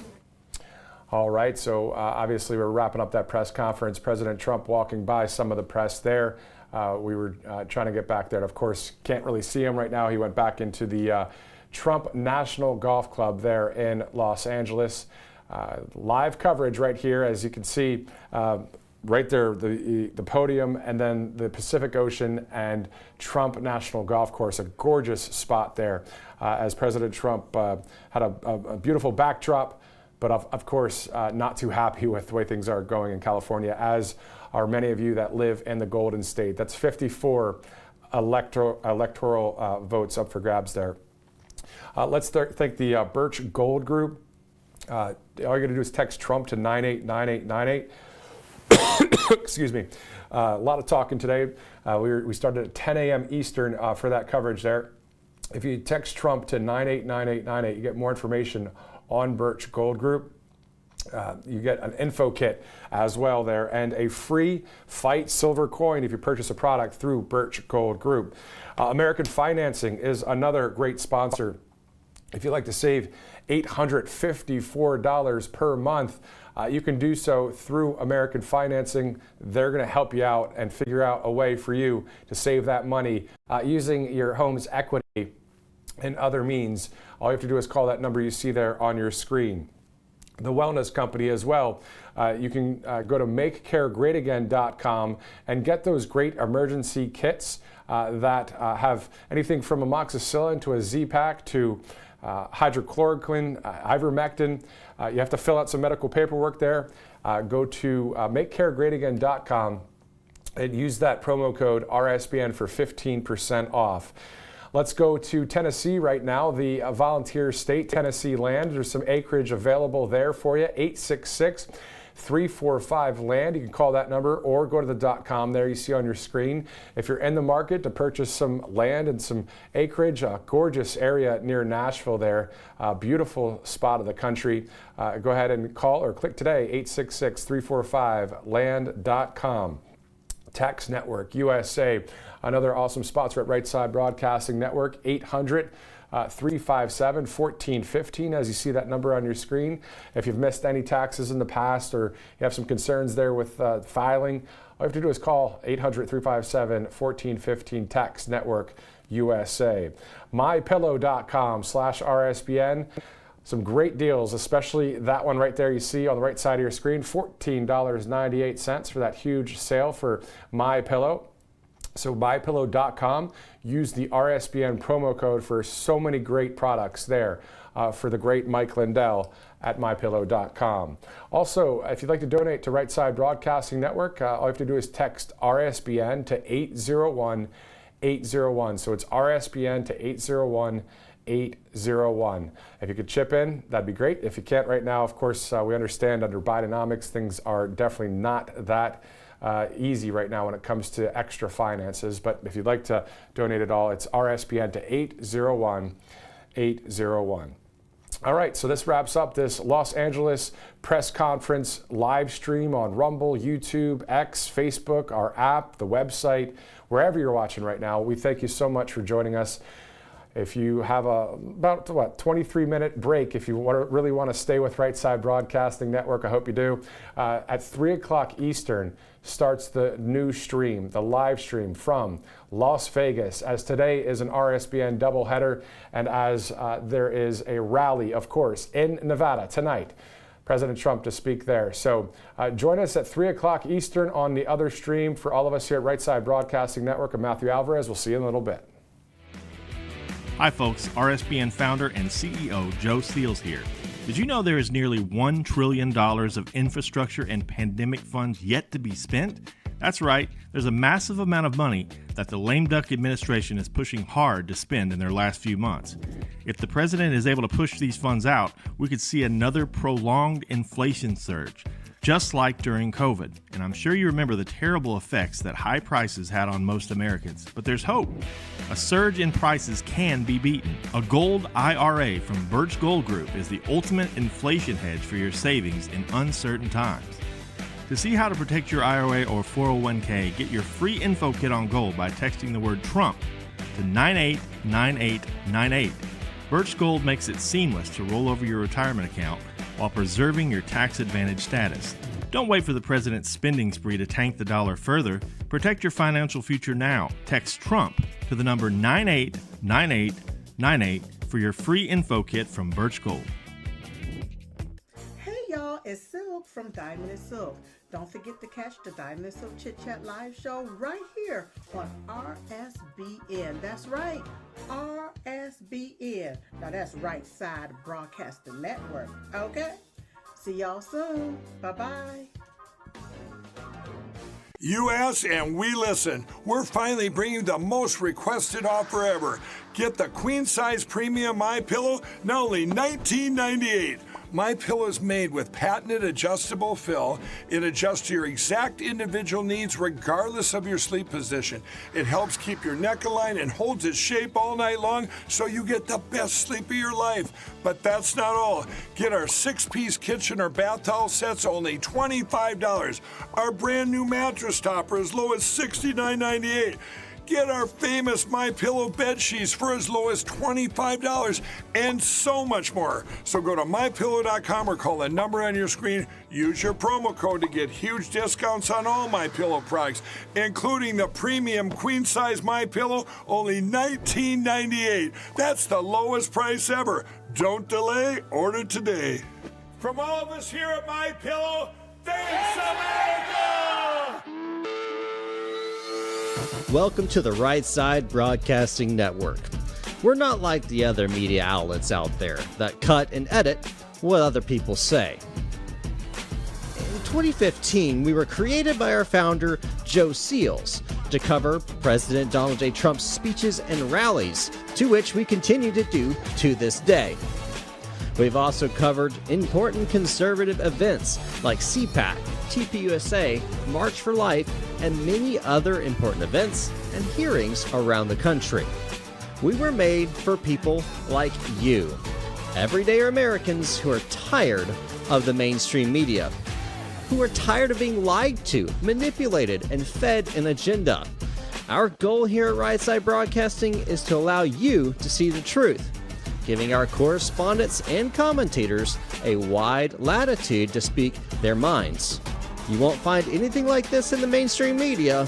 All right, so obviously we're wrapping up that press conference. President Trump walking by some of the press there. We were trying to get back there. And of course, can't really see him right now. He went back into the Trump National Golf Club there in Los Angeles. Live coverage right here, as you can see. Right there, the podium, and then the Pacific Ocean and Trump National Golf Course, a gorgeous spot there, as President Trump had a beautiful backdrop, but of course not too happy with the way things are going in California, as are many of you that live in the Golden State. That's 54 electoral votes up for grabs there. Let's thank the Birch Gold Group. All you got to do is text Trump to 989898. Excuse me. A lot of talking today. We started at 10 a.m. Eastern for that coverage there. If you text Trump to 989898, you get more information on Birch Gold Group. You get an info kit as well there, and a free Fight Silver coin if you purchase a product through Birch Gold Group. American Financing is another great sponsor. If you'd like to save $854 per month, you can do so through American Financing. They're going to help you out and figure out a way for you to save that money using your home's equity and other means. All you have to do is call that number you see there on your screen. The Wellness Company as well. You can go to makecaregreatagain.com and get those great emergency kits that have anything from amoxicillin to a Z-Pack to hydrochloroquine, ivermectin. You have to fill out some medical paperwork there. Go to makecaregreatagain.com and use that promo code RSBN for 15% off. Let's go to Tennessee right now, the volunteer state, Tennessee land. There's some acreage available there for you, 866-345-LAND. You can call that number or go to the .com there you see on your screen. If you're in the market to purchase some land and some acreage, a gorgeous area near Nashville there, a beautiful spot of the country, go ahead and call or click today, 866-345-LAND.com. Tax Network USA, another awesome sponsor at Right Side Broadcasting Network, 800-357-1415, as you see that number on your screen. If you've missed any taxes in the past or you have some concerns there with filing, all you have to do is call 800-357-1415, Tax Network USA. MyPillow.com/RSBN. Some great deals, especially that one right there you see on the right side of your screen, $14.98 for that huge sale for MyPillow. So MyPillow.com, use the RSBN promo code for so many great products there for the great Mike Lindell at MyPillow.com. Also, if you'd like to donate to Right Side Broadcasting Network, all you have to do is text RSBN to 801-801. So it's RSBN to 801-801. If you could chip in, that'd be great. If you can't right now, of course, we understand under Bidenomics, things are definitely not that easy right now when it comes to extra finances. But if you'd like to donate at all, it's RSBN to 801-801. All right, so this wraps up this Los Angeles press conference live stream on Rumble, YouTube, X, Facebook, our app, the website, wherever you're watching right now. We thank you so much for joining us. If you have about 23-minute break, if you really want to stay with Right Side Broadcasting Network, I hope you do. At 3 o'clock Eastern starts the new stream, the live stream from Las Vegas, as today is an RSBN doubleheader, and as there is a rally, of course, in Nevada tonight. President Trump to speak there. So join us at 3 o'clock Eastern on the other stream. For all of us here at Right Side Broadcasting Network, I'm Matthew Alvarez. We'll see you in a little bit. Hi folks, RSBN founder and CEO Joe Steele here. Did you know there is nearly $1 trillion of infrastructure and pandemic funds yet to be spent? That's right, there's a massive amount of money that the lame duck administration is pushing hard to spend in their last few months. If the president is able to push these funds out, we could see another prolonged inflation surge. just like during COVID. And I'm sure you remember the terrible effects that high prices had on most Americans. But there's hope. A surge in prices can be beaten. A gold IRA from Birch Gold Group is the ultimate inflation hedge for your savings in uncertain times. To see how to protect your IRA or 401k, get your free info kit on gold by texting the word Trump to 989898. Birch Gold makes it seamless to roll over your retirement account while preserving your tax advantage status. Don't wait for the president's spending spree to tank the dollar further. Protect your financial future now. Text Trump to the number 989898 for your free info kit from Birch Gold. Hey y'all, it's Silk from Diamond and Silk. Don't forget to catch the Diamond and Silk Chit Chat live show right here on RSBN. That's right, RSBN. Now that's Right Side Broadcasting Network. Okay? See y'all soon. Bye-bye. You ask and we listen. We're finally bringing the most requested offer ever. Get the queen size premium MyPillow, now only $19.98. MyPillow is made with patented adjustable fill. It adjusts to your exact individual needs regardless of your sleep position. It helps keep your neck aligned and holds its shape all night long so you get the best sleep of your life. But that's not all. Get our 6-piece kitchen or bath towel sets only $25. Our brand new mattress topper as low as $69.98. Get our famous MyPillow bed sheets for as low as $25 and so much more. So go to MyPillow.com or call the number on your screen. Use your promo code to get huge discounts on all MyPillow products, including the premium queen-size MyPillow, only $19.98. That's the lowest price ever. Don't delay, order today. From all of us here at MyPillow, thanks America! Welcome to the Right Side Broadcasting Network. We're not like the other media outlets out there that cut and edit what other people say. In 2015, we were created by our founder, Joe Seals, to cover President Donald J. Trump's speeches and rallies, to which we continue to do to this day. We've also covered important conservative events like CPAC, TPUSA, March for Life, and many other important events and hearings around the country. We were made for people like you, everyday Americans who are tired of the mainstream media, who are tired of being lied to, manipulated, and fed an agenda. Our goal here at Right Side Broadcasting is to allow you to see the truth, giving our correspondents and commentators a wide latitude to speak their minds. You won't find anything like this in the mainstream media.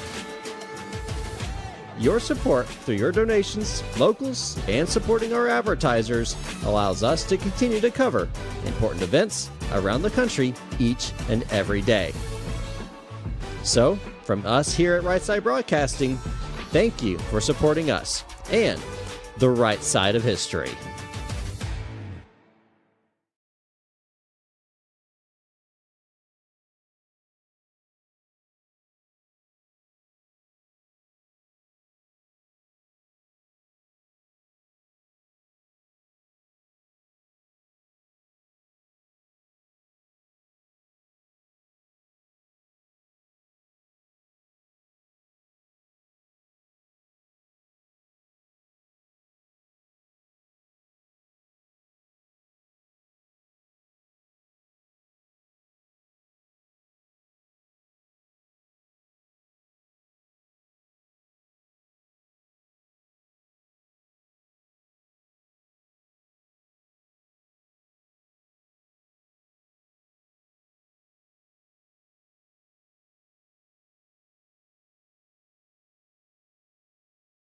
Your support through your donations, locals, and supporting our advertisers allows us to continue to cover important events around the country each and every day. So, from us here at Right Side Broadcasting, thank you for supporting us and the right side of history.